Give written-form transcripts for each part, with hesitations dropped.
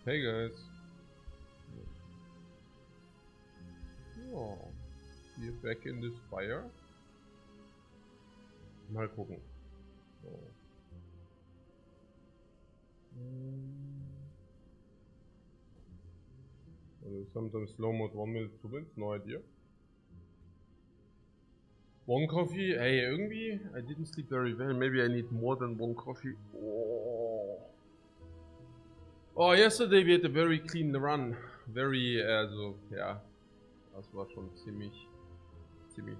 Hey guys. Oh, wir back in the Spire. Mal gucken. So. Sometimes slow mode 1 minute 2 minutes, no idea. One coffee, hey, irgendwie, I didn't sleep very well, maybe I need more than one coffee. Oh, yesterday we had a very clean run, very, also, ja, das war schon ziemlich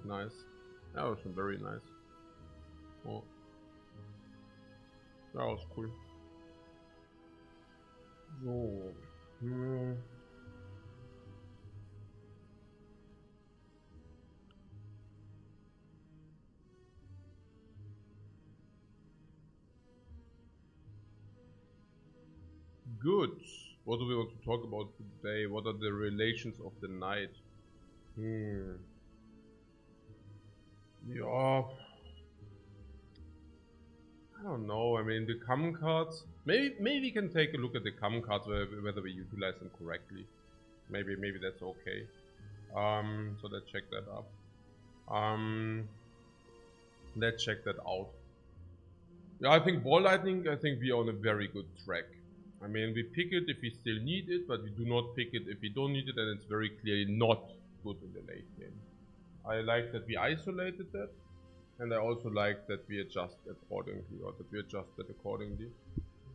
nice. Ja, war schon very nice. Oh. Ja, was cool. So. Good. What do we want to talk about today? What are the relations of the night? Yeah. I don't know. I mean, the common cards. Maybe we can take a look at the common cards, whether we utilize them correctly. Maybe that's okay. So let's check that up. Let's check that out. Yeah, I think ball lightning. I think we are on a very good track. I mean, we pick it if we still need it, but we do not pick it if we don't need it, and it's very clearly not good in the late game. I like that we isolated that, and I also like that we adjust accordingly, or that we adjusted accordingly.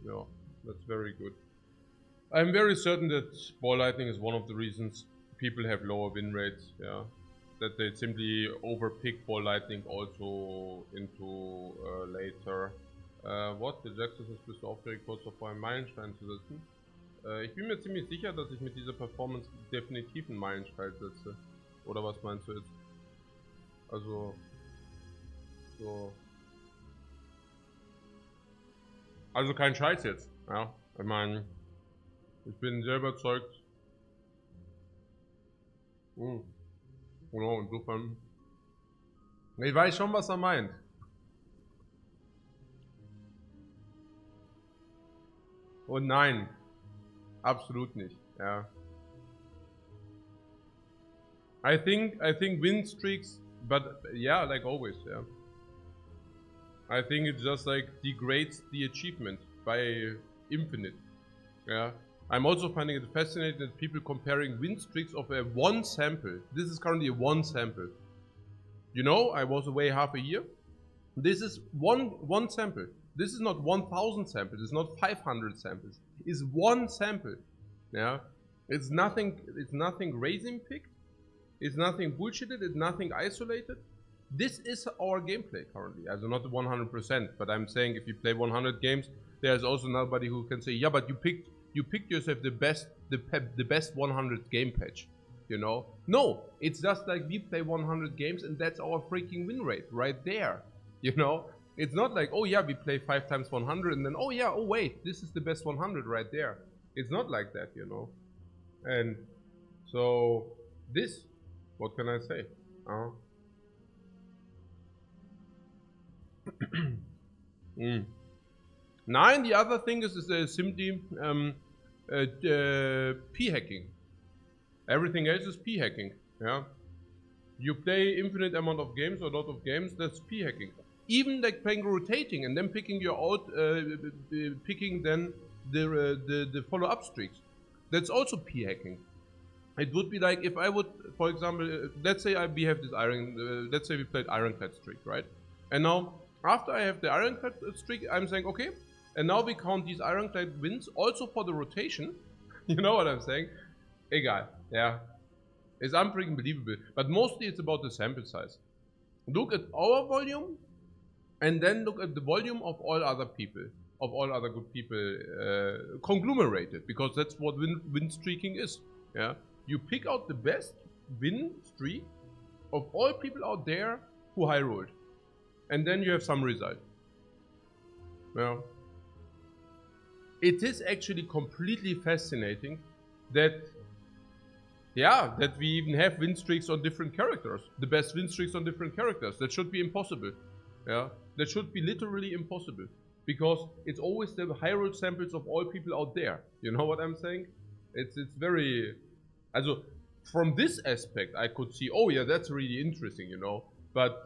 Yeah, that's very good. I'm very certain that ball lightning is one of the reasons people have lower win rates, yeah. That they simply overpick ball lightning also into later. What? Der Jackson ist bist du aufgeregt, kurz davor einen Meilenstein zu setzen. Ich bin mir ziemlich sicher, dass ich mit dieser Performance definitiv einen Meilenstein setze. Oder was meinst du jetzt? Also... So... Also kein Scheiß jetzt, ja. Ich meine... Ich bin sehr überzeugt. Genau, insofern... Ich weiß schon, was er meint. Und nein, absolut nicht, ja. I think win streaks, but yeah, like always, yeah. I think it just like degrades the achievement by infinite, yeah. I'm also finding it fascinating that people comparing win streaks of a one sample. This is currently a one sample. You know, I was away half a year. This is one sample. This is not 1,000 samples. It's not 500 samples. It's one sample. Yeah, it's nothing raisin picked. It's nothing bullshitted. It's nothing isolated. This is our gameplay currently. Also not 100%, but I'm saying if you play 100 games, there's also nobody who can say, yeah, but you picked yourself the best 100 game patch. You know? No, it's just like we play 100 games and that's our freaking win rate right there. You know? It's not like, oh yeah, we play 5 times 100 and then, oh yeah, oh wait, this is the best 100 right there. It's not like that, you know. And so this, what can I say? Nine, the other thing is simply p-hacking. Everything else is p-hacking, yeah. You play infinite amount of games or a lot of games, that's p-hacking. Even like playing rotating and then picking your out, picking then the follow-up streaks. That's also p-hacking. It would be like if I would, for example, let's say we have this let's say we played Ironclad streak, right? And now after I have the Ironclad streak, I'm saying okay, and now we count these Ironclad wins also for the rotation. You know what I'm saying? Egal, yeah. It's unfreaking believable, but mostly it's about the sample size. Look at our volume. And then look at the volume of all other people, of all other good people conglomerated, because that's what win streaking is. Yeah, you pick out the best win streak of all people out there who high rolled, and then you have some result. Yeah, it is actually completely fascinating that, yeah, that we even have win streaks on different characters. The best win streaks on different characters. That should be impossible. Yeah, that should be literally impossible. because it's always the high roll samples of all people out there. You know what I'm saying? It's very, also from this aspect I could see, oh yeah, that's really interesting, you know. But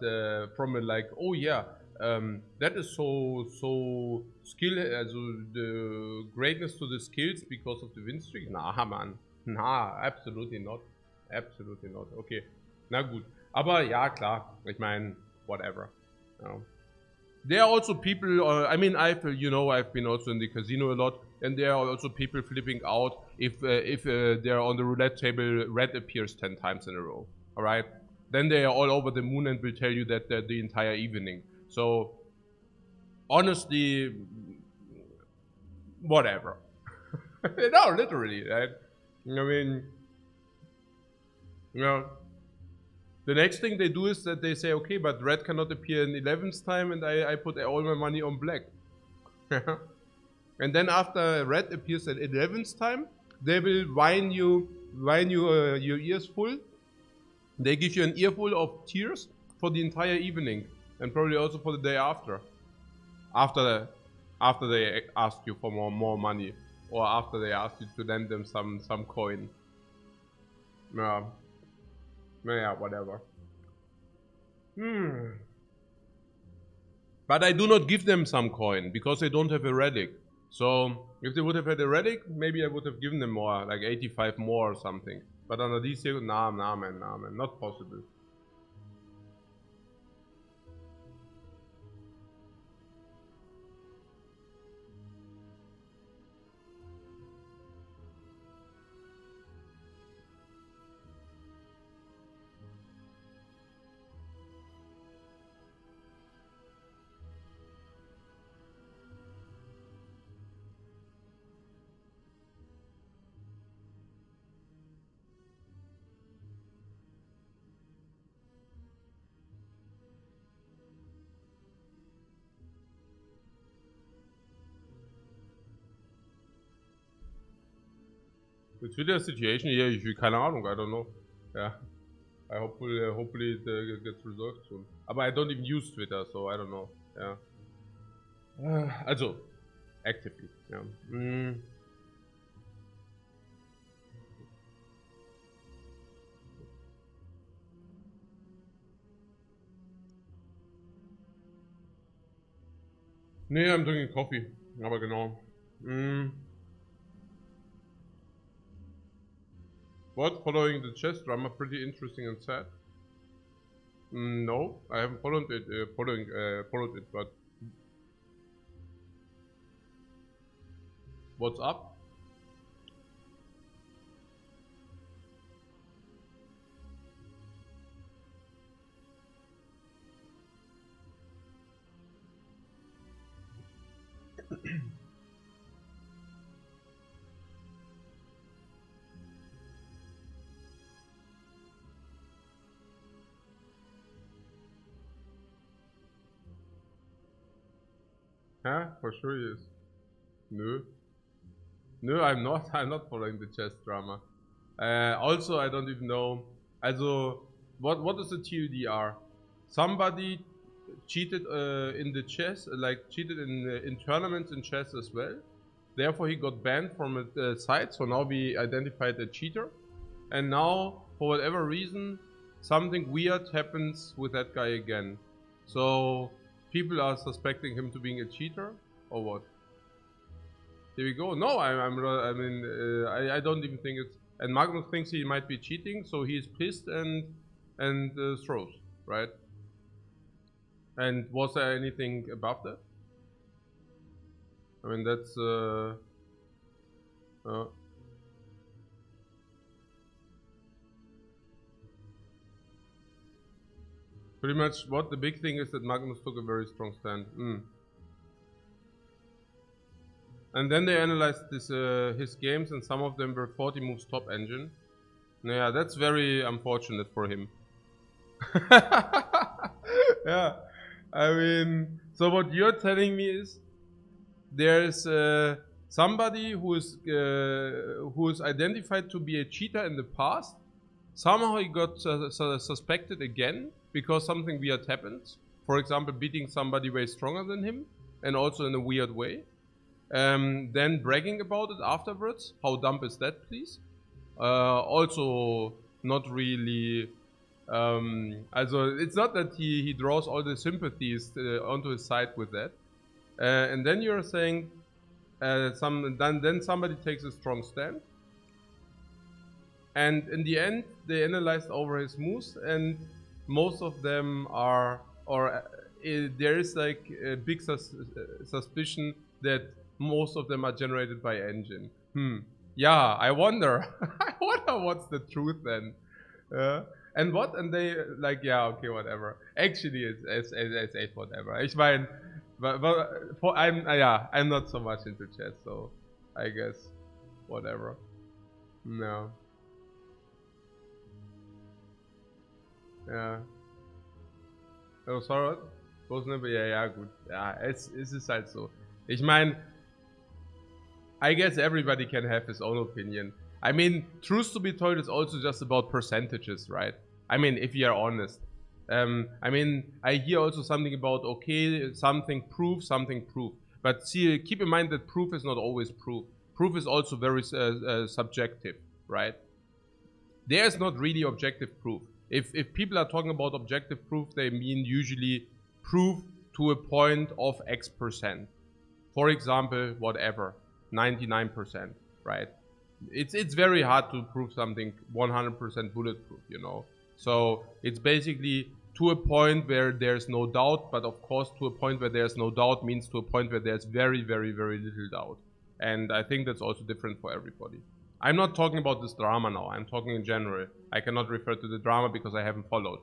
from a like, oh yeah, that is so skill, also the greatness to the skills because of the win streak. Nah, man, nah, absolutely not, absolutely not. Okay, na gut. Aber ja, klar, ich meine, whatever. Ja. There are also people, I mean, I've been also in the casino a lot, and there are also people flipping out if they're on the roulette table, red appears 10 times in a row, alright? Then they are all over the moon and will tell you that the entire evening. So, honestly, whatever. No, literally, right? I mean, you know, the next thing they do is that they say, okay, but red cannot appear in 11th time, and I put all my money on black. And then after red appears at 11th time, they will whine you your ears full. They give you an earful of tears for the entire evening, and probably also for the day after. After they ask you for more money, or after they ask you to lend them some coin. Yeah, whatever. But I do not give them some coin because they don't have a relic. So if they would have had a relic, maybe I would have given them more, like 85 more or something. But under these, nah man, not possible. The Twitter situation here, keine Ahnung, I don't know. Yeah, I hopefully it gets resolved soon. But I don't even use Twitter, so I don't know. Yeah. Also, actively. Yeah. Nee, I'm drinking coffee. Aber genau. What? Following the chess drama, pretty interesting and sad. No, I haven't followed it. Followed it, but what's up? Huh? For sure he is. No. No, I'm not. I'm not following the chess drama. Also, I don't even know. Also, what is the TLDR? Somebody cheated in the chess, like cheated in tournaments in chess as well. Therefore, he got banned from the site. So now we identified a cheater, and now for whatever reason, something weird happens with that guy again. So people are suspecting him to being a cheater, or what? Here we go. No, I don't even think it's. And Magnus thinks he might be cheating, so he's pissed and throws, right? And was there anything above that? I mean, that's pretty much what the big thing is that Magnus took a very strong stand. And then they analyzed his games, and some of them were 40 moves top engine. Yeah, that's very unfortunate for him. Yeah, I mean, so what you're telling me is there's somebody who is identified to be a cheater in the past. Somehow he got suspected again because something weird happened. For example, beating somebody way stronger than him. and also in a weird way. Then bragging about it afterwards. How dumb is that, please? Also not really. Also, it's not that he draws all the sympathies onto his side with that. And then you're saying, then somebody takes a strong stand. And in the end, they analyzed over his moves, and most of them are, there is like a big suspicion that most of them are generated by engine. Yeah, I wonder. I wonder what's the truth then. And what? And they like, yeah, okay, whatever. Actually, it's whatever. Ich meine, I'm not so much into chess, so I guess whatever. No. Ja. Oh, sorry. Ja, gut. Ja, es ist halt so. Ich meine, I guess everybody can have his own opinion. I mean, truth to be told, it's also just about percentages, right? I mean, if you are honest. I mean, I hear also something about, okay, something proof. But see, keep in mind that proof is not always proof. Proof is also very subjective, right? There's not really objective proof. If people are talking about objective proof, they mean usually proof to a point of X%. For example, whatever, 99%, right? It's very hard to prove something 100% bulletproof, you know. So it's basically to a point where there's no doubt, but of course to a point where there's no doubt means to a point where there's very, very, very little doubt. And I think that's also different for everybody. I'm not talking about this drama now, I'm talking in general. I cannot refer to the drama because I haven't followed.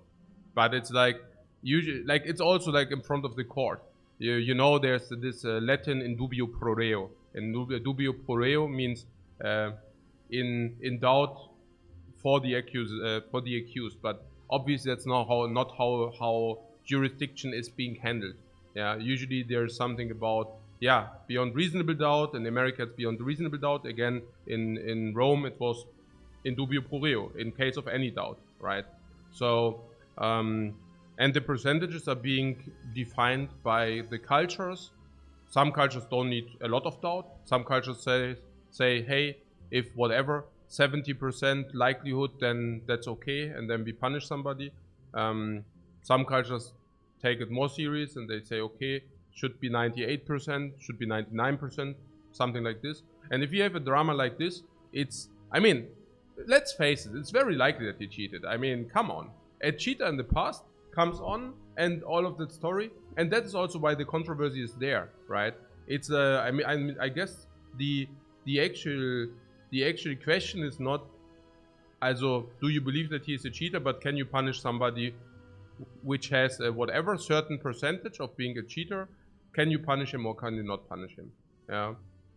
But it's like, usually, like it's also like in front of the court. You know, there's this Latin in dubio pro reo. And dubio pro reo means in doubt for the accused. But obviously that's not how jurisdiction is being handled. Yeah, usually there's something about, yeah, beyond reasonable doubt. In America it's beyond reasonable doubt. Again, in Rome it was in dubio pro reo, in case of any doubt, right? So and the percentages are being defined by the cultures. Some cultures don't need a lot of doubt. Some cultures say, hey, if whatever, 70% likelihood, then that's okay, and then we punish somebody. Some cultures take it more serious and they say, okay, should be 98%, should be 99%, something like this. And if you have a drama like this, I mean, let's face it, it's very likely that he cheated. I mean, come on. A cheater in the past comes on and all of that story, and that is also why the controversy is there, right? It's I guess the actual question is not, also, do you believe that he is a cheater, but can you punish somebody which has a whatever certain percentage of being a cheater? Can you punish him or can you not punish him? Yeah.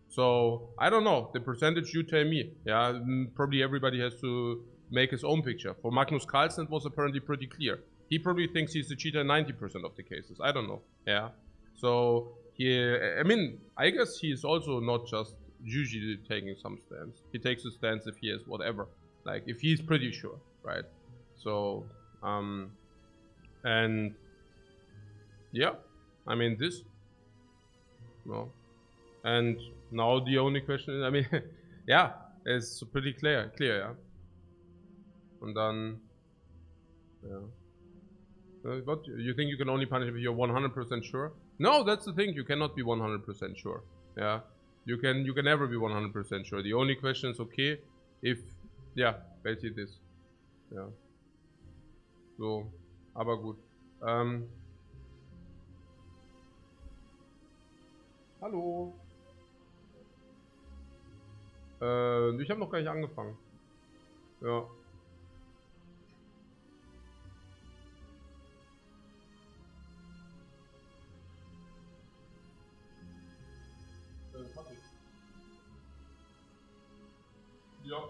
So I don't know, the percentage, you tell me. Yeah, probably everybody has to make his own picture. For Magnus Carlsen it was apparently pretty clear. He probably thinks he's a cheater in 90% of the cases. I don't know. Yeah. So I mean, I guess he's also not just usually taking some stance. He takes a stance if he has whatever. Like if he's pretty sure, right? So and yeah, I mean this. No. And now the only question is, I mean, yeah, it's pretty clear, yeah. And then, yeah. What, you think you can only punish if you're 100% sure? No, that's the thing, you cannot be 100% sure. Yeah, you can never be 100% sure. The only question is, okay, if, yeah, basically this. Yeah. So, aber gut. Hallo. Ich habe noch gar nicht angefangen. Ja. Ja.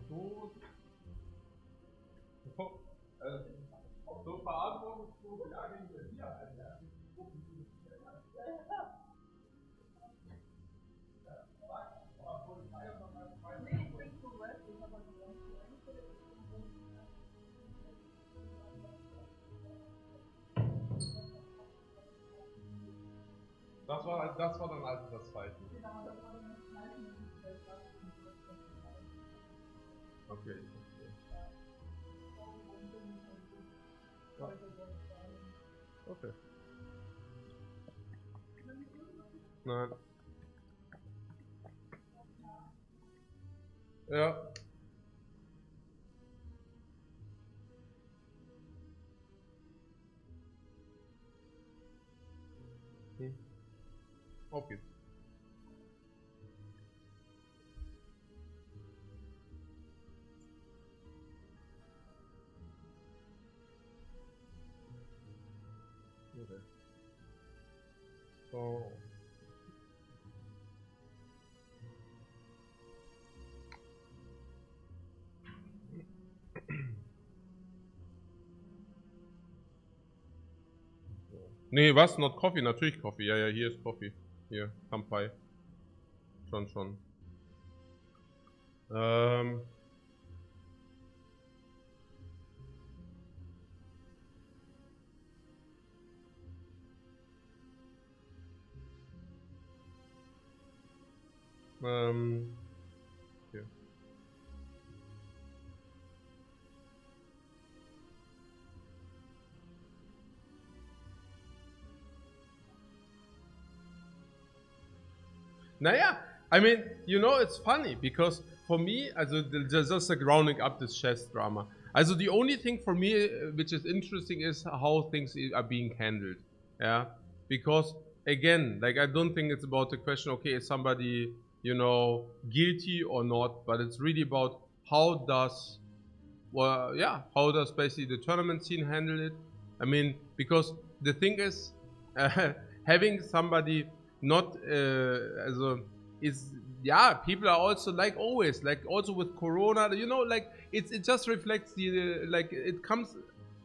so, so verantwortungslos ja gegenüber dir, Alter. Das war dann also das Zeichen. Okay. Okay. Nein. Ja. Auf geht's. Okay. So. Nee, was? Not Coffee? Natürlich Coffee. Ja, ja, hier ist Coffee. Hier, Kampai. Schon. Hier. Naja, I mean, you know, it's funny because for me, also just like rounding up this chess drama. Also the only thing for me which is interesting is how things are being handled. Yeah, because again, like I don't think it's about the question. Okay, is somebody, you know, guilty or not? But it's really about how does, well, yeah, how does basically the tournament scene handle it? I mean, because the thing is, having somebody not as a is, yeah, people are also like always, like also with Corona, you know, like it just reflects the like it comes.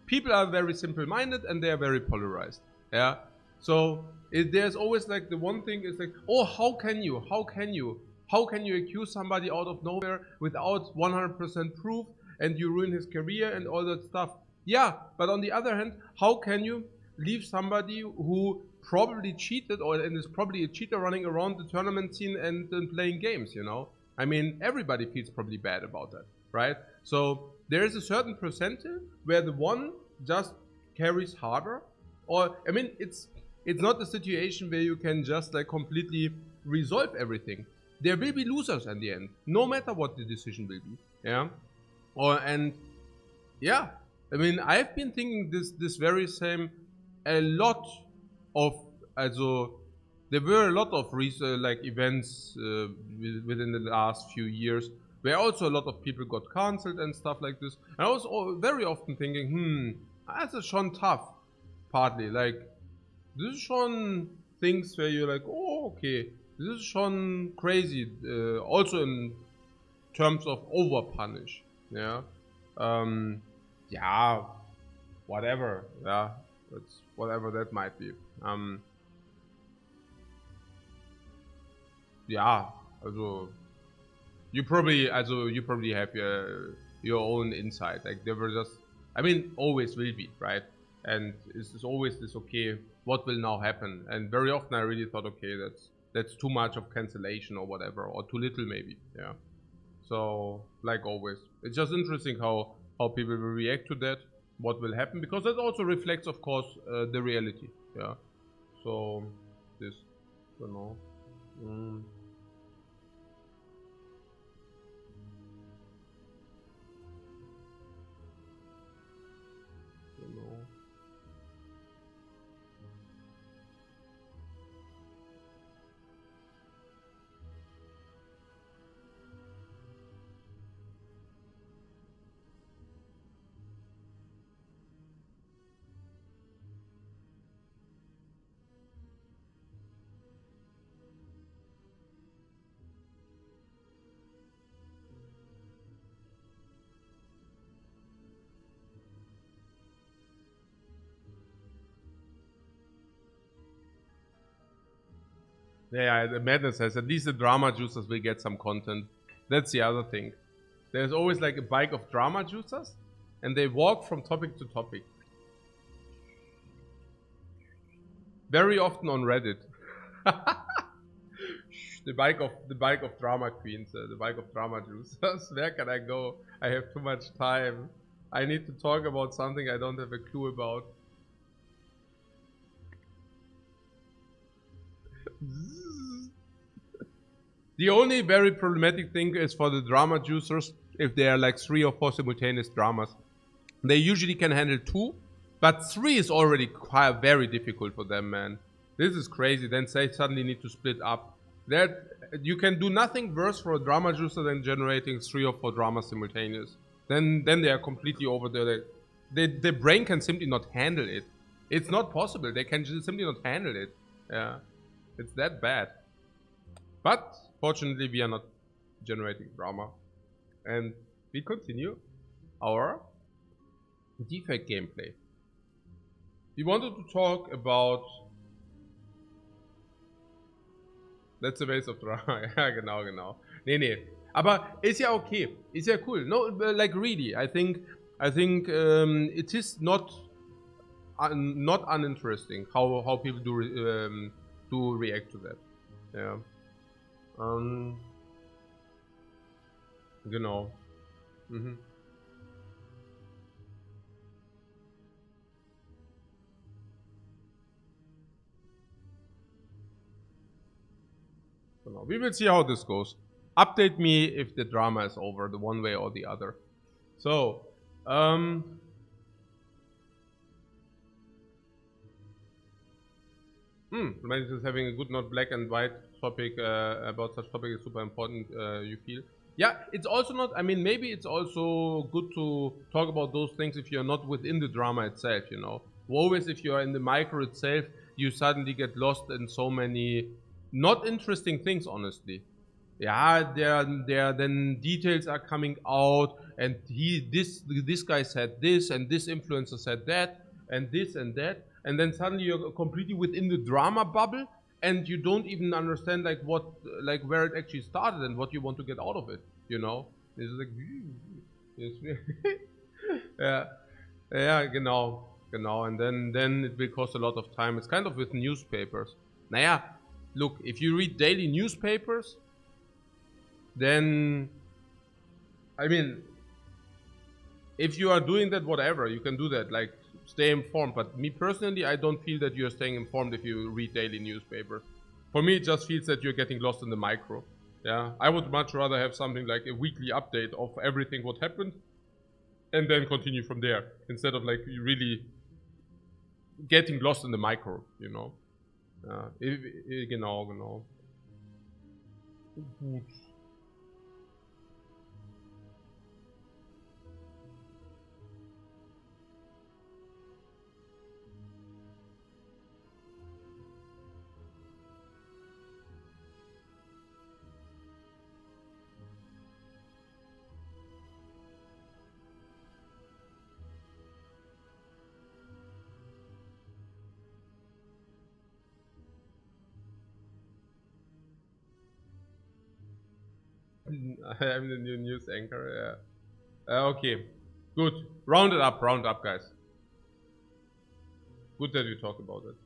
People are very simple-minded and they are very polarized. Yeah, so there's always like the one thing is like, oh, how can you accuse somebody out of nowhere without 100% proof and you ruin his career and all that stuff? Yeah, but on the other hand, how can you leave somebody who probably cheated and is probably a cheater running around the tournament scene and playing games, you know? I mean, everybody feels probably bad about that, right? So there is a certain percentage where the one just carries harder, or I mean, it's not a situation where you can just like completely resolve everything. There will be losers in the end, no matter what the decision will be. Yeah, yeah, I mean, I've been thinking this very same a lot of, also there were a lot of like events within the last few years where also a lot of people got cancelled and stuff like this. And I was very often thinking, that's schon tough. Partly, like, this is schon things where you're like, oh, okay, this is schon crazy. Also in terms of over punish, yeah. Yeah, whatever, yeah, that's whatever that might be. Yeah, also you probably have your own insight. Like there were just, I mean, always will be, right? And it's always this, okay, what will now happen? And very often I really thought, okay, that's too much of cancellation or whatever, or too little maybe, yeah. So like always, it's just interesting how people will react to that, what will happen, because that also reflects, of course, the reality, yeah. So this, you know. You know. Yeah, the Madness says at least the drama juicers will get some content. That's the other thing. There's always like a bike of drama juicers, and they walk from topic to topic. Very often on Reddit. the bike of drama queens, the bike of drama juicers. Where can I go? I have too much time. I need to talk about something I don't have a clue about. The only very problematic thing is for the drama juicers, if they are like 3 or 4 simultaneous dramas. They usually can handle 2, but 3 is already quite very difficult for them, man. This is crazy. Then they suddenly need to split up. That you can do nothing worse for a drama juicer than generating 3 or 4 dramas simultaneous. Then they are completely over there. The brain can simply not handle it. It's not possible. They can just simply not handle it. Yeah, it's that bad. But fortunately, we are not generating drama, and we continue our Defect gameplay. We wanted to talk about. That's a waste of drama. Ja, genau. Nee. Aber ist ja okay. Ist ja cool. No, like really, I think it is not uninteresting how people do react to that. Yeah. Genau. Mhm. Genau. We will see how this goes. Update me if the drama is over, the one way or the other. So, is having a good, not black and white topic about such topic is super important, you feel? Yeah, it's also not, I mean, maybe it's also good to talk about those things if you're not within the drama itself, you know? Always if you're in the micro itself, you suddenly get lost in so many not interesting things, honestly. Yeah, there then details are coming out, and this guy said this, and this influencer said that, and this and that, and then suddenly you're completely within the drama bubble, and you don't even understand like where it actually started and what you want to get out of it. You know, it's like, yeah, genau, and then it will cost a lot of time. It's kind of with newspapers. Naja, look, if you read daily newspapers, then, I mean, if you are doing that, whatever, you can do that, like, stay informed. But me personally, I don't feel that you're staying informed if you read daily newspapers. For me, it just feels that you're getting lost in the micro. Yeah, I would much rather have something like a weekly update of everything what happened, and then continue from there, instead of like really getting lost in the micro, you know. Genau. Gut. I'm the new news anchor, yeah. Okay, good. Round it up, guys. Good that you talk about it.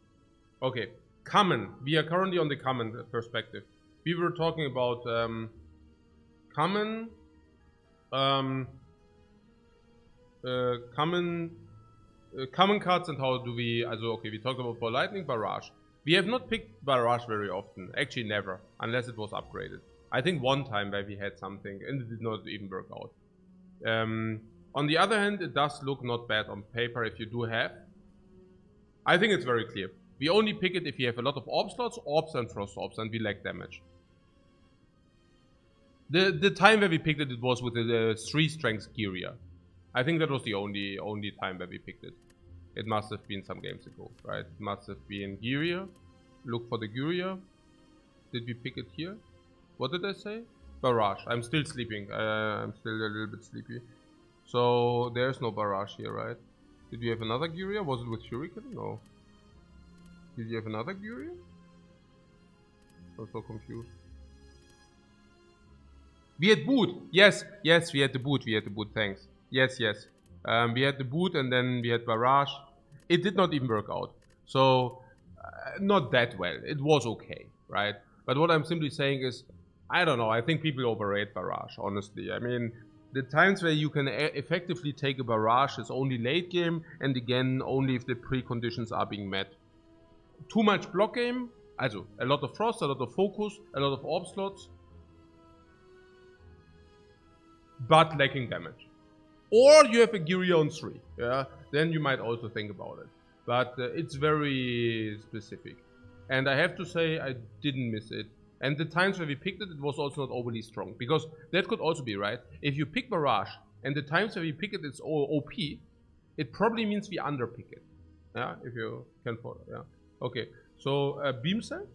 Okay, common. We are currently on the common perspective. We were talking about common cards and how do we, okay, we talked about Ball Lightning, Barrage. We have not picked Barrage very often, actually never, unless it was upgraded. I think one time where we had something and it did not even work out. On the other hand, it does look not bad on paper if you do have. I think it's very clear. We only pick it if you have a lot of orb slots, orbs and frost orbs, and we lack damage. The time where we picked it, it was with the 3 strength Gyria. I think that was the only time where we picked it. It must have been some games ago, right? It must have been Gyria. Look for the Gyria. Did we pick it here? What did I say? Barrage. I'm still sleeping. I'm still a little bit sleepy. So there's no Barrage here, right? Did we have another Gyria? Was it with Shuriken? No. Did you have another Gyria? I'm so confused. We had boot. Yes, we had the boot. Thanks. Yes. We had the boot and then we had barrage. It did not even work out. So, not that well. It was okay, right? But what I'm simply saying is, I don't know. I think people overrate barrage, honestly. I mean, the times where you can effectively take a barrage is only late game, and again, only if the preconditions are being met. Too much block game, also a lot of frost, a lot of focus, a lot of orb slots, but lacking damage. Or you have a Gyria on 3, yeah? Then you might also think about it. But it's very specific. And I have to say, I didn't miss it. And the times where we picked it, it was also not overly strong. Because that could also be, right? If you pick Barrage, and the times where we pick it, it's OP, it probably means we underpick it. Yeah, if you can follow, yeah. Okay, so Beam Cell?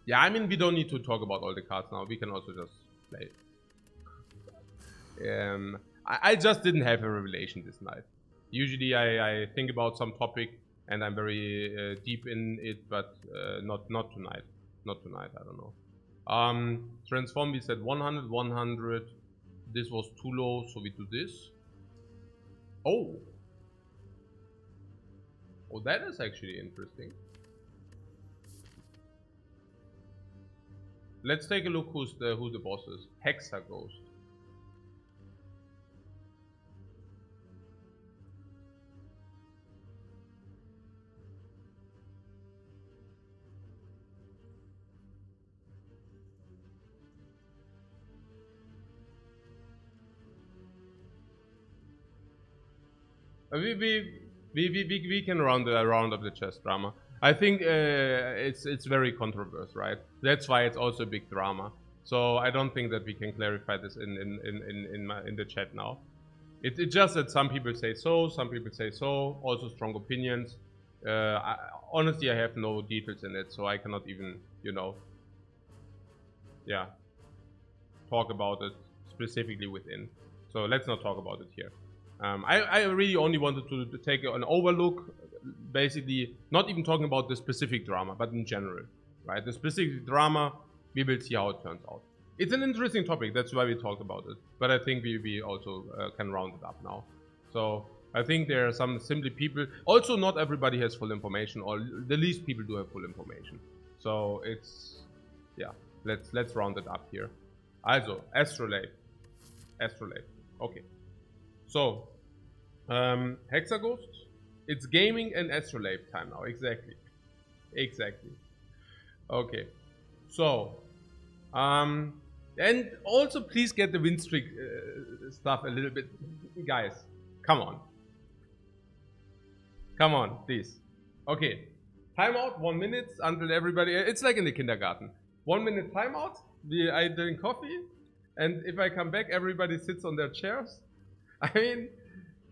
Yeah, I mean, we don't need to talk about all the cards now. We can also just play. I just didn't have a revelation this night. Usually I think about some topic and I'm very deep in it, but not tonight. Not tonight, I don't know. Transform, we said 100, 100. This was too low, so we do this. Oh, that is actually interesting. Let's take a look who the boss is. Hexa Ghost. We can round up the chess drama. I think it's very controversial, right? That's why it's also a big drama. So I don't think that we can clarify this in the chat now. It's just that some people say so, some people say so. Also strong opinions. Honestly, I have no details in it, so I cannot even, yeah, talk about it specifically within. So let's not talk about it here. I really only wanted to take an overlook, basically not even talking about the specific drama, but in general, right? The specific drama, we will see how it turns out. It's an interesting topic, that's why we talked about it. But I think we also can round it up now. So I think there are some simply people, also not everybody has full information, or the least people do have full information. So it's, yeah, let's round it up here. Also, Astrolabe. Okay. So, Hexaghost, it's gaming and Astrolabe time now, exactly. Okay, so, and also please get the win streak stuff a little bit, guys, come on, please. Okay, timeout, 1 minute until everybody, it's like in the kindergarten. 1 minute timeout, I drink coffee, and if I come back, everybody sits on their chairs. I mean,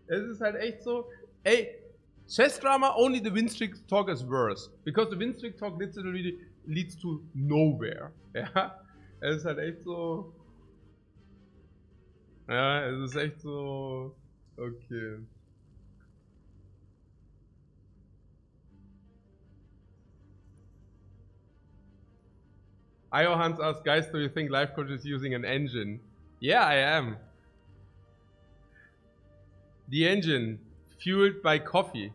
es ist halt echt so, ey, Chess Drama, only the win streak talk is worse. Because the win streak talk literally leads to nowhere. Ja, es ist halt echt so, ja, es ist echt so, okay. Iohans asks, guys, do you think Lifecoach is using an engine? Yeah, I am. The engine, fueled by coffee.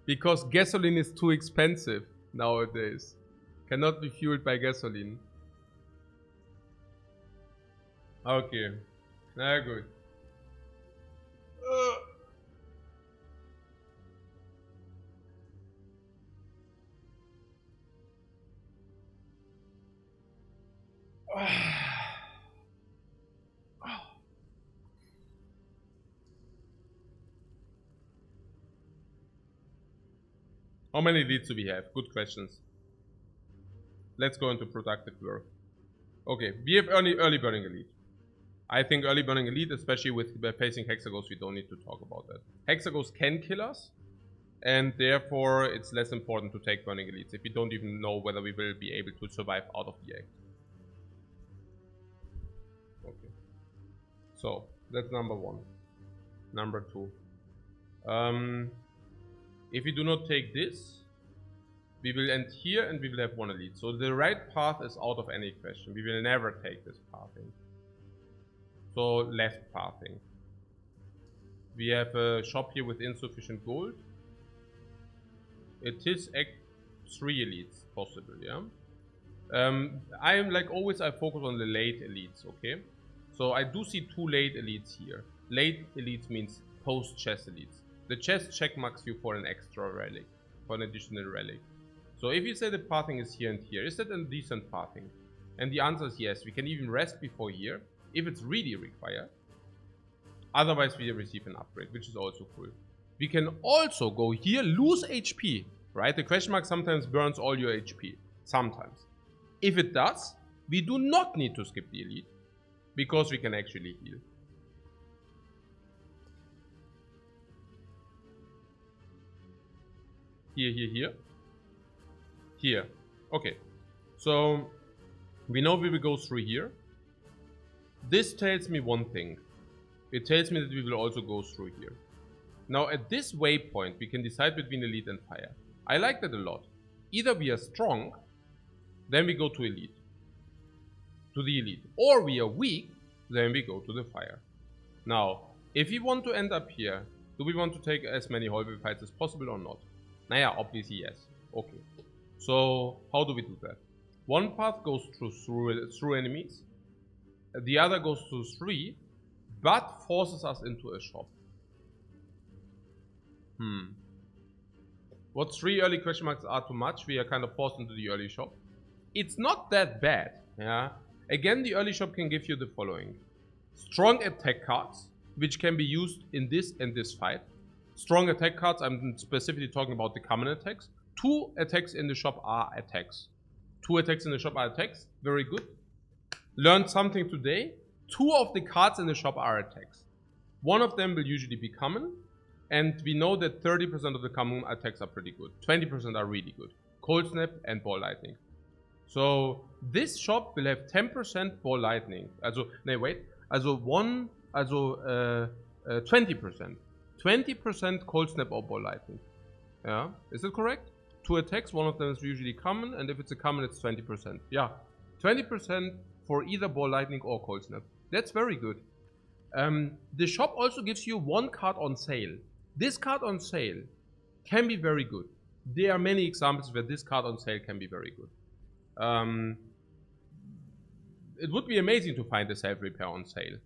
Because gasoline is too expensive nowadays. Cannot be fueled by gasoline. Okay. Na gut. How many leads do we have? Good questions. Let's go into productive work. Okay, we have early burning elite. I think early burning elite, especially with facing Hexaghost, we don't need to talk about that. Hexaghost can kill us, and therefore it's less important to take burning elites if we don't even know whether we will be able to survive out of the act. Okay. So, that's number one. Number two. If we do not take this, We will end here and we will have 1 elite. So the right path is out of any question. We will never take this pathing. So left pathing. We have a shop here with insufficient gold. It is 3 elites possible, yeah. I am like always, I focus on the late elites, okay? So I do see 2 late elites here. Late elites means post chest elites. The chest checkmarks you for an extra relic, for an additional relic. So if you say the pathing is here and here, is that a decent pathing? And the answer is yes. We can even rest before here if it's really required. Otherwise we receive an upgrade, which is also cool. We can also go here, lose HP, right? The question mark sometimes burns all your HP. Sometimes. If it does, we do not need to skip the elite, because we can actually heal. Here. Okay. So, we know we will go through here. This tells me one thing. It tells me that we will also go through here. Now, at this waypoint, we can decide between elite and fire. I like that a lot. Either we are strong, then we go to elite. To the elite. Or we are weak, then we go to the fire. Now, if we want to end up here, do we want to take as many hallway fights as possible or not? Naja, obviously yes. Okay. So, how do we do that? One path goes through enemies. The other goes through 3, but forces us into a shop. What 3 early question marks are too much? We are kind of forced into the early shop. It's not that bad, yeah. Again, the early shop can give you the following. Strong attack cards, which can be used in this and this fight. Strong attack cards, I'm specifically talking about the common attacks. 2 attacks in the shop are attacks. 2 attacks in the shop are attacks, very good. Learned something today. 2 of the cards in the shop are attacks. 1 of them will usually be common. And we know that 30% of the common attacks are pretty good. 20% are really good. Cold Snap and Ball Lightning. So this shop will have 10% Ball Lightning. Also, no, wait. Also 20%. 20% Cold Snap or Ball Lightning. Yeah, is that correct? 2 attacks, 1 of them is usually common, and if it's a common, it's 20%. Yeah, 20% for either Ball Lightning or Cold Snap. That's very good. The shop also gives you 1 card on sale. This card on sale can be very good. There are many examples where this card on sale can be very good. It would be amazing to find a self-repair on sale.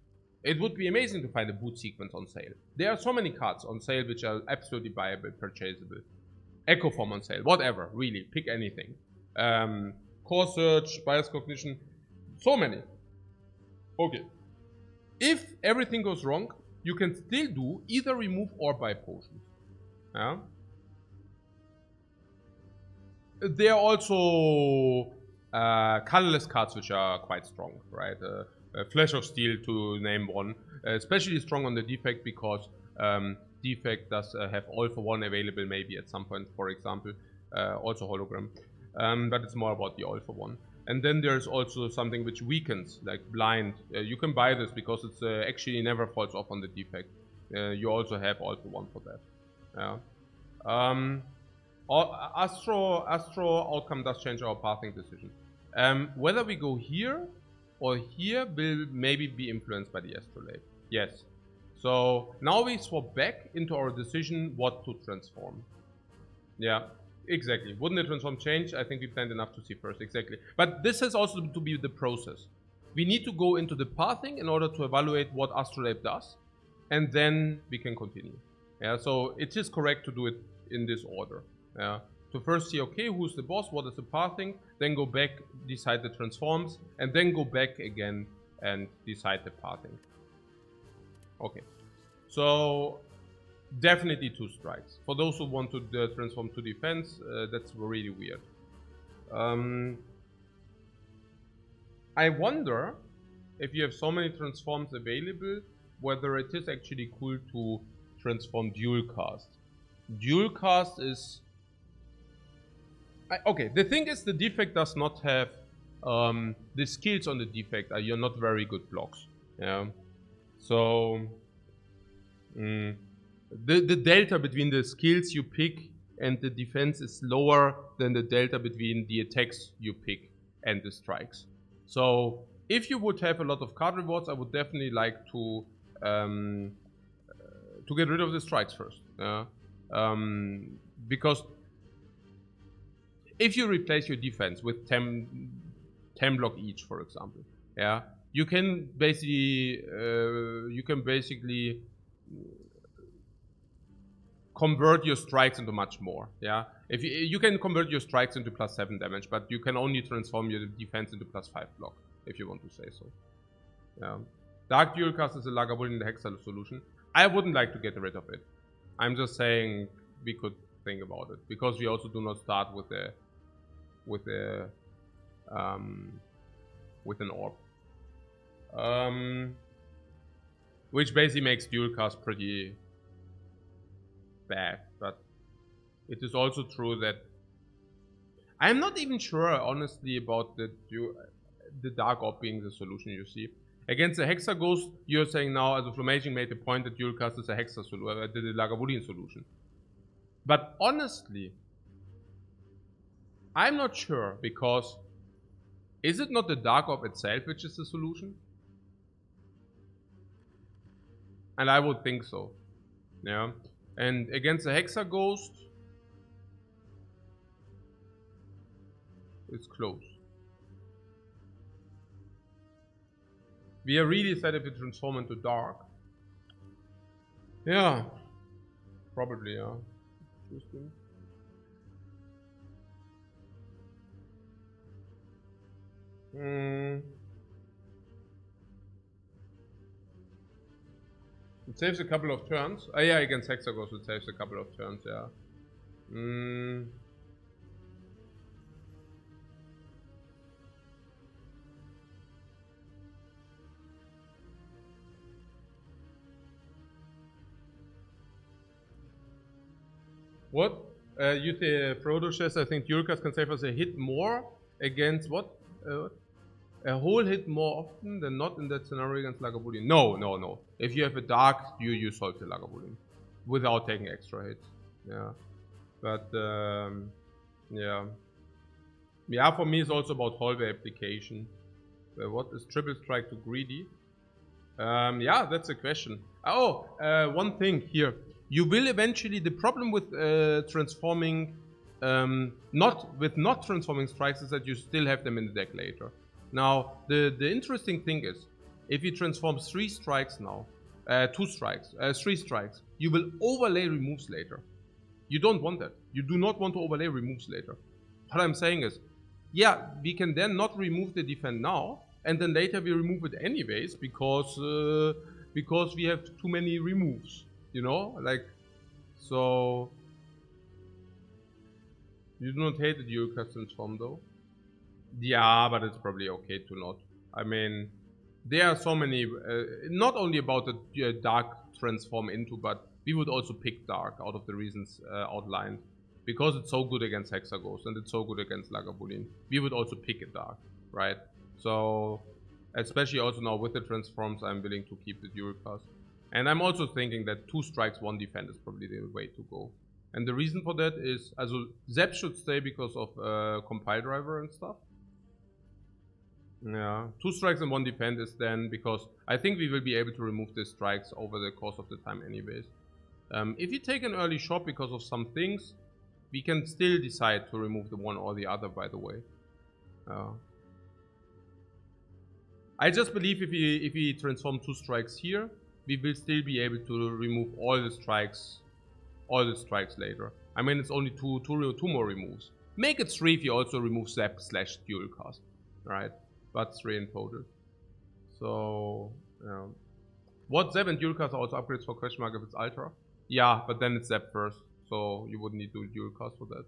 It would be amazing to find a boot sequence on sale. There are so many cards on sale which are absolutely buyable, purchasable. Echo Form on sale, whatever, really, pick anything. Core Search, Bias Cognition, so many. Okay. If everything goes wrong, you can still do either remove or buy potions. Yeah. There are also colorless cards which are quite strong, right? Flash of Steel to name one. Especially strong on the Defect because Defect does have All for One available maybe at some point, for example. Also hologram. But it's more about the All for One. And then there's also something which weakens, like Blind. You can buy this because it's actually never falls off on the Defect. You also have All for One for that. Yeah. Astro outcome does change our pathing decision. Whether we go here or here will maybe be influenced by the astrolabe. Yes. So now we swap back into our decision what to transform. Yeah. Exactly. Wouldn't the transform change? I think we planned enough to see first. Exactly. But this has also to be the process. We need to go into the pathing in order to evaluate what Astrolabe does. And then we can continue. Yeah, so it is correct to do it in this order. Yeah. To first see, okay, who's the boss? What is the pathing? Then go back, decide the transforms. And then go back again and decide the pathing. Okay. So definitely 2 strikes. For those who want to transform to defense, that's really weird. I wonder if you have so many transforms available, whether it is actually cool to transform dual cast. Dual cast is... okay, the thing is the Defect does not have... the skills on the Defect are not very good blocks. Yeah. So... the delta between the skills you pick and the defense is lower than the delta between the attacks you pick and the strikes. So if you would have a lot of card rewards, I would definitely like to get rid of the strikes first. Because if you replace your defense with 10 block each, for example, yeah, you can basically convert your strikes into much more. Yeah, if you can convert your strikes into +7 damage, but you can only transform your defense into +5 block if you want to say so. Yeah, Dark Dual Cast is a Lagavulin Hexer solution. I wouldn't like to get rid of it. I'm just saying we could think about it because we also do not start with an orb, which basically makes dual cast pretty bad. But it is also true that I'm not even sure, honestly, about the Dark Orb being the solution. You see, against the Hexa Ghost, you're saying now, as a Flamation made the point that dual cast is a Hexa solution, the Lagavulin solution. But honestly, I'm not sure, because is it not the Dark Orb itself which is the solution? And I would think so. Yeah. And against the Hexa Ghost, it's close. We are really sad if we transform into dark. Yeah. Probably, yeah. Interesting. It saves a couple of turns. Oh yeah, against Hexagos it saves a couple of turns, yeah. What? Frodo says, I think Dualcast can save us a hit more against what? A whole hit more often than not in that scenario against Lagavulin. No. If you have a dark, you solve the Lagavulin without taking extra hits. Yeah. But, yeah. Yeah, for me it's also about hallway application. What is triple strike to greedy? Yeah, that's a question. Oh, one thing here. You will eventually, the problem with transforming, not transforming strikes is that you still have them in the deck later. Now, the interesting thing is, if you transform 3 strikes now, 2 strikes, 3 strikes, you will overlay removes later. You don't want that. You do not want to overlay removes later. What I'm saying is, yeah, we can then not remove the defend now, and then later we remove it anyways, because we have too many removes. You know, like, so you do not hate the dual cast transform though? Yeah, but it's probably okay to not. I mean, there are so many, not only about the dark transform into, but we would also pick dark out of the reasons outlined. Because it's so good against Hexagos and it's so good against Lagavulin, we would also pick a dark, right? So, especially also now with the transforms, I'm willing to keep the dual cast. And I'm also thinking that 2 strikes, 1 defend is probably the way to go. And the reason for that is, also, Zep should stay because of compile driver and stuff. Yeah, 2 strikes and 1 defend is then because I think we will be able to remove the strikes over the course of the time anyways. If you take an early shot because of some things, we can still decide to remove the one or the other, by the way. I just believe if we transform 2 strikes here, we will still be able to remove all the strikes later. I mean, it's only two more removes. Make it 3 if you also remove Zap / dual cast, right? But 3 in total. So, yeah. What Zap and dual cast are also upgrades for question mark if it's Ultra? Yeah, but then it's Zap first, so you wouldn't need to do dual cast for that.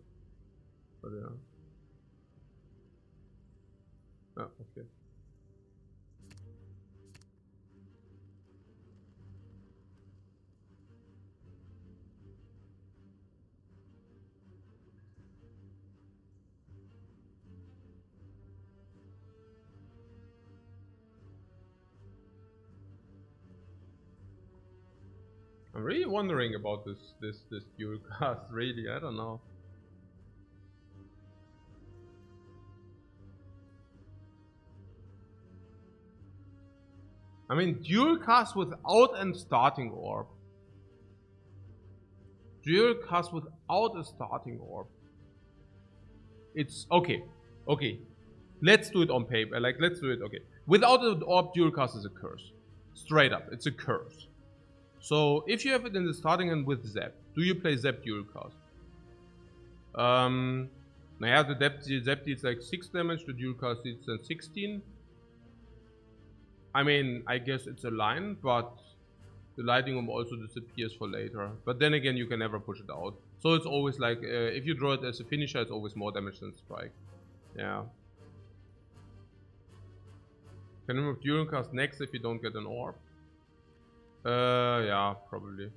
But yeah. Okay. I'm really wondering about this dual cast, really, I don't know. I mean, dual cast without a starting orb. Dual cast without a starting orb. It's okay. Okay. Let's do it on paper. Like, let's do it. Okay. Without an orb, dual cast is a curse. Straight up, it's a curse. So, if you have it in the starting and with Zap, do you play Zap dual cast? Naja, the Zap deals like 6 damage, the dual cast deals then 16. I mean, I guess it's a line, but the Lightning Orb also disappears for later. But then again, you can never push it out. So it's always like, if you draw it as a finisher, it's always more damage than Strike. Yeah. Can you remove dual cast next if you don't get an orb? Yeah, probably.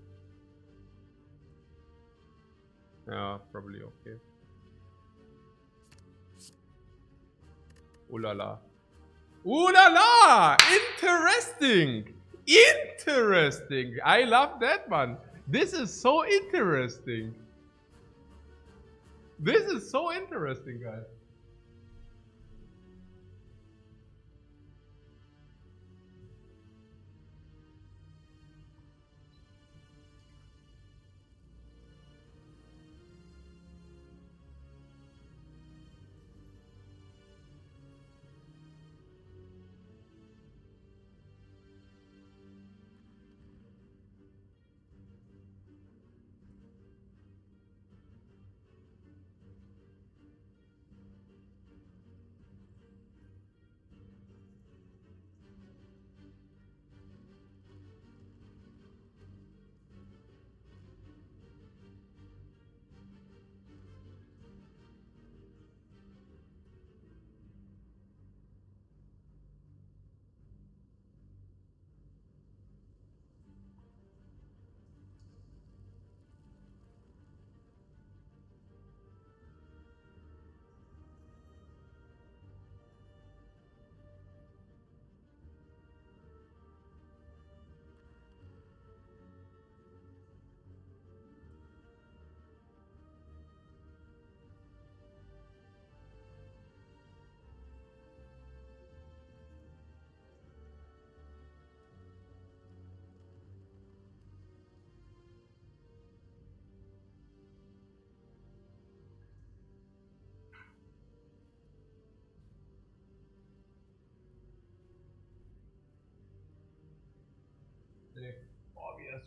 Yeah, probably okay. Ooh la la. Ooh la la! Interesting! Interesting! I love that one. This is so interesting. This is so interesting, guys.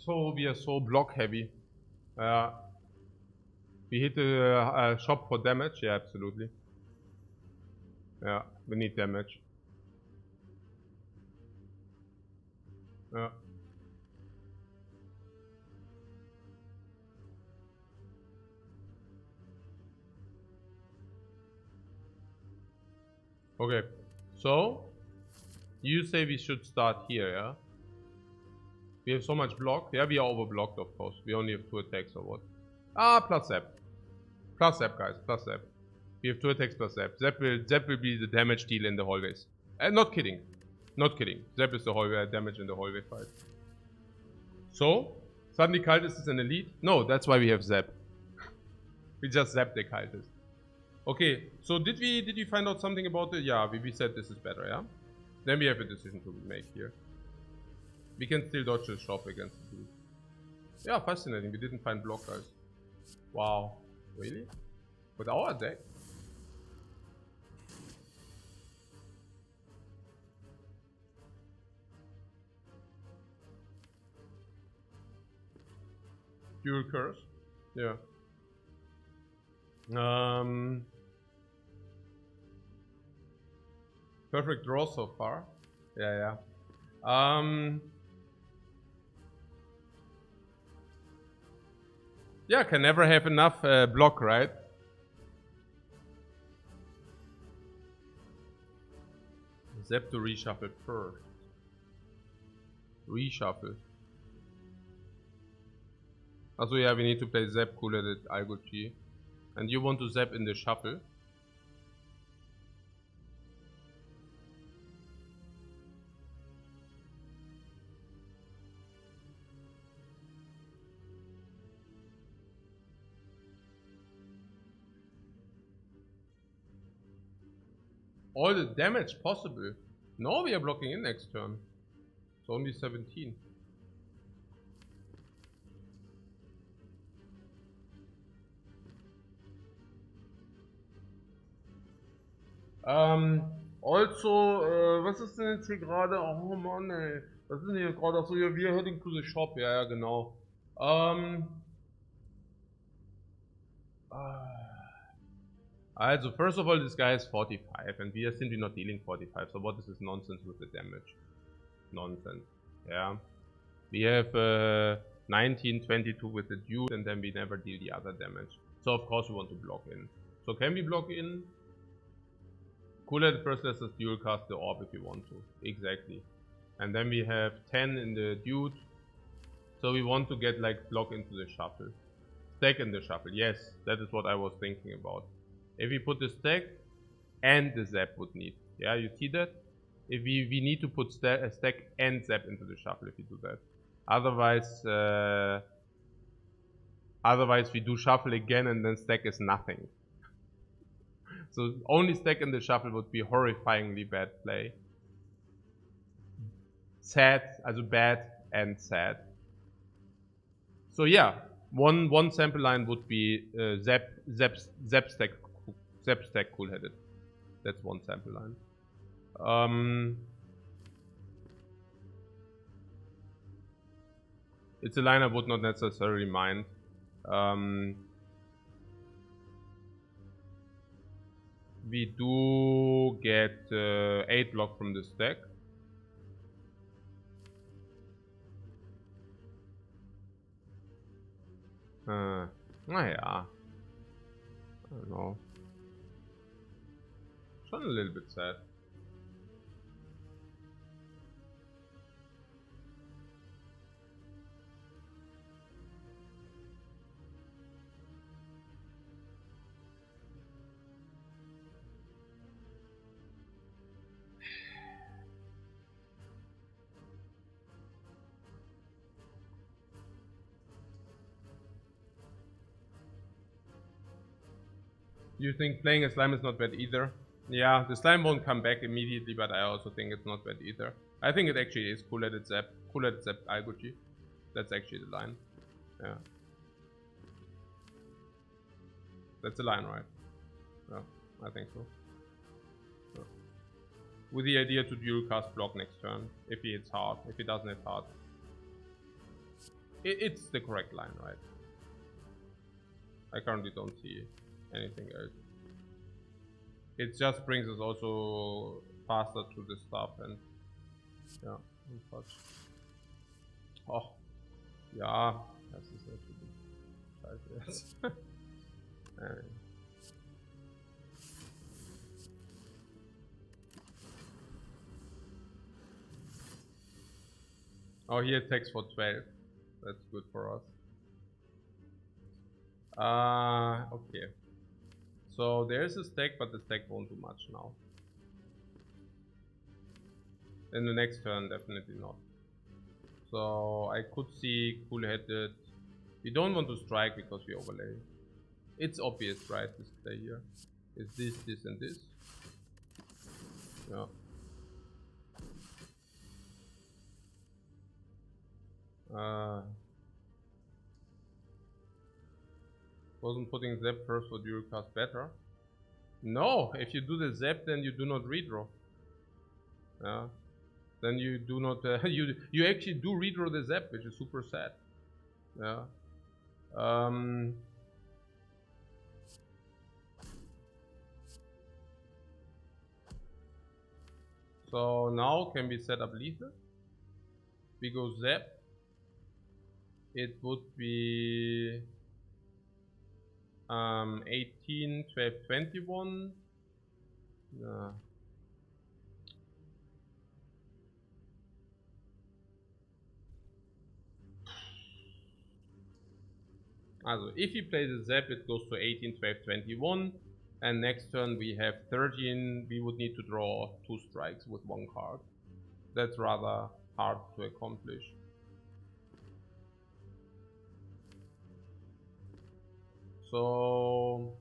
Oh, we are so block heavy. We hit the shop for damage. Yeah, absolutely. Yeah, we need damage. Yeah. Okay, so you say we should start here, yeah? We have so much block. Yeah, we are overblocked, of course. We only have 2 attacks or what? Ah, plus Zap. Plus Zap, guys. Plus Zap. We have 2 attacks plus Zap. Zap will be the damage deal in the hallways. Not kidding. Not kidding. Zap is the hallway damage in the hallway fight. So, suddenly Cultist is an elite? No, that's why we have Zap. We just zap the Cultist. Okay, so did we find out something about it? Yeah, we said this is better, yeah? Then we have a decision to make here. We can still dodge the shop against the dude. Yeah, fascinating. We didn't find block, guys. Wow. Really? With our deck? Dual curse? Yeah. Perfect draw so far. Yeah. Yeah, can never have enough block, right? Zap to reshuffle first. Reshuffle. Also, yeah, we need to play Zap cooler than Algo G. And you want to Zap in the shuffle. all the damage possible. No, we are blocking in next turn. It's only 17. Also, was ist denn jetzt hier gerade? Oh Mann, ey. Was ist denn hier gerade? Achso, ja, we are heading to the shop. Ja, ja, genau. Also, first of all, this guy is 45, and we are simply not dealing 45. So what is this nonsense with the damage? Nonsense. Yeah. We have 19, 22 with the dude, and then we never deal the other damage. So of course we want to block in. So can we block in? Cool, at first let's just dual cast the orb if we want to. Exactly. And then we have 10 in the dude. So we want to get like block into the shuffle. Stack in the shuffle. Yes, that is what I was thinking about. If we put the stack and the zap would need. Yeah, you see that? If we need to put stack and zap into the shuffle if you do that. Otherwise we do shuffle again and then stack is nothing. So only stack in the shuffle would be horrifyingly bad play. Sad, also bad and sad. So yeah, one sample line would be zap stack cool headed. That's one sample line. It's a line I would not necessarily mind. We do get 8 block from the stack. Naja. I don't know. Schon a little bit sad. You think playing a slime is not bad either? Yeah, the slime won't come back immediately, but I also think it's not bad either. I think it actually is cool-headed zap. Cool-headed zap Algoji. That's actually the line. Yeah. That's the line, right? Yeah, I think so. Yeah. With the idea to dual cast block next turn, if he hits hard. If he doesn't hit hard. It's the correct line, right? I currently don't see anything else. It just brings us also faster to the stuff and yeah, such. Oh, ja, das ist natürlich scheiße jetzt. Oh, he attacks for 12. That's good for us. Okay. So there's a stack, but the stack won't do much now. In the next turn, definitely not. So I could see cool-headed. We don't want to strike because we overlay. It's obvious, right? This play here is this, and this. Yeah. Wasn't putting zap first for dual cast better? No, if you do the zap, then you do not redraw. Yeah. Then you do not. You actually do redraw the zap, which is super sad. Yeah. So now can we set up lethal? We go zap. It would be 18, 12, 21. Yeah. Also, if he plays a zap, it goes to 18, 12, 21. And next turn we have 13. We would need to draw 2 strikes with 1 card. That's rather hard to accomplish. So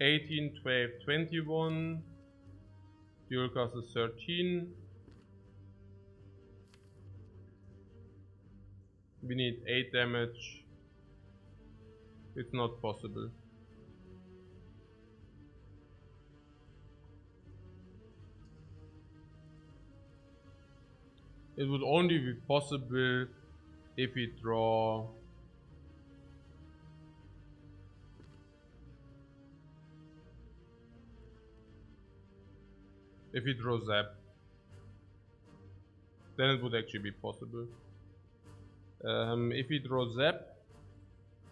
18, 12, 21. Dual cast is 13. We need 8 damage. It's not possible. It would only be possible if we draw... If we draw Zap. Then it would actually be possible. If we draw Zap,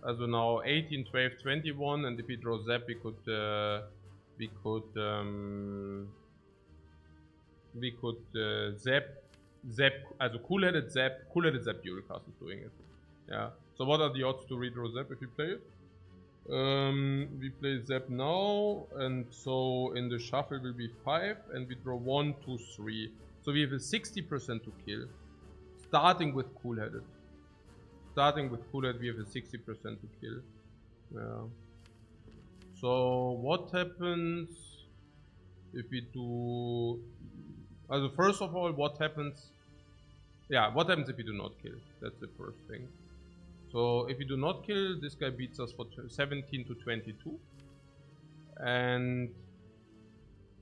also now 18, 12, 21, and if we draw Zap, we could Zap, also cool-headed Zap dual cast is doing it. Yeah. So what are the odds to redraw Zap if we play it? We play Zap now, and so in the shuffle will be 5, and we draw 1, 2, 3. So we have a 60% to kill, starting with cool-headed. Starting with cool-headed, we have a 60% to kill. Yeah. So what happens if we do? Also first of all, what happens? Yeah, what happens if we do not kill? That's the first thing. So if we do not kill, this guy beats us for 17 to 22. And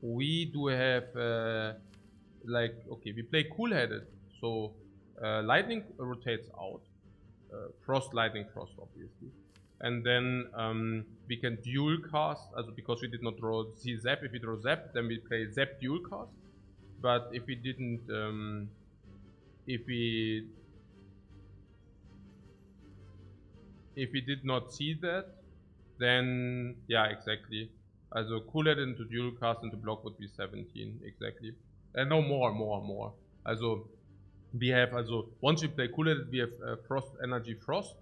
we do have, like, okay, we play cool-headed. So lightning rotates out. Frost, lightning, frost, obviously. And then we can dual cast, also because we did not draw Zap. If we draw Zap, then we play Zap dual cast. But if we didn't, if we did not see that, then yeah, exactly. Also cool-headed into dual cast into block would be 17, exactly. No, more. Also we have, also once we play cool-headed, we have frost, energy, frost.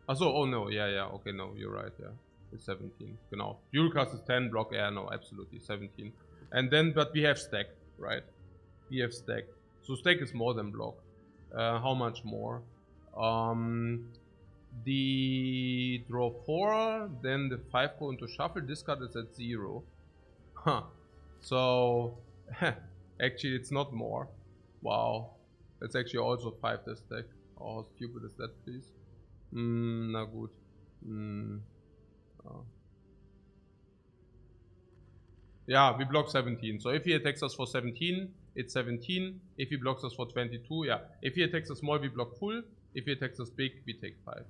Also, oh no, yeah, okay, no, you're right, yeah. It's 17, genau. Dual cast is 10, block, yeah, no, absolutely, 17. And then, but we have stack, right? We have stack. So stack is more than block. How much more? The draw 4, then the 5 go into shuffle. This card is at 0. Huh. So actually it's not more. Wow. That's actually also 5 the stack. Oh, how stupid is that, please? Na gut. Oh. Yeah, we block 17. So if he attacks us for 17, it's 17. If he blocks us for 22, yeah. If he attacks us small, we block full. If he attacks us big, we take 5.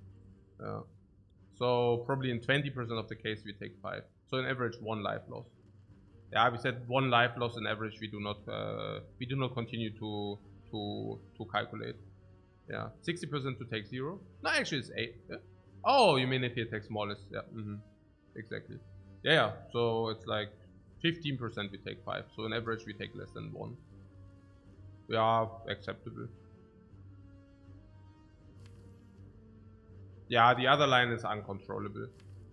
So probably in 20% of the case we take 5. So in average 1 life loss. Yeah, we said 1 life loss in average. We do not continue to calculate. Yeah, 60% to take 0. No, actually it's 8. Yeah? Oh, you mean if he attacks smallest? Yeah, exactly. Yeah, so it's like 15% we take 5. So in average we take less than 1. We are acceptable. Yeah, the other line is uncontrollable.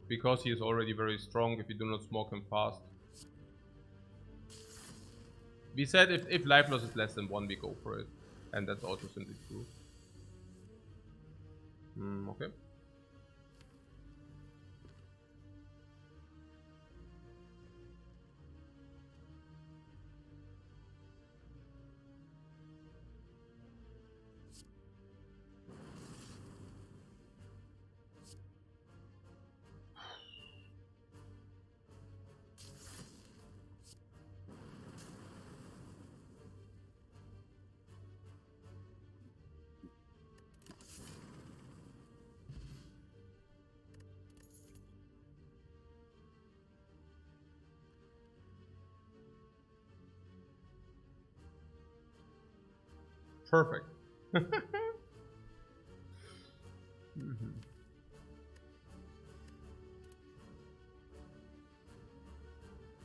Because he is already very strong if you do not smoke him fast. We said if life loss is less than 1, we go for it. And that's also simply true. Okay. Perfect.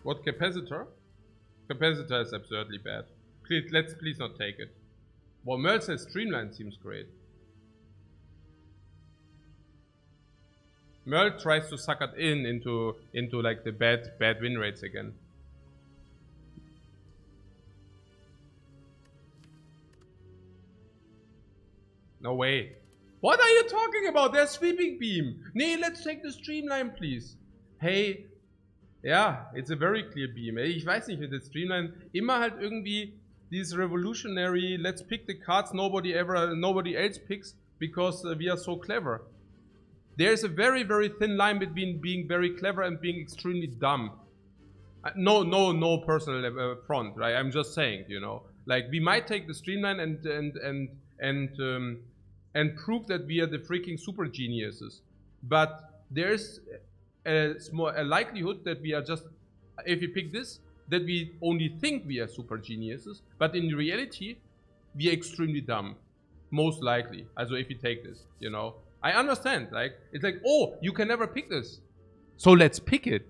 What capacitor? Capacitor is absurdly bad. Let's please not take it. Well, Merl says Streamline seems great. Merl tries to suck it into like the bad win rates again. No way. What are you talking about? There's sweeping beam. Nee, let's take the Streamline, please. Hey, Ja, it's a very clear beam. Ich weiß nicht, mit der Streamline immer halt irgendwie dieses revolutionary, let's pick the cards nobody else picks because we are so clever. There's a very, very thin line between being very clever and being extremely dumb. No personal front, right? I'm just saying, you know, like we might take the streamline and prove that we are the freaking super geniuses, but there's a likelihood that we are just, if we pick this, that we only think we are super geniuses, but in reality, we are extremely dumb, most likely. Also if you take this, you know, I understand. Like it's like, oh, you can never pick this, so let's pick it.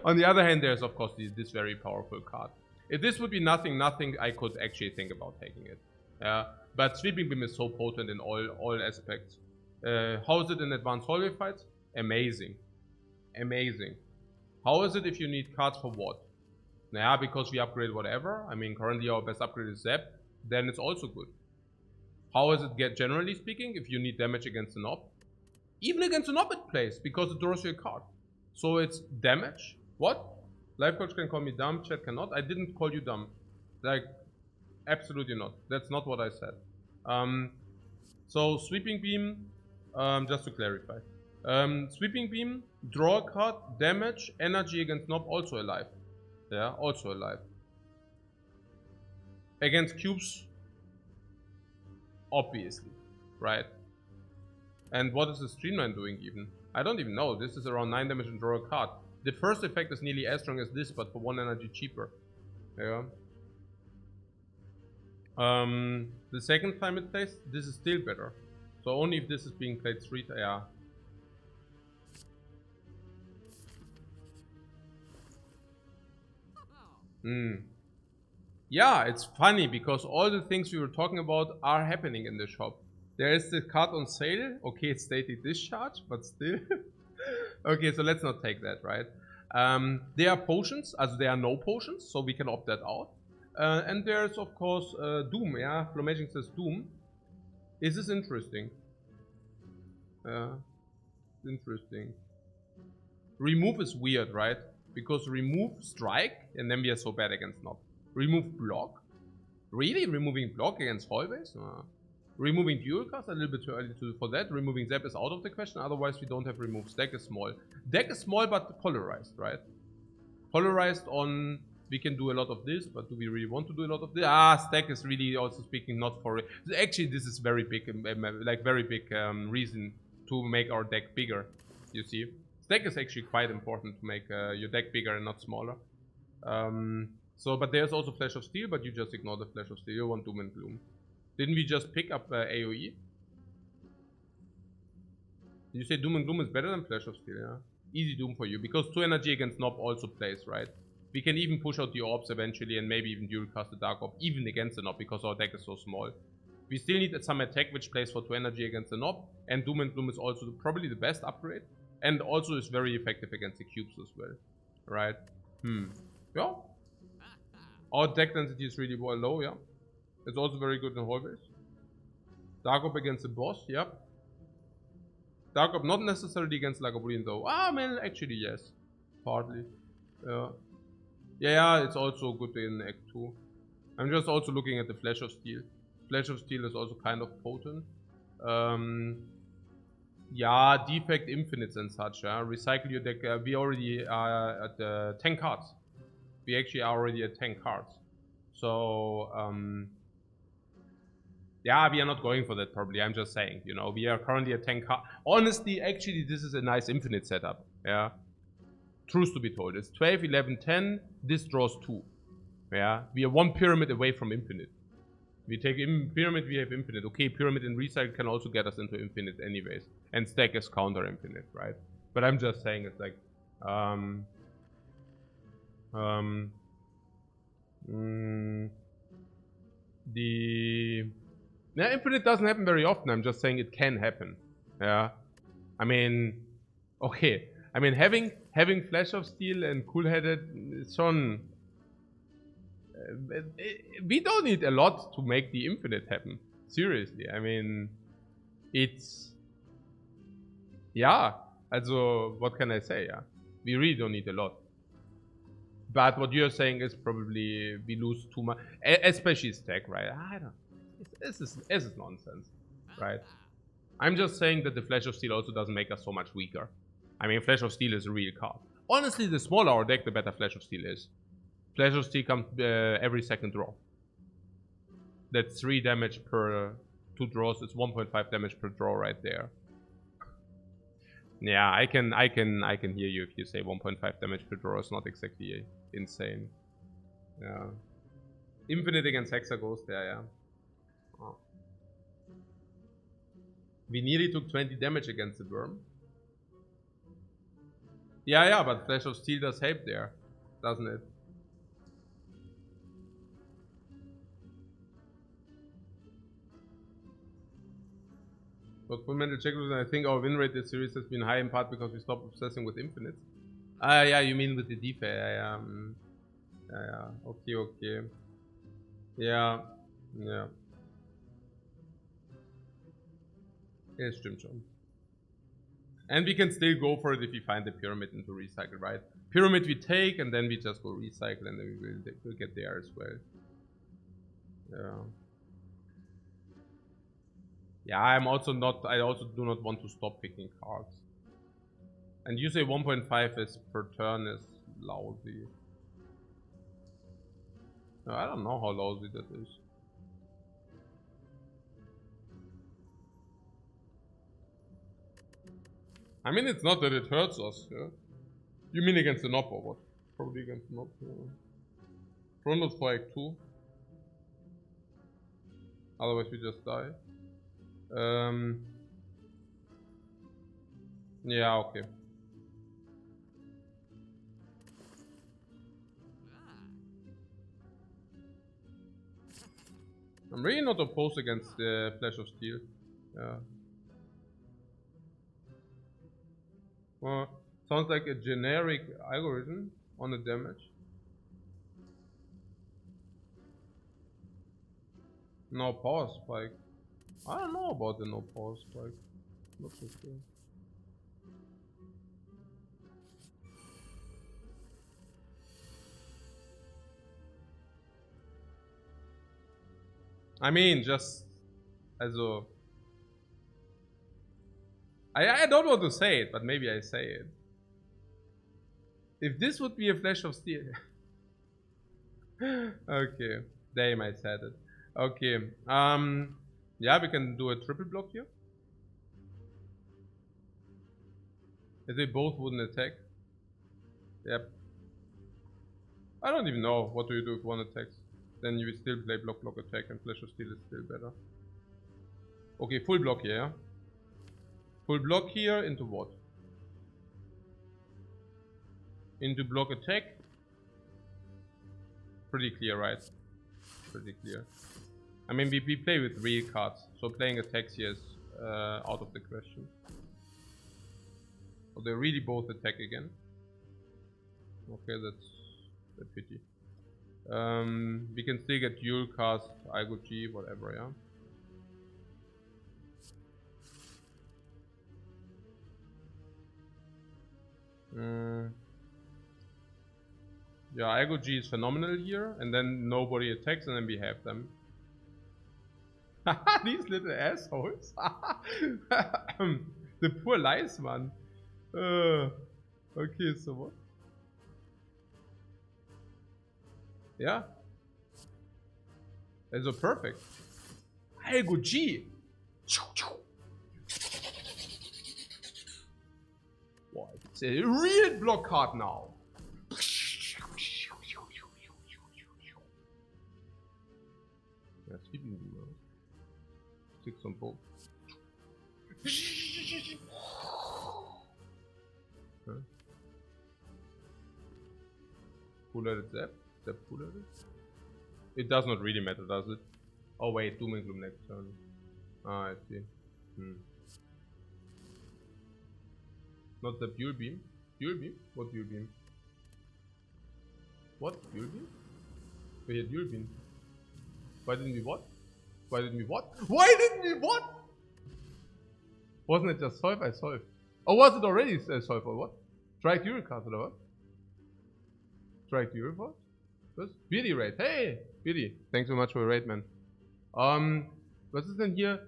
On the other hand, there's of course this very powerful card. If this would be nothing, I could actually think about taking it. Yeah, but Sweeping Beam is so potent in all aspects. How is it in advanced hallway fights? Amazing. Amazing. How is it if you need cards for what? Yeah, because we upgrade whatever. I mean, currently our best upgrade is Zap. Then it's also good. How is it generally speaking if you need damage against an op? Even against an op it plays because it draws you a card. So it's damage. What? Lifecoach can call me dumb, chat cannot. I didn't call you dumb. Like, absolutely not. That's not what I said. So Sweeping Beam, just to clarify. Sweeping Beam, draw a card, damage, energy against Nob, also alive. Yeah, also alive. Against cubes, obviously, right? And what is the streamline doing even? I don't even know. This is around 9 damage and draw a card. The first effect is nearly as strong as this, but for 1 energy cheaper. Yeah. The second time it plays, this is still better. So only if this is being played 3 times. Yeah. Yeah, it's funny because all the things we were talking about are happening in the shop. There is the card on sale. Okay, it's stated discharge, but still. Okay, so let's not take that, right? There are potions, also there are no potions, so we can opt that out. And there's of course Doom, yeah? Flomaging says Doom. Is this interesting? Interesting. Remove is weird, right? Because remove strike, and then we are so bad against Nob. Remove block? Really? Removing block against hallways? Removing dual cast, a little bit too early for that. Removing Zap is out of the question, otherwise we don't have removes. Deck is small. Deck is small but polarized, right? Polarized on, we can do a lot of this, but do we really want to do a lot of this? Stack is really also speaking not for it. Actually, this is very big, like very big reason to make our deck bigger, you see. Stack is actually quite important to make your deck bigger and not smaller. So, but there's also Flash of Steel, but you just ignore the Flash of Steel. You want Doom and Gloom. Didn't we just pick up AoE? Did you say Doom and Gloom is better than Flash of Steel? Yeah. Easy Doom for you, because 2 energy against Nob also plays, right? We can even push out the orbs eventually and maybe even dual cast the Dark Orb, even against the Nob, because our deck is so small. We still need some attack which plays for 2 energy against the Nob, and Doom and Gloom is also probably the best upgrade. And also is very effective against the cubes as well, right? Yeah. Our deck density is really low, yeah. It's also very good in hallways. Dark Orb against the boss, yep. Dark Orb not necessarily against Lagavulin though. Man, actually yes. Partly. Yeah. Yeah, it's also good in Act 2. I'm just also looking at the Flash of Steel. Flash of Steel is also kind of potent. Yeah, Defect infinites and such, yeah. Recycle your deck. We already are at 10 cards. We actually are already at 10 cards. So, yeah, we are not going for that probably. I'm just saying, you know, we are currently at 10 cards. Honestly, actually, this is a nice infinite setup, yeah. Truth to be told, it's 12, 11, 10. This draws 2. Yeah, we are 1 pyramid away from infinite. We take pyramid, we have infinite. Okay, pyramid and recycle can also get us into infinite anyways. And stack is counter infinite, right? But I'm just saying it's like infinite doesn't happen very often. I'm just saying it can happen. Yeah. I mean, okay. I mean, having Flash of Steel and Cool-Headed is schon. We don't need a lot to make the infinite happen. Seriously, I mean, it's. Yeah. Also, what can I say? Yeah. We really don't need a lot. But what you're saying is probably we lose too much, especially stack, right? I don't. This is nonsense, right? I'm just saying that the Flash of Steel also doesn't make us so much weaker. I mean, Flash of Steel is a real card. Honestly, the smaller our deck, the better Flash of Steel is. Flash of Steel comes every second draw. That's 3 damage per 2 draws. It's 1.5 damage per draw right there. Yeah, I can hear you if you say 1.5 damage per draw is not exactly insane. Yeah. Infinite against Hexa Ghost, yeah. Oh. We nearly took 20 damage against the Worm. Yeah, but Flash of Steel does help there, doesn't it? But fundamental check, I think our win rate this series has been high in part because we stopped obsessing with infinites. Yeah, you mean with the Defect? Yeah. Okay. Ja. Ja, stimmt schon. And we can still go for it if we find the pyramid into recycle, right? Pyramid we take and then we just go recycle and then we'll get there as well. Yeah. Yeah, I also do not want to stop picking cards. And you say 1.5 is per turn is lousy. No, I don't know how lousy that is. I mean, it's not that it hurts us, yeah? You mean against the knob or what? Probably against the knob, yeah. Frontload for Egg 2. Otherwise we just die. Yeah, okay. I'm really not opposed against the Flash of Steel. Yeah. Well, sounds like a generic algorithm on the damage. No power spike. I don't know about the no power spike. Not so sure. I mean, just as a... I don't want to say it, but maybe I say it. If this would be a Flash of Steel... Okay, damn, I said it. Okay, yeah, we can do a triple block here. If they both wouldn't attack. Yep. I don't even know. What do you do if one attacks? Then you will still play block, attack, and Flash of Steel is still better. Okay, full block here, yeah? Full block here into what? Into block attack. Pretty clear, right? Pretty clear. I mean, we play with real cards, so playing attacks here is out of the question. So they really both attack again. Okay, that's a pity. We can still get dual cast, IGOG, whatever, yeah? Yeah, IGOG is phenomenal here, and then nobody attacks, and then we have them. These little assholes. The poor lies, man. Okay, so what? Yeah. Also perfect. IGOG. Boah, it's a real block card now. Yeah, sweeping you. 6 on both. Huh? Pull at it, zap pull at it. It does not really matter, does it? Oh wait, Doom and Gloom next turn. Ah, I see. Not the dual beam. Dual beam? What dual beam? What? Dual beam? We had dual beam. Why didn't we what? Why didn't we what? Why didn't we what? Wasn't it just solve? I solved. Oh, was it already solve or what? Strike Eurocast oder was? Strike Eurocast? Was? Beauty Raid. Hey! Beauty. Thanks so much for the raid, man. Was ist denn hier?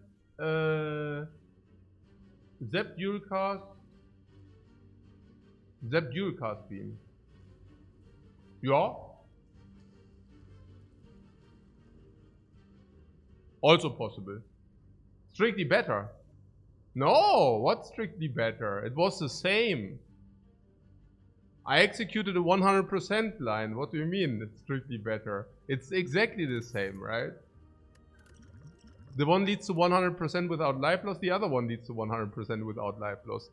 Zap Eurocast. Zap Eurocast Beam. Ja. Also possible. Strictly better. No, what's strictly better? It was the same. I executed a 100% line. What do you mean it's strictly better? It's exactly the same, right? The one leads to 100% without life loss, the other one leads to 100% without life loss.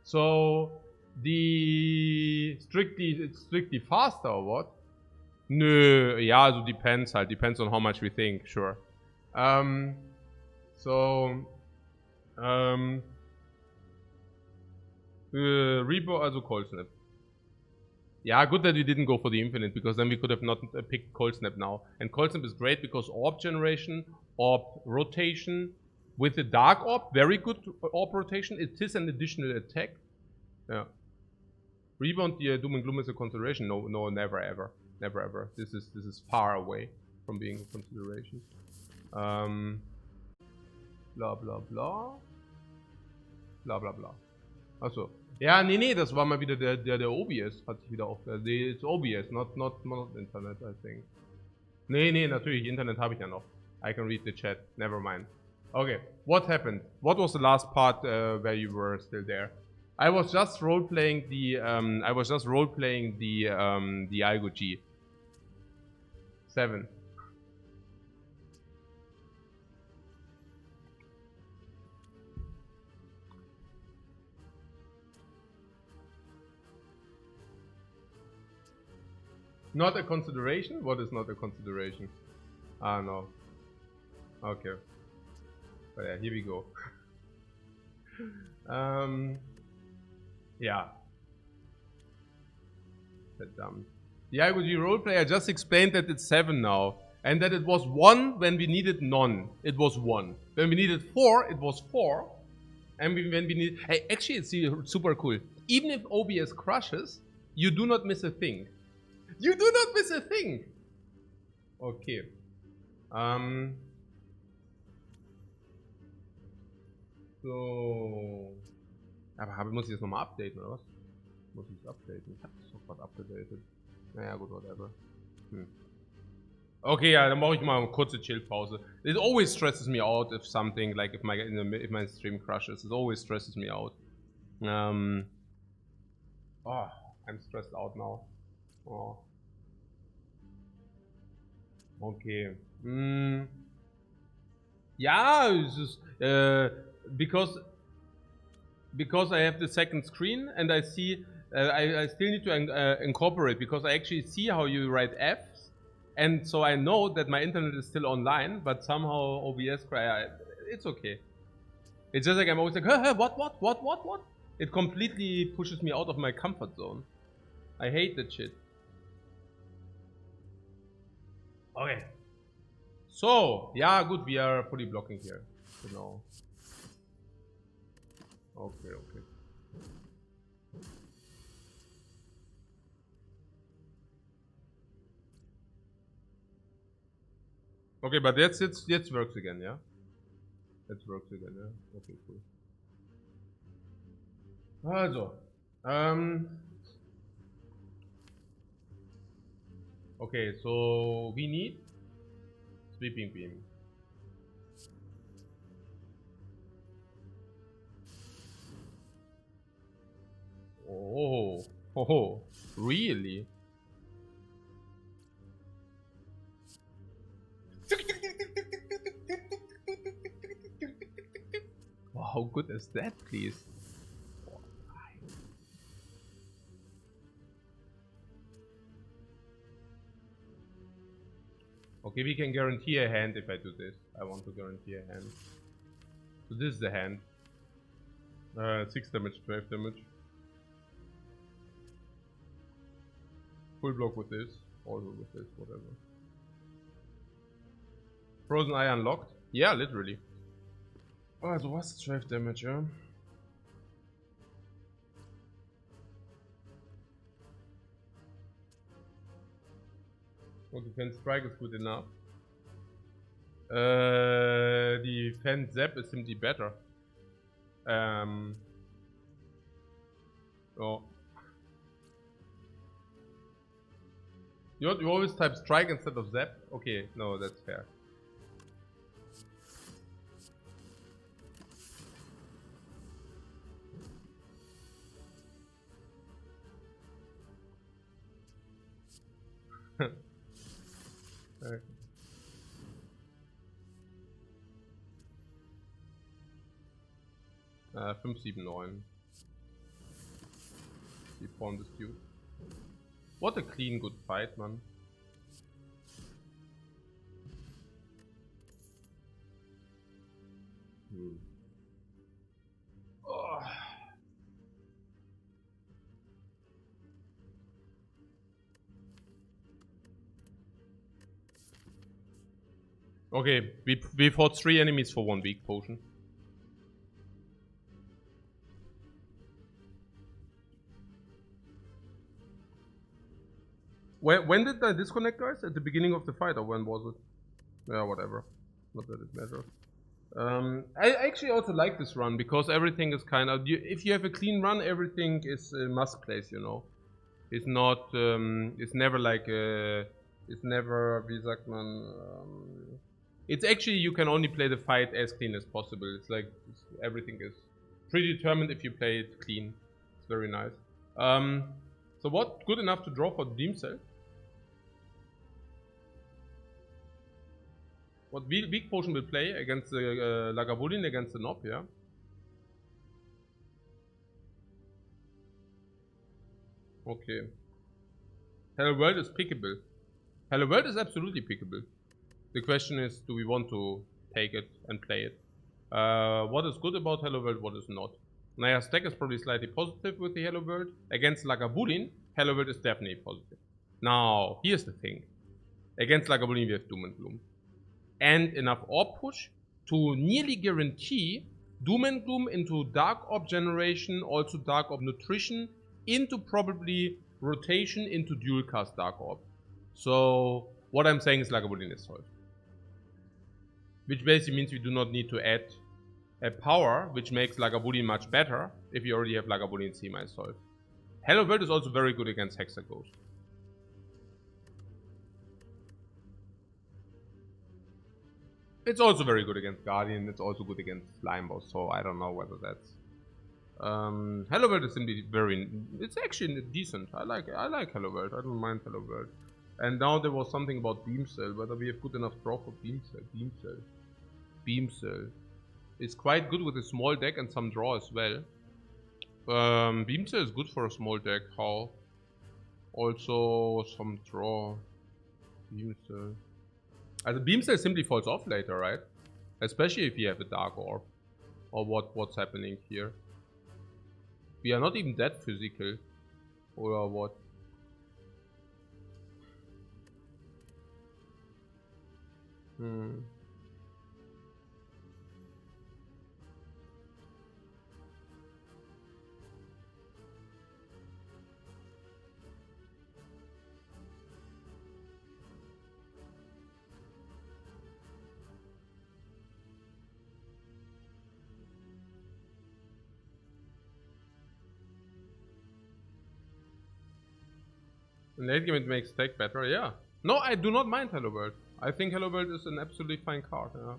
So the it's strictly faster or what? Nö, ja, also depends halt. Depends on how much we think, sure. Repo, also Cold Snap. Yeah, good that we didn't go for the infinite, because then we could have not picked Cold Snap now. And Cold Snap is great because orb generation, orb rotation. With the Dark Orb, very good orb rotation. It is an additional attack. Yeah. Rebound, the Doom and Gloom is a consideration. No, never ever. Never ever. This is far away from being a consideration. Blah blah blah. Bla bla bla. Achso. Ja, nee, das war mal wieder der OBS, hat sich wieder aufgehört. It's OBS, not Internet, I think. Nee, natürlich, Internet habe ich ja noch. I can read the chat, never mind. Okay, what happened? What was the last part where you were still there? I was just role-playing the Algo G. 7. Not a consideration? What is not a consideration? Ah, no. Okay. But yeah, here we go. Yeah. That's dumb. The IGG roleplay, I just explained that it's 7 now. And that it was 1 when we needed none. It was 1. When we needed 4, it was 4. And when we need... Hey, actually, it's super cool. Even if OBS crashes, you do not miss a thing. You do not miss a thing! Okay. So... Aber muss ich das nochmal updaten, oder was? Muss ich es updaten? Ich hab das sofort upgedatet. Naja, gut, whatever. Okay, ja, dann brauche ich mal eine kurze Chill-Pause. It always stresses me out if something, like if my stream crashes. It always stresses me out. Oh, I'm stressed out now. Oh. Okay. Yeah, it's just because I have the second screen and I see I still need to incorporate, because I actually see how you write F's, and so I know that my internet is still online, but somehow OBS it's okay. It's just like I'm always like, what? It completely pushes me out of my comfort zone. I hate that shit. Okay. So, yeah, good, we are fully blocking here. Genau. Okay. Okay, but jetzt works again, yeah? That works again, yeah? Okay, cool. Also, okay, so we need Sweeping Beam. Oh, really? Wow, how good is that, please? Okay, we can guarantee a hand if I do this. I want to guarantee a hand. So this is the hand. 6 damage, 12 damage. Full block with this. Also with this, whatever. Frozen Eye unlocked? Yeah, literally. Also was? 12 damage, ja? Or defense strike is good enough. Defense zap is simply better. Oh. You always type strike instead of zap? Okay, no, that's fair. Okay. Uh, 579. Die Form Dispute. What a clean good fight, man. Oh. Okay, we fought 3 enemies for 1 weak potion. When did I disconnect, guys? At the beginning of the fight, or when was it? Yeah, whatever. Not that it matters. I actually also like this run because everything is kind of. If you have a clean run, everything is must place. You know, it's not. It's never like. It's never. Wie sagt man? It's actually you can only play the fight as clean as possible. It's like everything is predetermined if you play it clean. It's very nice. So what? Good enough to draw for the Deem Cell? What weak potion will play against the Lagavulin, against the Nob, yeah? Okay. Hello World is pickable. Hello World is absolutely pickable. The question is, do we want to take it and play it? What is good about Hello World, what is not? Naya stack is probably slightly positive with the Hello World. Against Lagavulin, Hello World is definitely positive. Now, here's the thing. Against Lagavulin, we have Doom and Gloom. And enough orb push to nearly guarantee Doom and Gloom into Dark Orb generation, also Dark Orb nutrition, into probably rotation into dual cast Dark Orb. So what I'm saying is Lagavulin is solved. Which basically means we do not need to add a power which makes Lagavulin much better if you already have Lagavulin semi-solved. Hello World is also very good against Hexaghost. It's also very good against Guardian, it's also good against Slime Boss, so I don't know whether that's... Hello World is simply very... It's actually decent. I like Hello World, I don't mind Hello World. And now there was something about Beam Cell, whether we have good enough draw for Beam Cell. Beam Cell. It's quite good with a small deck and some draw as well. Beam Cell is good for a small deck, how? Also some draw. Beam Cell. The Beam Cell simply falls off later, right? Especially if you have a Dark Orb. Or what's happening here. We are not even that physical. Or what? In late game it makes deck better, yeah. No, I do not mind Hello World. I think Hello World is an absolutely fine card, yeah.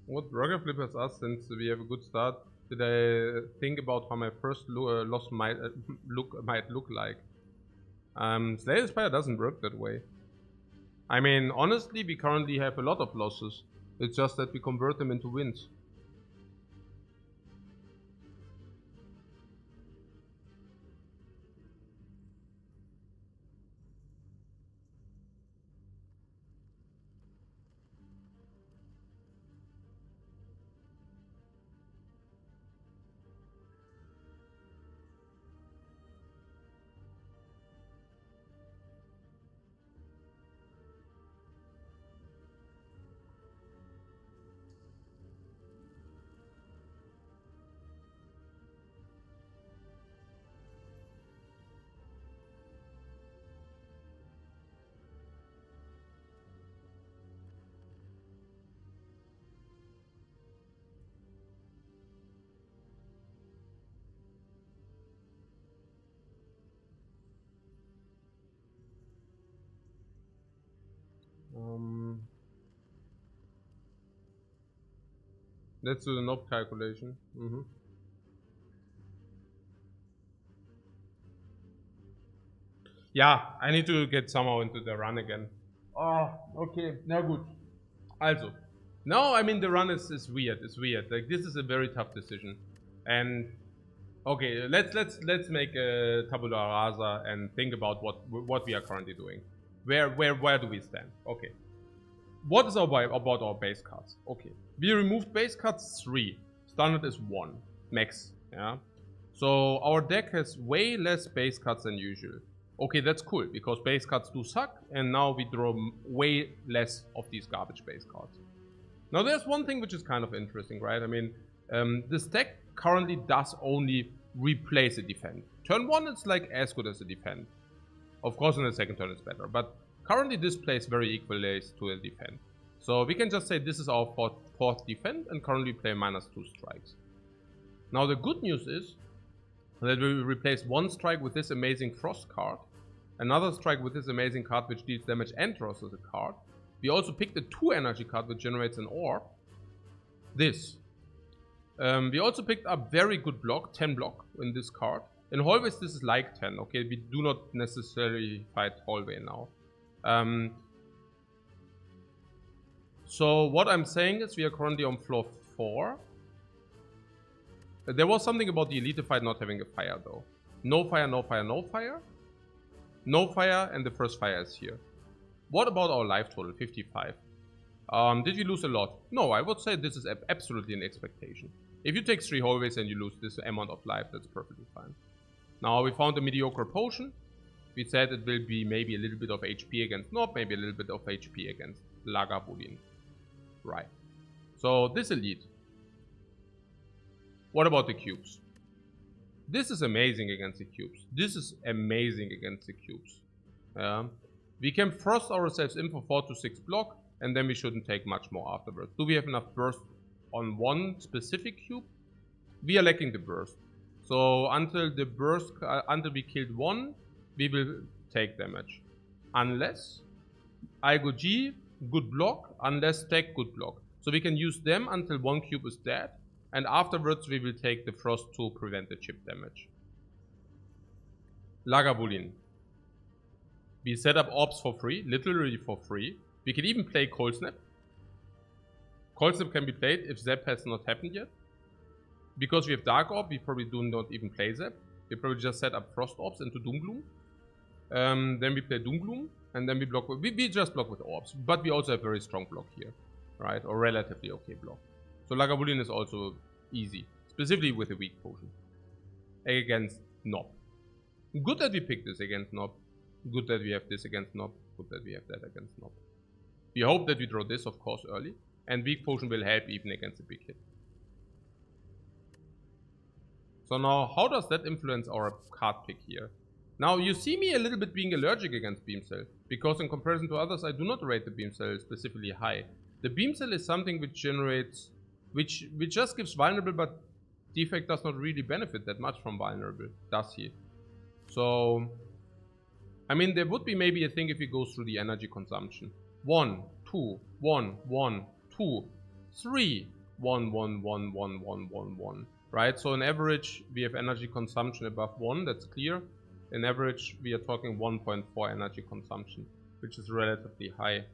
What Roger Flippers asked, since we have a good start, did I think about how my first loss might look like? Slayer Spire doesn't work that way. I mean, honestly, we currently have a lot of losses. It's just that we convert them into wins. Let's do the knob calculation. Yeah, I need to get somehow into the run again. Oh, okay, now good. Also, no, I mean the run is weird. It's weird. Like this is a very tough decision, and okay, let's make a tabula rasa and think about what we are currently doing. Where do we stand? Okay, what is about our base cards? Okay, we removed base cards 3. Standard is 1 max. Yeah, so our deck has way less base cards than usual. Okay, that's cool, because base cards do suck, and now we draw way less of these garbage base cards. Now there's one thing which is kind of interesting, right? I mean, this deck currently does only replace a defend. Turn 1 it's like as good as a defend. Of course in the second turn it's better, but currently this plays very equally to a defend. So we can just say this is our fourth defend, and currently play -2 strikes. Now the good news is that we will replace 1 strike with this amazing frost card, another strike with this amazing card which deals damage and draws as a card. We also picked a 2 energy card which generates an orb. This. We also picked up very good block, 10 block in this card. In hallways this is like 10, okay? We do not necessarily fight hallway now. So what I'm saying is we are currently on floor 4. There was something about the elite fight not having a fire though. No fire, no fire, no fire. No fire, and the first fire is here. What about our life total? 55. Did we lose a lot? No, I would say this is absolutely an expectation. If you take 3 hallways and you lose this amount of life, that's perfectly fine. Now we found a mediocre potion. We said it will be maybe a little bit of HP against Nob, maybe a little bit of HP against Lagavulin. Right. So this elite. What about the cubes? This is amazing against the cubes. This is amazing against the cubes. We can thrust ourselves in for 4 to 6 block, and then we shouldn't take much more afterwards. Do we have enough burst on one specific cube? We are lacking the burst. So until we killed 1, we will take damage. Unless I go G, good block. Unless tech, good block. So we can use them until 1 cube is dead. And afterwards we will take the frost to prevent the chip damage. Lagavulin. We set up orbs for free, literally for free. We can even play Cold Snap. Cold Snap can be played if Zap has not happened yet. Because we have Dark Orb, we probably do not even play Zap. We probably just set up Frost Orbs into Doomgloom. Then we play Doomgloom, and then we block with, we just block with orbs. But we also have very strong block here, right? Or relatively okay block. So Lagavulin is also easy, specifically with a weak potion. Against Nob. Good that we picked this against Nob. Good that we have this against Nob. Good that we have that against Nob. We hope that we draw this, of course, early. And weak potion will help even against a big hit. So now, how does that influence our card pick here? Now, you see me a little bit being allergic against Beam Cell. Because in comparison to others, I do not rate the Beam Cell specifically high. The Beam Cell is something which generates... Which just gives vulnerable, but Defect does not really benefit that much from vulnerable, does he? So, I mean, there would be maybe a thing if he goes through the energy consumption. 1, 2, 1, 1, 2, 3, 1, 1, 1, 1, 1, 1, 1. Right? So on average, we have energy consumption above 1, that's clear. In average, we are talking 1.4 energy consumption, which is relatively high.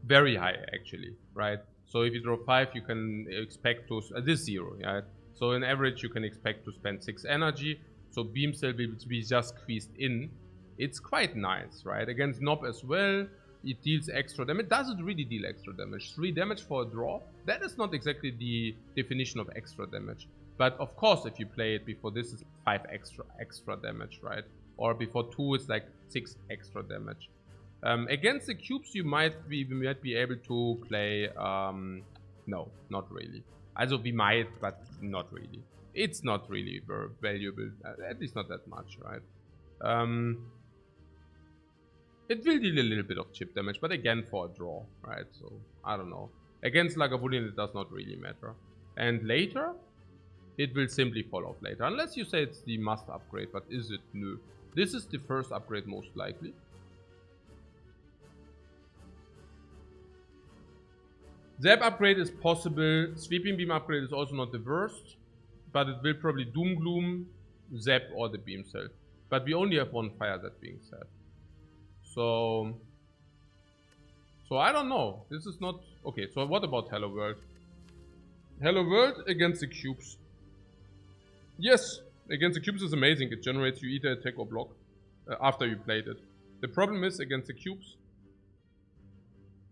Very high, actually, right? So if you draw 5, you can expect to... this 0, right? So in average, you can expect to spend 6 energy. So Beam Cell will be just squeezed in. It's quite nice, right? Against Nob as well, it deals extra damage. It doesn't really deal extra damage. 3 damage for a draw, that is not exactly the definition of extra damage. But of course, if you play it before this is 5 extra damage, right? Or before 2 is like 6 extra damage. Against the cubes, you might be able to play... no, not really. Also, we might, but not really. It's not really very valuable, at least not that much, right? It will deal a little bit of chip damage, but again for a draw, right? So, I don't know. Against Lagavulin, it does not really matter. And later, it will simply fall off later. Unless you say it's the must upgrade, but is it? No. This is the first upgrade most likely. Zap upgrade is possible. Sweeping beam upgrade is also not the worst. But it will probably Doom Gloom, Zap, or the beam cell. But we only have one fire, that being said. So I don't know. This is not... Okay, so what about Hello World? Hello World against the cubes. Yes, against the cubes is amazing. It generates you either attack or block after you played it. The problem is, against the cubes,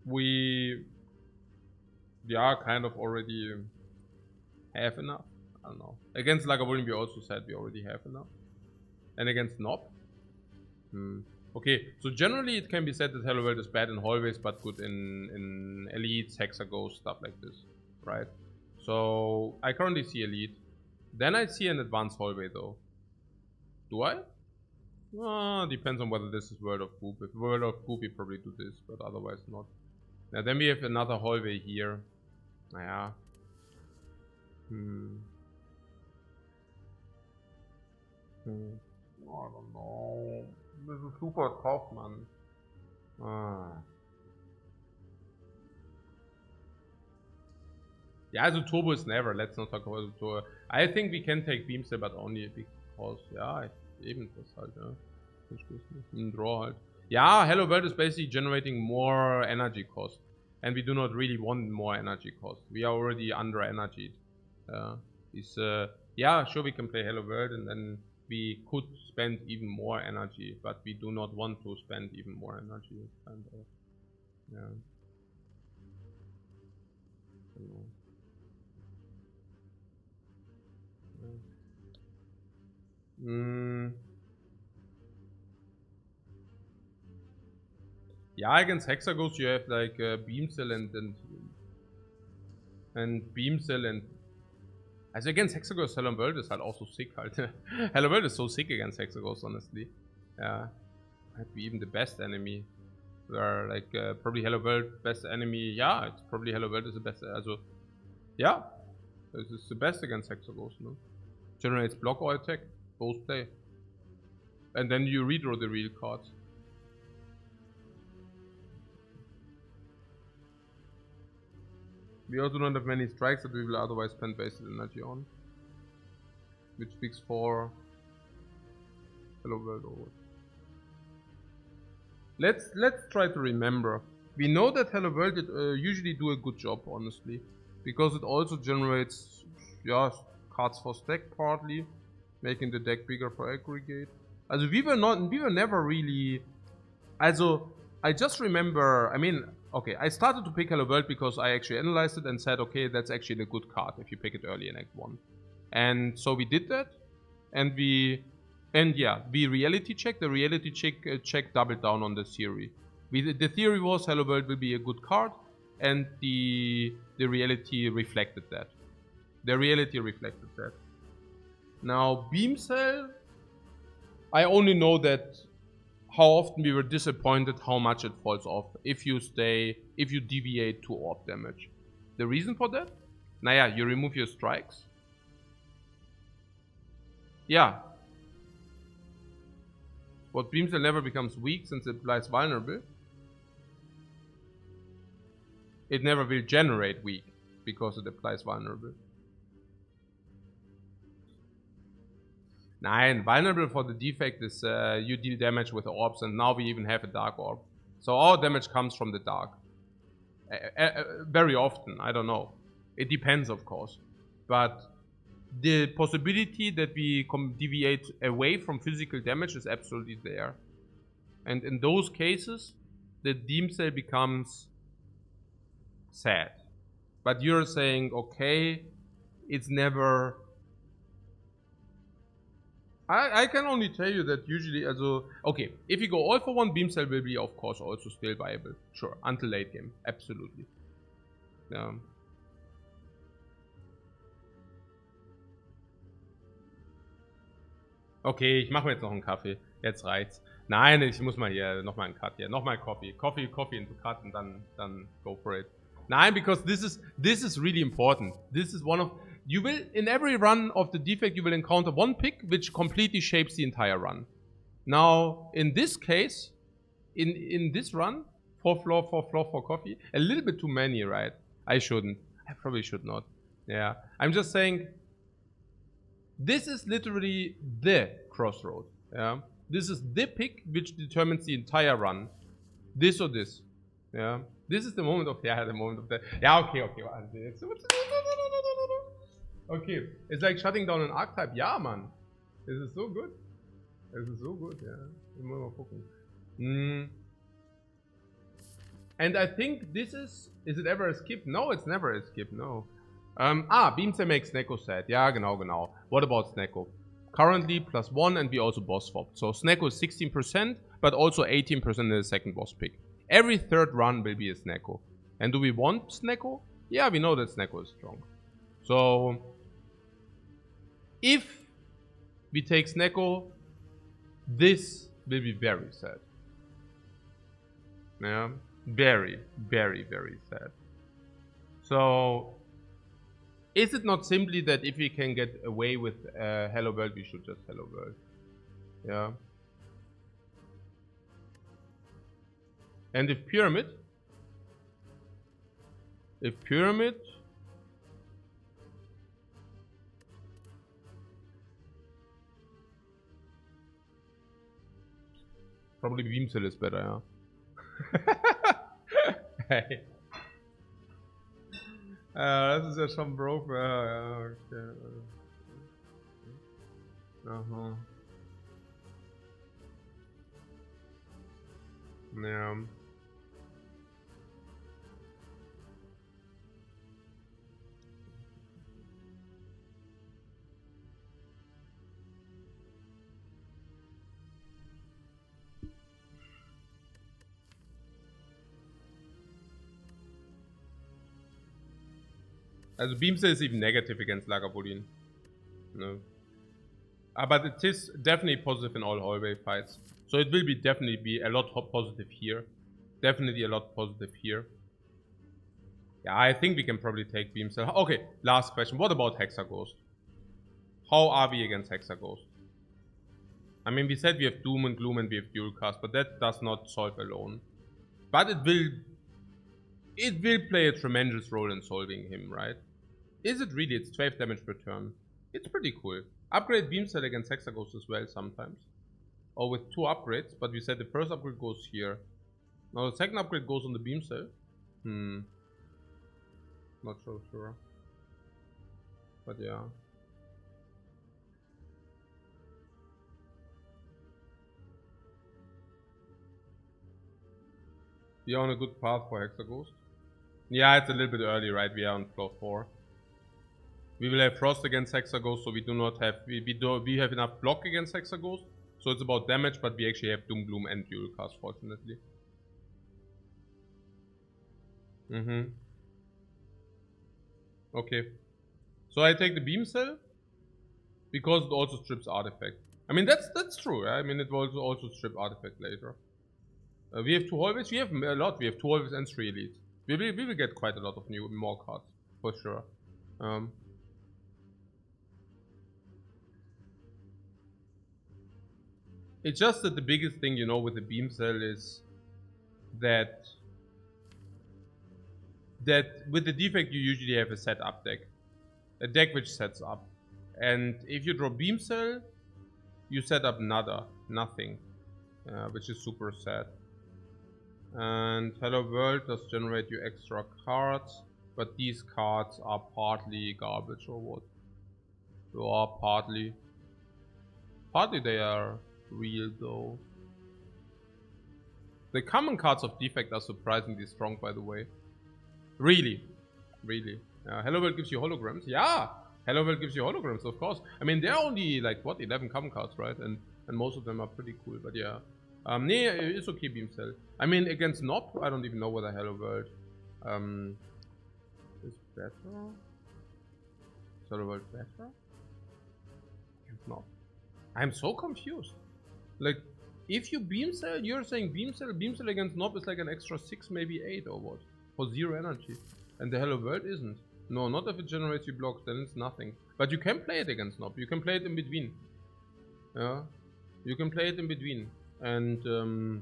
we are kind of already have enough. I don't know. Against Lagavulin we also said we already have enough. And against Nob? Okay, so generally it can be said that Hello World is bad in hallways but good in elites, hexagons, stuff like this. Right? So I currently see elite. Then I see an advanced hallway though. Do I? Depends on whether this is World of Goop. If World of Goop we probably do this, but otherwise not. Now then we have another hallway here. Naja. I don't know. This is super tough, man. Yeah, also Turbo is never. Let's not talk about the Turbo. I think we can take Beamster, but only because, ja, eben das halt, ja. Draw halt. Yeah, Hello World is basically generating more energy cost. And we do not really want more energy cost. We are already under energied. Yeah, sure we can play Hello World and then we could spend even more energy, but we do not want to spend even more energy. Kind of. Yeah. Yeah, against hexagons you have like beam cell and beam cell and also against hexagons Hello World is halt auch so sick halt. Hello World is so sick against hexagons, honestly. Yeah, might be even the best enemy. Where like probably Hello World best enemy. Yeah, it's probably Hello World is the best. Also, yeah, this is the best against hexagons. No? Generates block or attack, both play, and then you redraw the real cards. We also don't have many strikes that we will otherwise spend wasted energy on. Which speaks for Hello World over. Let's try to remember. We know that Hello World usually do a good job, honestly. Because it also generates cards for stack partly, making the deck bigger for aggregate. Also we were never really. Also I just remember, I mean, okay, I started to pick Hello World because I actually analyzed it and said, okay, that's actually a good card if you pick it early in Act 1. And so we did that, and we reality checked. The reality check doubled down on the theory. The theory was Hello World will be a good card, and the reality reflected that. The reality reflected that. Now, Beam Cell, I only know that how often we were disappointed how much it falls off if you deviate to orb damage. The reason for that? Naja, you remove your strikes. Yeah. But Beam Cell never becomes weak since it applies vulnerable. It never will generate weak because it applies vulnerable. Nein, vulnerable for the defect is you deal damage with orbs, and now we even have a dark orb. So all damage comes from the dark. Very often, I don't know. It depends, of course. But the possibility that we deviate away from physical damage is absolutely there. And in those cases, the Beam Cell becomes sad. But you're saying, okay, it's never... I can only tell you that usually, okay, if you go all for one, Beam Cell will be, of course, also still viable. Sure, until late game, absolutely. Yeah. Okay, ich mache mir jetzt noch einen Kaffee. Jetzt reicht's. Nein, ich muss mal hier nochmal einen Cut hier. Nochmal Coffee into cut and then go for it. Nein, because this is really important. This is one of... You will, in every run of the Defect, you will encounter one pick which completely shapes the entire run. Now, in this case, in this run, 4 floor for coffee, a little bit too many, right? I shouldn't. I probably should not. Yeah. I'm just saying, this is literally the crossroad. Yeah. This is the pick which determines the entire run. This or this. Yeah. This is the moment of, yeah, the moment of the, yeah, okay. Okay. It's like shutting down an archetype. Yeah, man. This is so good. This is so good, yeah. Mal gucken. And I think this is it ever a skip? No, it's never a skip, no. Beamster makes Snecko sad. Yeah, genau. What about Snecko? Currently +1 and we also boss swapped. So Snecko is 16%, but also 18% in the second boss pick. Every third run will be a Snecko. And do we want Snecko? Yeah, we know that Snecko is strong. So, if we take Snecko, this will be very sad. Yeah, very sad. So, is it not simply that if we can get away with Hello World, we should just Hello World? Yeah. And if Pyramid, probably Beamcell is better, ja. Hey. Das ist ja schon broke. Ja, okay. Aha. Ja. Also Beamcell is even negative against Lagavulin. No. But it is definitely positive in all hallway fights. So it will be definitely be a lot positive here. Definitely a lot positive here. Yeah, I think we can probably take Beamcell. Okay, last question. What about Hexaghost? How are we against Hexaghost? I mean, we said we have Doom and Gloom and we have Dual Cast, but that does not solve alone. But it will play a tremendous role in solving him, right? Is it really? It's 12 damage per turn. It's pretty cool. Upgrade Beamcell against Hexaghost as well sometimes. Or with 2 upgrades, but we said the first upgrade goes here. Now the second upgrade goes on the Beamcell. Not so sure. But yeah. We are on a good path for Hexaghost. Yeah, it's a little bit early, right? We are on floor 4. We will have Frost against Hexaghost, so we do not have... We have enough block against Hexaghost. So it's about damage, but we actually have Doom, Gloom and Dual Cast, fortunately. Okay. So I take the Beamcell because it also strips Artifact. I mean, that's true. Right? I mean, it will also strip Artifact later. We have 2 hallways. We have a lot. We have 2 hallways and 3 elites. We will get quite a lot of more cards for sure. It's just that the biggest thing, you know, with the Beamcell is that with the Defect you usually have a setup deck. A deck which sets up. And if you draw Beamcell, you set up nothing. Which is super sad. And Hello World does generate you extra cards. But these cards are partly garbage or what? Or partly they are real though. The common cards of Defect are surprisingly strong, by the way. Really. Hello World gives you holograms. Yeah, Hello World gives you holograms, of course. I mean, there are only like what 11 common cards, right? And most of them are pretty cool. But yeah, nee, it's okay, Beamcell. I mean, against Nob, I don't even know whether Hello World is better. Is Hello World better? No. I'm so confused. Like, if you Beamcell, you're saying Beamcell against Nob is like an extra 6, maybe 8 or what? For 0 energy. And the Hello World isn't. No, not if it generates you blocks, then it's nothing. But you can play it against Nob. You can play it in between. Yeah. You can play it in between. And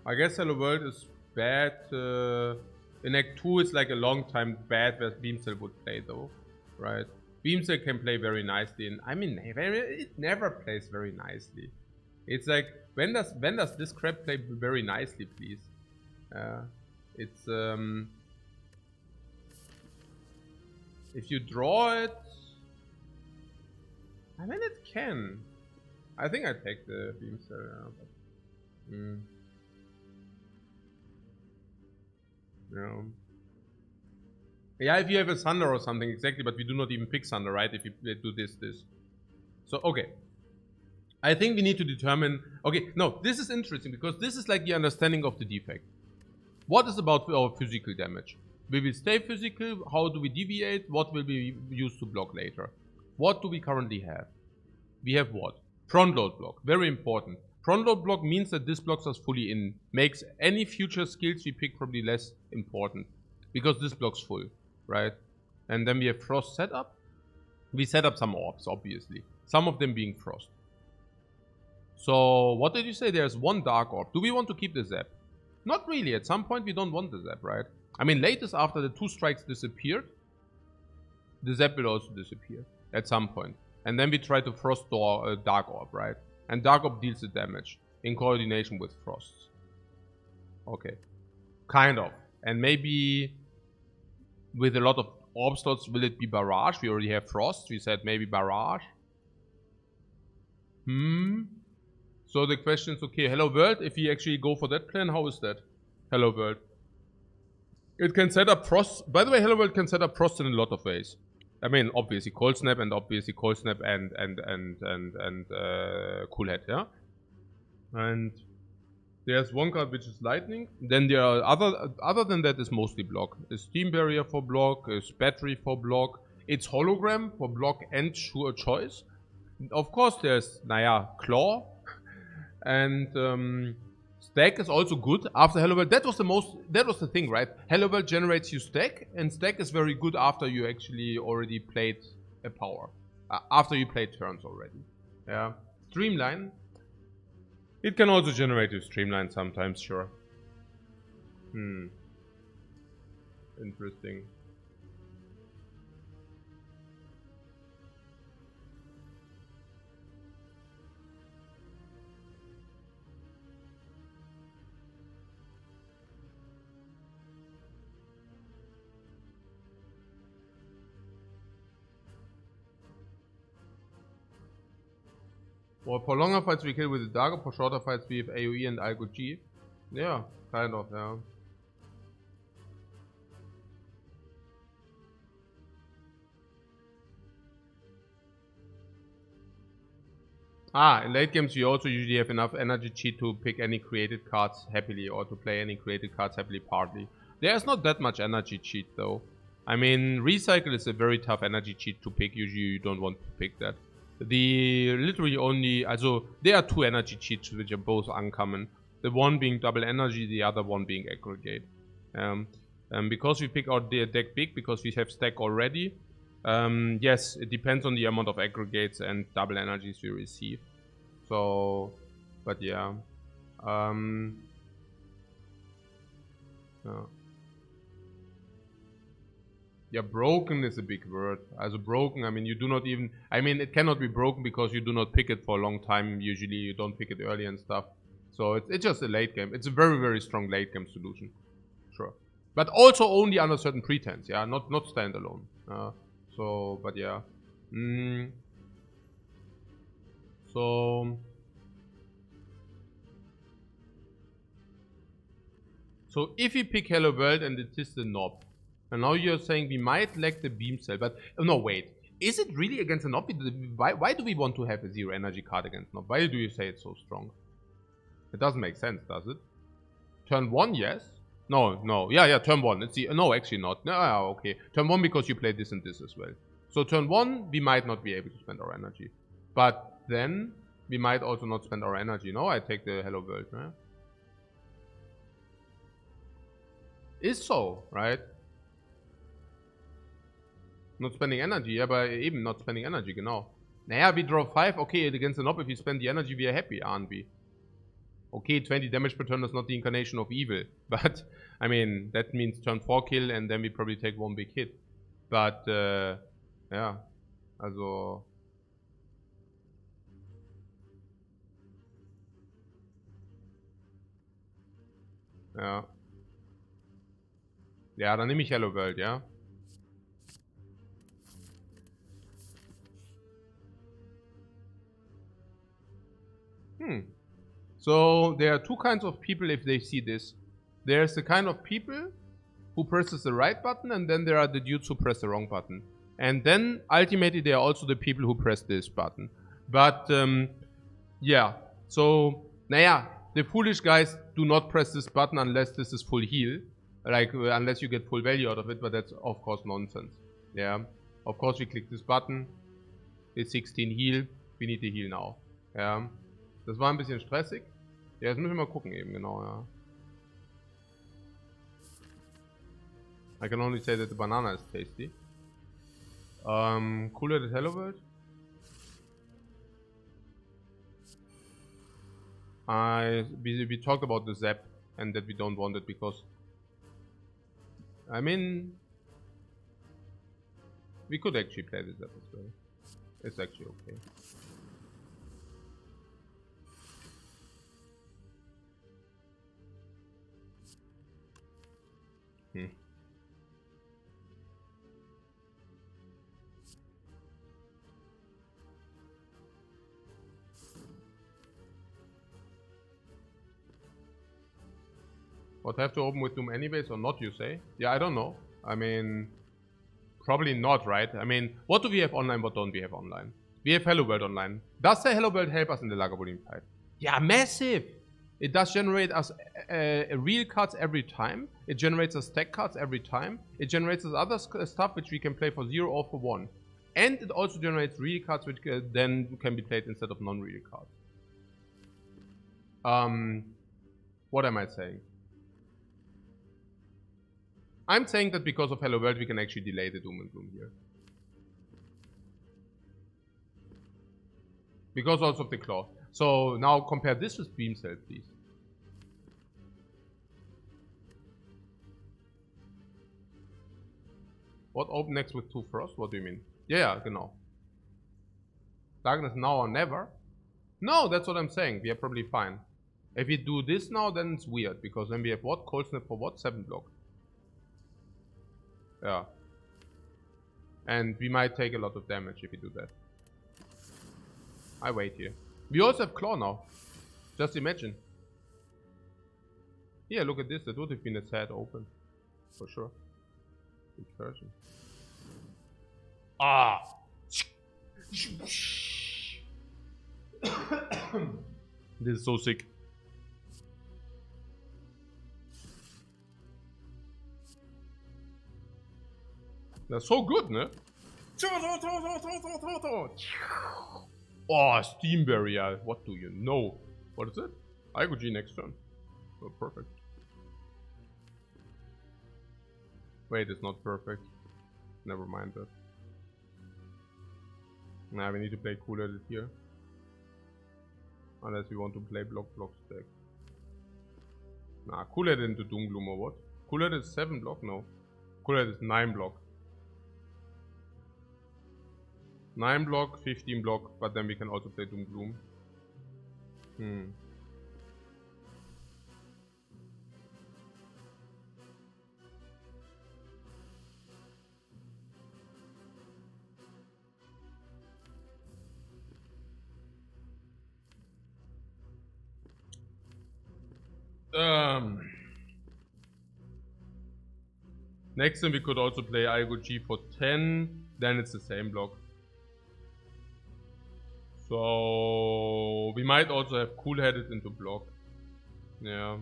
I guess Hello World is bad. In Act 2 is like a long time bad where Beamcell would play though, right? Beamcell can play very nicely, and I mean, it never plays very nicely. It's like, when does this crap play very nicely, please? It's if you draw it, I mean, it can. I think I take the Beamcell. Yeah. Yeah, if you have a Thunder or something, exactly, but we do not even pick Thunder, right? If you do this. So, okay. I think we need to determine... Okay, no, this is interesting, because this is like the understanding of the defect. What is about our physical damage? Will we stay physical? How do we deviate? What will we use to block later? What do we currently have? We have what? Front load block, very important. Front load block means that this blocks us fully in. Makes any future skills we pick probably less important. Because this blocks full, right? And then we have Frost setup. We set up some orbs, obviously. Some of them being Frost. So, what did you say? There's one Dark Orb. Do we want to keep the Zap? Not really. At some point we don't want the Zap, right? I mean, latest after the 2 strikes disappeared, the Zap will also disappear. At some point. And then we try to Frost door a Dark Orb, right? And Dark Orb deals the damage. In coordination with Frosts. Okay. Kind of. And maybe... with a lot of orb slots, will it be Barrage? We already have Frost. We said maybe Barrage. So the question is, okay, Hello World, if we actually go for that plan, how is that? Hello World. It can set up Frost. By the way, Hello World can set up Frost in a lot of ways. I mean, obviously Cold Snap and obviously Cold Snap and Cool Head, yeah? And there's one card which is Lightning. Then there are other than that is mostly block. A Steam Barrier for block, a Battery for block. It's Hologram for block and Sure Choice. Of course there's, Claw. And Stack is also good after Hello World. That was the thing, right? Hello World generates you Stack, and Stack is very good after you actually already played a power. After you played turns already. Yeah. Streamline. It can also generate you Streamline sometimes, sure. Interesting. Well, for longer fights we kill with the Dagger, for shorter fights we have AoE and Algo G. Yeah, kind of, yeah. In late games you also usually have enough energy cheat to pick any created cards happily, or to play any created cards happily partly. There's not that much energy cheat though. I mean, Recycle is a very tough energy cheat to pick, usually you don't want to pick that. The literally only, also there are 2 energy cheats which are both uncommon. The one being double energy, the other one being aggregate. Because we pick out the deck big, because we have stack already. Yes, it depends on the amount of aggregates and double energies we receive. So, but yeah. Yeah, broken is a big word. As a broken, I mean, you do not even... I mean, it cannot be broken because you do not pick it for a long time. Usually, you don't pick it early and stuff. So, it's just a late game. It's a very, very strong late game solution. Sure. But also only under certain pretense, yeah? Not standalone. So, but yeah. So, if we pick Hello World and it is the knob, and now you're saying we might lack the Beamcell, but no, wait. Is it really against a knob? Why do we want to have a 0 energy card against knob? Why do you say it's so strong? It doesn't make sense, does it? Turn 1, yes. No. Yeah, turn 1. It's the... No, actually not. No, okay. Turn 1 because you play this and this as well. So turn 1, we might not be able to spend our energy. But then, we might also not spend our energy. No, I take the Hello World, right? Is so, right? Not spending energy, ja, aber eben not spending energy, genau. Naja, we draw 5, okay, against the knob, if we spend the energy, we are happy, aren't we? Okay, 20 damage per turn is not the incarnation of evil. But, I mean, that means turn 4 kill and then we probably take one big hit. But, ja, also... Ja. Ja, dann nehme ich Hello World, ja. So, there are two kinds of people if they see this. There's the kind of people who presses the right button, and then there are the dudes who press the wrong button. And then, ultimately, there are also the people who press this button. But, yeah. So, naja, the foolish guys do not press this button unless this is full heal. Like, unless you get full value out of it, but that's, of course, nonsense. Yeah. Of course, we click this button. It's 16 heal. We need to heal now. Ja. Das war ein bisschen stressig. Ja, jetzt müssen wir mal gucken eben, genau, ja. I can only say that the banana is tasty. Cooler than Hello World. We talked about the zap and that we don't want it because... I mean... We could actually play the zap as well. It's actually okay. What, have to open with Doom anyways or not, you say? Yeah, I don't know. I mean, probably not, right? I mean, what do we have online, what don't we have online? We have Hello World online. Does the Hello World help us in the Lagavulin fight? Yeah, massive! It does generate us real cards every time. It generates us stack cards every time. It generates us other stuff which we can play for 0 or for 1. And it also generates real cards which then can be played instead of non-real cards. What am I saying? I'm saying that because of Hello World we can actually delay the Doom and Gloom here. Because also of the Claw. So now compare this with Beam Cell, please. What open next with 2 Frost? What do you mean? Yeah, genau. Darkness now or never? No, that's what I'm saying. We are probably fine. If we do this now, then it's weird. Because then we have what? Cold Snap for what? 7 block. Yeah. And we might take a lot of damage if we do that. I wait here. We also have Claw now. Just imagine. Yeah, look at this. That would have been a sad open. For sure. Recursion. Ah! This is so sick. That's so good, ne? Oh, Steam Barrier. What do you know? What is it? IGG next turn. Oh, perfect. Wait, it's not perfect. Never mind that. Nah, we need to play Cool Edit here. Unless we want to play block stack. Nah, Cool Edit into Doom Gloom or what? Cool Edit is 7 block? No. Cool Edit is 9 block. 9 block, 15 block, but then we can also play Doom Gloom. Next time we could also play IGG for 10, then it's the same block. So we might also have cool-headed into block. Yeah.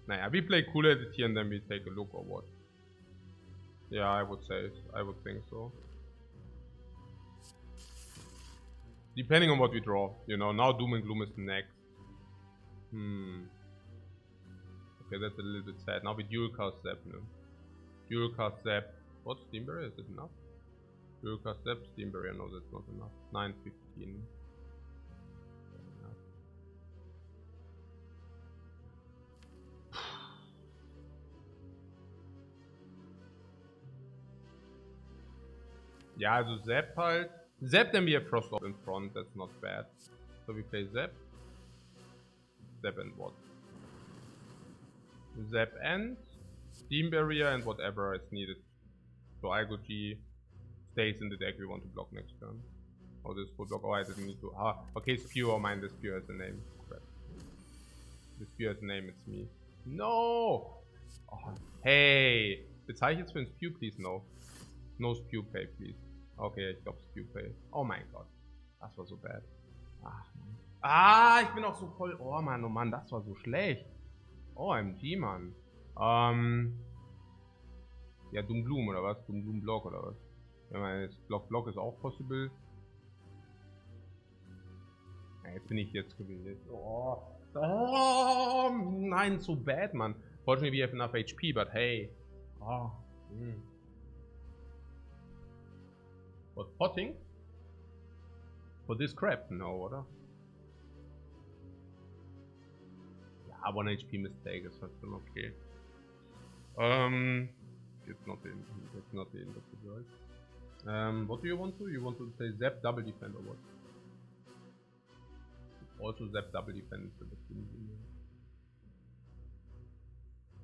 Naja, we play cool-headed here and then we take a look or what. Yeah, I would say, I would think so. Depending on what we draw, you know, now Doom and Gloom is next. Okay, that's a little bit sad. Now we dual cast Zap, no? Dual cast Zap. What? Steam Barrier? Is it enough? Dual cast Zap, Steam Barrier. No, that's not enough. 915. Ja, also Zap halt. Zap, then we have Frost off in front, that's not bad. So we play Zap. Zap and what? Zap and Steam Barrier and whatever is needed. So I go G, stays in the deck we want to block next turn. Oh, this full block. Oh, I didn't need to. Ah, okay, Spew. Oh, mine, the Spew has a name. Crap. The Spew has a name, it's me. No! Oh, hey! Bezeichnet für ein Spew, please, no. No Spew Pay, please. Okay, ich glaube Spew Pay. Oh mein Gott. Das war so bad. Ach, Mann. Ah, ich bin auch so voll. Oh Mann, das war so schlecht. OMG, Mann. Ja, Doom Bloom oder was? Doom Bloom Block oder was? Wenn man jetzt Block ist auch possible. Ja, jetzt bin ich jetzt gewählt. Oh, nein, so bad, man. Fortunately, we have enough HP, but hey. Oh. What, potting? For this crap? No, oder? Ja, 1 HP mistake is schon okay. It's not the end of the world. What do you want to? You want to play Zap double defend or what? Also Zap double defend.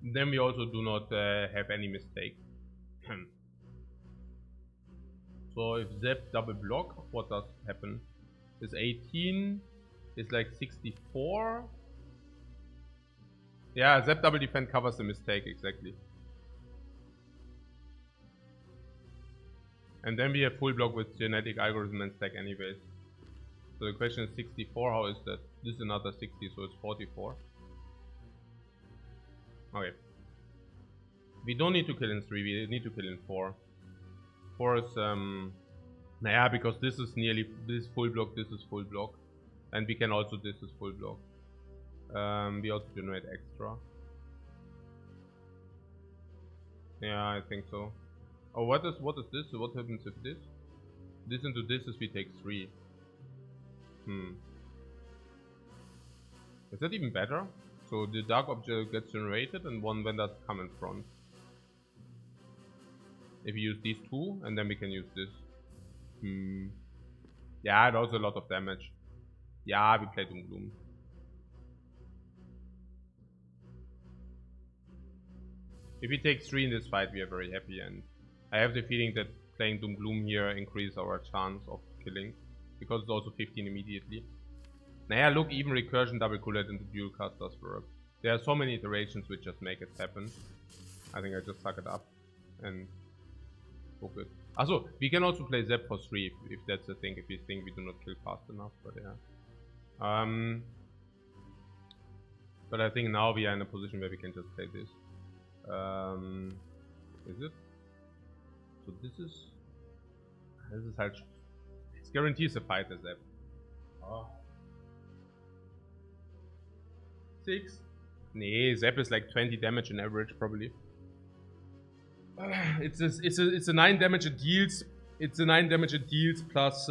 Then we also do not have any mistake. So if Zap double block, what does happen? Is 18 is like 64. Yeah, Zap double defend covers the mistake exactly. And then we have full block with genetic algorithm and stack anyways. So the question is 64, how is that? This is another 60, so it's 44. Okay. We don't need to kill in 3, we need to kill in 4. 4 is, naja, because this is full block, this is full block. And we can also, this is full block. We also generate extra. Yeah, I think so. Oh, what is this? So what happens if this? This into this is we take 3. Is that even better? So the dark object gets generated and one vendor come in front. If you use these 2 and then we can use this. Yeah, it also a lot of damage. Yeah, we play Doom Bloom. If we take 3 in this fight, we are very happy, and I have the feeling that playing Doom Bloom here increases our chance of killing, because it's also 15 immediately. Naja, look, even recursion double cooled into dual cast does work. There are so many iterations which just make it happen. I think I just suck it up and book it. Also, we can also play Zap for 3 if that's the thing, if we think we do not kill fast enough, but yeah. But I think now we are in a position where we can just play this. Is it? So this is halt, it guarantees a fight as Zap. Oh. 6? Nee, Zap is like 20 damage in average probably. It's a 9 damage it deals. It's a 9 damage it deals plus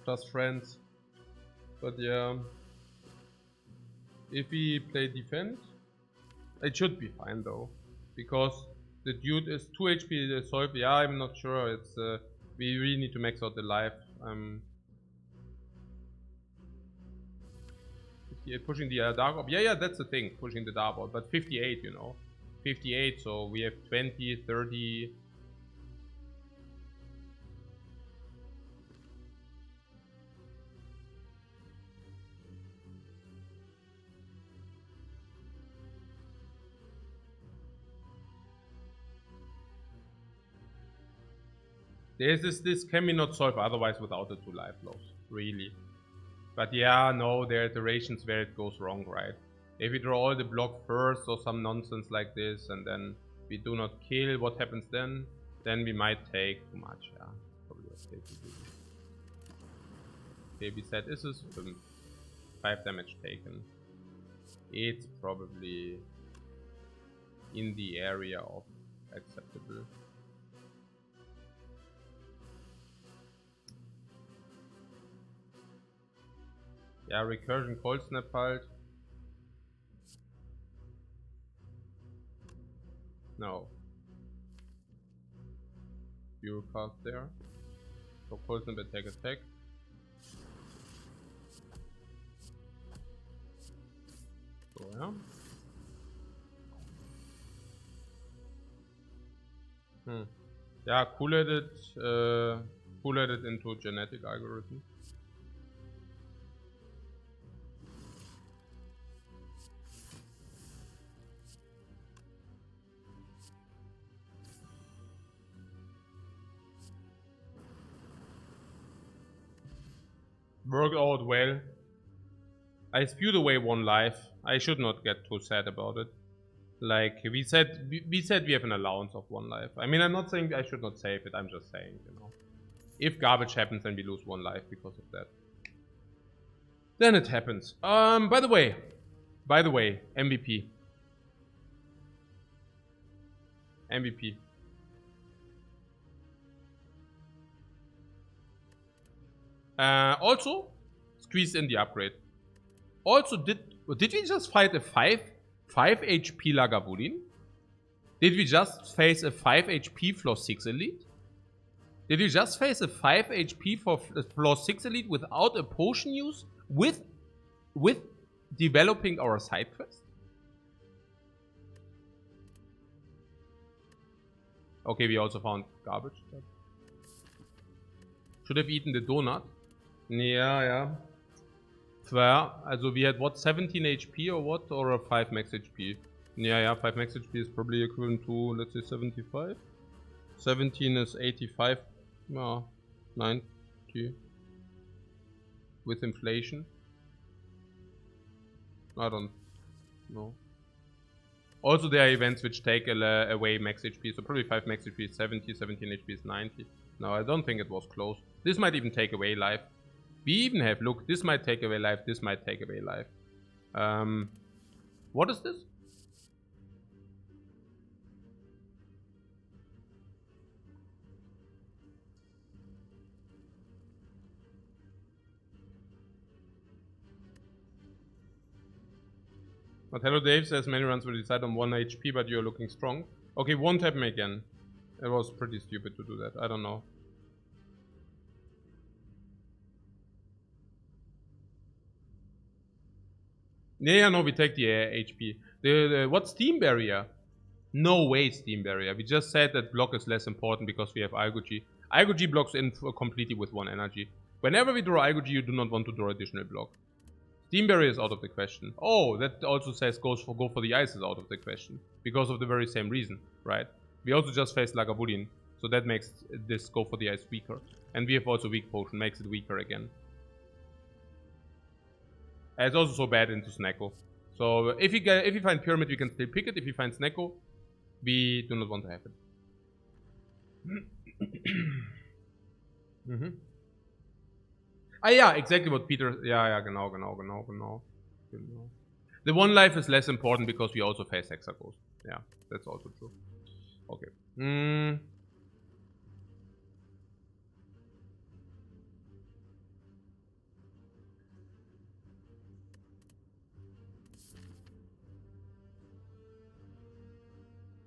plus friends. But yeah, if we play defend, it should be fine though, because the dude is 2 HP solve. Yeah, I'm not sure. It's we really need to max out the life. Pushing the dark orb. Yeah, that's the thing. Pushing the dark orb, but 58, you know. 58, so we have 20, 30. This can be not solved otherwise without the 2 life loss, really. But yeah, no, there are iterations where it goes wrong, right? If we draw all the block first or some nonsense like this, and then we do not kill, what happens then? Then we might take too much, yeah. Probably okay to do. Okay, we said this is 5 damage taken. It's probably in the area of acceptable. Yeah, recursion cold snap halt. No. dual cast there. So poison attack. So yeah. Yeah, cool-headed into genetic algorithm. Worked out well. I spewed away 1 life. I should not get too sad about it. Like we said we have an allowance of 1 life. I mean, I'm not saying I should not save it. I'm just saying, you know, if garbage happens, then we lose 1 life because of that. Then it happens. By the way, MVP. Also, squeezed in the upgrade. Also, did we just fight a 5 HP Lagavulin? Did we just face a 5 HP floor 6 elite? Did we just face a 5 HP for floor 6 elite without a potion use? With developing our side quest? Okay, we also found garbage. Should have eaten the donut. Yeah. Fair. Also we had what, 17 HP or what? Or a 5 max HP? Yeah, 5 max HP is probably equivalent to, let's say, 75. 17 is 85. 90. With inflation. I don't know. Also there are events which take away max HP. So probably 5 max HP is 70, 17 HP is 90. No, I don't think it was close. This might even take away life. We even have, look, this might take away life, this might take away life. What is this? But hello Dave says many runs will decide on 1 HP, but you're looking strong. Okay, won't happen again. It was pretty stupid to do that. I don't know. Yeah, no, we take the HP. What Steam Barrier? No way Steam Barrier. We just said that block is less important because we have Algoji. Algoji blocks in completely with 1 energy. Whenever we draw Algoji, you do not want to draw additional block. Steam Barrier is out of the question. Oh, that also says go for the ice is out of the question. Because of the very same reason, right? We also just faced Lagavulin, so that makes this go for the ice weaker. And we have also weak potion, makes it weaker again. And it's also so bad into Snecko. So if you find Pyramid, we can still pick it. If you find Snecko, we do not want to have it. Ah, yeah, exactly what Peter. Yeah, genau. The 1 life is less important because we also face Hexaghost. Yeah, that's also true. Okay.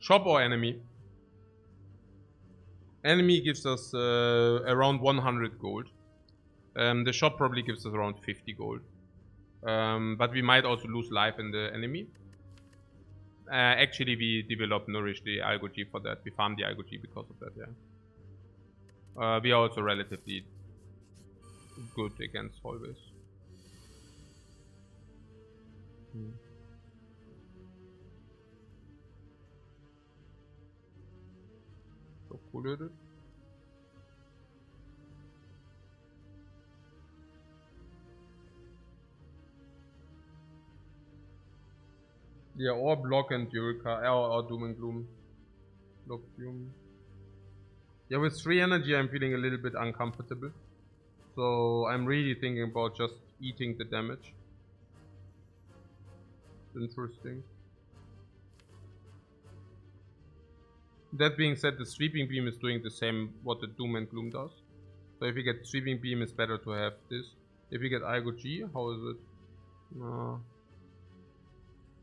Shop or enemy? Enemy gives us around 100 gold. The shop probably gives us around 50 gold. But we might also lose life in the enemy. Actually, we developed Nourish the Algoji for that. We farm the Algoji because of that, yeah. We are also relatively good against always. So cool with it. Yeah, or block and dual card, or Doom and Gloom. Block Doom. Yeah, with 3 energy I'm feeling a little bit uncomfortable. So I'm really thinking about just eating the damage. Interesting. That being said, the Sweeping Beam is doing the same what the Doom and Gloom does. So if you get Sweeping Beam, it's better to have this. If you get Algoji, how is it?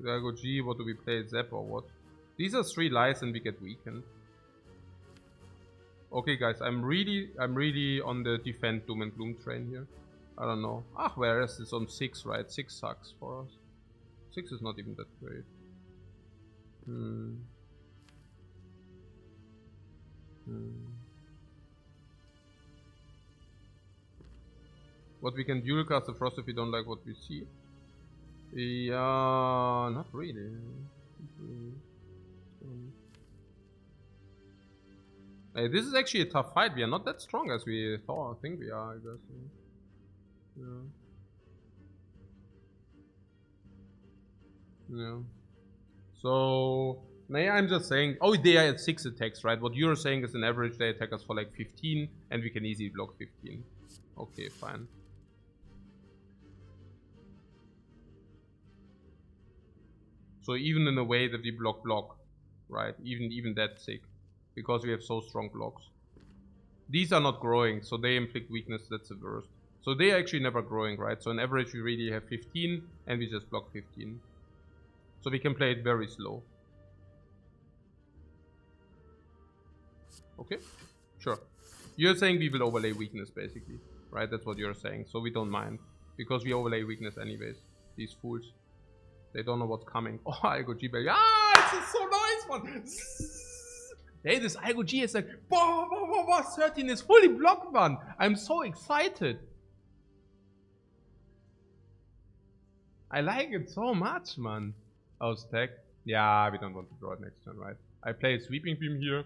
Algoji, what do we play? Zap or what? These are 3 lies and we get weakened. Okay, guys, I'm really on the defend doom and gloom train here. I don't know. Ah, whereas it's on 6, right? 6 sucks for us. 6 is not even that great. What we can dual cast the frost if we don't like what we see. Yeah, not really. Hey, this is actually a tough fight. We are not that strong as we thought. I think we are, I guess. Yeah. Yeah. So, nah, I'm just saying. Oh, they are at 6 attacks, right? What you're saying is an average they attack us for like 15, and we can easily block 15. Okay, fine. So even in a way that we block, right? Even that's sick, because we have so strong blocks. These are not growing, so they inflict weakness. That's the worst. So they are actually never growing, right? So on average we really have 15, and we just block 15. So we can play it very slow. Okay, sure. You're saying we will overlay weakness, basically, right? That's what you're saying. So we don't mind, because we overlay weakness anyways. These fools. They don't know what's coming. Oh, Algo G, baby. Ah, it's so nice, man. Hey, this Algo G is like, 13 is fully blocked, man. I'm so excited. I like it so much, man. Oh, stack. Yeah, we don't want to draw it next turn, right? I play a Sweeping Beam here.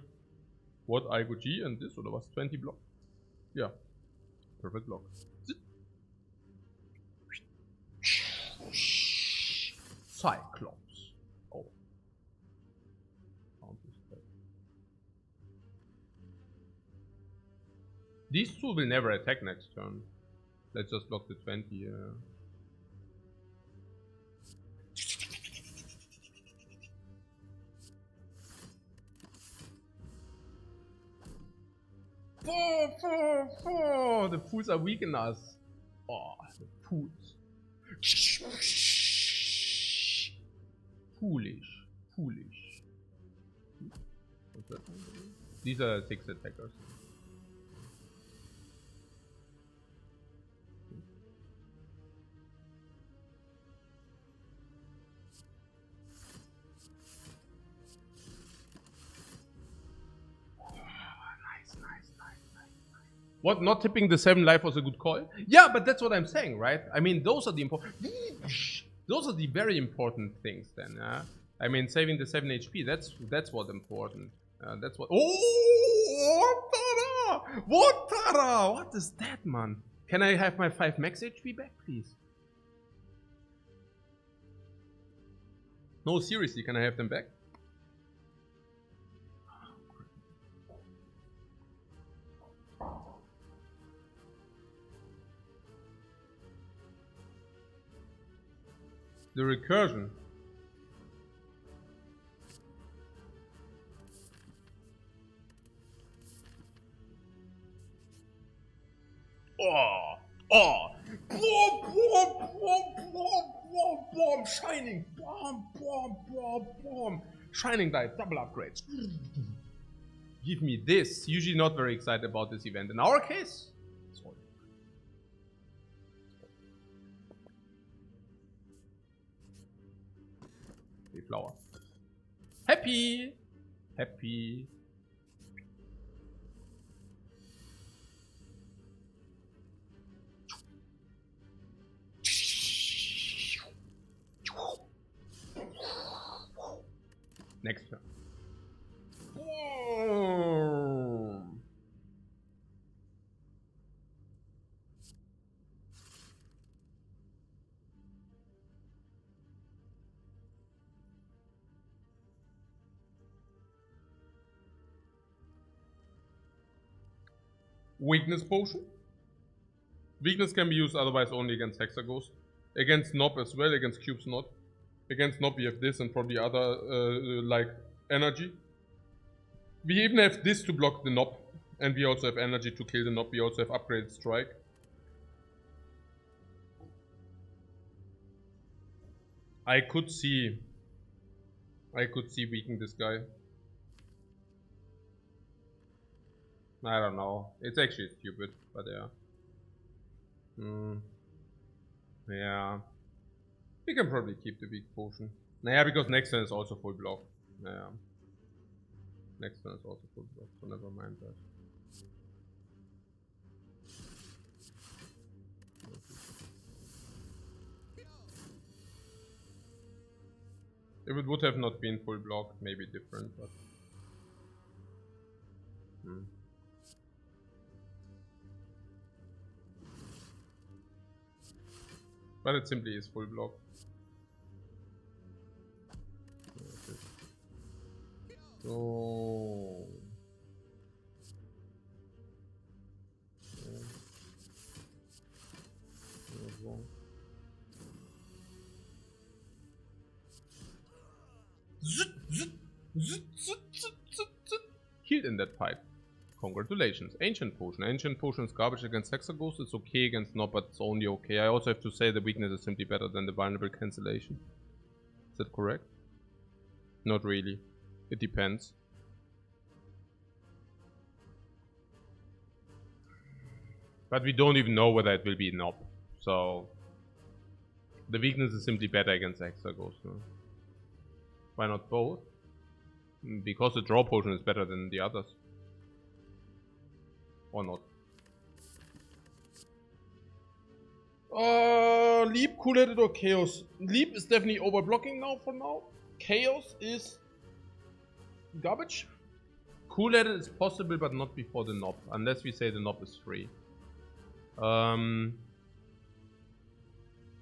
What, Algo G and this, or there was 20 block? Yeah. Perfect block. Cyclops. Oh. These two will never attack next turn. Let's just block the 20. The fools are weakening us. Oh, the fools. Foolish. These are 6 attackers. What, not tipping the 7 life was a good call? Yeah, but that's what I'm saying, right? I mean, those are the important... Those are the very important things then, yeah? I mean, saving the 7 HP, that's what's important. That's what... Oh, what Tara? What is that, man? Can I have my 5 max HP back, please? No, seriously, can I have them back? The recursion. Oh. Bomb. Shining. Bomb. Shining dive. Double upgrades. Give me this. Usually not very excited about this event. In our case, sorry. Flower. Happy. Next turn. Boom. Weakness potion. Weakness can be used otherwise only against Hexaghost. Against Nob as well, against Cubes not. Against Nob we have this and probably other like energy. We even have this to block the Nob. And we also have energy to kill the Nob. We also have upgraded strike. I could see weakening this guy. I don't know. It's actually stupid, but yeah. Yeah. We can probably keep the weak potion. Yeah, because next turn is also full block. Yeah. Next turn is also full block, so never mind that. If it would have not been full block, maybe different, but... But it simply is full block. So... Healed in that fight. Congratulations. Ancient Potion. Ancient Potion is garbage against Hexaghost. It's okay against Nob, but it's only okay. I also have to say the weakness is simply better than the vulnerable cancellation. Is that correct? Not really. It depends. But we don't even know whether it will be Nob. So... the weakness is simply better against Hexaghost. No? Why not both? Because the draw potion is better than the others. Or not. Leap, cool-headed or Chaos? Leap is definitely overblocking now for now. Chaos is garbage. Cool-headed is possible, but not before the Nob. Unless we say the Nob is free.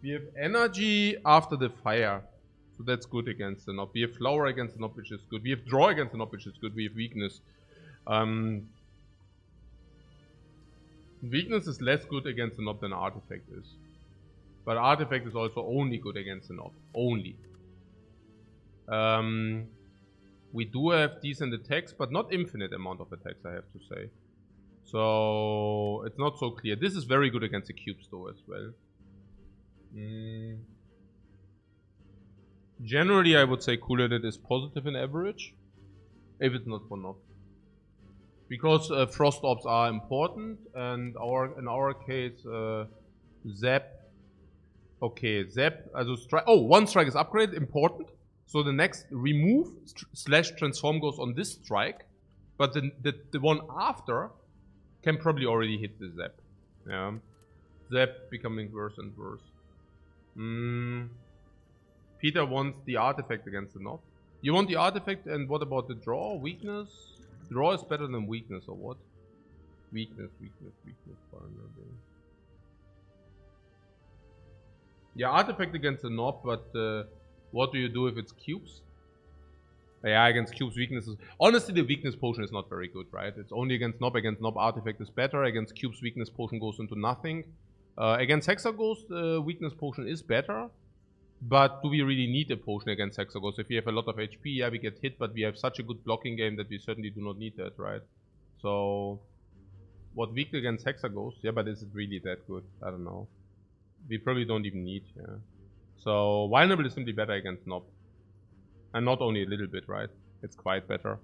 We have energy after the fire. So that's good against the Nob. We have flower against the Nob, which is good. We have draw against the Nob, which is good. We have weakness. Weakness is less good against the Nob than artifact is. But artifact is also only good against the Nob. Only. We do have decent attacks, but not infinite amount of attacks, I have to say. So it's not so clear. This is very good against the cubes though as well. Generally, I would say cool-headed is positive in average, if it's not for Nob. Because frost orbs are important, and in our case, zap. Okay, zap. Also strike. Oh, one strike is upgraded, important. So the next remove slash transform goes on this strike, but the one after can probably already hit the zap. Yeah, zap becoming worse and worse. Peter wants the artifact against the Nob. You want the artifact, and what about the draw? Weakness? Draw is better than weakness, or what? Weakness. Yeah, artifact against the Nob, but what do you do if it's cubes? Yeah, against cubes, weaknesses. Honestly, the weakness potion is not very good, right? It's only against Nob. Against Nob, artifact is better. Against cubes, weakness potion goes into nothing. Against Hexaghost, weakness potion is better. But do we really need a potion against Hexaghost? If we have a lot of HP, yeah, we get hit, but we have such a good blocking game that we certainly do not need that, right? So, what weak against Hexaghost? Yeah, but is it really that good? I don't know. We probably don't even need, yeah. So, vulnerable is simply better against Nob. And not only a little bit, right? It's quite better.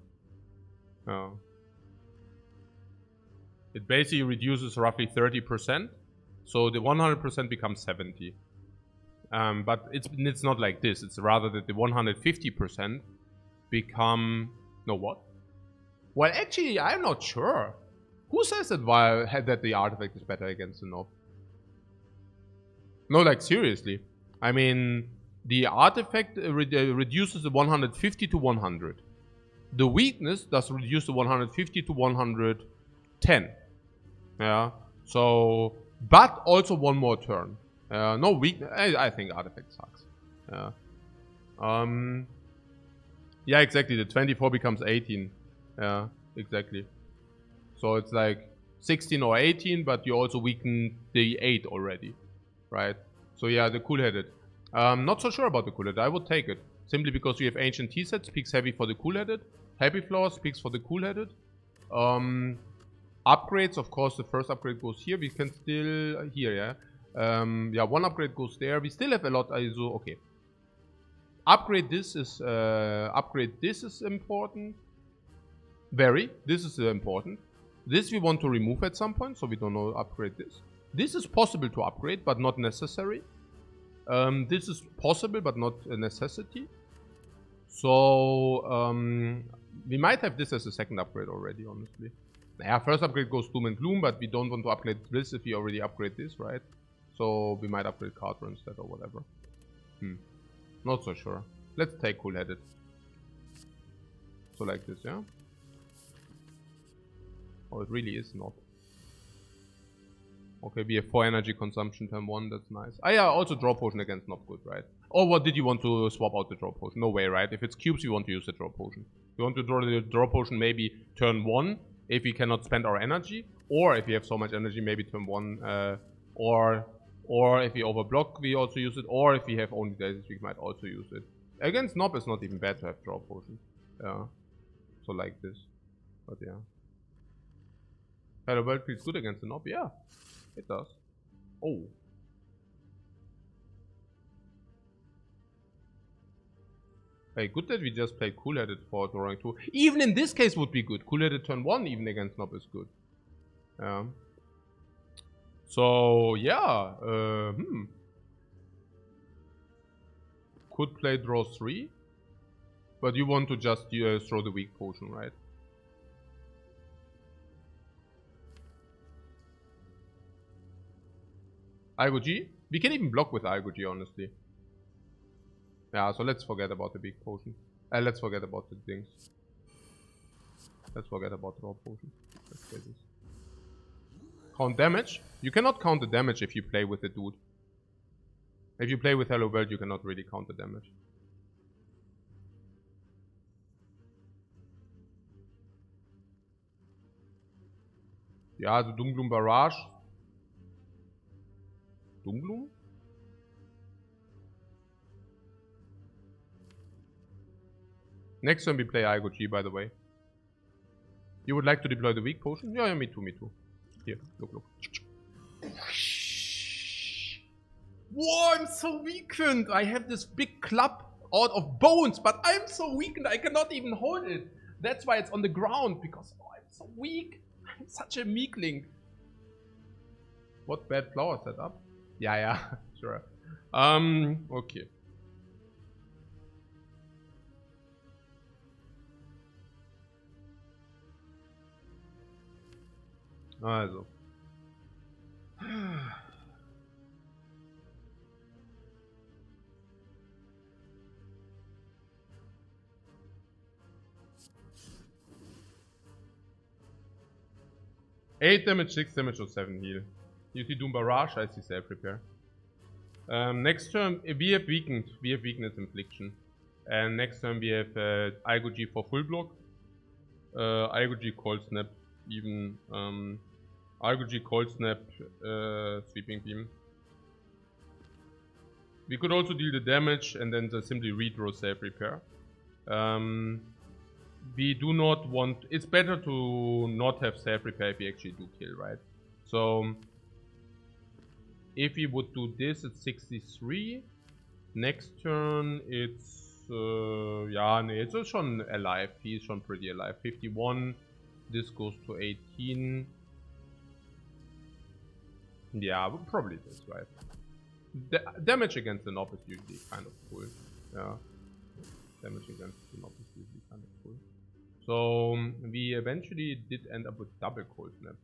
It basically reduces roughly 30%. So, the 100% becomes 70. But it's not like this. It's rather that the 150% become... No, what? Well, actually, I'm not sure. Who says that the artifact is better against the Nob? No, like, seriously. I mean, the artifact reduces the 150 to 100. The weakness does reduce the 150 to 110. Yeah. So, but also one more turn. No weakness. I think artifact sucks. Yeah. Yeah, exactly. The 24 becomes 18. Yeah, exactly. So it's like 16 or 18, but you also weaken the 8 already, right? So yeah, the cool-headed. Not so sure about the cool-headed. I would take it simply because we have ancient T-set speaks heavy for the cool-headed. Happy flower speaks for the cool-headed. Upgrades, of course, the first upgrade goes here. We can still here, yeah. Yeah, one upgrade goes there. We still have a lot. So okay. Upgrade this is important. Very. This is important. This we want to remove at some point, so we don't know upgrade this. This is possible to upgrade, but not necessary. This is possible, but not a necessity. So, we might have this as a second upgrade already, honestly. Yeah, first upgrade goes Doom and Gloom, but we don't want to upgrade this if we already upgrade this, right? So, we might upgrade Carter instead or whatever. Not so sure. Let's take Cool-Headed. So like this, yeah? Oh, it really is not. Okay, we have 4 energy consumption turn 1, that's nice. Ah yeah, also draw potion against not good, right? Or what did you want to swap out the draw potion? No way, right? If it's cubes, we want to use the draw potion. We want to draw the draw potion maybe turn 1, if we cannot spend our energy. Or if we have so much energy, maybe turn 1, or if we overblock, we also use it. Or if we have only daisies, we might also use it. Against Nob, it's not even bad to have draw potion. Yeah. So like this. But yeah. Hello World feels good against the Nob? Yeah. It does. Oh. Hey, good that we just played Cool-Headed for drawing 2. Even in this case would be good. Cool-Headed turn 1 even against Nob is good. Yeah. So, yeah. Could play draw 3. But you want to just throw the weak potion, right? Algo G? We can even block with Algo G, honestly. Yeah, so let's forget about the big potion. Let's forget about the things. Let's forget about draw potion. Let's play this. Count damage? You cannot count the damage if you play with the dude. If you play with Hello World, you cannot really count the damage. Ja, also Doomgloom Barrage. Doomgloom? Next turn we play Algo G, by the way. You would like to deploy the weak potion? Yeah, me too, me too. Here, look. Whoa, I'm so weakened! I have this big club out of bones, but I'm so weakened I cannot even hold it. That's why it's on the ground, because I'm so weak. I'm such a meekling. What bad flower setup? Yeah, sure. Okay. Also. Eight damage, 6 damage, or 7 heal. You see Doom Barrage, I see Self Repair. Next turn, we have weakened. We have weakness infliction. And next turn we have Algo G for full block. Algo G Cold Snap, even Algo G Cold Snap, Sweeping Beam. We could also deal the damage and then just simply redraw Self Repair. We do not want. It's better to not have Self Repair if we actually do kill, right? So if we would do this at 63, next turn it's yeah, nee, it's schon alive. He's schon pretty alive. 51. This goes to 18. Yeah, probably this, right? Damage against the Nob is usually kind of cool. Yeah. Damage against the Nob is usually kind of cool. So we eventually did end up with double Cold Snap.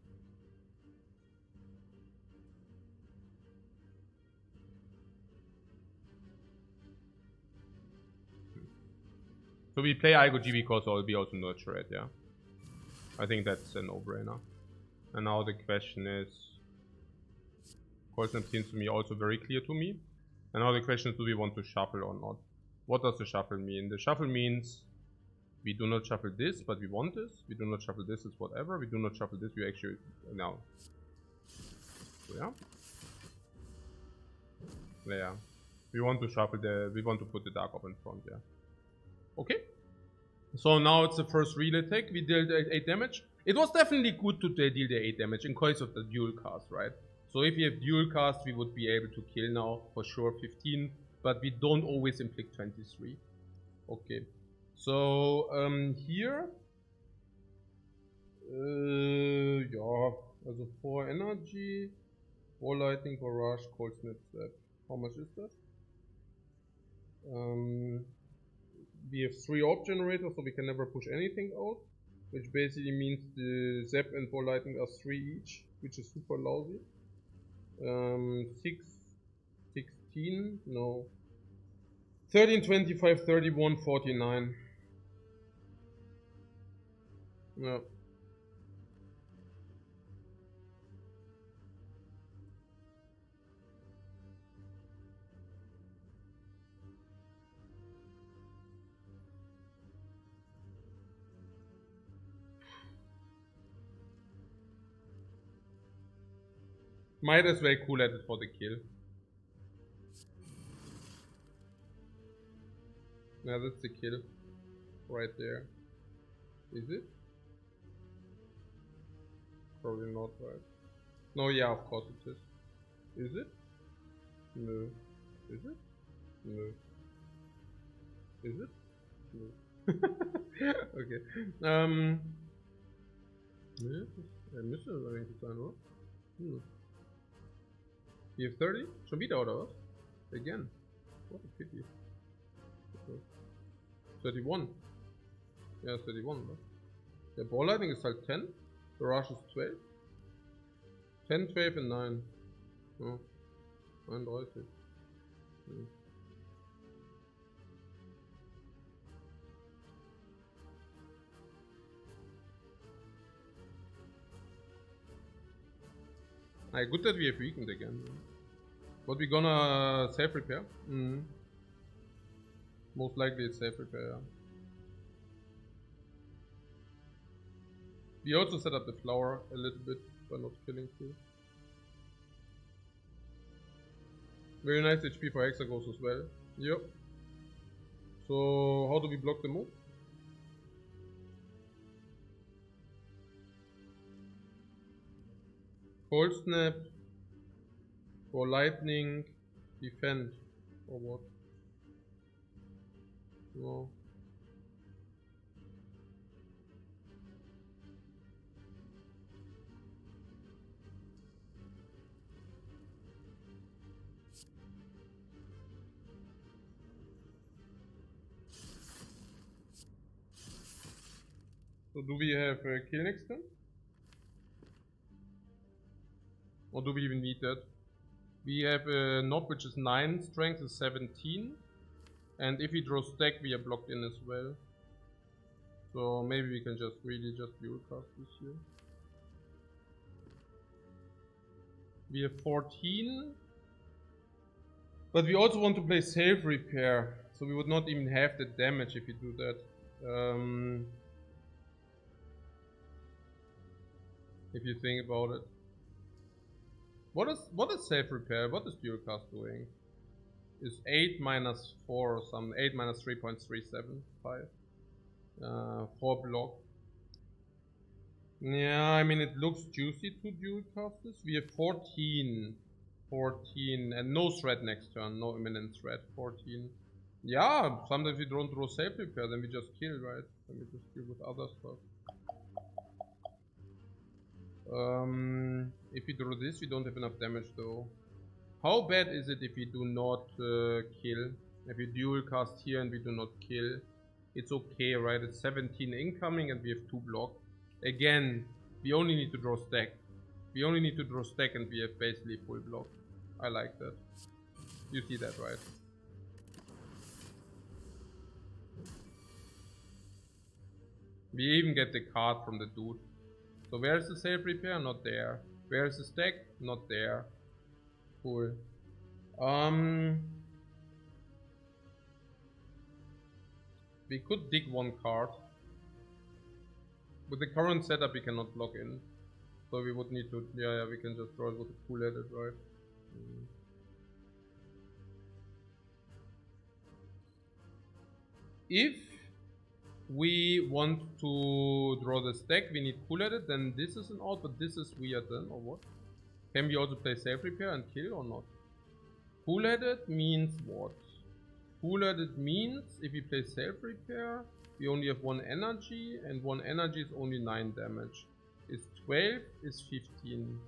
So we play Algo G because we also nurture it, yeah. I think that's a no-brainer. And now the question is, Cold Snap seems to me also very clear to me. And now the question is, do we want to shuffle or not? What does the shuffle mean? The shuffle means we do not shuffle this, but we want this. We do not shuffle this, it's whatever. We do not shuffle this, we actually now. So yeah. Yeah. We want to shuffle we want to put the Dark Orb in front, yeah. Okay. So now it's the first real attack. We dealt 8 damage. It was definitely good to deal the 8 damage in case of the dual cast, right? So if we have dual cast, we would be able to kill now for sure 15, but we don't always inflict 23. Okay. So here Ja, also 4 Energy, 4 Lightning, Barrage, Cold Snap, Zap. How much is that? We have 3 orb generators, so we can never push anything out, which basically means the Zap and Ball Lightning are 3 each, which is super lousy. 6, 16, no. 13, 25, 31, 49. Yeah. Might as well cool at it for the kill. Yeah, that's the kill. Right there. Is it? Probably not, right? No, yeah, of course it is. Is it? No. Is it? No. Is it? No. Okay. Nee, müsste das eigentlich sein, oder? Hier 30? Schon wieder, oder was? Again. What a pity. Okay. 31. Ja, 31, oder? Der Ball Lightning ist halt 10. The Rush ist 12. 10, 12 und 9. Ja. 39. Ja. Good that we have weakened again. But we're gonna self-repair. Most likely it's self-repair, yeah. We also set up the flower a little bit by not killing too. Very nice HP for Hexagos as well. Yep. So how do we block the move? Cold Snap, or Lightning, Defend, or what? No. So do we have a kill next turn? Or do we even need that? We have a knob which is 9, strength is 17. And if we draw stack, we are blocked in as well. So maybe we can just really just dual cast this here. We have 14. But we also want to play self repair. So we would not even have the damage if we do that. If you think about it. What is self repair? What is dual cast doing? Is 8 minus 4 or something. 8 minus 3.375. 4 block. Yeah, I mean it looks juicy to dual cast this. We have 14. 14 and no threat next turn, no imminent threat. 14. Yeah, sometimes we don't draw self repair, then we just kill, right? Then we just deal with other stuff. If we draw this, we don't have enough damage though. How bad is it if we do not kill? If we dual cast here and we do not kill? It's okay, right? It's 17 incoming and we have 2 block. Again, we only need to draw stack. We only need to draw stack and we have basically full block. I like that. You see that, right? We even get the card from the dude. So where is the self repair? Not there. Where is the stack? Not there. Cool. We could dig 1 card. With the current setup we cannot block in. So we would need to, yeah, we can just draw it with a cool edit, right? If we want to draw the stack, we need cool edit, then this is an out, but this is weird then, or what? Can we also play self repair and kill or not? Cool edit means what? Cool edit means if we play self repair, we only have 1 energy, and 1 energy is only 9 damage. 12 is 15.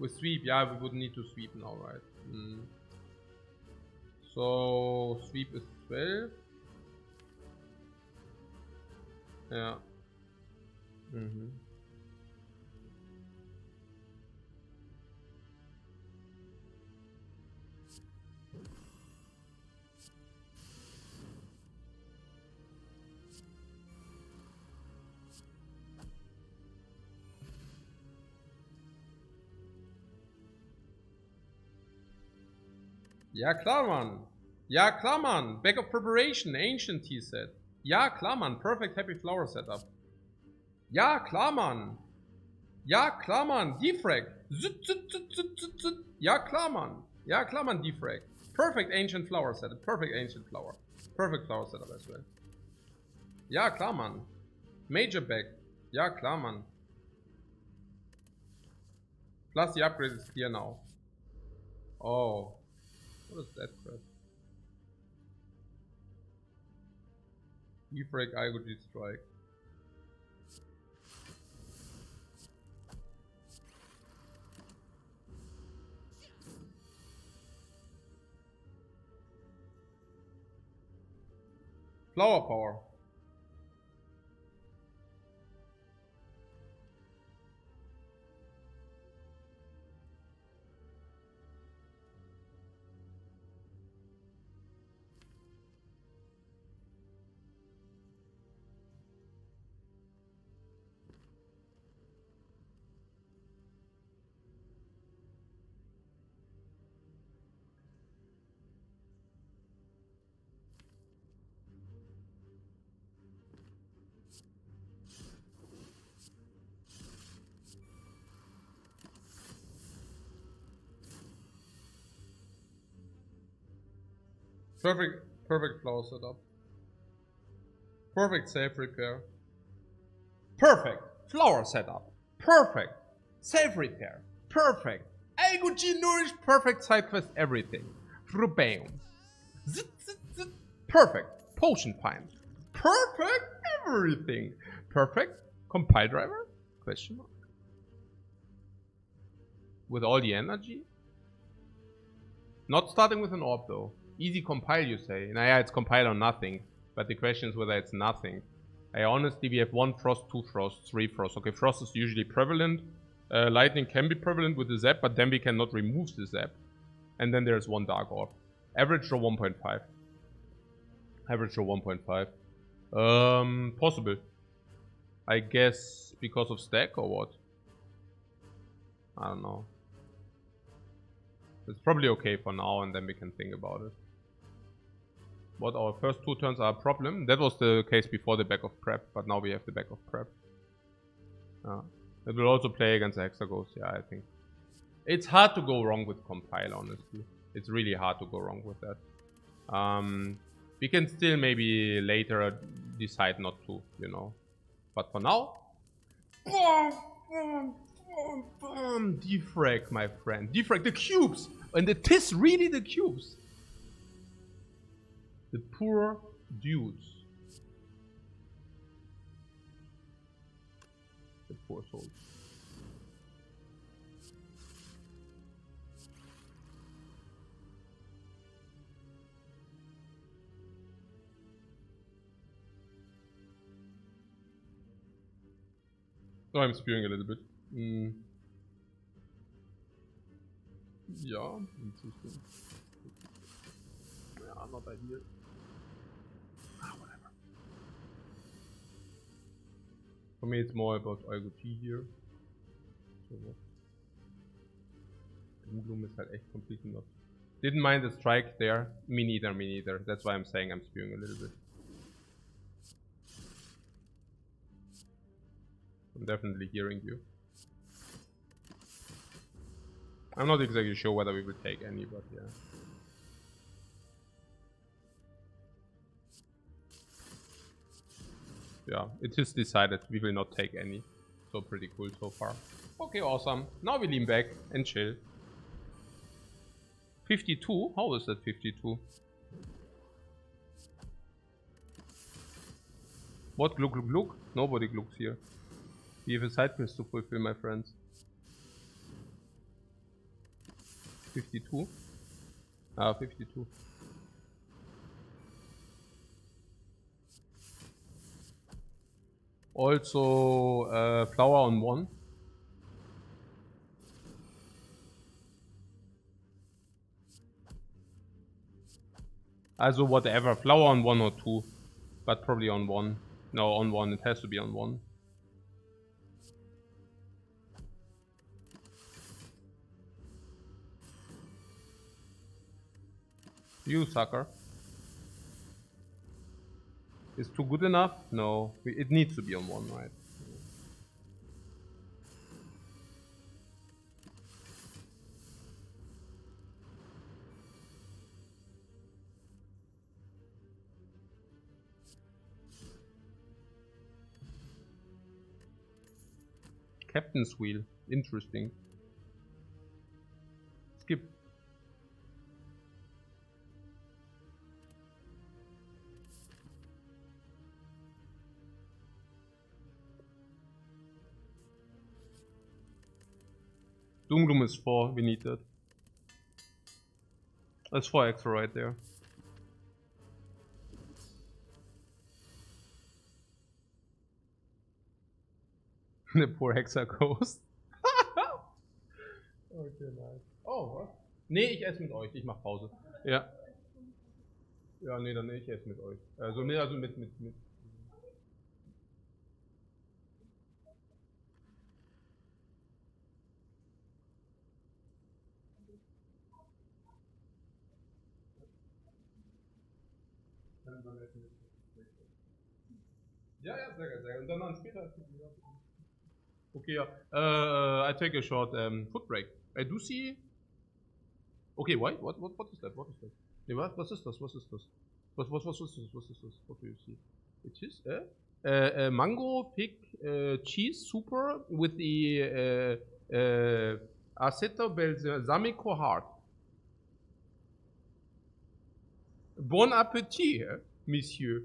With sweep, yeah, we would need to sweep now, right? So sweep is 12. Yeah. Ja, klar, Mann. Ja, klar, Mann. Back of preparation, ancient T set. Ja, klar, Mann. Perfect happy flower setup. Ja, klar, Mann. Ja, klar, Mann. Defect. Ja, klar, Mann. Ja, klar, Mann. Defect. Perfect ancient flower setup. Perfect ancient flower. Perfect flower setup as well. Ja, klar, Mann. Major back. Ja, klar, Mann. Plus the upgrade is clear now. Oh. What is that crap? Defrag, IGG strike. Flower power. Perfect flower setup. Perfect safe repair. Perfect flower setup. Perfect safe repair. Perfect IGG nourish. Perfect side quest. Everything. Bam. Perfect potion find. Perfect everything. Perfect compile driver? Question mark. With all the energy? Not starting with an orb though. Easy compile, you say. Nah, yeah, it's compile or nothing. But the question is whether it's nothing. Honestly, we have 1 frost, 2 frost, 3 frost. Okay, frost is usually prevalent. Lightning can be prevalent with the zap, but then we cannot remove the zap. And then there's 1 dark orb. Average row 1.5. Average row 1.5. Possible. I guess because of stack or what? I don't know. It's probably okay for now, and then we can think about it. What our first 2 turns are a problem. That was the case before the back of prep, but now we have the back of prep. It will also play against the Hexagons, yeah, I think. It's hard to go wrong with compile, honestly. It's really hard to go wrong with that. We can still maybe later decide not to, you know. But for now... Defrag, my friend. Defrag the cubes! And it is really the cubes! The poor dudes. The poor souls. Oh, I'm spewing a little bit. Yeah, interesting. Yeah, not ideal. Whatever. For me, it's more about IGG here. So Gloom is halt echt completely not. Didn't mind the strike there. Me neither, me neither. That's why I'm saying I'm spewing a little bit. I'm definitely hearing you. I'm not exactly sure whether we will take any, but yeah. Yeah, it is decided we will not take any. So pretty cool so far. Okay, awesome. Now we lean back and chill. 52? How is that 52? What? Gluck, gluck, gluck? Nobody glucks here. We have a side quest to fulfill, my friends. 52? Ah, 52. Also, flower on 1. Also whatever, flower on 1 or 2. But probably on 1. No, on 1, it has to be on 1. You sucker. Is 2 good enough? No, it needs to be on 1, right? Captain's wheel. Interesting. Skip. Doom is 4, we need that. That's 4 extra right there. The poor Hexer Ghost. Okay, nice. Oh, was? Nee, ich esse mit euch. Ich mach Pause. Ja. Ja, nee, dann ich esse mit euch. Also, nee, also mit. Ja, ja, sehr geil, sehr geil. Und dann später. Okay, ja. I take a short foot break. I do see. Okay, wait, what is that? What is that? Nee, was ist das? Was ist das? Was ist das? Was ist das? What do you see? It is a mango pig cheese super with the aceto balsamico heart. Bon appétit, monsieur.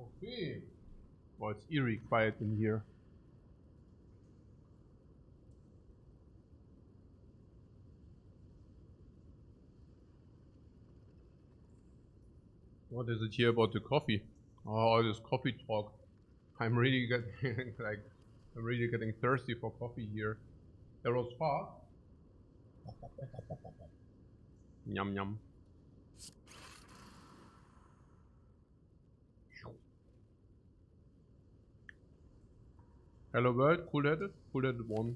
Okay. Oh, it's eerie quiet in here. What is it here about the coffee? Oh, this coffee talk. I'm really getting like, I'm really getting thirsty for coffee here. There was fast. Yum yum. Hello world, cool-headed? Cool-headed 1.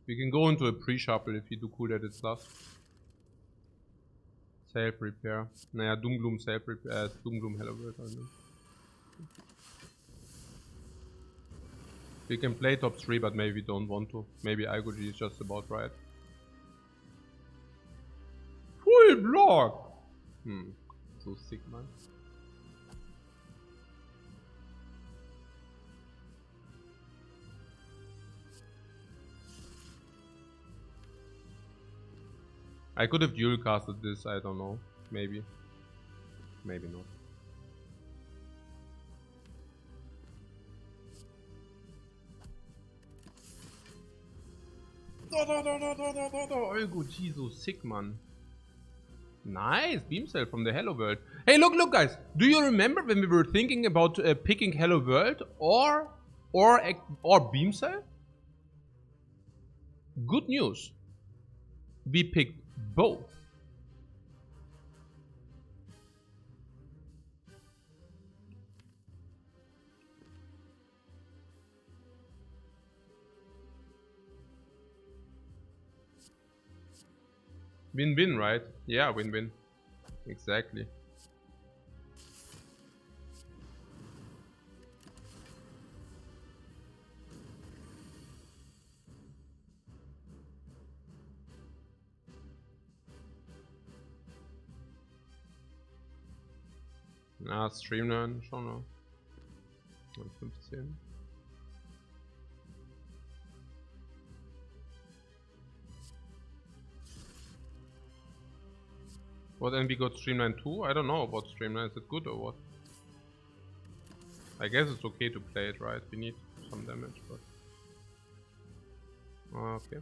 We can go into a pre-shuffle if you do cool-headed plus. Self-repair. Naja, Doomgloom self-repair, Doomgloom Hello World, I mean. We can play top 3, but maybe we don't want to. Maybe Algoji is just about right. Full block! So sick, man. I could have dual casted this, I don't know. Maybe. Maybe not. Algoji, so sick, man. Nice, Beam Cell from the Hello World. Hey, look, guys. Do you remember when we were thinking about picking Hello World or Beam Cell? Good news. We picked both. Win-win, right? Yeah, win-win. Exactly. Streamline schon noch. 15. What, and we got Streamline 2? I don't know about Streamline, is it good or what? I guess it's okay to play it, right? We need some damage, but... okay.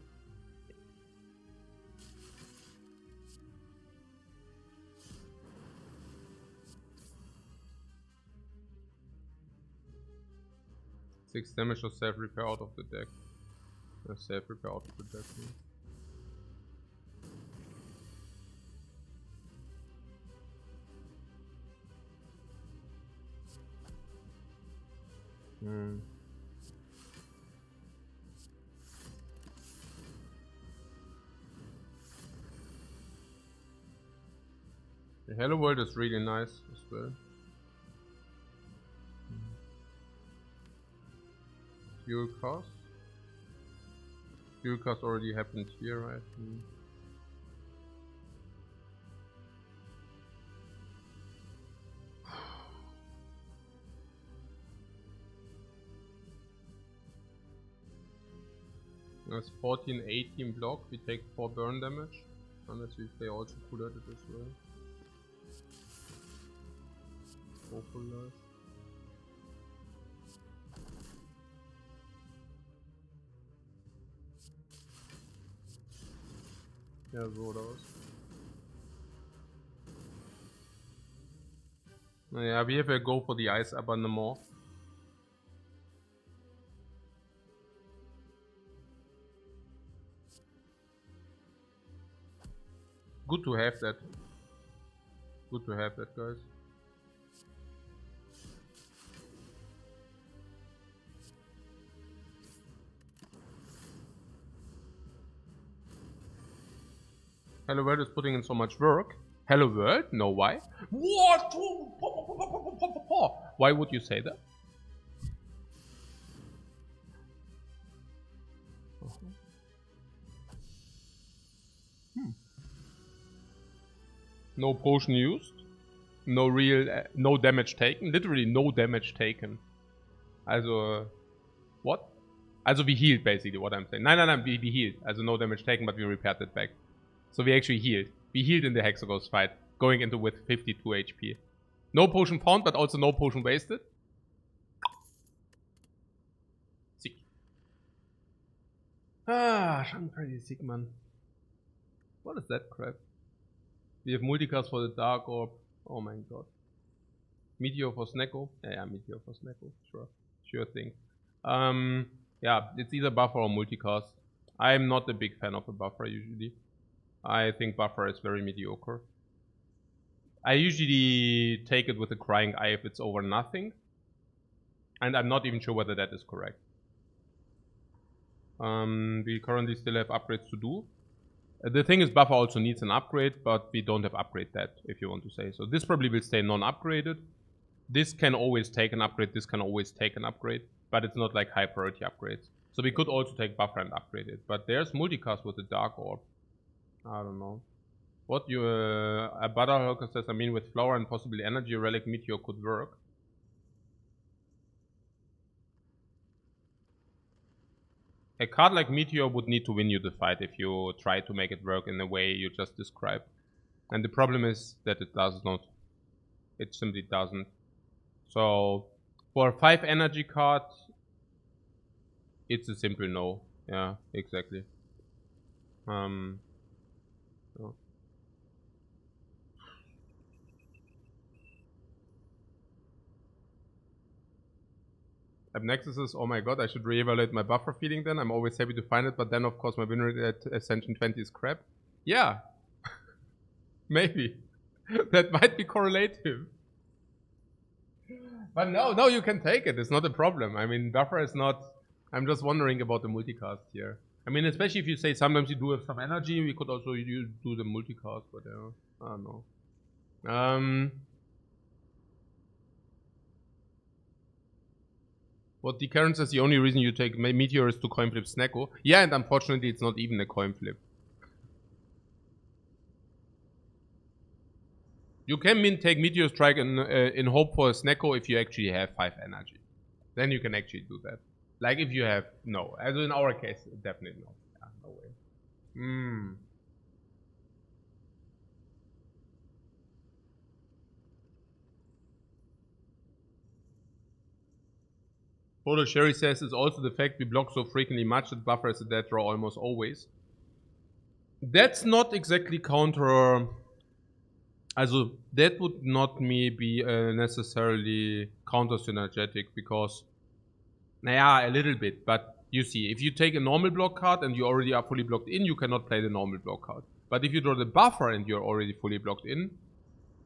Six damage or self-repair out of the deck. Self-repair out of the deck. The Hello World is really nice as well. Fuel cost. Fuel cost already happened here, right? That's 14, 18 block. We take 4 burn damage. Unless we play also cool at it as well. Popular. Ja, so oder was? Naja, we have a go for the ice abandonment. Good to have that. Good to have that, guys. Hello World is putting in so much work. Hello World? No, why? What? Why would you say that? No potion used. No real, no damage taken. Literally no damage taken. Also, what? Also we healed basically, what I'm saying. Nein, we healed. Also no damage taken, but we repaired it back. So we actually healed. We healed in the Hexagos fight. going into with 52 HP. No potion found, but also no potion wasted. Sick. I'm pretty sick, man. What is that crap? We have multicast for the Dark Orb. Oh my god. Meteor for Snecko? Yeah, Meteor for Snecko. Sure thing. Yeah, it's either buffer or multicast. I'm not a big fan of a buffer usually. I think buffer is very mediocre. I usually take it with a crying eye if it's over nothing. And I'm not even sure whether that is correct. We currently still have upgrades to do. The thing is, buffer also needs an upgrade, but we don't have upgrade that, if you want to say. So this probably will stay non-upgraded. This can always take an upgrade, this can always take an upgrade, but it's not like high priority upgrades. So we could also take buffer and upgrade it. But there's multicast with the Dark Orb. I don't know. What you, Butterhulker says, I mean, with Flower and possibly Energy, Relic Meteor could work. A card like Meteor would need to win you the fight if you try to make it work in the way you just described. And the problem is that it does not. It simply doesn't. So, for a 5 energy card, it's a simple no. Yeah, exactly. Oh. Nexus is, oh my god, I should reevaluate my buffer feeding then. I'm always happy to find it, but then of course my win rate at Ascension 20 is crap. Yeah. Maybe. That might be correlative. But no, you can take it. It's not a problem. I mean, buffer is not... I'm just wondering about the multicast here. I mean, especially if you say sometimes you do have some energy, we could also do the multicast, but I don't know. What the Karen says, the only reason you take Meteor is to coin flip Snecko. Yeah, and unfortunately it's not even a coin flip. You can take Meteor Strike in hope for a Snecko if you actually have 5 energy. Then you can actually do that. Like if you have, no. As in our case, definitely no. Yeah, no way. Photo Sherry says it's also the fact we block so frequently much that buffer is a dead draw almost always. That's not exactly counter... Also, that would not be necessarily counter-synergetic because... Naja, a little bit, but you see, if you take a normal block card and you already are fully blocked in, you cannot play the normal block card. But if you draw the buffer and you're already fully blocked in,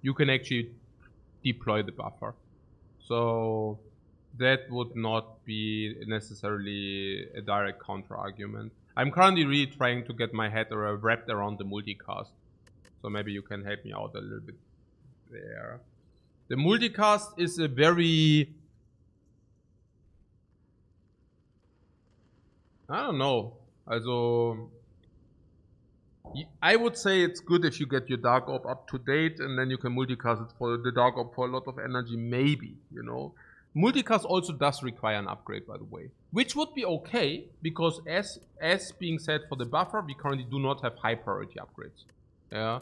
you can actually deploy the buffer. So... that would not be necessarily a direct counter argument. I'm currently really trying to get my head wrapped around the multicast. So maybe you can help me out a little bit there. The multicast is a very... I don't know. Also... I would say it's good if you get your Dark Orb up to date and then you can multicast it for the Dark Orb for a lot of energy, maybe, you know. Multicast also does require an upgrade, by the way. Which would be okay, because as being said for the buffer, we currently do not have high priority upgrades. Yeah.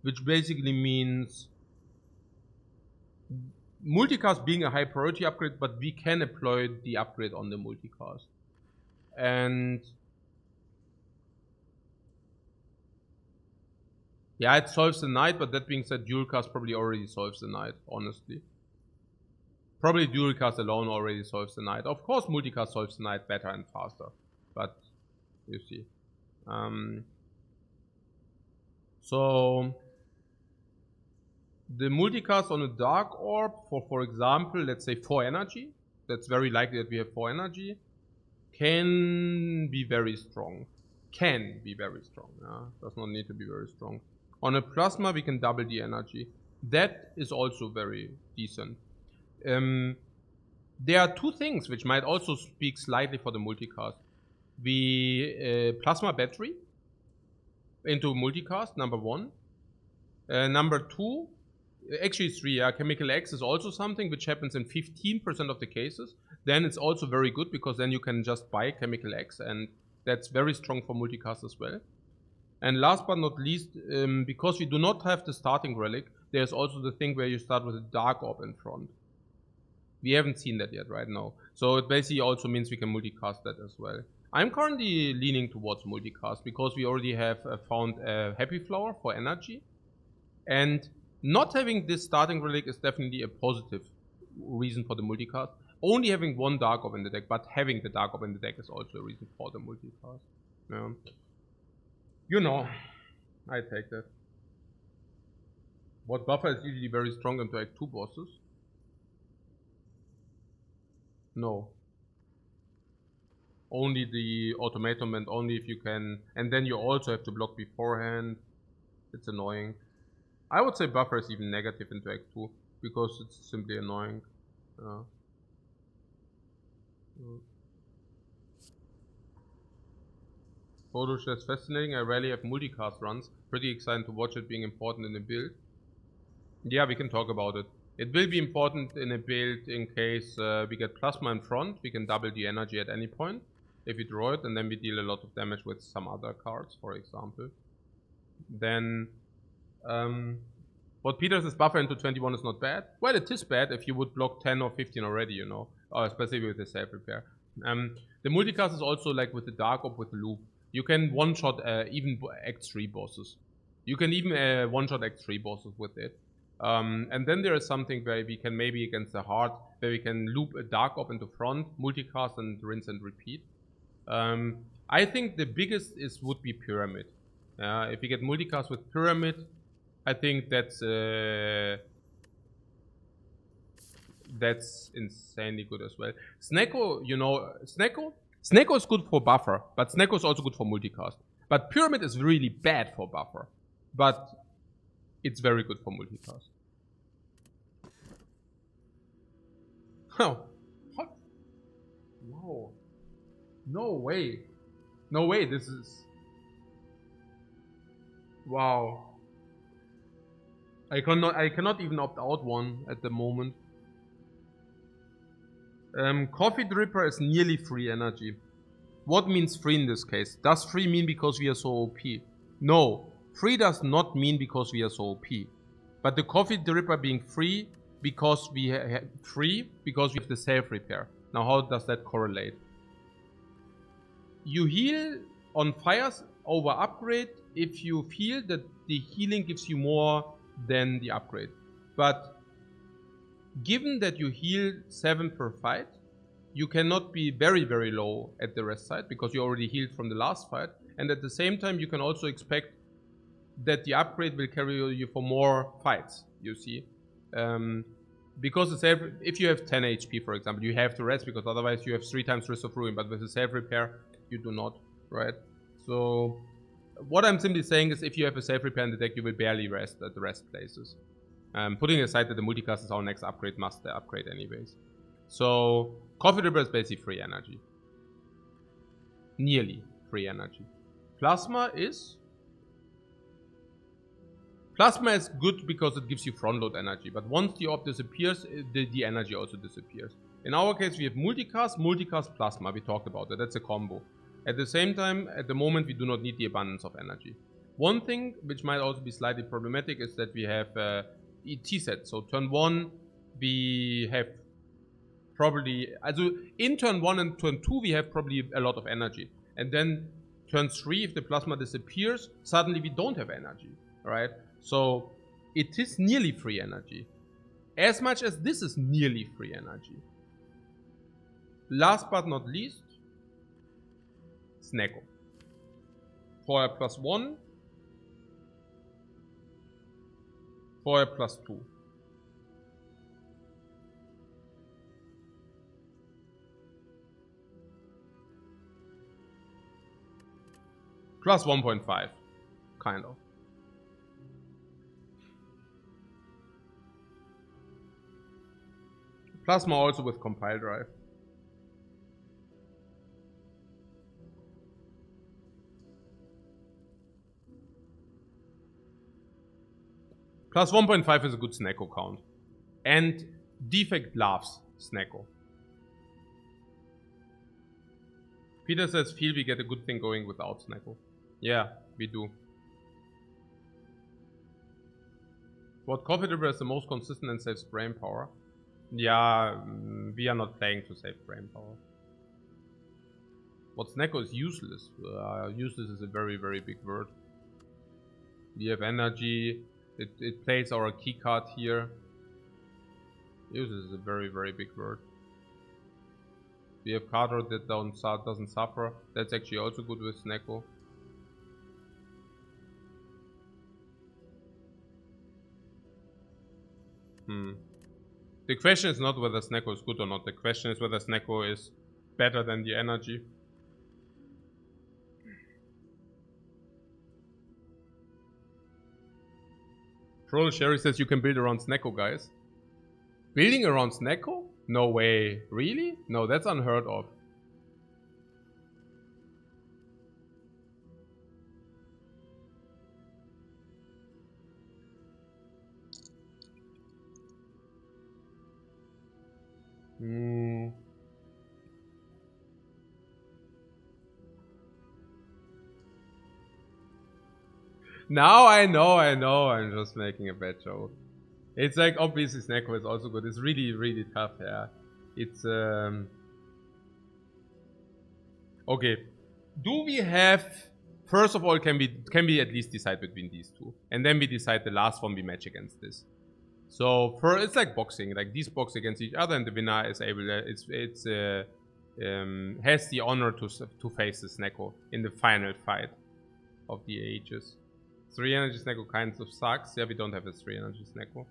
Which basically means multicast being a high priority upgrade, but we can employ the upgrade on the multicast. And yeah, it solves the night, but that being said, dual cast probably already solves the night, honestly. Probably dual cast alone already solves the night. Of course, multicast solves the night better and faster, but you see. So the multicast on a Dark Orb for example, let's say 4 energy. That's very likely that we have 4 energy. Can be very strong. Can be very strong. Yeah? Does not need to be very strong. On a plasma, we can double the energy. That is also very decent. There are 2 things which might also speak slightly for the multicast. We plasma battery into multicast, number 1. Number 2, actually 3, yeah, chemical X is also something which happens in 15% of the cases. Then it's also very good because then you can just buy chemical X and that's very strong for multicast as well. And last but not least, because we do not have the starting relic, there's also the thing where you start with a dark orb in front. We haven't seen that yet right now. So it basically also means we can multicast that as well. I'm currently leaning towards multicast because we already have found a happy flower for energy. And not having this starting relic is definitely a positive reason for the multicast. Only having one dark orb in the deck, but having the dark orb in the deck is also a reason for the multicast. Yeah. You know, I take that. What buffer is usually very strong into Act 2 bosses? No. Only the automaton and only if you can, and then you also have to block beforehand. It's annoying. I would say buffer is even negative into Act 2 because it's simply annoying. Photo is fascinating. I rarely have multicast runs. Pretty excited to watch it being important in the build. Yeah, we can talk about it. It will be important in a build in case we get plasma in front. We can double the energy at any point if we draw it, and then we deal a lot of damage with some other cards, for example. Then, what Peter says, buffer into 21 is not bad. Well, it is bad if you would block 10 or 15 already, you know, especially with the self-repair. The multicast is also like with the Dark Orb with the loop. You can one-shot even Act 3 bosses. You can even one-shot Act 3 bosses with it. And then there is something where we can maybe against the heart, where we can loop a Dark Orb into front, multicast and rinse and repeat. I think the biggest would be Pyramid. If you get multicast with Pyramid, I think that's insanely good as well. Snecko, you know, Snecko is good for buffer, but Snecko is also good for multicast. But Pyramid is really bad for buffer, but it's very good for multicast. Oh, what? No. No way. No way, this is... Wow. I cannot even opt out one at the moment. Coffee Dripper is nearly free energy. What means free in this case? Does free mean because we are so OP? No. Free does not mean because we are so OP. But the Coffee Dripper being free because we have the self-repair. Now how does that correlate? You heal on fires over upgrade if you feel that the healing gives you more than the upgrade. But given that you heal 7 per fight, you cannot be very, very low at the rest side because you already healed from the last fight. And at the same time, you can also expect that the upgrade will carry you for more fights, you see. Because if you have 10 HP, for example, you have to rest because otherwise you have 3 times risk of ruin. But with the self-repair, you do not, right? So what I'm simply saying is if you have a self-repair in the deck, you will barely rest at the rest places. Putting aside that the multicast is our next upgrade, must upgrade anyways. So Coffee Dripper is basically free energy. Nearly free energy. Plasma is good because it gives you front load energy, but once the orb disappears, the energy also disappears. In our case, we have multicast, plasma. We talked about that. That's a combo. At the same time, at the moment, we do not need the abundance of energy. One thing which might also be slightly problematic is that we have ET set. So turn 1, we have probably... Also in turn 1 and turn 2, we have probably a lot of energy. And then turn 3, if the plasma disappears, suddenly we don't have energy. Right? So it is nearly free energy. As much as this is nearly free energy. Last but not least, Snecko. For a +1. For a +2. +1.5. Kind of. Plasma also with compile drive. +1.5 is a good Snecko count. And Defect loves Snecko. Peter says, feel we get a good thing going without Snecko. Yeah, we do. What coffee delivery has the most consistent and saves brain power? Yeah, we are not playing to save brain power. What Snecko is useless? Useless is a very, very big word. We have energy. It plays our key card here. Useless is a very, very big word. We have card draw that doesn't suffer. That's actually also good with Snecko. The question is not whether Snecko is good or not. The question is whether Snecko is better than the energy. Troll Sherry says you can build around Snecko, guys. Building around Snecko? No way. Really? No, that's unheard of. Now I know, I'm just making a bad joke. It's like, obviously Snecko is also good. It's really, really tough, yeah. It's, okay. Do we have... First of all, can we at least decide between these two? And then we decide the last one we match against this. So, it's like boxing. Like, these box against each other and the winner is able to... has the honor to face the Snecko in the final fight of the ages. 3 energy Snecko kind of sucks. Yeah, we don't have a 3 energy Snecko.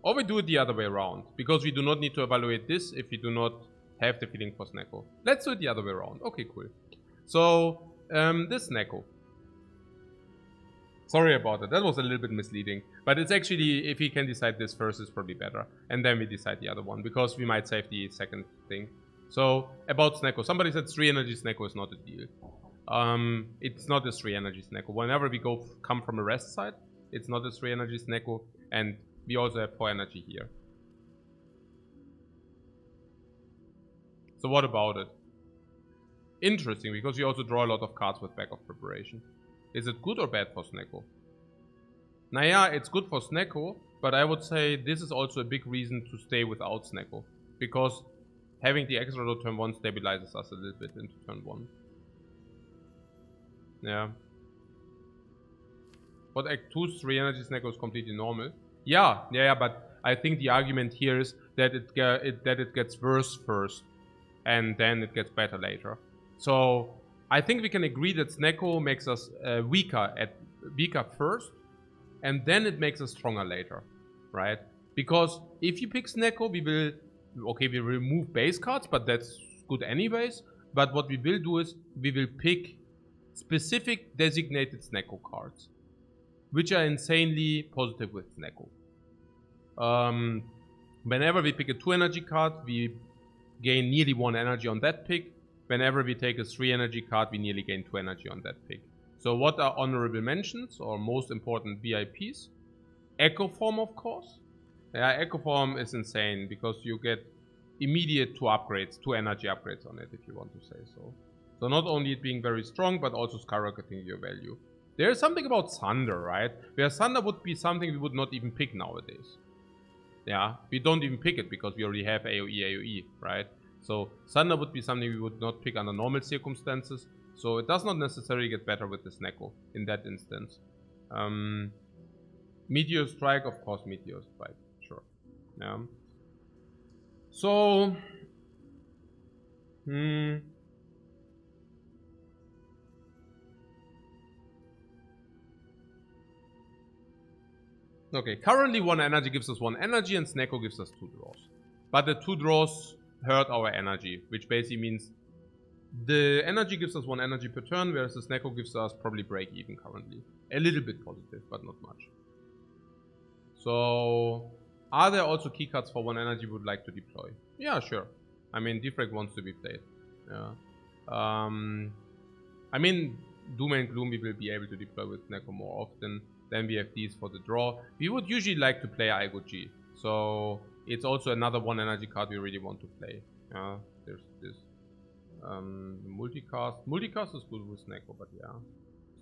Or we do it the other way around. Because we do not need to evaluate this if we do not have the feeling for Snecko. Let's do it the other way around. Okay, cool. So, this Snecko. Sorry about that. That was a little bit misleading. But it's actually, if we can decide this first, it's probably better. And then we decide the other one. Because we might save the second thing. So, about Snecko. Somebody said 3 energy Snecko is not a deal. It's not a 3 energy Snecko. Whenever we come from a rest side, it's not a 3 energy Snecko. And we also have 4 energy here. So what about it? Interesting, because we also draw a lot of cards with backup preparation. Is it good or bad for Snecko? Naya, it's good for Snecko, but I would say this is also a big reason to stay without Snecko. Because having the extra draw turn 1 stabilizes us a little bit into turn 1. Yeah. But Act 2's 3 energy Snecko is completely normal. Yeah, but I think the argument here is that it gets worse first. And then it gets better later. So, I think we can agree that Snecko makes us weaker first. And then it makes us stronger later. Right? Because if you pick Snecko, we will remove base cards, but that's good anyways. But what we will do is, we will pick specific designated Snecko cards. Which are insanely positive with Snecko. Whenever we pick a 2 energy card, we gain nearly 1 energy on that pick. Whenever we take a 3 energy card, we nearly gain 2 energy on that pick. So what are honorable mentions, or most important VIPs? Echo Form, of course. Yeah, Echo Form is insane, because you get immediate 2 energy upgrades on it, if you want to say so. So not only it being very strong, but also skyrocketing your value. There is something about Thunder, right? Where Thunder would be something we would not even pick nowadays. Yeah, we don't even pick it because we already have AoE, right? So Thunder would be something we would not pick under normal circumstances. So it does not necessarily get better with the Snecko in that instance. Meteor Strike, of course, Meteor Strike, sure. Yeah. So, okay, currently 1 energy gives us 1 energy and Snecko gives us 2 draws. But the 2 draws hurt our energy, which basically means the energy gives us 1 energy per turn, whereas the Snecko gives us probably break even currently. A little bit positive, but not much. So, are there also keycards for 1 energy we would like to deploy? Yeah, sure. I mean, Defect wants to be played. Yeah. I mean, Doom and Gloom we will be able to deploy with Snecko more often. Then we have these for the draw. We would usually like to play Aigo-G. So, it's also another 1 energy card we really want to play. Yeah, there's this. Multicast. Multicast is good with Snecko, but yeah.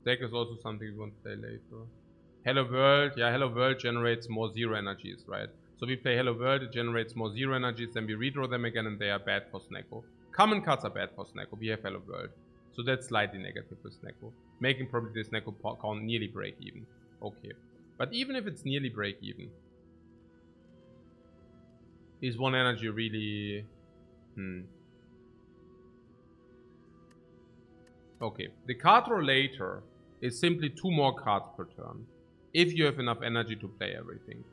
Stack is also something we want to play later. Hello World. Yeah, Hello World generates more zero energies, right? So we play Hello World, it generates more zero energies, then we redraw them again and they are bad for Snecko. Common cards are bad for Snecko. We have Hello World. So that's slightly negative with Snecko. Making probably the Snecko count nearly break even. Okay. But even if it's nearly break even, is one energy really... Okay. The card draw later is simply 2 more cards per turn. If you have enough energy to play everything.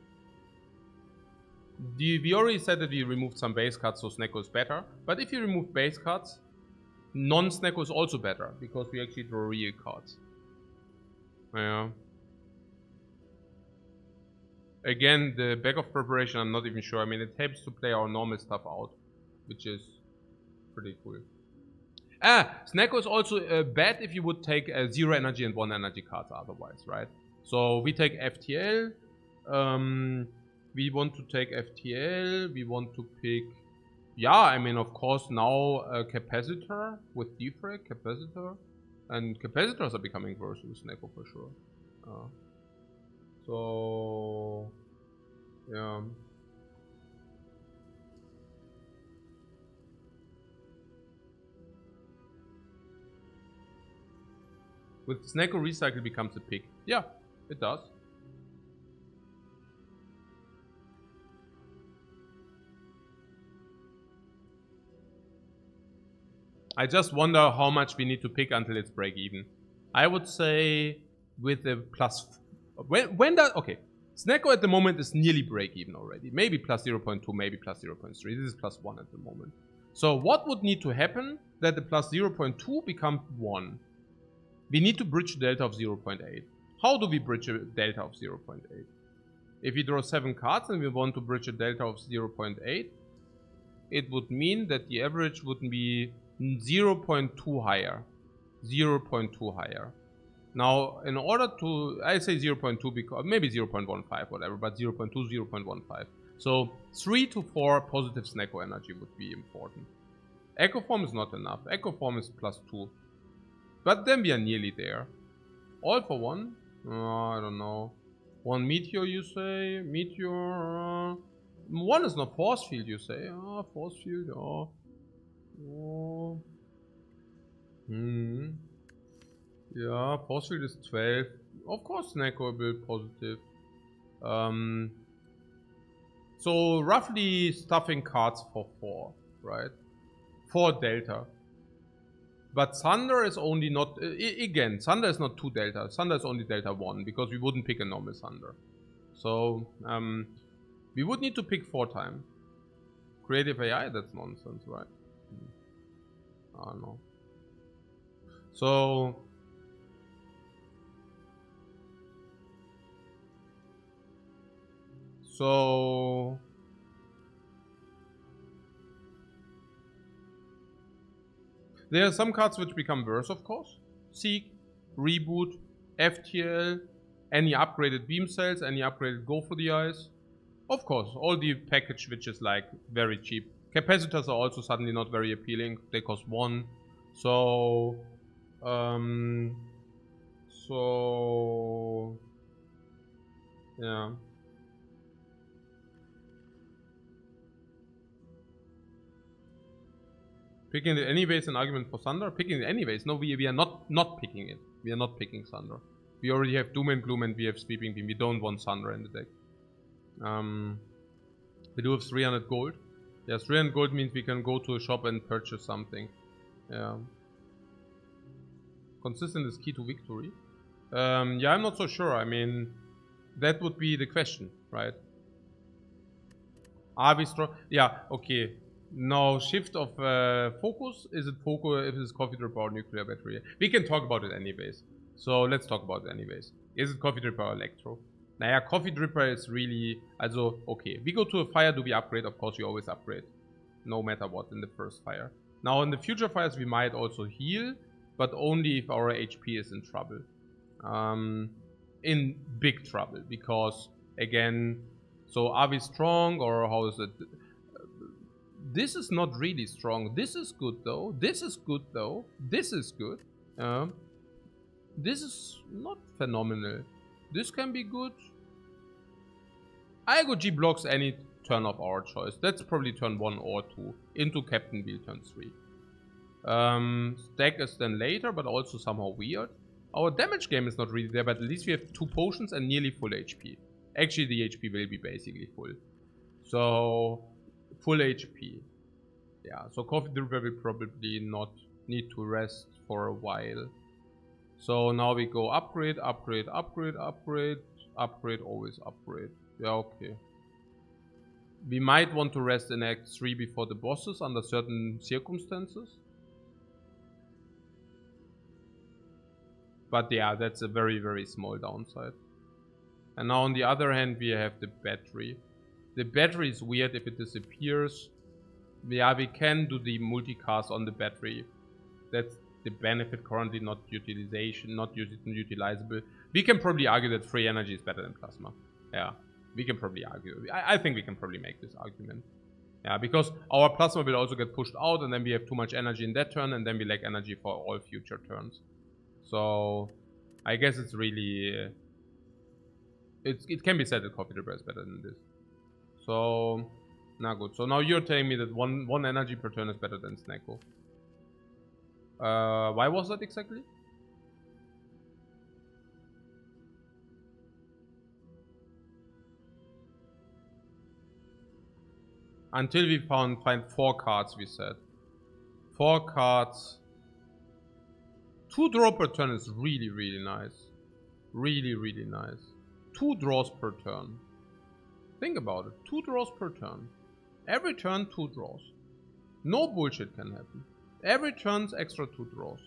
We already said that we removed some base cards, so Snecko is better. But if you remove base cards, non-Snecko is also better, because we actually draw real cards. Yeah. Again, the back of preparation, I'm not even sure. I mean, it helps to play our normal stuff out, which is pretty cool. Snecko is also bad if you would take 0 energy and 1 energy cards otherwise, right? So we take FTL. We want to take FTL. We want to pick... Yeah, I mean, of course, now a capacitor with Defect, capacitor. And capacitors are becoming worse with Snecko for sure. So... yeah. With Snecko, recycle becomes a pick. Yeah, it does. I just wonder how much we need to pick until it's break even. I would say with a plus... When does... Okay. Snecko at the moment is nearly break even already. Maybe plus 0.2, maybe plus 0.3. This is plus 1 at the moment. So what would need to happen that the plus 0.2 becomes 1? We need to bridge a delta of 0.8. How do we bridge a delta of 0.8? If we draw 7 cards and we want to bridge a delta of 0.8, it would mean that the average would be 0.2 higher. 0.2 higher. Now, in order to... I say 0.2 because... maybe 0.15, whatever, but 0.2, 0.15. So, 3 to 4 positive Snecko energy would be important. Echo Form is not enough. Echo Form is plus 2. But then we are nearly there. All for 1? I don't know. 1 Meteor, you say? Meteor... 1 is not Force Field, you say? Force Field, Yeah, Force Field is 12. Of course, Snecko will be positive. So, roughly stuffing cards for 4, right? 4 delta. But Thunder is only not... again, Thunder is not 2 delta. Thunder is only delta 1, because we wouldn't pick a normal Thunder. So, we would need to pick 4 times. Creative AI? That's nonsense, right? I don't know. So... there are some cards which become worse, of course. Seek, Reboot, FTL, any upgraded beam cells, any upgraded Go for the Eyes. Of course, all the package which is like very cheap. Capacitors are also suddenly not very appealing. They cost 1. So... yeah. Picking it anyways an argument for Thunder? Picking it anyways? No, we are not picking it. We are not picking Thunder. We already have Doom and Gloom and we have Sweeping Beam. We don't want Thunder in the deck. We do have 300 gold. Yeah, 300 gold means we can go to a shop and purchase something. Yeah. Consistent is key to victory. Yeah, I'm not so sure. I mean, that would be the question, right? Are we strong? Yeah, okay. Now, shift of focus. Is it focus if it's coffee drip or nuclear battery? We can talk about it anyways. So let's talk about it anyways. Is it coffee drip or electro? Naja, coffee dripper is really... Also, okay. We go to a fire, do we upgrade? Of course, we always upgrade. No matter what in the first fire. Now, in the future fires, we might also heal. But only if our HP is in trouble. In big trouble. Because, again... So, are we strong or how is it? This is not really strong. This is good though. This is good though. This is good. This is not phenomenal. This can be good. I go G blocks any turn of our choice. That's probably turn 1 or 2. Into Captain Wheel turn 3. Stack is then later, but also somehow weird. Our damage game is not really there, but at least we have 2 potions and nearly full HP. Actually, the HP will be basically full. So, full HP. Yeah, so Coffee Dripper will probably not need to rest for a while. So now we go upgrade, upgrade, upgrade, upgrade, upgrade, always upgrade. Yeah, okay. We might want to rest in Act 3 before the bosses under certain circumstances. But yeah, that's a very, very small downside. And now on the other hand, we have the battery. The battery is weird if it disappears. Yeah, we can do the multicast on the battery. That's the benefit currently, not utilization, not utilizable. We can probably argue that free energy is better than plasma. Yeah, we can probably argue. I think we can probably make this argument. Yeah, because our plasma will also get pushed out, and then we have too much energy in that turn, and then we lack energy for all future turns. So, I guess it's really... it can be said that Coffee Dripper is better than this. So, now good. So now you're telling me that one energy per turn is better than Snecko. Why was that exactly? Until we find 4 cards, we said. 4 cards. 2 draw per turn is really, really nice. Really, really nice. 2 draws per turn. Think about it. 2 draws per turn. Every turn, 2 draws. No bullshit can happen. Every turn's extra 2 draws.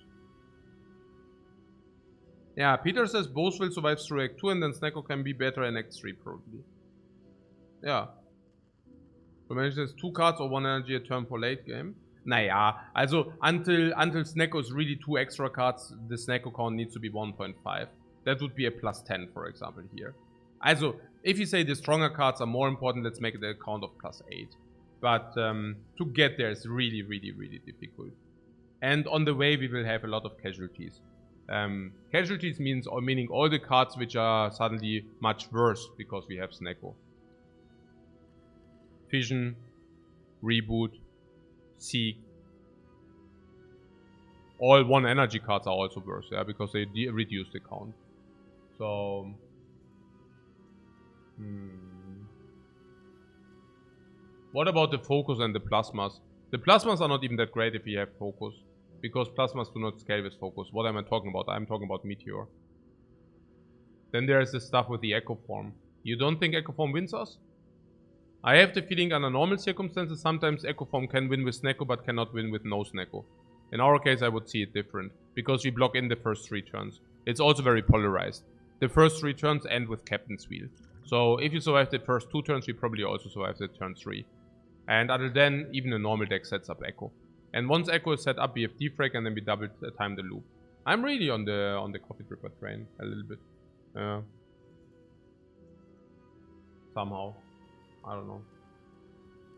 Yeah, Peter says both will survive through Act 2 and then Snecko can be better in Act 3 probably. Yeah. So says 2 cards or 1 energy a turn for late game. Naja, also until Snecko is really 2 extra cards, the Snecko count needs to be 1.5. That would be a plus 10, for example, here. Also, if you say the stronger cards are more important, let's make it a count of plus 8. But to get there is really, really, really difficult. And on the way, we will have a lot of casualties. Casualties meaning all the cards which are suddenly much worse because we have Snecko. Fission, Reboot, Seek. All 1 energy cards are also worse, yeah, because they reduce the count. So... What about the focus and the plasmas? The plasmas are not even that great if we have focus. Because plasmas do not scale with focus. What am I talking about? I'm talking about Meteor. Then there's the stuff with the Echo Form. You don't think Echo Form wins us? I have the feeling under normal circumstances, sometimes Echo Form can win with Snecko, but cannot win with no Snecko. In our case, I would see it different. Because we block in the first 3 turns. It's also very polarized. The first 3 turns end with Captain's Wheel. So if you survive the first 2 turns, you probably also survive the turn 3. And other than, even a normal deck sets up Echo. And once Echo is set up, we have Defect and then we double time the loop. I'm really on the Coffee Dripper train a little bit. Somehow. I don't know.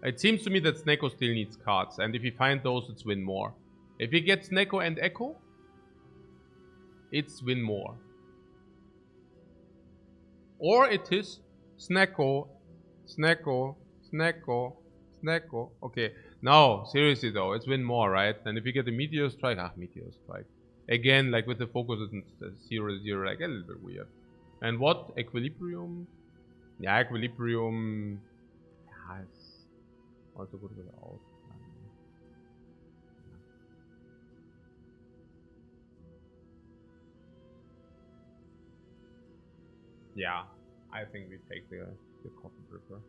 It seems to me that Snecko still needs cards, and if we find those, it's win more. If we get Snecko and Echo, it's win more. Or it is Snecko, Snecko, Snecko, Snecko. Okay, now, seriously though, it's win more, right? And if you get a Meteor Strike, Meteor Strike. Again, like with the focus, it's 0-0, like a little bit weird. And what? Equilibrium? Yeah, Equilibrium. Yeah, it's also good without. Yeah, I think we take the Coffee Dripper.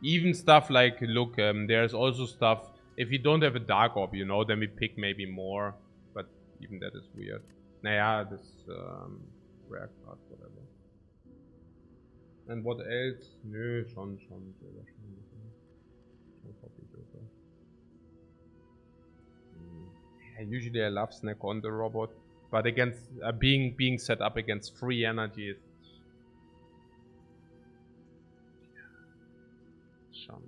Even stuff like, look, there's also stuff, if we don't have a Dark Orb, you know, then we pick maybe more, but even that is weird. Naja, this rare card, whatever. And what else? Nö, schon. Usually I love Snack on the robot, but against being set up against free energy is Sean.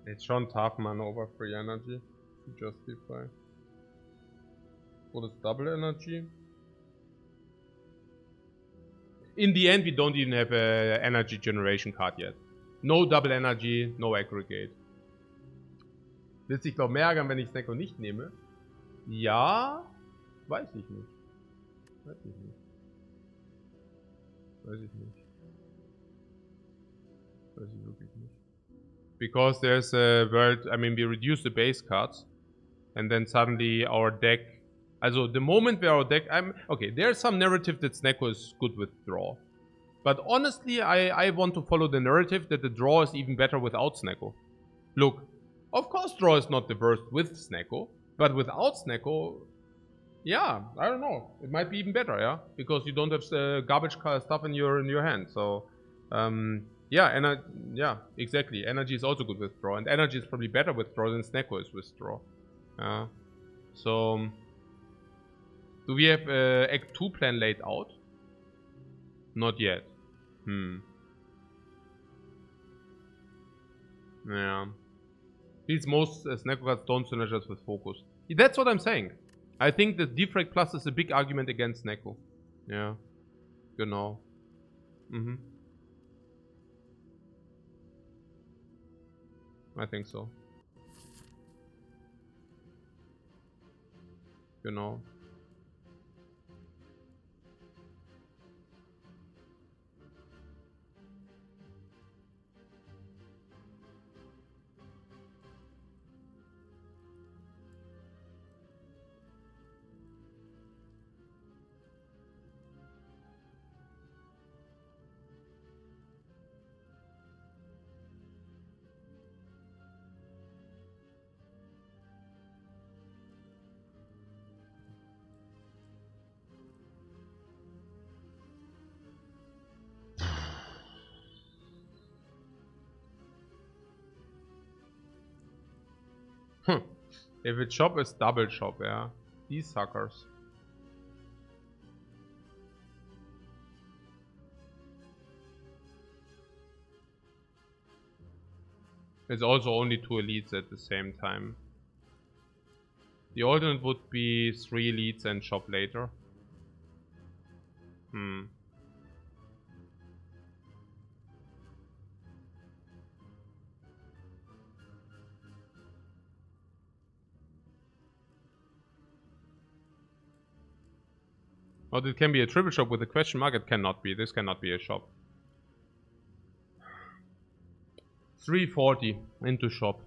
It's Sean tough man over free energy to justify. What is double energy? In the end, we don't even have a energy generation card yet. No double energy, no aggregate. Willst dich glaube mehr ärgern, wenn ich Snacko nicht nehme? Ja, weiß ich nicht. Weiß ich nicht. Weiß ich nicht. Weiß ich wirklich nicht. Because there's a world, I mean, we reduce the base cards, and then suddenly our deck. Also, the moment where our deck, okay, there's some narrative that Snacko is good with draw. But honestly, I want to follow the narrative that the draw is even better without Snacko. Look, of course draw is not the worst with Snacko, but without Snacko, yeah, I don't know. It might be even better, yeah? Because you don't have garbage stuff in your hand, so... yeah, yeah, exactly. Energy is also good with draw, and energy is probably better with draw than Snacko is with draw. So, do we have Act 2 plan laid out? Not yet. Yeah. These most Snacko cards don't synergize with focus. That's what I'm saying. I think the Defect Plus is a big argument against Snacko. Yeah. Genau. I think so. Genau. If it's shop, it's double shop, yeah. These suckers. It's also only 2 elites at the same time. The alternate would be 3 elites and shop later. Oh, this can be a triple shop with a question mark. It cannot be. This cannot be a shop. 340 into shop.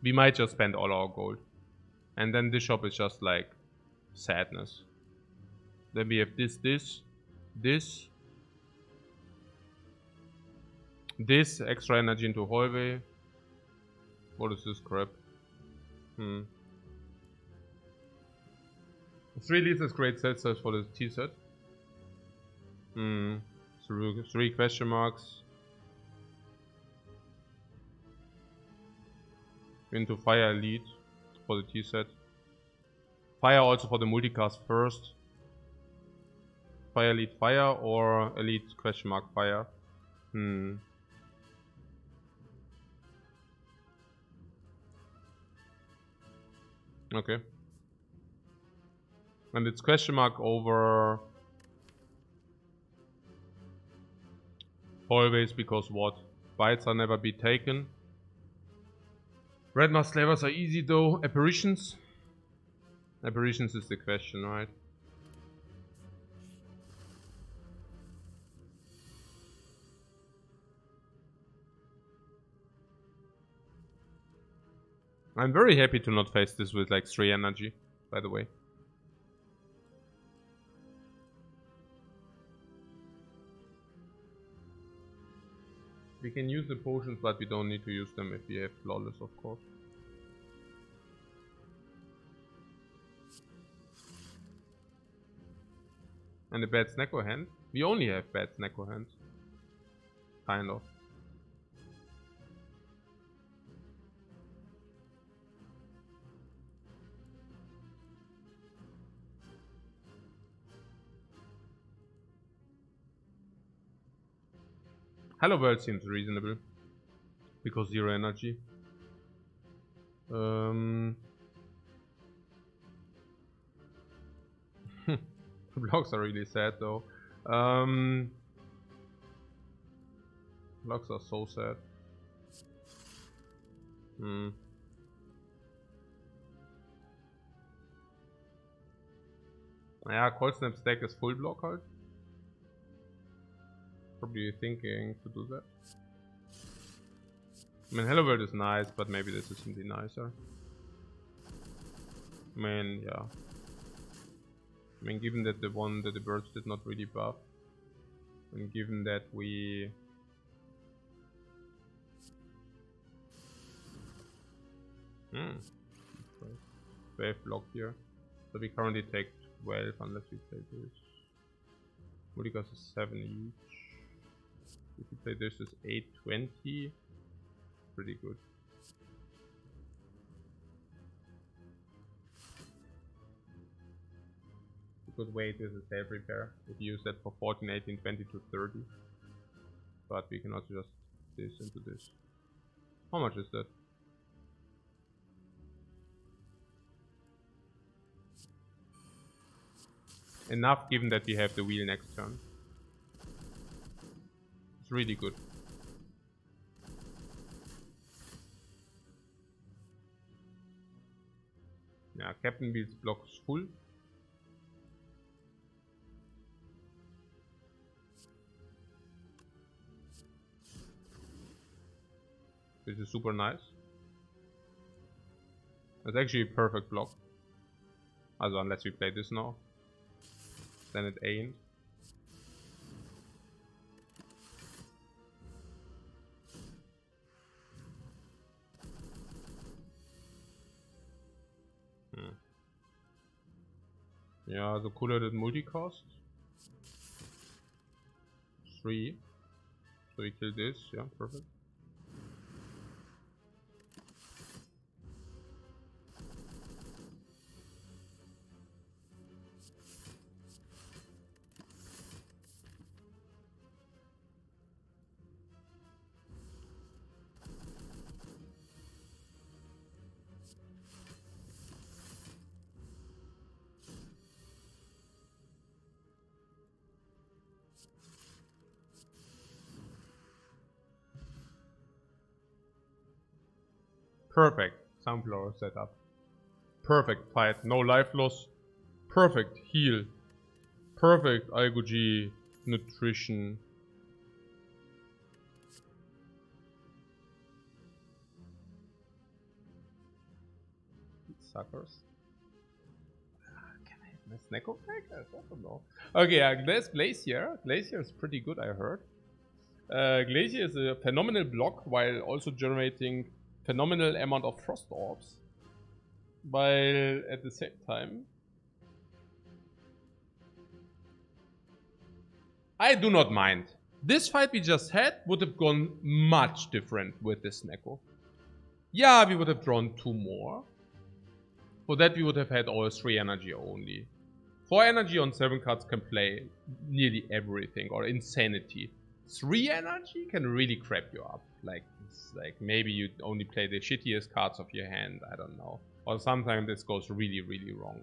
We might just spend all our gold. And then this shop is just like sadness. Then we have this. This extra energy into hallway. What is this crap? 3 leads is great set size for the T set. 3 question marks. Into fire elite for the T set. Fire also for the multicast first. Fire elite fire or elite question mark fire. Okay. And it's question mark over always because what? Bites are never be taken. Red mask slavers are easy though. Apparitions? Apparitions is the question, right? I'm very happy to not face this with like 3 energy, by the way. We can use the potions, but we don't need to use them if we have flawless, of course. And a bad Snacko hand? We only have bad Snacko hands. Kind of. Hello World seems reasonable. Because 0 energy. Blocks are really sad though. Blocks are so sad. Yeah, Cold Snap stack is full block halt. Probably thinking to do that. I mean, Hello World is nice, but maybe this is simply nicer. I mean, yeah. I mean, given that the one that the birds did not really buff, and given that we wave block here, so we currently take 12 unless we play this. Multicast is 7 each. If we play this is 820. Pretty good. A good way to self repair. We can use that for 14, 18, 20 to 30. But we can also just this into this. How much is that? Enough given that we have the wheel next turn. It's really good. Yeah, Captain Wheel's blocks full. This is super nice. It's actually a perfect block. Also unless we play this now. Then it ain't. Yeah, the cooler than multicast. 3. So we kill this, yeah, perfect. Perfect sunflower setup. Perfect fight, no life loss. Perfect heal. Perfect Algoji nutrition. Suckers. Can I have my Snecko back? I don't know. Okay, there's Glacier. Glacier is pretty good, I heard. Glacier is a phenomenal block while also generating phenomenal amount of frost orbs, while at the same time I do not mind. This fight we just had would have gone much different with this Snecko. Yeah, we would have drawn 2 more. For that we would have had all 3 energy only. 4 energy on 7 cards can play nearly everything, or insanity. 3 energy can really crap you up. Like maybe you only play the shittiest cards of your hand, I don't know. Or sometimes this goes really, really wrong.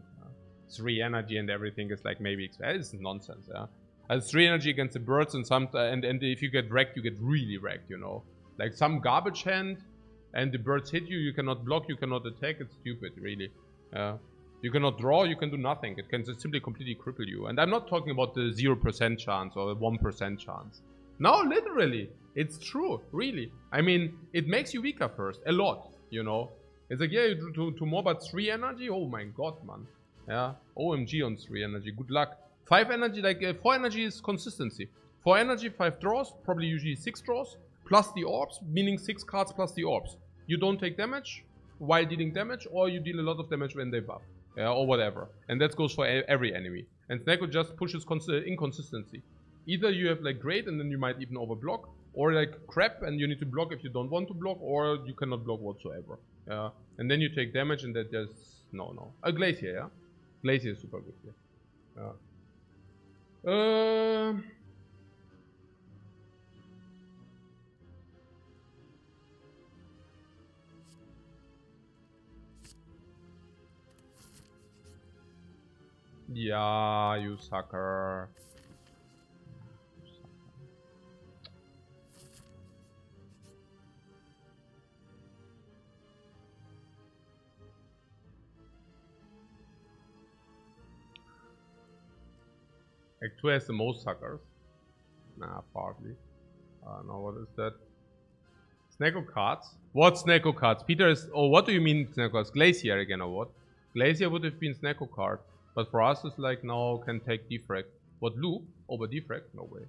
3 energy and everything is like maybe it's nonsense, yeah. As 3 energy against the birds and and if you get wrecked, you get really wrecked, you know. Like some garbage hand and the birds hit you, you cannot block, you cannot attack, it's stupid, really. You cannot draw, you can do nothing. It can just simply completely cripple you. And I'm not talking about the 0% chance or the 1% chance. No, literally. It's true, really. I mean, it makes you weaker first, a lot, you know. It's like, yeah, you do 2 more, but 3 energy? Oh my god, man. Yeah, OMG on 3 energy, good luck. 5 energy, like 4 energy is consistency. 4 energy, 5 draws, probably usually 6 draws, plus the orbs, meaning 6 cards plus the orbs. You don't take damage while dealing damage, or you deal a lot of damage when they buff. Or whatever. And that goes for every enemy. And Snecko just pushes inconsistency. Either you have like great and then you might even overblock, or like crap and you need to block if you don't want to block, or you cannot block whatsoever. And then you take damage and that just no. A Glacier, yeah? Glacier is super good here. Yeah, you sucker. Act 2 has the most suckers. Nah, partly. Now what is that? Snacko cards? What Snacko cards? Peter is... Oh, what do you mean Snacko cards? Glacier again or what? Glacier would have been Snacko card. But for us it's like now can take Defect. What, loop? Over Defect? No way.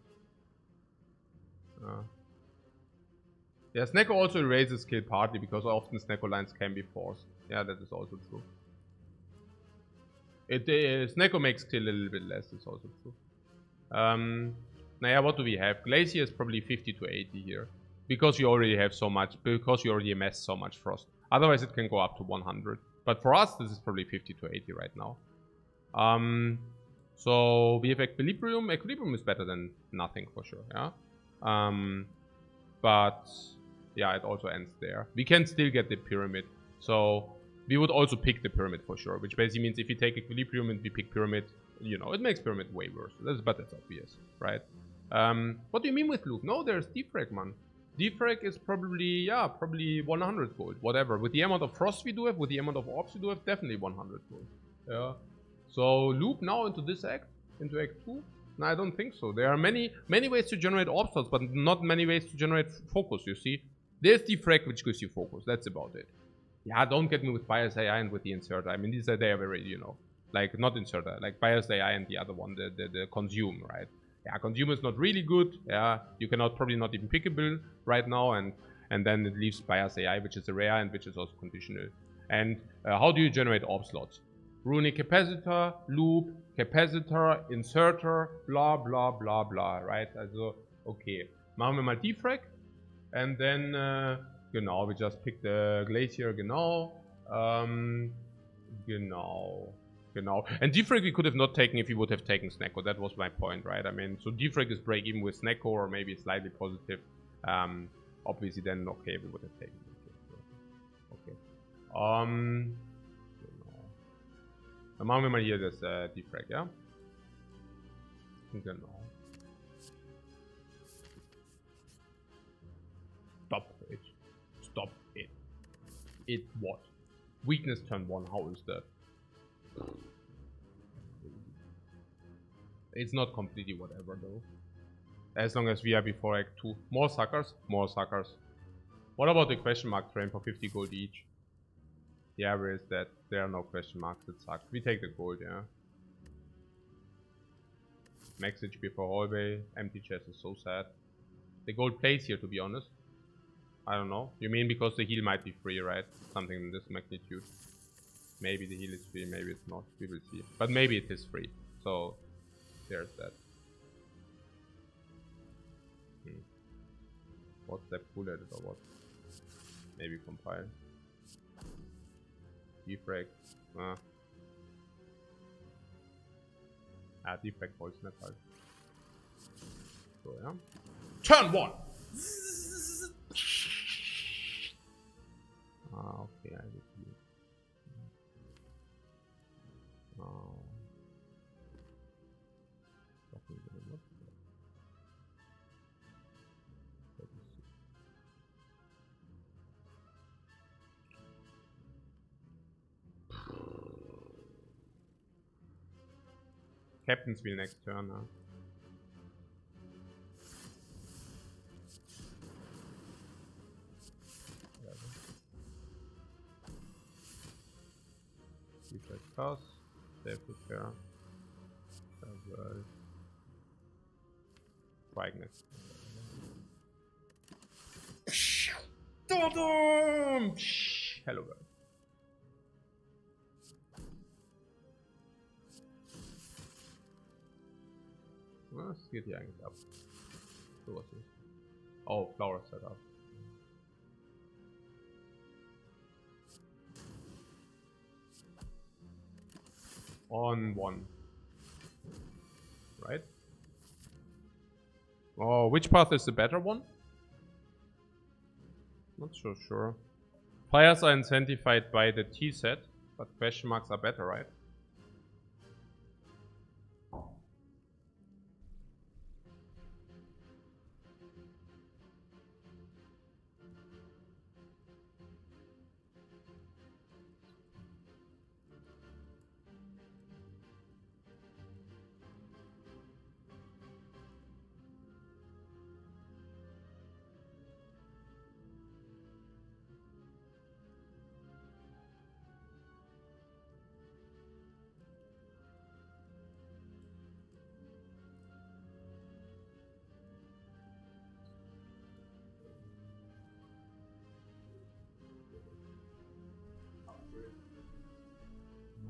Yeah, Snacko also erases skill partly because often Snacko lines can be forced. Yeah, that is also true. Snacko makes skill a little bit less, it's also true. Now yeah, what do we have? Glacier is probably 50 to 80 here. Because you already have so much, because you already amassed so much frost. Otherwise it can go up to 100. But for us, this is probably 50 to 80 right now. So we have Equilibrium. Equilibrium is better than nothing for sure, yeah? But yeah, it also ends there. We can still get the Pyramid. So we would also pick the Pyramid for sure. Which basically means if you take Equilibrium and we pick Pyramid, you know, it makes Pyramid way worse. But that's obvious, right? What do you mean with loop? No, there's Defrag, man. Defrag is probably, yeah, probably 100 gold, whatever. With the amount of frost we do have, with the amount of orbs we do have, definitely 100 gold. Yeah. So loop now into this act, into act 2? No, I don't think so. There are many ways to generate orb slots, but not many ways to generate focus, you see. There's Defrag, which gives you focus. That's about it. Yeah, don't get me with Bias AI and with the Inserter. I mean, these are, they are very, you know, like, not Inserter, like Bias AI and the other one, the Consume, right? Yeah, Consume is not really good. Yeah, you cannot, probably not even pickable right now, and then it leaves Bias AI, which is a rare and which is also conditional. And how do you generate orb slots? Runic Capacitor, Loop, Capacitor, Inserter, blah, blah, blah, blah, right? Also, okay. Machen wir mal Defrag. And then, genau, we just pick the Glacier, genau. Genau. And Defrag we could have not taken if we would have taken Snacko. That was my point, right? I mean, so Defrag is break even with Snacko or maybe slightly positive. Obviously then, okay, we would have taken it. Okay. Genau. Dann machen wir mal hier das Defrag, ja? Genau. Stop it. Stop it. It what? Weakness turn 1, how is that? It's not completely whatever though. As long as we are before Act 2. More suckers? More suckers. What about the question mark train for 50 gold each? Yeah, where is that? There are no question marks, it sucks. We take the gold, yeah. Max HP for hallway. Empty chest is so sad. The gold plays here, to be honest. I don't know. You mean because the heal might be free, right? Something in this magnitude. Maybe the heal is free, maybe it's not. We will see. But maybe it is free. So, there's that. What's that pull at it or what? Maybe compile. Defrag. Defrag voice net halt. So, ja. Turn 1! Okay, I will see. Captain's wheel next turn, huh? Defect toss, save repair, as well. Fragment. Hello, guys. Was geht hier eigentlich ab? So was ist. Oh, Flower Setup. On 1. Right? Oh, which path is the better one? Not so sure. Fires are incentivized by the T set, but question marks are better, right?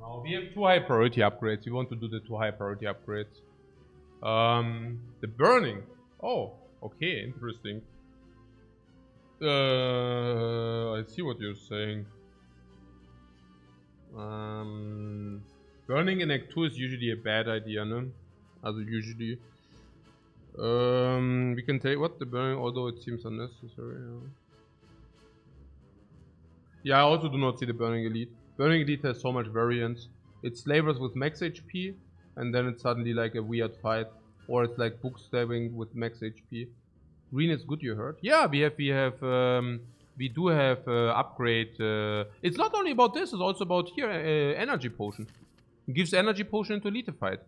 Now we have 2 high priority upgrades. We want to do the 2 high priority upgrades. The burning. Oh, okay, interesting. I see what you're saying. Burning in Act 2 is usually a bad idea, no? Also usually. We can take what the burning, although it seems unnecessary. Yeah, I also do not see the burning elite. Burning elite has so much variance. It's slavers with max HP, and then it's suddenly like a weird fight, or it's like book stabbing with max HP. Green is good, you heard? Yeah, we do have upgrade. It's not only about this; it's also about here energy potion. Gives energy potion into elite fight.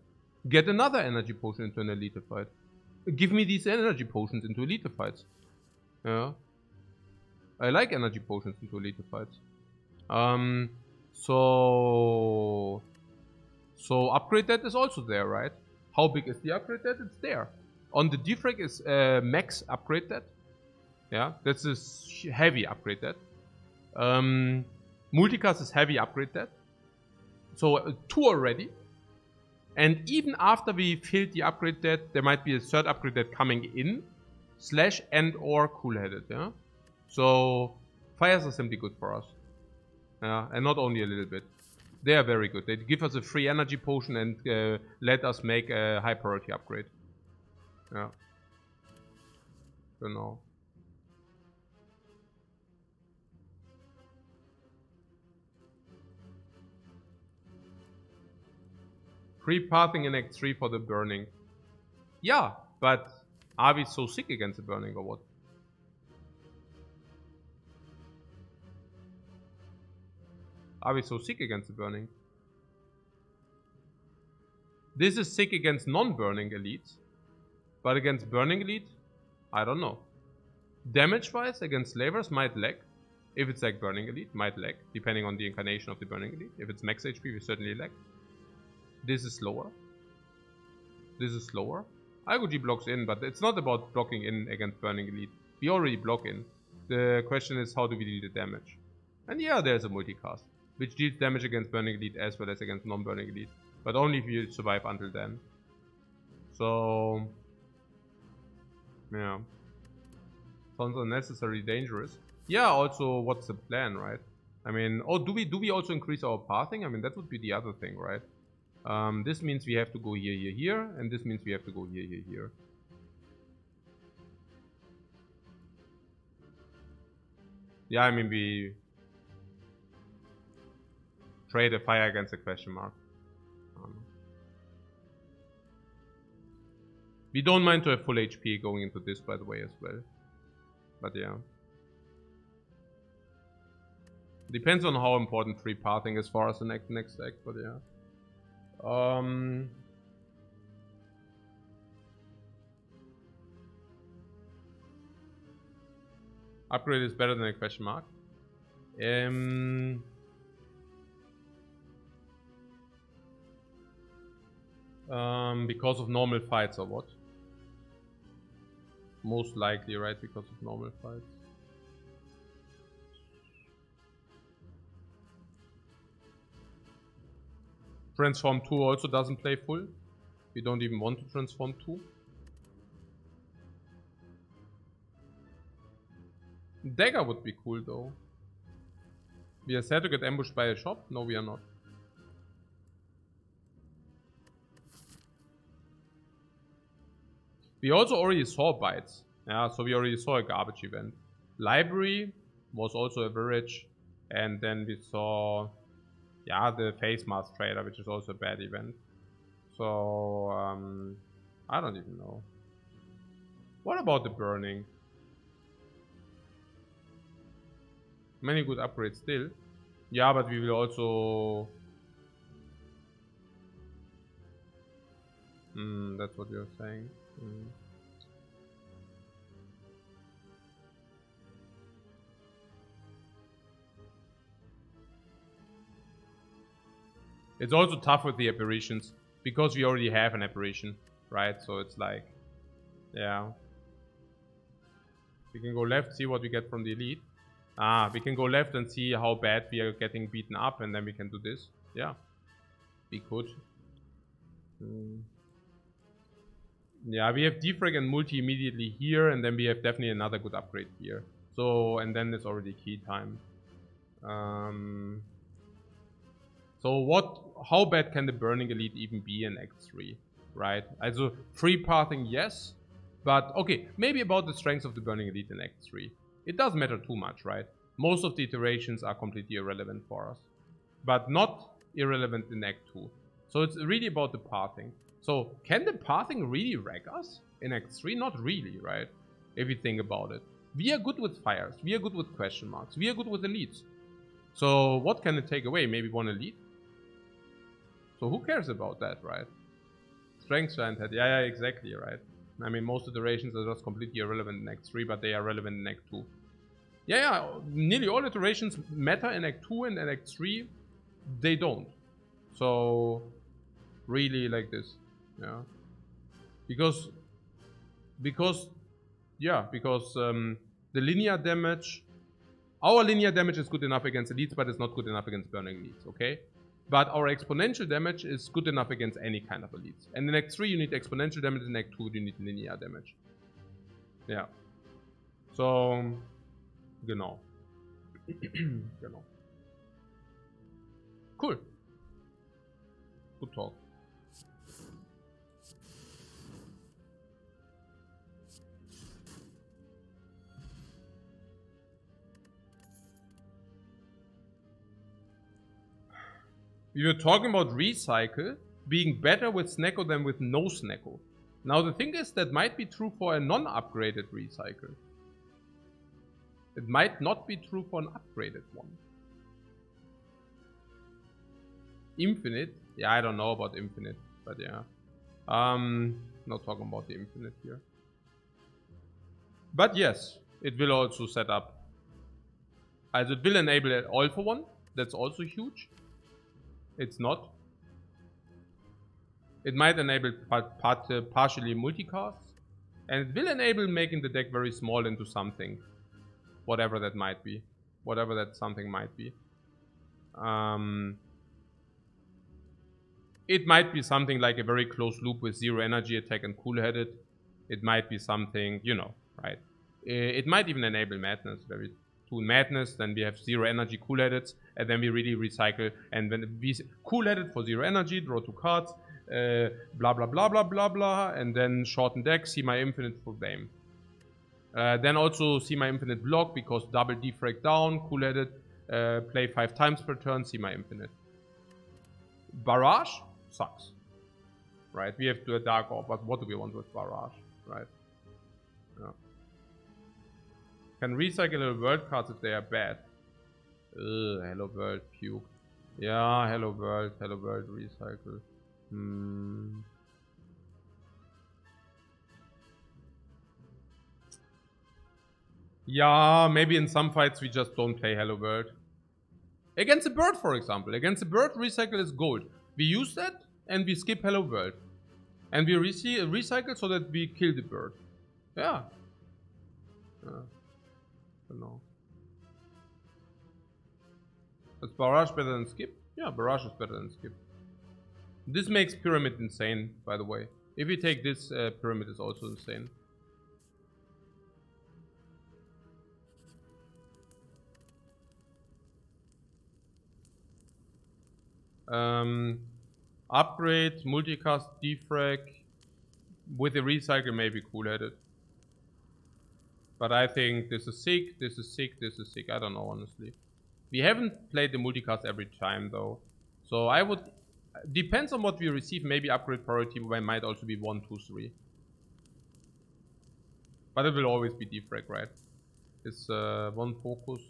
Get another energy potion into an elite fight. Give me these energy potions into elite fights. Yeah. I like energy potions into elite fights. So upgrade that is also there, right? How big is the upgrade that? It's there. On the Defect is max upgrade that. Yeah, that's a heavy upgrade that. Multicast is heavy upgrade that. So 2 already. And even after we filled the upgrade that, there might be a third upgrade that coming in, / and or cool-headed, yeah? So fires are simply good for us. And not only a little bit. They are very good. They give us a free energy potion and let us make a high priority upgrade. Yeah. Genau. Free pathing in Act 3 for the burning. Yeah, but are we so sick against the burning or what? Are we so sick against the burning? This is sick against non-burning elites. But against burning elite, I don't know. Damage-wise, against slavers might lag. If it's like burning elite, might lag. Depending on the incarnation of the burning elite. If it's max HP, we certainly lag. This is slower. This is slower. IGG blocks in, but it's not about blocking in against burning elite. We already block in. The question is how do we deal the damage? And yeah, there's a multicast, which deals damage against burning elite as well as against non-burning elite. But only if you survive until then. So yeah. Sounds unnecessarily dangerous. Yeah, also what's the plan, right? I mean, oh, do we also increase our pathing? I mean, that would be the other thing, right? This means we have to go here, here, here, and this means we have to go here, here, here. Yeah, I mean, we trade a fire against a question mark. We don't mind to have full HP going into this, by the way, as well. But yeah. Depends on how important free pathing is for us in the next act, but yeah. Upgrade is better than a question mark. Because of normal fights or what? Most likely, right? Because of normal fights. Transform 2 also doesn't play full. We don't even want to transform 2. Dagger would be cool though. We are sad to get ambushed by a shop? No, we are not. We also already saw bites. Yeah, so we already saw a garbage event. Library was also a village. And then we saw, yeah, the face mask trader, which is also a bad event. So, I don't even know. What about the burning? Many good upgrades still. Yeah, but we will also... that's what you're saying. It's also tough with the apparitions because we already have an apparition, right? So it's like, yeah. We can go left, see what we get from the elite. We can go left and see how bad we are getting beaten up, and then we can do this. Yeah. We could. Yeah, we have Defect and multi immediately here, and then we have definitely another good upgrade here. So, and then it's already key time. So how bad can the Burning Elite even be in Act 3, right? Also, free pathing, yes. But, okay, maybe about the strengths of the Burning Elite in Act 3. It doesn't matter too much, right? Most of the iterations are completely irrelevant for us. But not irrelevant in Act 2. So it's really about the pathing. So, can the pathing really wreck us in Act 3? Not really, right? If you think about it. We are good with fires. We are good with question marks. We are good with elites. So, what can it take away? Maybe one elite? So who cares about that, right? Strength giant head, yeah, exactly, right? I mean, most iterations are just completely irrelevant in Act 3, but they are relevant in Act 2. Yeah, nearly all iterations matter in Act 2, and in Act 3, they don't. So, really like this, yeah. Because the linear damage, our linear damage is good enough against elites, but it's not good enough against burning elites, okay? But our exponential damage is good enough against any kind of elites. And in Act 3 you need exponential damage, in Act 2 you need linear damage. Yeah. So, genau. Genau. Cool. Good talk. We were talking about recycle being better with Snecko than with no Snecko. Now the thing is, that might be true for a non-upgraded recycle. It might not be true for an upgraded one. Infinite? Yeah, I don't know about infinite, but yeah. Not talking about the infinite here. But yes, it will also set up. Also it will enable it all for one. That's also huge. It's not. It might enable partially multicasts. And it will enable making the deck very small into something. Whatever that might be. Whatever that something might be. It might be something like a very close loop with 0 energy attack and cool-headed. It might be something, you know, right? It might even enable madness, where we do madness, then we have 0 energy cool-headed, and then we really recycle, and then we cool-headed for 0 energy, draw 2 cards, blah blah blah blah blah blah, and then shorten deck, see my infinite for game. Then also see my infinite block, because double defrag down, cool-headed, play 5 times per turn, see my infinite. Barrage sucks, right? We have to a dark orb, but what do we want with barrage, right? Yeah. Can recycle little world cards if they are bad. Hello world, puke. Yeah, hello world, recycle. Yeah, maybe in some fights we just don't play hello world. Against a bird, for example. Against a bird, recycle is gold. We use that, and we skip hello world. And we recycle so that we kill the bird. Yeah. I don't know. Is barrage better than skip? Yeah, barrage is better than skip. This makes pyramid insane, by the way. If you take this, pyramid is also insane. Upgrade, multicast, defrag. With the recycle, maybe cool-headed. But I think this is sick, this is sick, this is sick. I don't know, honestly. We haven't played the multicast every time, though. So I would... Depends on what we receive. Maybe upgrade priority might also be 1, 2, 3. But it will always be defrag, right? It's 1 focus.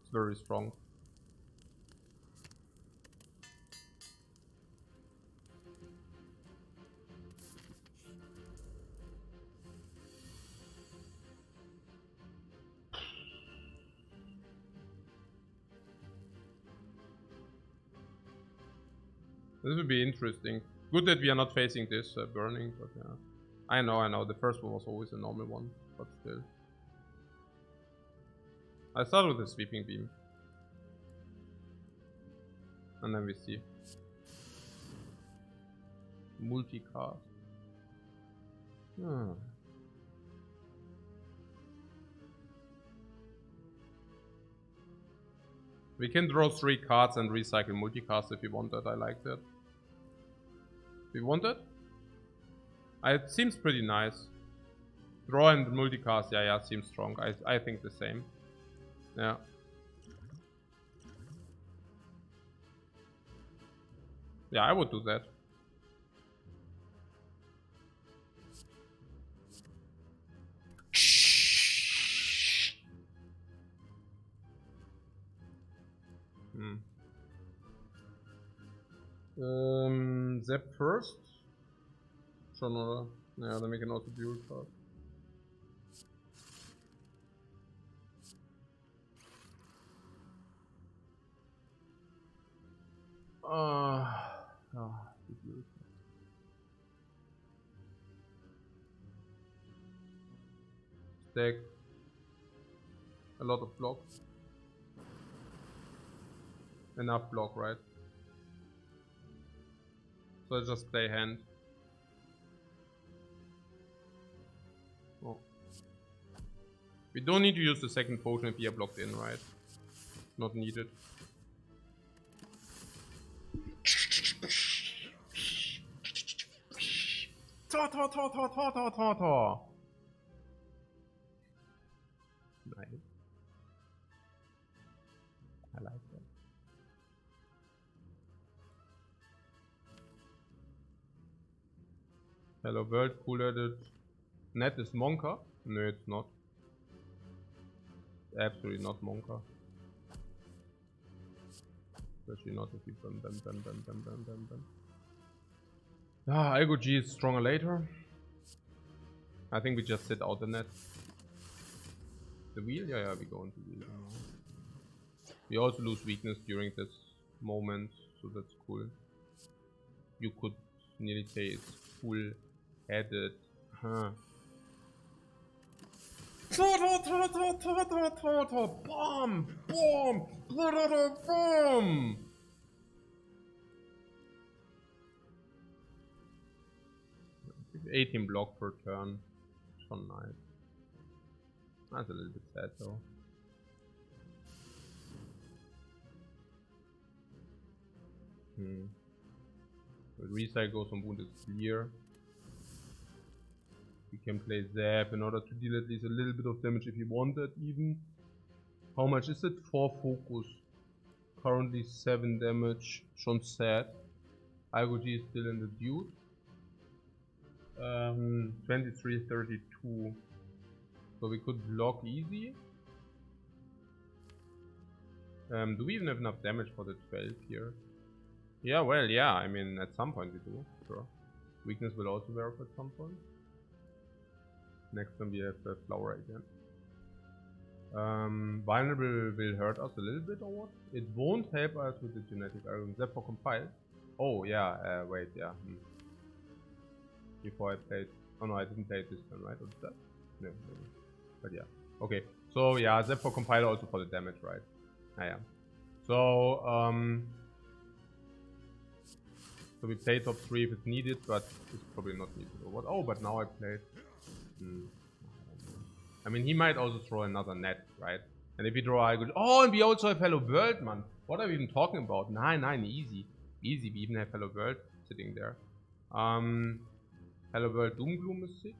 It's very strong. This would be interesting. Good that we are not facing this burning, but yeah. I know. The first one was always a normal one, but still. I started with a sweeping beam. And then we see. Multicast. We can draw 3 cards and recycle multicast if you want that. I like that. We want it? It seems pretty nice. Draw and multicast, yeah, seems strong. I think the same. Yeah. Yeah, I would do that. Zap first. Sure, yeah, then we can also dual card. Stack a lot of blocks. Enough block, right? So I just play hand. Oh. We don't need to use the second potion if we are blocked in, right? Not needed. Ta. Nice. I like that. Hello world, cool edit. Net is Monka? No, it's not. Absolutely not Monka. Especially not if you bam. Algo G is stronger later. I think we just sit out the net. The wheel? Yeah, we go into wheel. We also lose weakness during this moment, so that's cool. You could nearly say it's full-headed. Huh. Bomb! 18 block per turn. So nice. That's a little bit sad though. The recycle goes on wounded clear. We can play Zap in order to deal at least a little bit of damage if you want that even. How much is it? 4 focus. Currently 7 damage. Schon sad. Algo G is still in the dude. 23-32. So we could block easy. Do we even have enough damage for the 12 here? Yeah, well, yeah, I mean, at some point we do, sure. Weakness will also wear off at some point. Next time we have the flower again. Vulnerable will hurt us a little bit or what? It won't help us with the genetic iron. That for compile. Oh, yeah, wait, yeah. Before I played. Oh no, I didn't play it this time, right? Or did that? No, maybe. But yeah. Okay, so yeah, Zap for compiler also for the damage, right? Yeah. So, so we play top 3 if it's needed, but it's probably not needed. Or what? Oh, but now I played. I mean, he might also throw another net, right? And if we draw, I go. Oh, and we also have Hello World, man. What are we even talking about? 9, easy. Easy, we even have Hello World sitting there. Hello World Doomgloom is sick.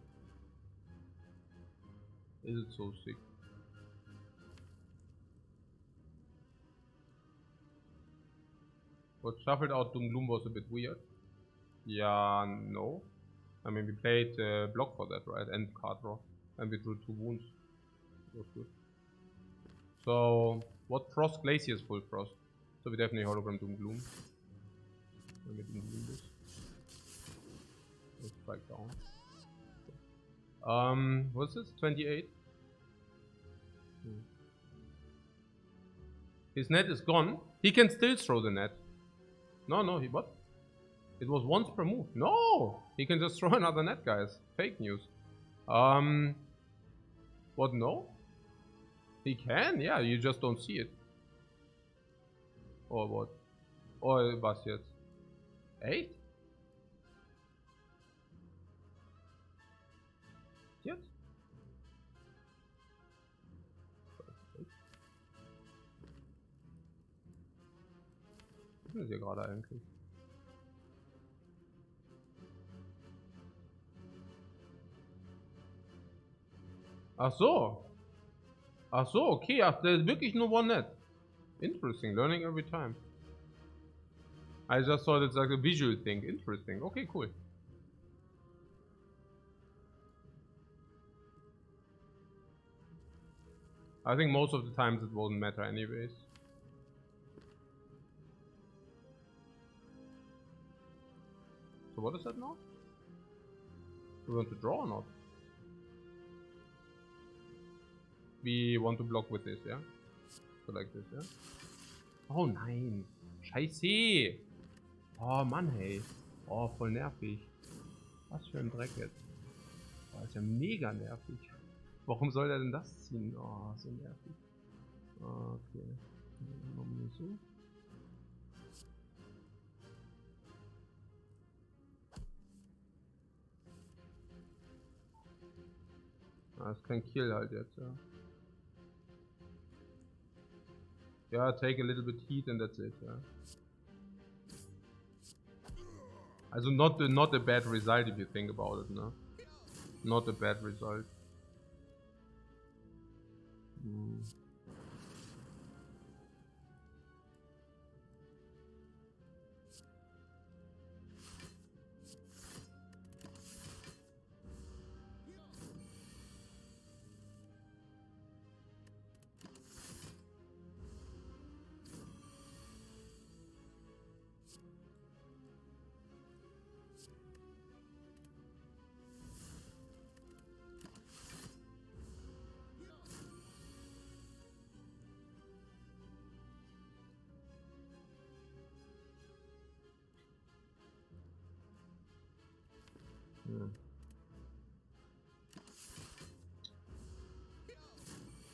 Is it so sick? What shuffled out Doomgloom was a bit weird. Yeah, no. I mean, we played block for that, right? And card draw. And we drew 2 wounds. That was good. So, what Frost? Glacier is full Frost. So we definitely hologram Doomgloom. Let me Doomgloom this. Let's strike down. What's this? 28? His net is gone. He can still throw the net. No, he what? It was once per move. No! He can just throw another net, guys. Fake news. What, no? He can, yeah, you just don't see it. Or what? Oder was jetzt? Echt? Jetzt? Was ist denn hier gerade eigentlich? Ach so. Ach so, okay. Ach, der ist wirklich nur one net. Interesting. Learning every time. I just thought it's like a visual thing. Interesting. Okay, cool. I think most of the times it won't matter anyways. So what is that now? We want to draw or not? We want to block with this, yeah? So like this, yeah? Oh nein! Scheiße! Oh Mann, hey! Oh, voll nervig. Was für ein Dreck jetzt. Oh, ist ja mega nervig. Warum soll er denn das ziehen? Oh, so nervig. Okay. Machen wir so. Das ist kein Kill halt jetzt, ja. Ja, take a little bit heat and that's it, ja. Also not a bad result if you think about it, ne? Not a bad result.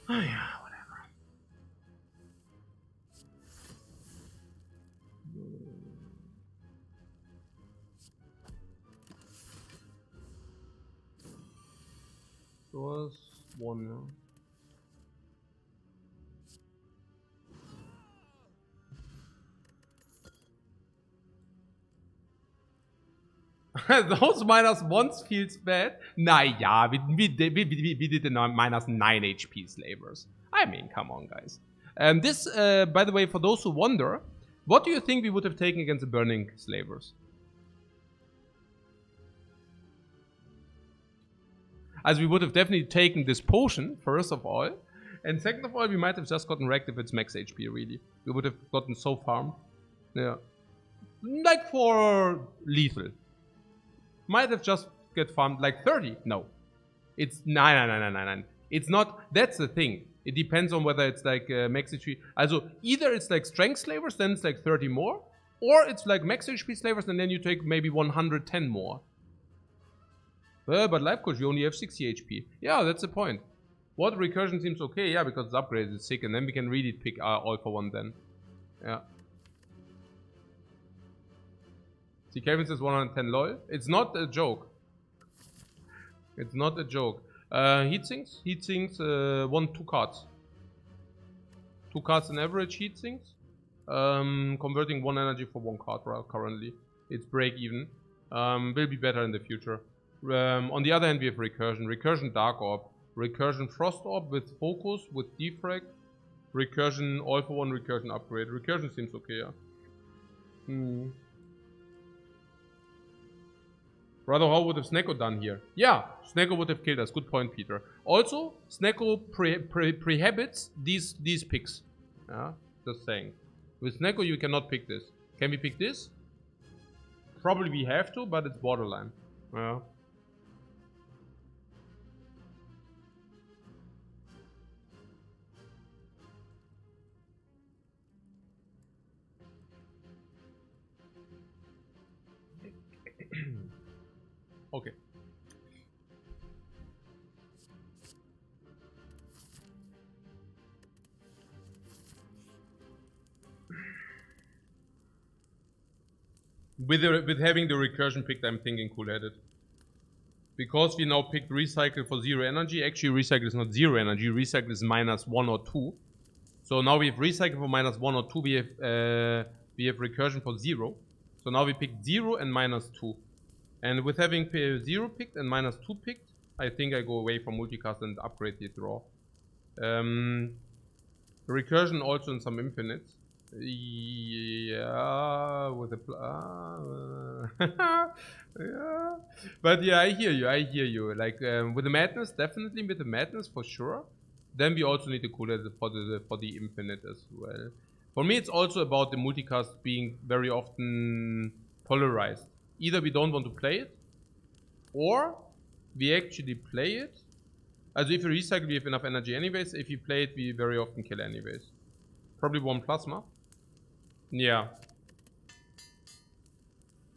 Ah ja, whatever. Was one, ja. Those minus ones feels bad. Naja, we did the minus 9 HP slavers. I mean, come on, guys. This, by the way, for those who wonder, what do you think we would have taken against the burning slavers? As we would have definitely taken this potion, first of all. And second of all, we might have just gotten wrecked if it's max HP, really. We would have gotten so farm. Yeah. Like for lethal. Might have just get farmed like 30. No. It's 9. It's not. That's the thing. It depends on whether it's like max HP. Also, either it's like strength slavers, then it's like 30 more. Or it's like max HP slavers, and then you take maybe 110 more. But Lifecoach, you only have 60 HP. Yeah, that's the point. What recursion seems okay? Yeah, because the upgrade is sick, and then we can really pick all for one then. Yeah. See, Kevin says 110 lol. It's not a joke. It's not a joke. Heat sinks? Heat sinks, 2 cards. 2 cards in average heat sinks. Converting 1 energy for 1 card currently. It's break even. Will be better in the future. On the other hand, we have recursion. Recursion Dark Orb. Recursion Frost Orb with focus, with defect. Recursion all for 1 recursion upgrade. Recursion seems okay, yeah. Rather, how would have Snecko done here? Yeah, Snecko would have killed us. Good point, Peter. Also, Snecko prohibits these picks. Yeah, just saying. With Snecko, you cannot pick this. Can we pick this? Probably we have to, but it's borderline. Yeah. Okay. With having the recursion picked, I'm thinking cool-headed. Because we now picked recycle for 0 energy. Actually, recycle is not 0 energy. Recycle is -1 or 2. So now we have recycle for -1 or 2. We have recursion for 0. So now we picked 0 and -2. And with having 0 picked and -2 picked, I think I go away from multicast and upgrade the draw. Recursion also in some infinites. Yeah, with a yeah. But yeah, I hear you. Like with the madness, definitely with the madness for sure. Then we also need to cool it for the infinite as well. For me, it's also about the multicast being very often polarized. Either we don't want to play it, or we actually play it. Also if you recycle, we have enough energy anyways. If you play it, we very often kill anyways. Probably 1 plasma. Yeah.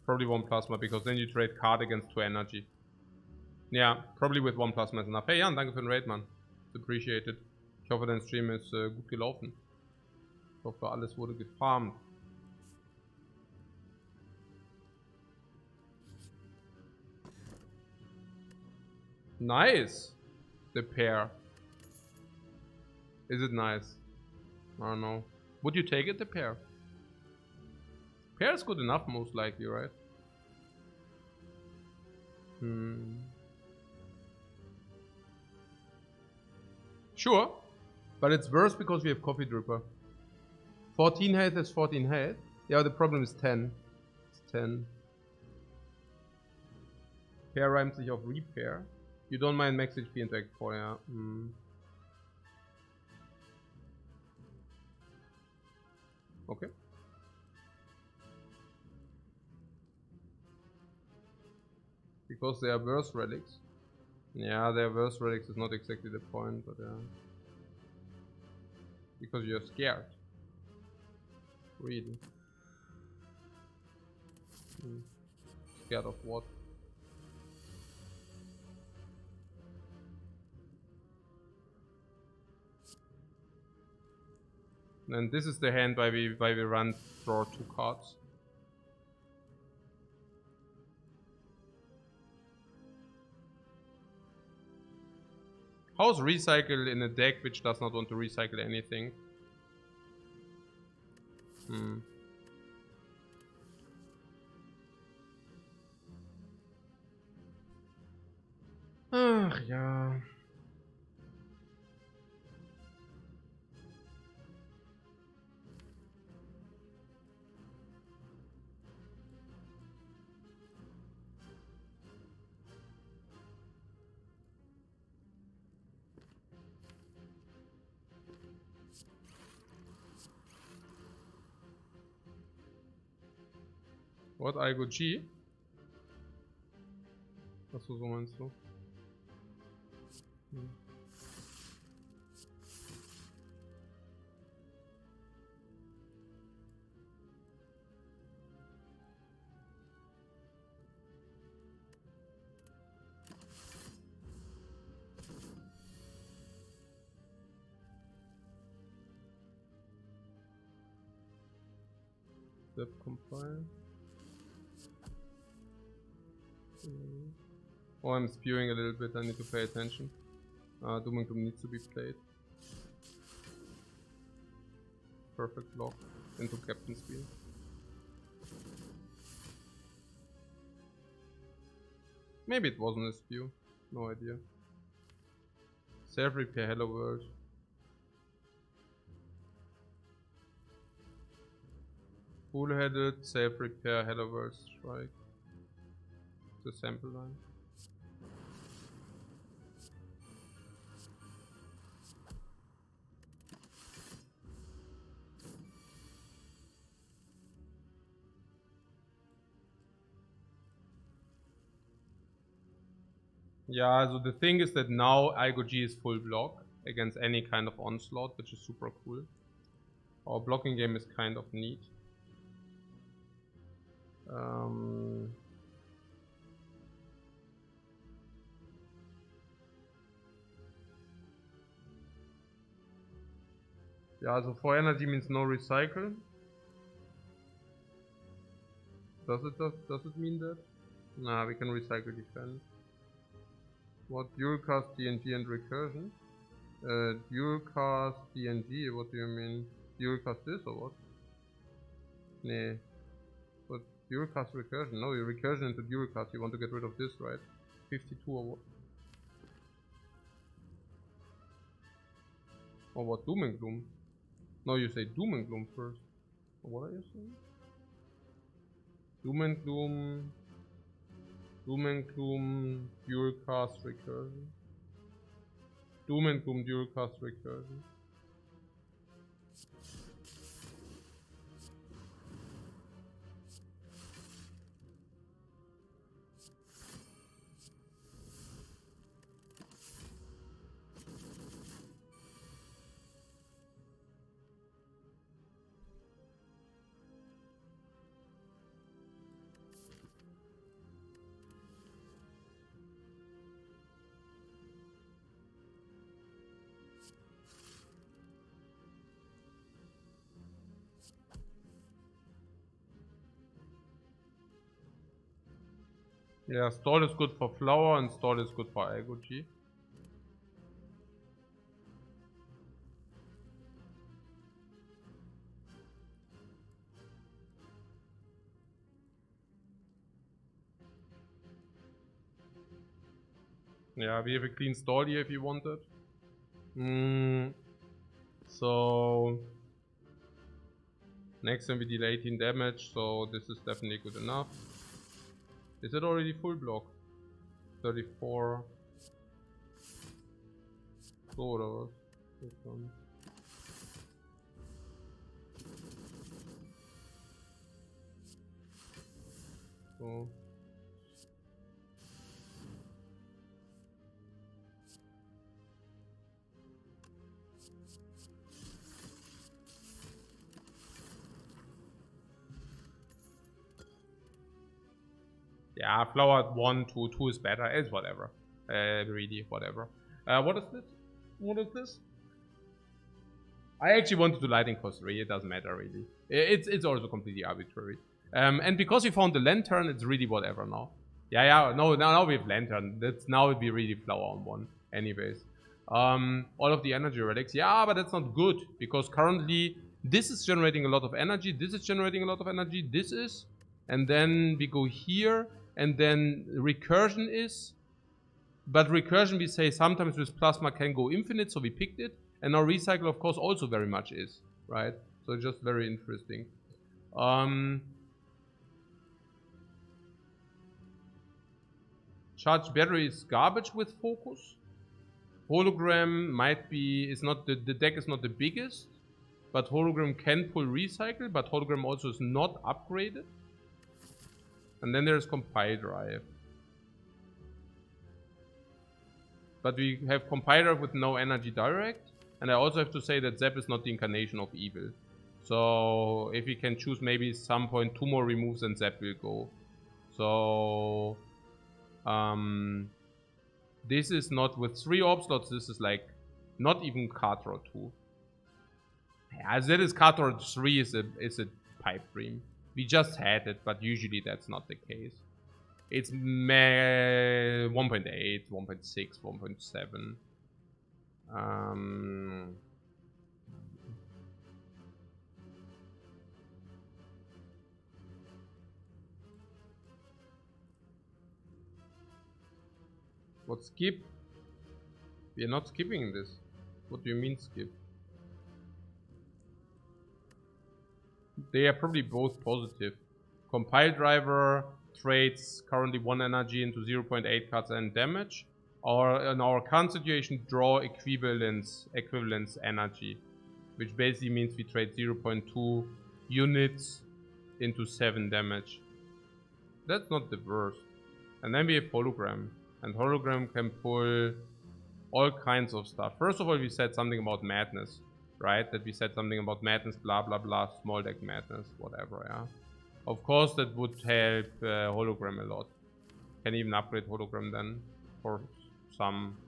Probably 1 plasma, because then you trade card against 2 energy. Ja, probably with 1 plasma is enough. Hey Jan, danke für den Raid, Mann. It's appreciated. Ich hoffe, dein Stream ist gut gelaufen. Ich hoffe, alles wurde gefarmt. Nice. The pair. Is it nice? I don't know. Would you take it, the pair? Pair is good enough, most likely, right? Sure. But it's worse because we have Coffee Dripper. 14 health is 14 health. Yeah, the problem is 10. It's 10. Pair reimt sich auf Repair. You don't mind max HP into Act 4, yeah. Okay. Because they are worse relics. Yeah, their worse relics is not exactly the point, but yeah. Because you're scared. Really. Scared of what? And this is the hand why we draw 2 cards. How's recycle in a deck which does not want to recycle anything? Ach ja. What, I go G? Achso, so meinst du? Step compile. Oh, I'm spewing a little bit, I need to pay attention. Doomington needs to be played. Perfect block into Captain Spear. Maybe it wasn't a spew, no idea. Self-repair, hello world. Full-headed, self-repair, hello world strike. The sample line. Yeah, so the thing is that now IGOG is full block against any kind of onslaught, which is super cool. Our blocking game is kind of neat. Yeah, so 4 energy means no recycle. Does it mean that? Nah, we can recycle defend. What? Dual cast DNG and recursion? Dual cast DNG, what do you mean? Dual cast this or what? Nee. But dual cast recursion? No, you recursion into dual cast, you want to get rid of this, right? 52 or what? Or what? Doom and Gloom? No, you say Doom and Gloom first. What are you saying? Doom and Gloom. Doom and Gloom, dual cast recursion. Doom and Gloom, dual cast recursion. Yeah, stall is good for flower and stall is good for algae. Yeah, we have a clean stall here if you want it. So next time we deal 18 damage, so this is definitely good enough. Is it already full block? 34. So that was this one. So yeah, flower at 1, 2, 2 is better. It's whatever. Really, whatever. What is this? What is this? I actually wanted to lighting cost 3. It doesn't matter really. It's also completely arbitrary. And because we found the lantern, it's really whatever now. Yeah. No, now we have lantern. Now it would be really flower on 1. Anyways, all of the energy relics. Yeah, but that's not good because currently this is generating a lot of energy. This is generating a lot of energy. This is, and then we go here. And then recursion is, but recursion we say sometimes with plasma can go infinite, so we picked it. And now recycle of course also very much is, right? So just very interesting. Charged battery is garbage with focus. Hologram might be, is not the deck is not the biggest, but hologram can pull recycle, but hologram also is not upgraded. And then there's compile drive. But we have compile drive with no energy direct. And I also have to say that Zap is not the incarnation of evil. So if we can choose maybe some point 2 more removes and Zap will go. So this is not with 3 orb slots, this is like not even card draw 2. As that is card draw 3 is a pipe dream. We just had it, but usually that's not the case. It's 1.8, 1.6, 1.7. What skip? We are not skipping this. What do you mean skip? They are probably both positive. Compile driver trades currently 1 energy into 0.8 cards and damage. Or in our current situation, draw equivalence energy. Which basically means we trade 0.2 units into 7 damage. That's not the worst. And then we have hologram. And hologram can pull all kinds of stuff. First of all, we said something about madness. Right? That we said something about madness, blah blah blah, small deck madness, whatever, yeah. Of course that would help hologram a lot. Can even upgrade hologram then for some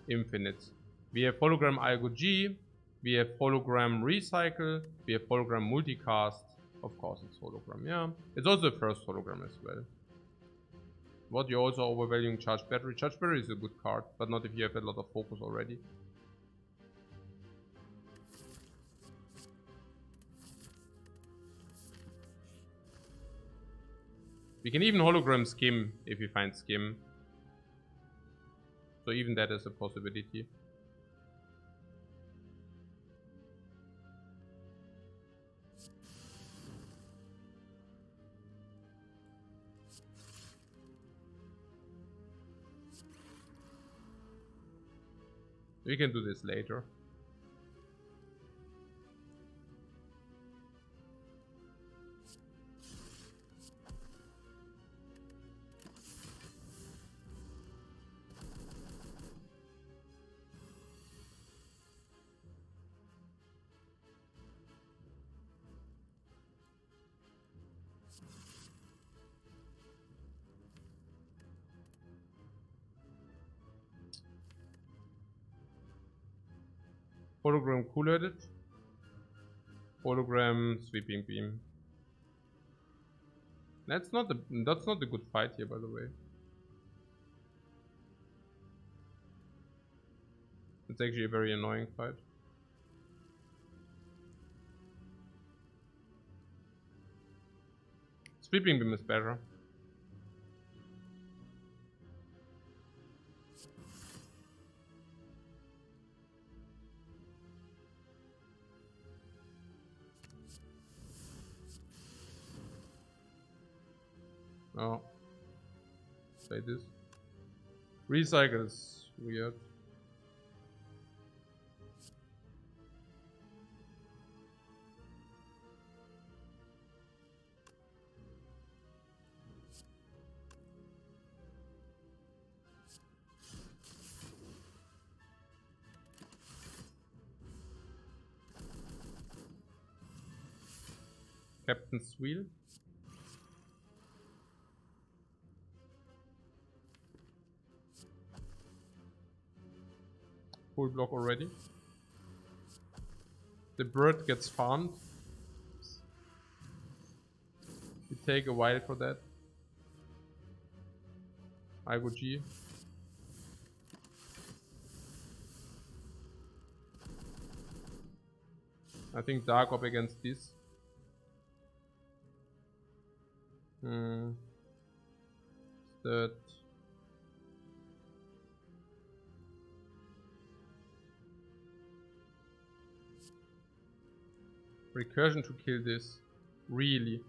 infinites. We have hologram algo G, we have hologram recycle, we have hologram multicast, Of course, it's hologram. Yeah, it's also the first hologram as well. What, you're also overvaluing charged battery. Charged battery is a good card, but not if you have a lot of focus already. We can even hologram skim if we find skim. So even that is a possibility. We can do this later. Hologram cool-headed. Hologram sweeping beam. That's not a good fight here, by the way. It's actually a very annoying fight. Sweeping beam is better. Oh. Say this. Recycle is weird. Captain's wheel. Full block already. The bird gets farmed. It take a while for that. I go G. I think Dark Op against this. That. Recursion to kill this. Really.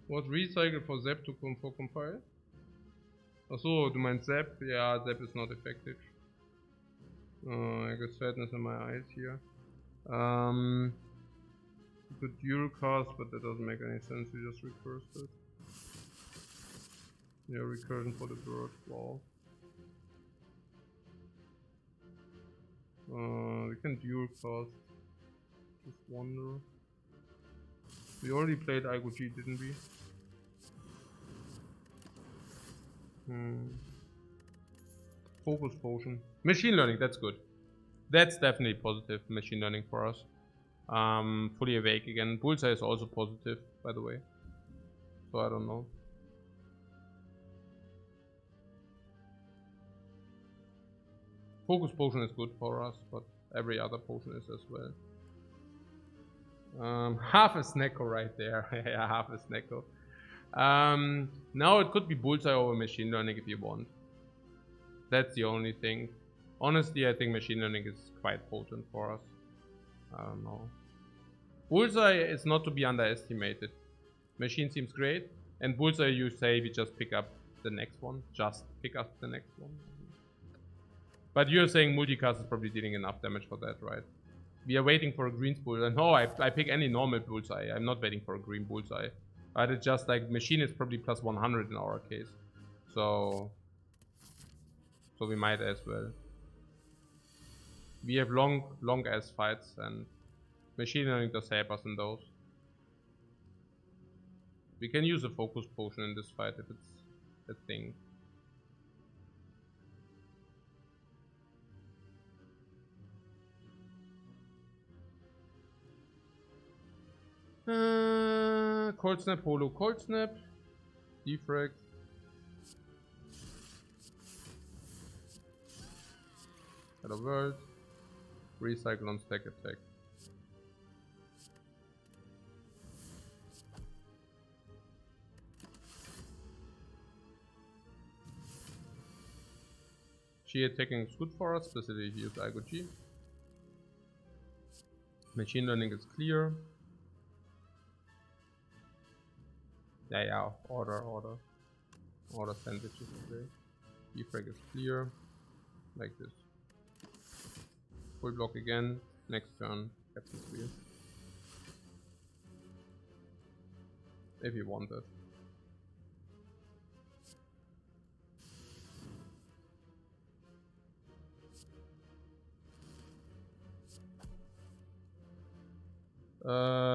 What, recycle for Zap to for compile? Achso, du meinst Zap? Ja, Zap is not effective. I got sadness in my eyes here. Good dual cast, but that doesn't make any sense. We just recursed it. Yeah, recursion for the bird. Wow. We can dual cast. Just wonder. We already played IGG, didn't we? Focus potion. Machine learning, that's good. That's definitely positive machine learning for us. Fully awake again. Bullseye is also positive, by the way. So I don't know. Focus potion is good for us, but every other potion is as well. Half a Snecko right there. Yeah, half a Snecko. Now it could be Bullseye over machine learning if you want. That's the only thing. Honestly, I think machine learning is quite potent for us. I don't know. Bullseye is not to be underestimated. Machine seems great. And Bullseye, you say we just pick up the next one. Just pick up the next one. But you're saying multicast is probably dealing enough damage for that, right? We are waiting for a green bullseye. No, I pick any normal bullseye. I'm not waiting for a green bullseye. But it's just like machine is probably plus 100 in our case. So we might as well. We have long ass fights, and machine learning does help us in those. We can use a focus potion in this fight if it's a thing. Cold Snap, Holo, Cold Snap. Defect. Hello World. Recycle on stack attack. G attacking is good for us, specifically use Algo G. Machine learning is clear. Yeah, order sandwiches, okay. Defrag is clear, like this. Full block again, next turn, Captain's Wheel. If you want it.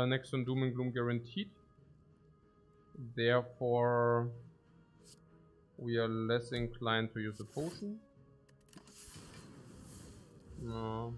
Next on Doom and Gloom guaranteed. Therefore, we are less inclined to use a potion. No.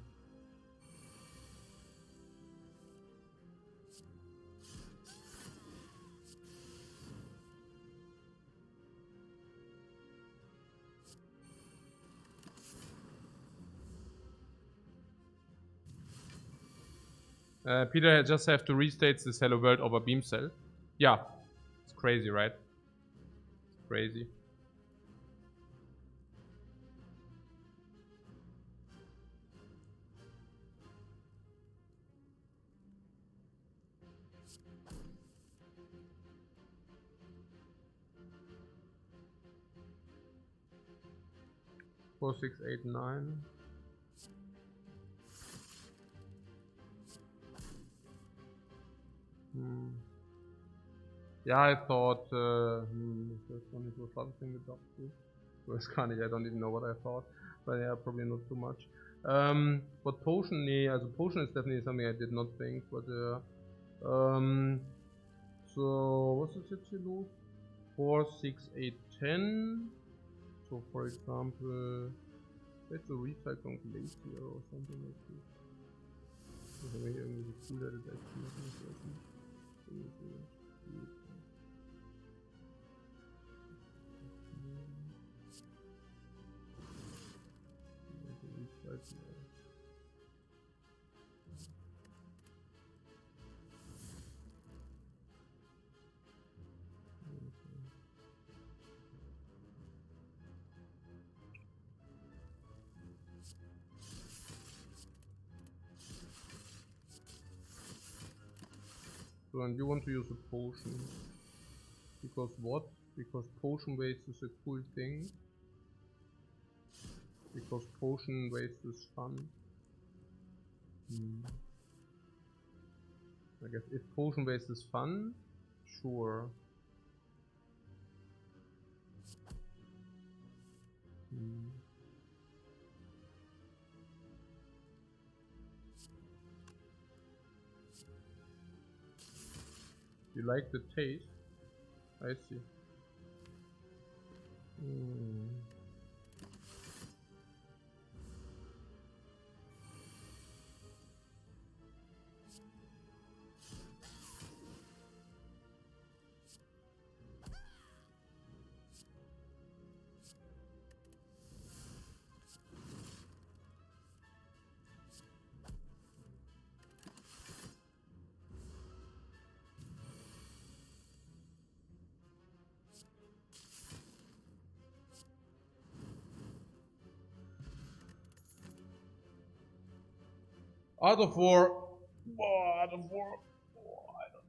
Peter just have to restate this Hello World over Beam Cell. Yeah, it's crazy, right? It's crazy. Four, 6, 8, 9. Yeah, I thought there's only something with Dog too. Whereas Carnage, I don't even know what I thought, but yeah, probably not too much. But potion, nee, also potion is definitely something I did not think, but so what's this jetzt hier los? 4, 6, 8, 10. So for example, let's do Recycle Glacier or something like this. Also wenn ich irgendwie so cool hätte, das echt machen lassen. So, and you want to use a potion. Because what? Because potion waste is a cool thing. Because potion waste is fun. I guess if potion waste is fun, sure. You like the taste? I see. Out of 4. Oh, out of 4. Oh, I don't.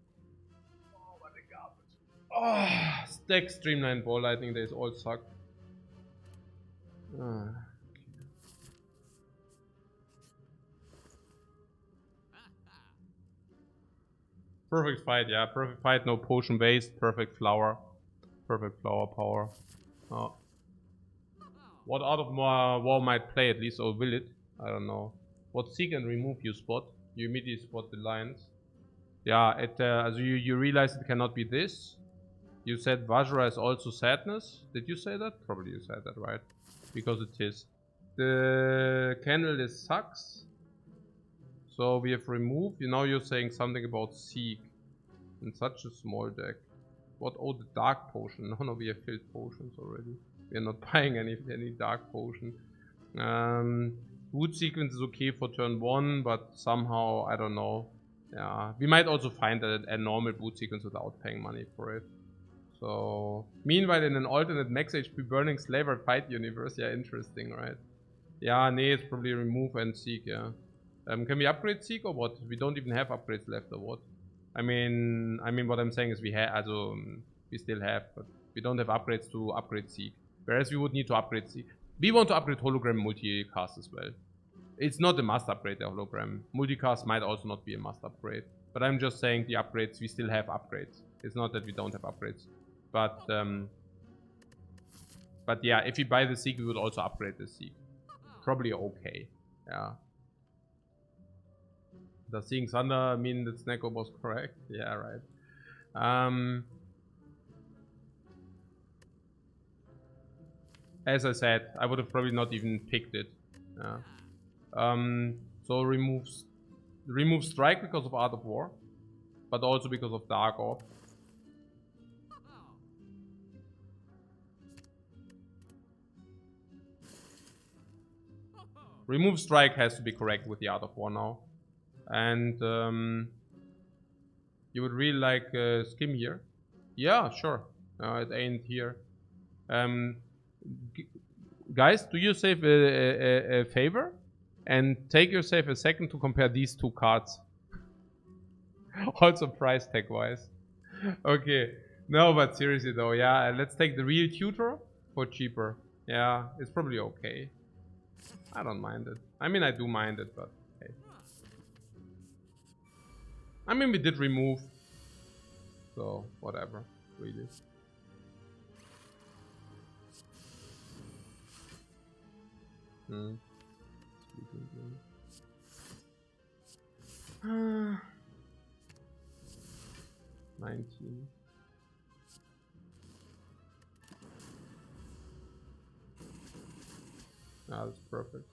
Oh, what a garbage. Oh, stack Streamline Ball Lightning Days all suck. Perfect fight, yeah. Perfect fight, no potion waste. Perfect flower. Perfect flower power. Oh. What out of more war might play at least, or will it? I don't know. What seek and remove you spot? You immediately spot the lines. Yeah, it as you realize it cannot be this. You said Vajra is also sadness. Did you say that? Probably you said that, right? Because it is. The candle is sucks. So we have removed. Now you're saying something about seek. In such a small deck. What? Oh, the dark potion. No, we have filled potions already. We are not buying any dark potion. Boot sequence is okay for turn 1, but somehow, I don't know. Yeah, we might also find a normal boot sequence without paying money for it. So, meanwhile, in an alternate max HP burning slaver fight universe, yeah, interesting, right? Yeah, nee, it's probably remove and seek, yeah. Can we upgrade seek or what? We don't even have upgrades left or what? I mean, what I'm saying is we have, also, we still have, but we don't have upgrades to upgrade seek. Whereas we would need to upgrade seek. We want to upgrade hologram multicast as well. It's not a must upgrade, the hologram. Multicast might also not be a must upgrade. But I'm just saying the upgrades, we still have upgrades. It's not that we don't have upgrades. But yeah, if we buy the seek, we would also upgrade the seek. Probably okay. Yeah. Does seeing thunder mean that Snecko was correct? Yeah, right. As I said, I would have probably not even picked it. Yeah. So remove strike because of Art of War, but also because of Dark Off. Remove strike has to be correct with the Art of War now. And you would really like skim here? Yeah, sure. It ain't here. Guys, do yourself a favor and take yourself a second to compare these two cards. Also price tag wise. Okay. No, but seriously though, yeah, let's take the real tutor for cheaper. Yeah, it's probably okay. I don't mind it. I mean, I do mind it, but hey. I mean, we did remove. So, whatever. Really. Hmm. 19. Ah, that's perfect.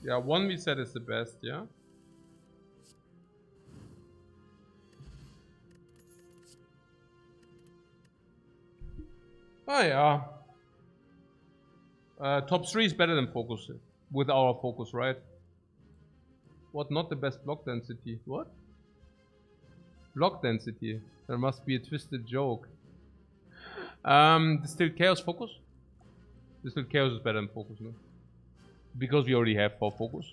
Yeah, one we said is the best, yeah? Oh yeah. Top 3 is better than focus. With our focus, right? What? Not the best block density. What? Block density. There must be a twisted joke. Distilled Chaos focus? Distilled Chaos is better than focus, no? Because we already have 4 focus.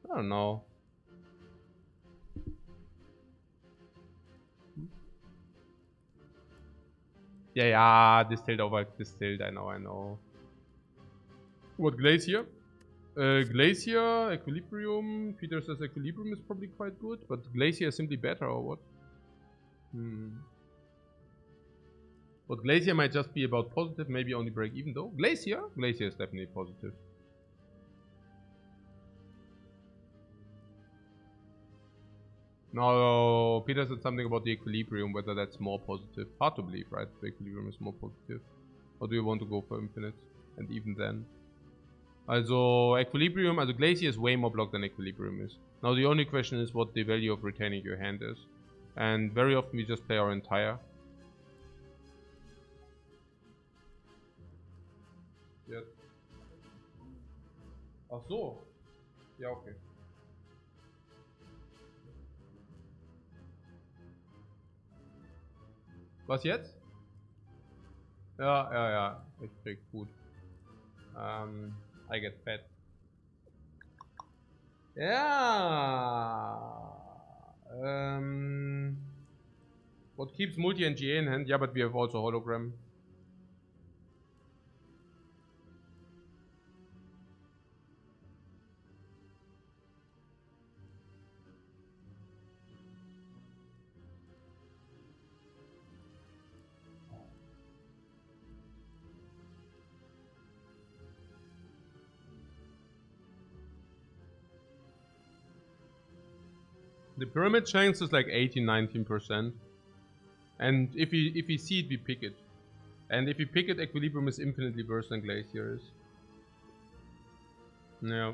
I don't know. Yeah, distilled over distilled, I know. What, Glacier? Glacier, Equilibrium. Peter says Equilibrium is probably quite good, but Glacier is simply better, or what? But Glacier might just be about positive, maybe only break even though. Glacier is definitely positive. No, Peter said something about the Equilibrium, whether that's more positive. Hard to believe, right? The Equilibrium is more positive. Or do you want to go for Infinite? And even then. Also, Equilibrium, also Glacier is way more blocked than Equilibrium is. Now the only question is what the value of retaining your hand is. And very often we just play our entire. Yes. Ach so. Ja, okay. Was jetzt? Ja. Ich krieg gut. I get fat. Yeah. What keeps multi and GA in hand? Yeah, but we have also hologram. The pyramid chance is like 18-19%. And if we see it, we pick it. And if we pick it, Equilibrium is infinitely worse than Glacier is. Yeah.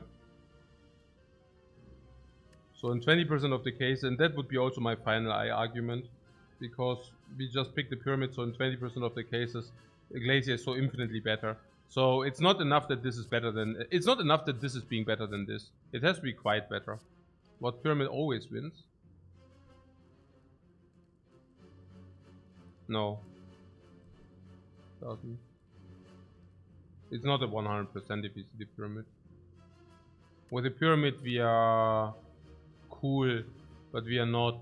So in 20% of the case, and that would be also my final argument, because we just picked the pyramid, so in 20% of the cases, Glacier is so infinitely better. So it's not enough that this is better than... It's not enough that this is being better than this. It has to be quite better. What pyramid always wins? No. Doesn't. It's not a 100% if you see the pyramid. With the pyramid we are cool, but we are not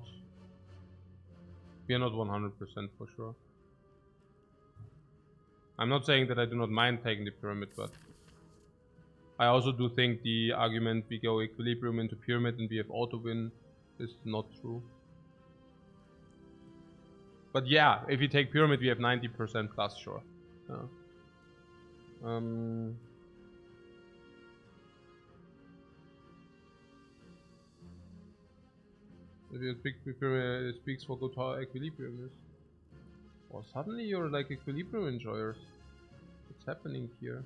100% for sure. I'm not saying that I do not mind taking the pyramid, but I also do think the argument we go Equilibrium into pyramid and we have auto win is not true. But yeah, if you take pyramid we have 90% plus, sure. If you pick pyramid, it speaks for good how Equilibrium is. Oh, suddenly you're like Equilibrium enjoyers. What's happening here?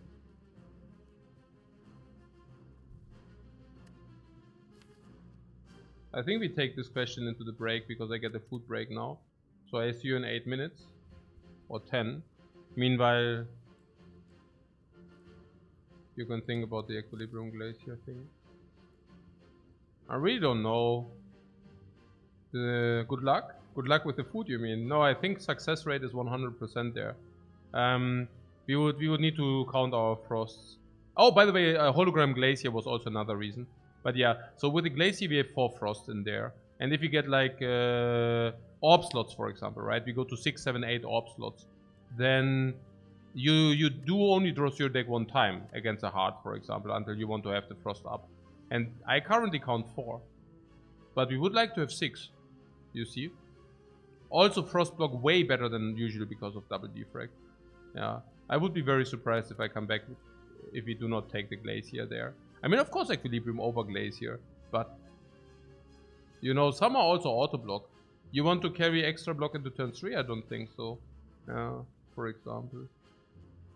I think we take this question into the break because I get a food break now. So I see you in 8 minutes. Or 10. Meanwhile, you can think about the Equilibrium Glacier thing. I really don't know. Good luck? Good luck with the food, you mean? No, I think success rate is 100% there. We would need to count our frosts. Oh, by the way, hologram glacier was also another reason. But yeah, so with the glacier we have 4 frosts in there. And if you get like orb slots, for example, right? We go to 6, 7, 8 orb slots. Then you do only draw your deck 1 time against a heart, for example, until you want to have the frost up. And I currently count 4. But we would like to have 6. You see? Also frost block way better than usual because of double defrag. Yeah. I would be very surprised if I come back if we do not take the glacier there. I mean, of course Equilibrium over glacier, but you know, some are also auto block. You want to carry extra block into turn 3? I don't think so. Yeah, for example.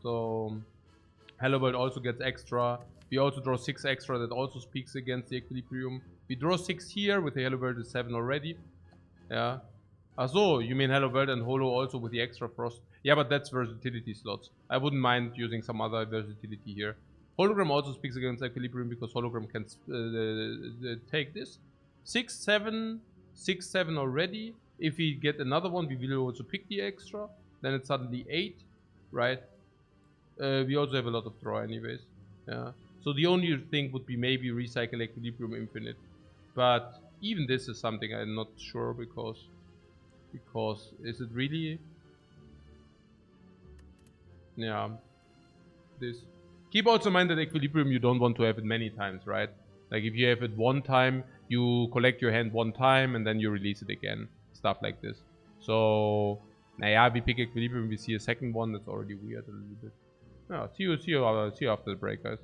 So Hello World also gets extra. We also draw 6 extra, that also speaks against the Equilibrium. We draw 6 here, with the Hello World is 7 already. Yeah. So you mean Hello World and Holo also with the extra frost? Yeah, but that's versatility slots. I wouldn't mind using some other versatility here. Hologram also speaks against Equilibrium because Hologram can take this. 6, 7, 6, 7 already. If we get another one, we will also pick the extra. Then it's suddenly 8, right? We also have a lot of draw anyways. Yeah. So the only thing would be maybe recycle Equilibrium Infinite. But even this is something I'm not sure because is it really? Yeah. This. Keep also in mind that Equilibrium you don't want to have it many times, right? Like if you have it 1 time, you collect your hand 1 time and then you release it again. Stuff like this. So, naja, we pick Equilibrium, we see a second one, that's already weird a little bit. Yeah, see you after the break, guys.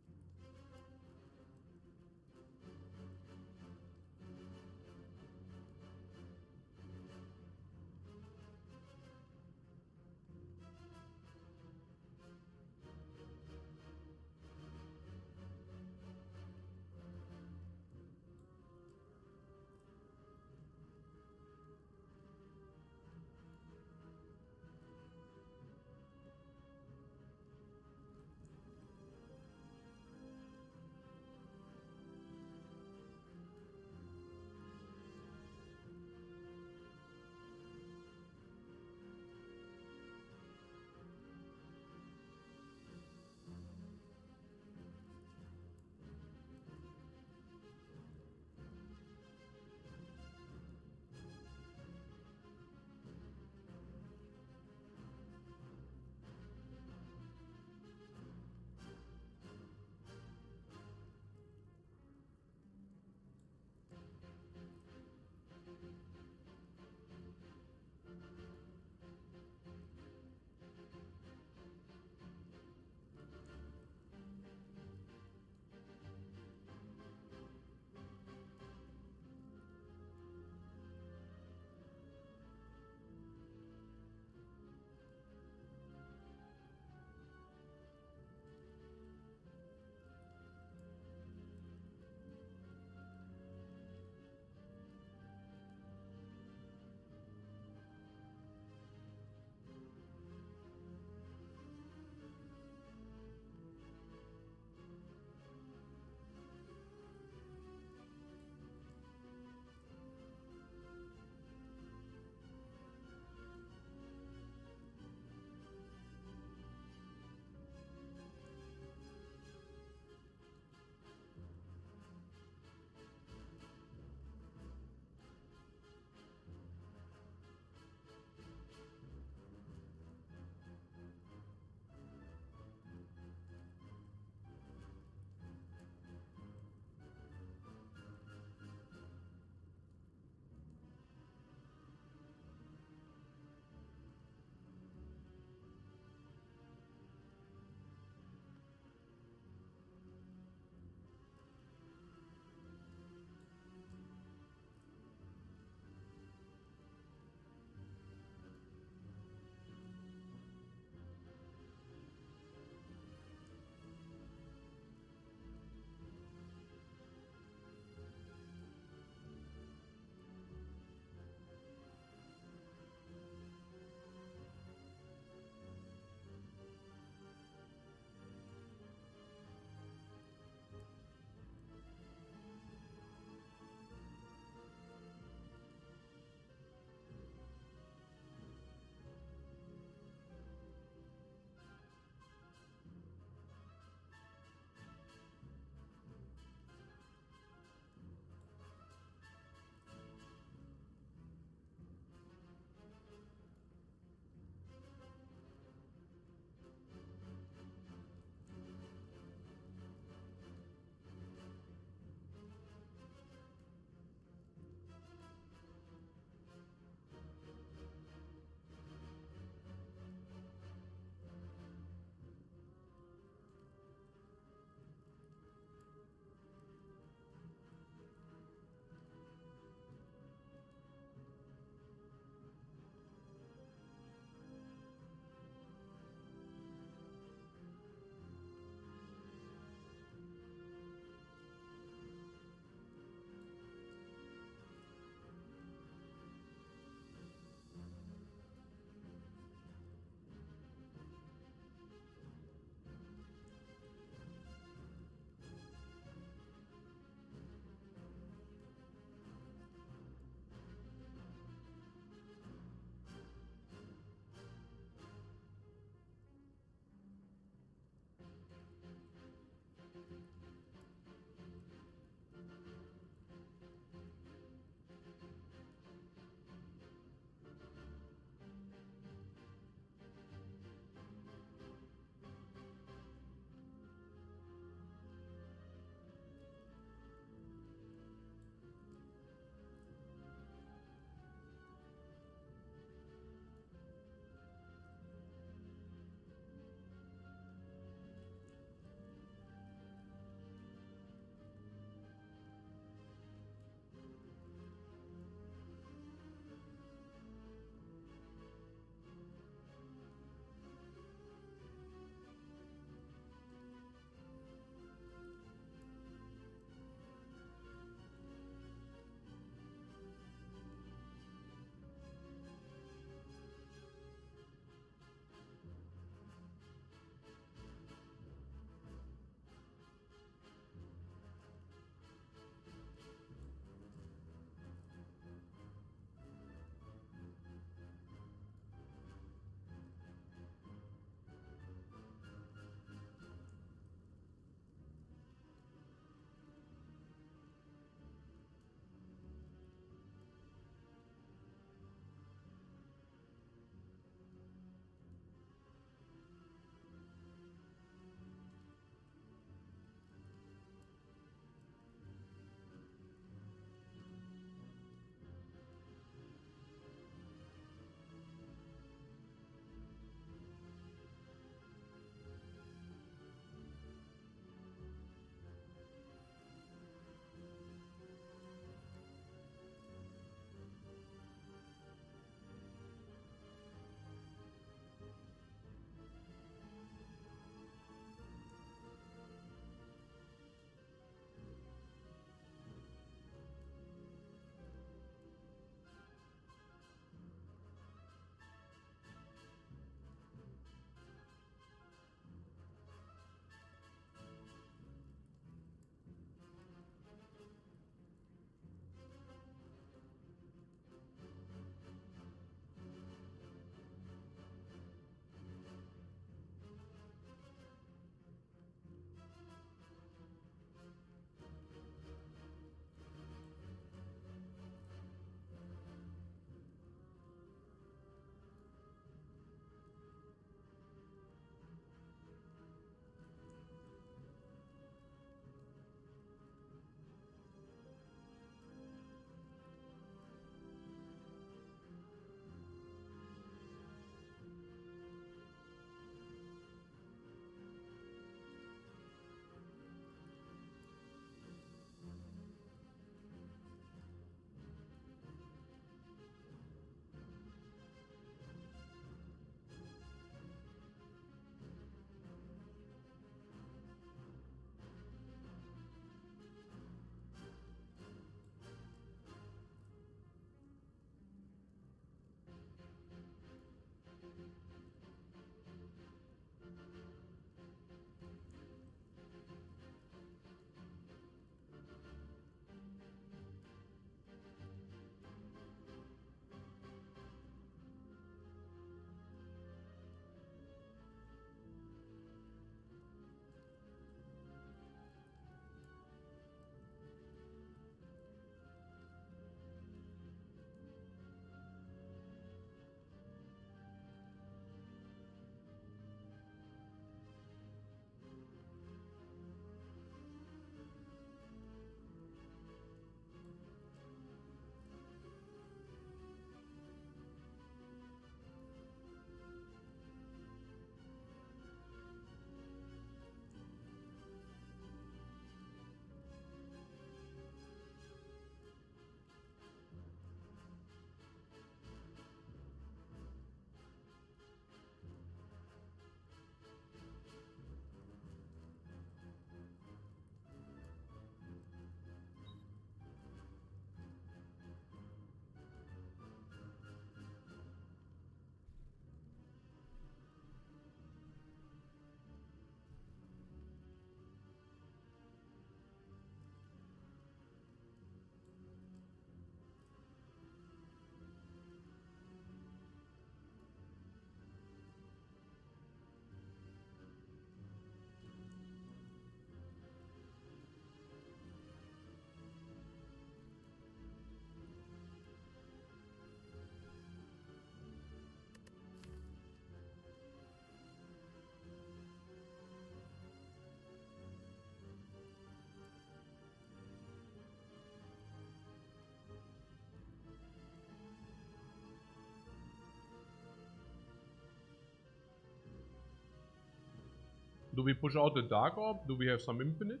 Do we push out the Dark Orb? Do we have some infinite?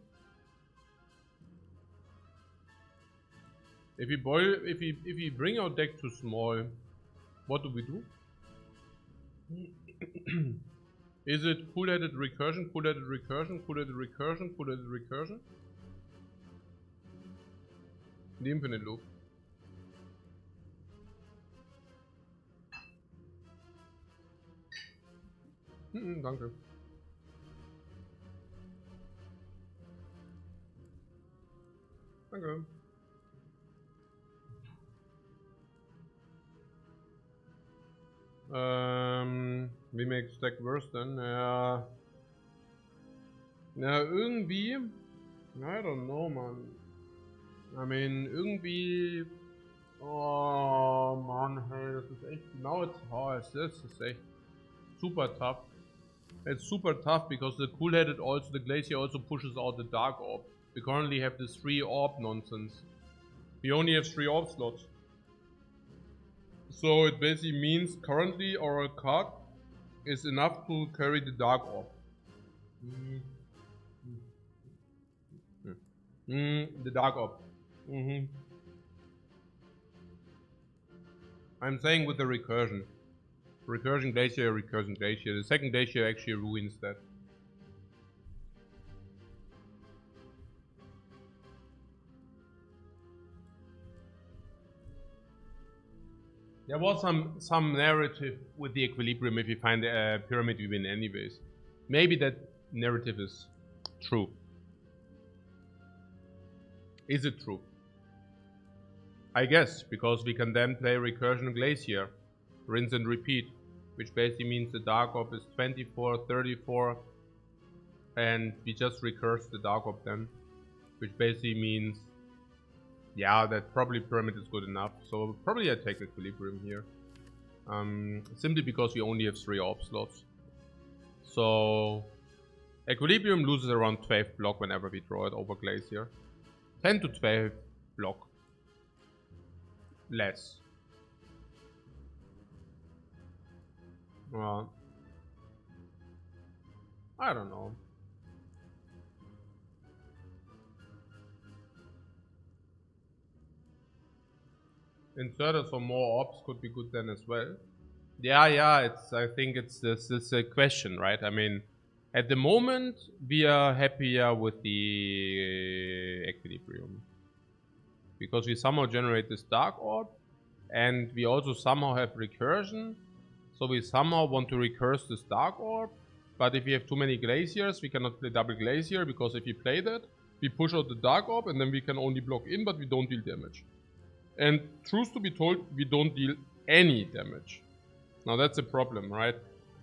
If we bring our deck too small, what do we do? Is it full-headed recursion, full-headed recursion, full-headed recursion, full-headed recursion? The infinite loop. Danke. Danke. We make stack worse then. Ja, irgendwie. I don't know, man. I mean, irgendwie. Oh, man, hey, das ist echt. Now it's hard. This is echt super tough. It's super tough because the cool-headed also, the glacier also pushes out the dark orb. We currently have this 3 orb nonsense. We only have 3 orb slots. So it basically means currently our card is enough to carry the dark orb. The dark orb. I'm saying with the recursion. Recursion glacier, recursion glacier. The second glacier actually ruins that. There was some narrative with the equilibrium. If you find a pyramid, we win anyways. Maybe that narrative is true. Is it true? I guess, because we can then play recursion glacier, rinse and repeat, which basically means the dark orb is 24, 34, and we just recurse the dark orb then, which basically means, yeah, that probably pyramid is good enough. So probably I take equilibrium here, simply because we only have 3 orb slots. So equilibrium loses around 12 block whenever we draw it over glacier. 10 to 12 block. Less. Well, I don't know. Inserters for more orbs could be good then as well. Yeah, it's. I think it's a question, right? I mean, at the moment we are happier with the equilibrium because we somehow generate this dark orb, and we also somehow have recursion. So we somehow want to recurse this dark orb, but if we have too many glaciers, we cannot play double glacier, because if we play that, we push out the dark orb and then we can only block in, but we don't deal damage. And truth to be told, we don't deal any damage. Now that's a problem, right?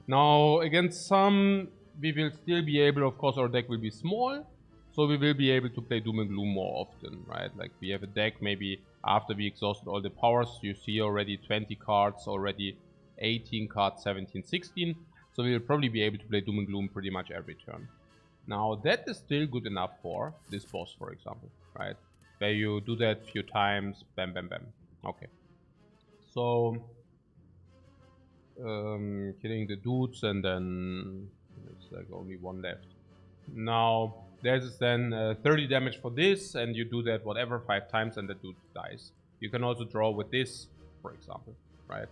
Now against some, we will still be able, of course our deck will be small, so we will be able to play Doom and Gloom more often, right? Like we have a deck maybe after we exhausted all the powers, you see already 20 cards, already 18 cards, 17, 16. So we will probably be able to play Doom and Gloom pretty much every turn. Now that is still good enough for this boss, for example, right? Where you do that a few times, bam, bam, bam. Okay. So, killing the dudes and then it's like only one left. Now, there's then 30 damage for this, and you do that whatever 5 times and the dude dies. You can also draw with this, for example, right?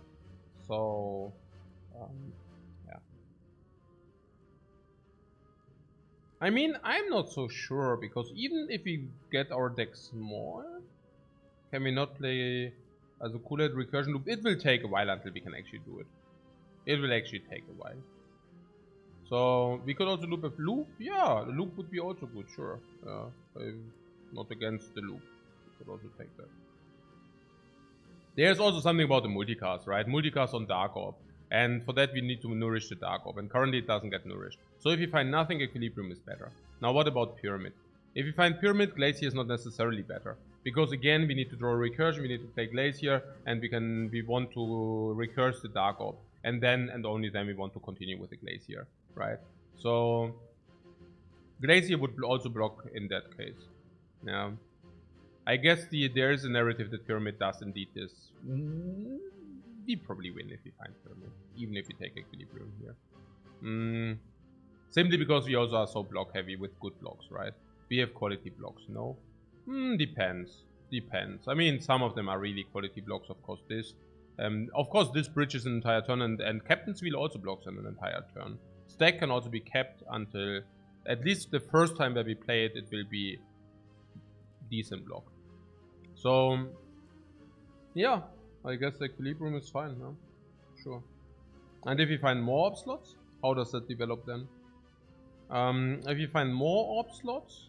So, yeah. I mean, I'm not so sure, because even if we get our deck small, can we not play as a cool-head recursion loop? It will take a while until we can actually do it. It will actually take a while. So, we could also loop a loop. Yeah, the loop would be also good, sure. I'm not against the loop. We could also take that. There's also something about the multicast, right? Multicast on Dark Orb. And for that we need to nourish the Dark Orb. And currently it doesn't get nourished. So if you find nothing, Equilibrium is better. Now what about Pyramid? If you find Pyramid, Glacier is not necessarily better. Because again, we need to draw a recursion, we need to play Glacier, and we want to recurse the Dark Orb. And then, and only then, we want to continue with the Glacier, right? So, Glacier would also block in that case. Yeah. I guess there is a narrative that Pyramid does indeed this. We probably win if we find Pyramid, even if we take Equilibrium here. Simply because we also are so block heavy with good blocks, right? We have quality blocks, no? Depends. Depends. I mean, some of them are really quality blocks, of course this. Of course this bridges an entire turn, and Captain's Wheel also blocks an entire turn. Stack can also be kept until, at least the first time that we play it, it will be decent block. So, yeah, I guess the Equilibrium is fine, no? Sure. And if we find more orb slots, how does that develop then? If you find more orb slots,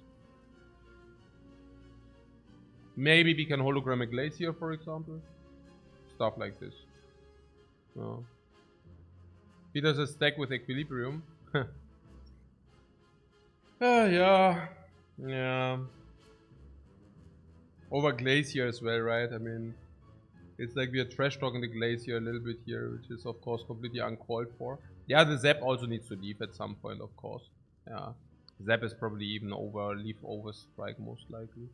maybe we can hologram a glacier, for example. Stuff like this. Oh. He does a stack with Equilibrium. Yeah. Yeah. Over Glacier as well, right? I mean, it's like we are trash talking the Glacier a little bit here, which is of course completely uncalled for. Yeah, the Zap also needs to leave at some point, of course. Yeah. Zap is probably even leave over strike most likely.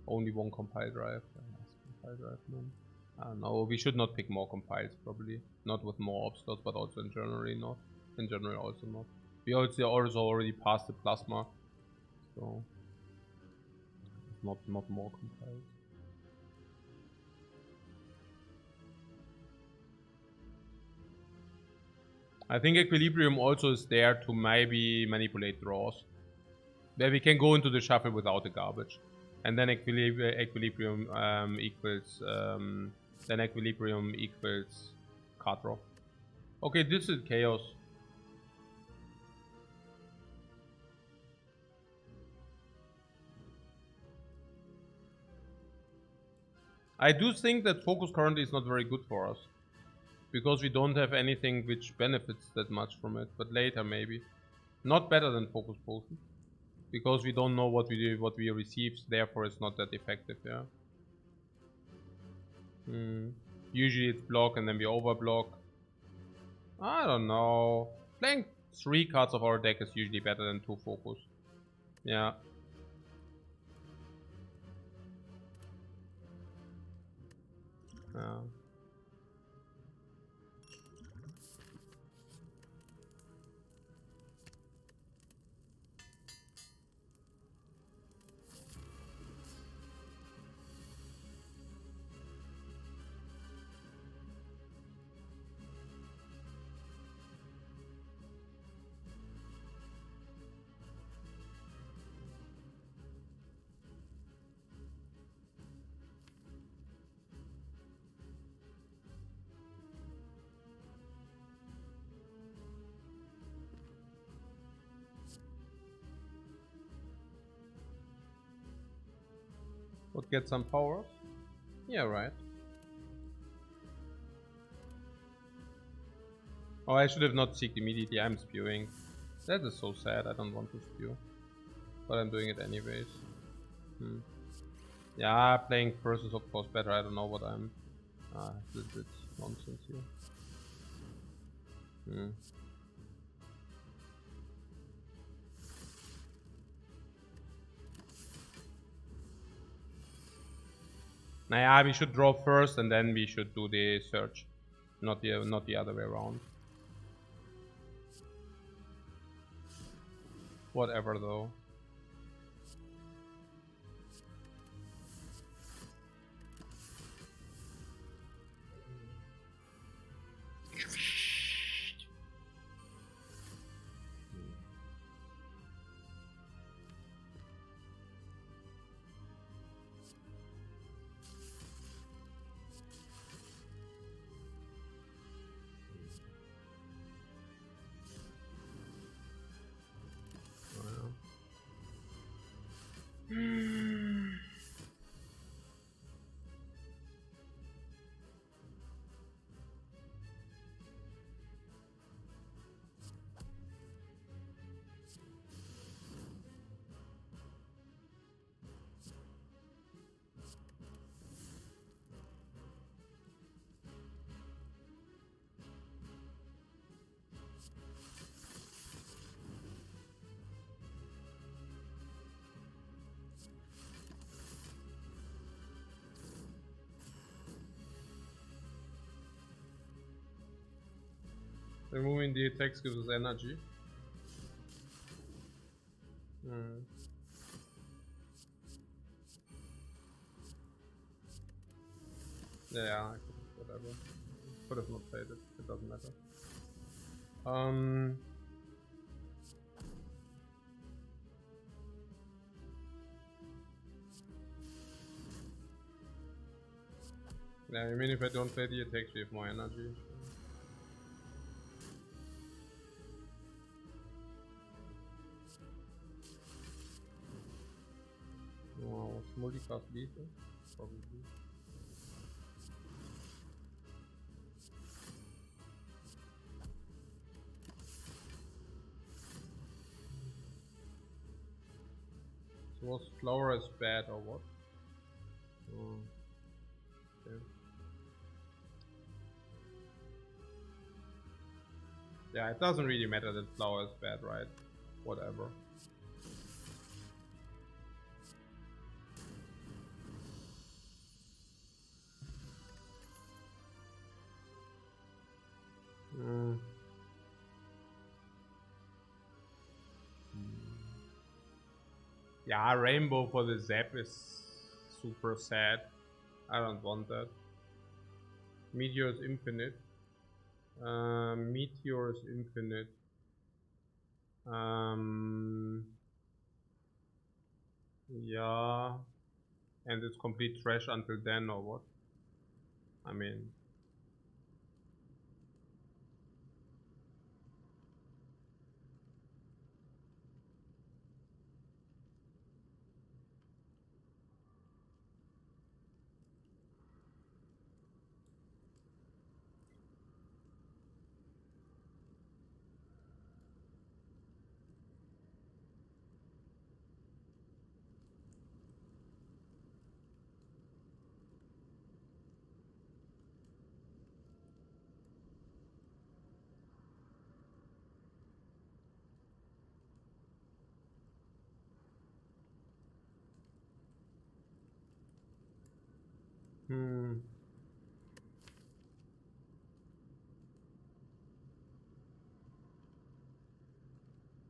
Only one compile drive. Compile drive, man. I don't know, we should not pick more compiles probably. Not with more orb slots, but also in general not. In general also not. We also already passed the plasma. So not more compiles. I think Equilibrium also is there to maybe manipulate draws. Where we can go into the shuffle without the garbage. And then Equilibrium equals card draw. Okay, this is chaos. I do think that focus currently is not very good for us. Because we don't have anything which benefits that much from it, but later maybe. Not better than focus potion. Because we don't know what we receive, therefore it's not that effective, yeah. Usually it's block and then we overblock. I don't know. Playing 3 cards of our deck is usually better than 2 focus. Yeah. Yeah. Would get some powers? Yeah, right. Oh, I should have not seeked immediately. I'm spewing. That is so sad. I don't want to spew. But I'm doing it anyways. Yeah, playing first is of course better. I don't know what I'm... a little bit nonsense here. Nah, we should draw first and then we should do the search. Not the other way around. Whatever though. Removing the attacks gives us energy. Hmm. Yeah, whatever. Could have not played it. It doesn't matter. Yeah, I mean, if I don't play the attacks, we have more energy. Oh, multicast lethal? Probably. So was Flower as bad or what? Oh, okay. Yeah, it doesn't really matter that Flower is bad, right? Whatever. Yeah, Rainbow for the Zap is super sad. I don't want that. Meteor is infinite. Meteor is infinite. Yeah. And it's complete trash until then, or what? I mean...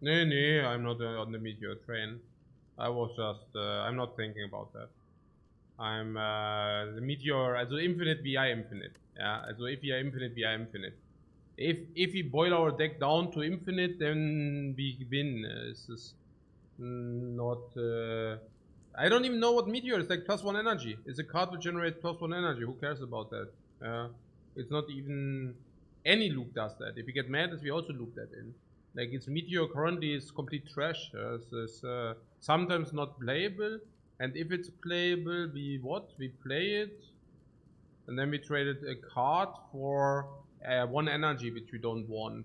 Nee, I'm not on the Meteor train. I was just, I'm not thinking about that. I'm, the Meteor, also Infinite VI Infinite. Yeah, also if we are Infinite, we are Infinite. If we boil our deck down to Infinite, then we win. This is not, I don't even know what Meteor is, like +1 energy. It's a card to generate +1 energy. Who cares about that? It's not even, any loop does that. If you get mad, we also loop that in. Like its Meteor currently is complete trash. It's sometimes not playable, and if it's playable, we play it, and then we traded a card for 1 energy which we don't want.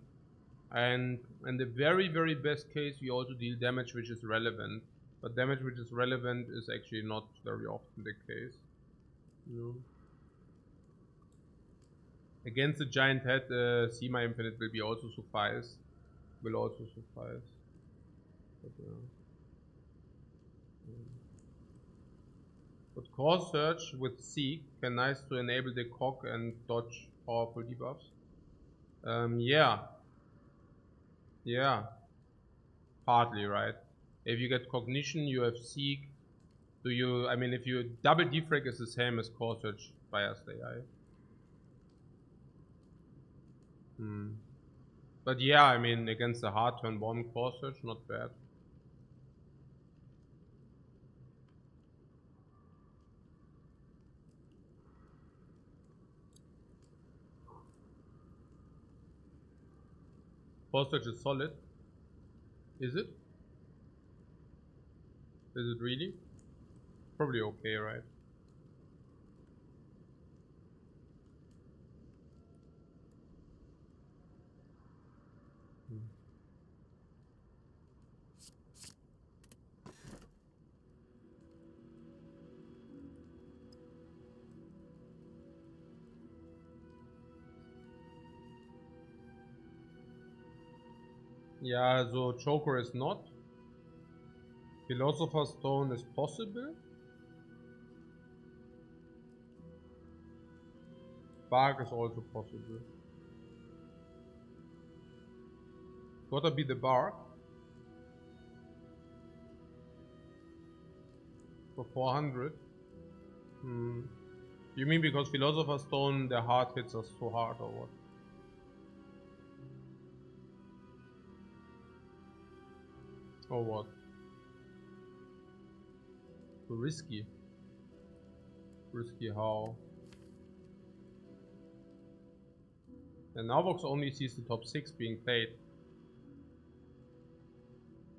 And in the very best case, we also deal damage which is relevant. But damage which is relevant is actually not very often the case. Yeah. Against the giant head, Sema Infinite will be also suffice. Will also suffice. But, but Core Search with Seek can nice to enable the cog and dodge powerful debuffs. Yeah. Yeah. Partly, right? If you get Cognition, you have Seek. I mean, if you double Defect is the same as Core Search Spire's AI. But yeah, I mean, against the hard turn 1 Core Search, not bad. Core Search is solid. Is it? Is it really? Probably okay, right? Yeah, so Joker is not. Philosopher's Stone is possible. Bark is also possible. Gotta be the Bark. For 400? You mean because Philosopher's Stone, their hard hits us so hard or what? Or what? So risky. Risky how? And Navox only sees the top 6 being played.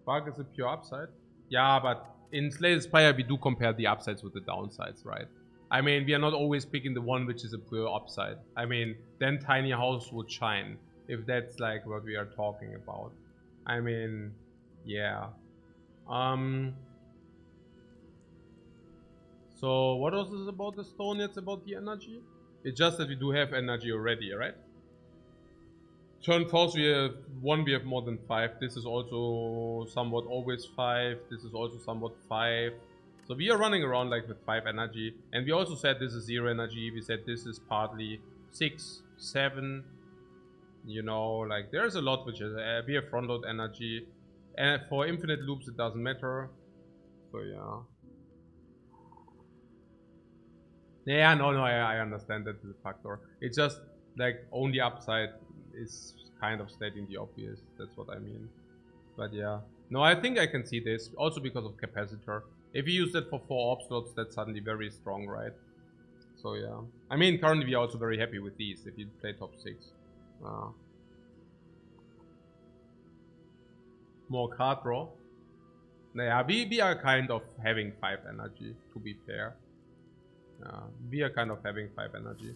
Bug is a pure upside? Yeah, but in Slay Spire we do compare the upsides with the downsides, right? I mean, we are not always picking the one which is a pure upside. I mean, then Tiny House would shine, if that's like what we are talking about. I mean, yeah. So what was this about the stone? It's about the energy? It's just that we do have energy already, right? Turn 4 we have 1, we have more than 5. This is also somewhat always 5. This is also somewhat 5. So we are running around like with 5 energy. And we also said this is 0 energy. We said this is partly 6, 7. You know, like there's a lot which is, we have front load energy. And for infinite loops it doesn't matter. So yeah. Yeah, no, I understand that is a factor. It's just like only upside is kind of stating the obvious. That's what I mean. But yeah. No, I think I can see this. Also because of capacitor. If you use that for 4 op slots, that's suddenly very strong, right? So yeah. I mean, currently we are also very happy with these if you play top 6. More card draw. Yeah, we are kind of having 5 energy, to be fair. We are kind of having 5 energy.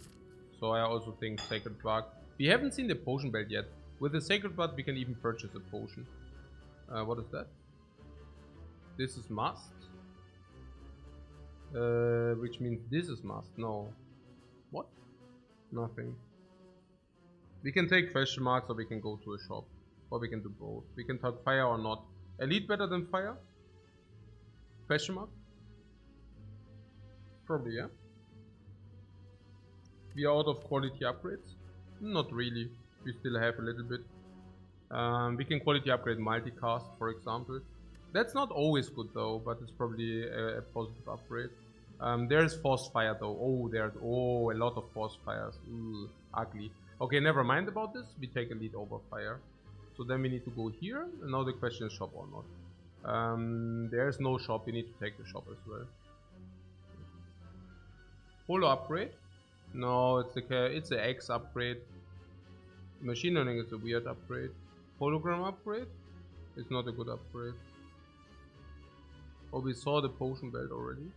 So I also think Sacred Bug. We haven't seen the potion belt yet. With the Sacred Bug we can even purchase a potion. What is that? This is must. Which means this is must. No. What? Nothing. We can take question marks or we can go to a shop. Or we can do both. We can talk fire or not. Elite better than fire? Question mark? Probably, yeah. We are out of quality upgrades? Not really. We still have a little bit. We can quality upgrade multicast, for example. That's not always good though, but it's probably a positive upgrade. There's force fire though. Oh, there's a lot of force fires. Ooh, ugly. Okay, never mind about this. We take a lead over fire. So then we need to go here. And now the question is shop or not. There's no shop. We need to take the shop as well. Holo upgrade? No, it's a X upgrade. Machine learning is a weird upgrade. Hologram upgrade? It's not a good upgrade. Oh, we saw the potion belt already.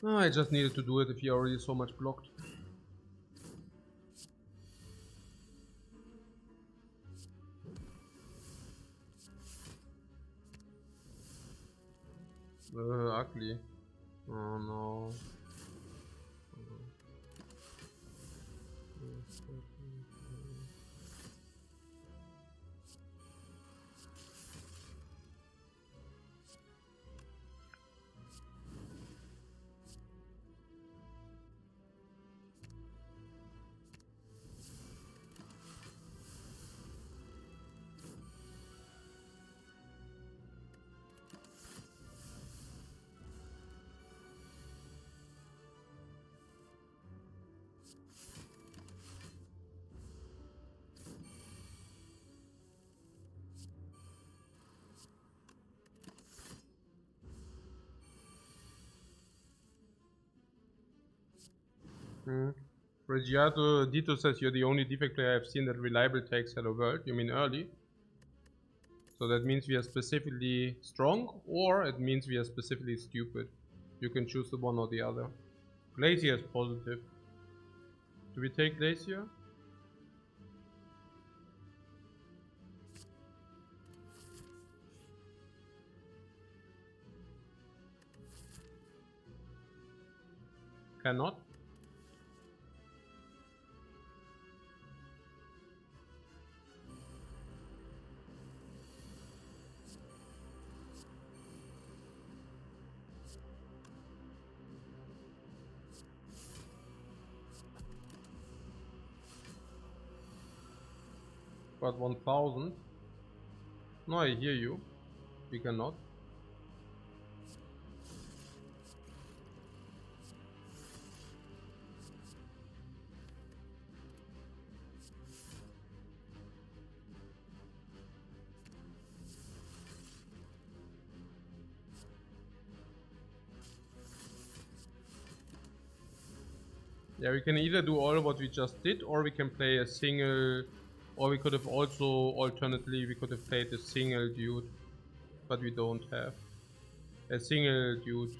Oh, I just needed to do it if you already so much blocked. Ugly. Oh no. Reggiato Dito says you're the only defect player I've seen that reliable takes Hello World. You mean early? So that means we are specifically strong, or it means we are specifically stupid. You can choose the one or the other. Glacier is positive. Do we take Glacier? Cannot. But 1000. No, I hear you. We cannot. Yeah, we can either do all what we just did, or we can play a single, or we could have also, alternately, we could have played a single dude, but we don't have. A single dude,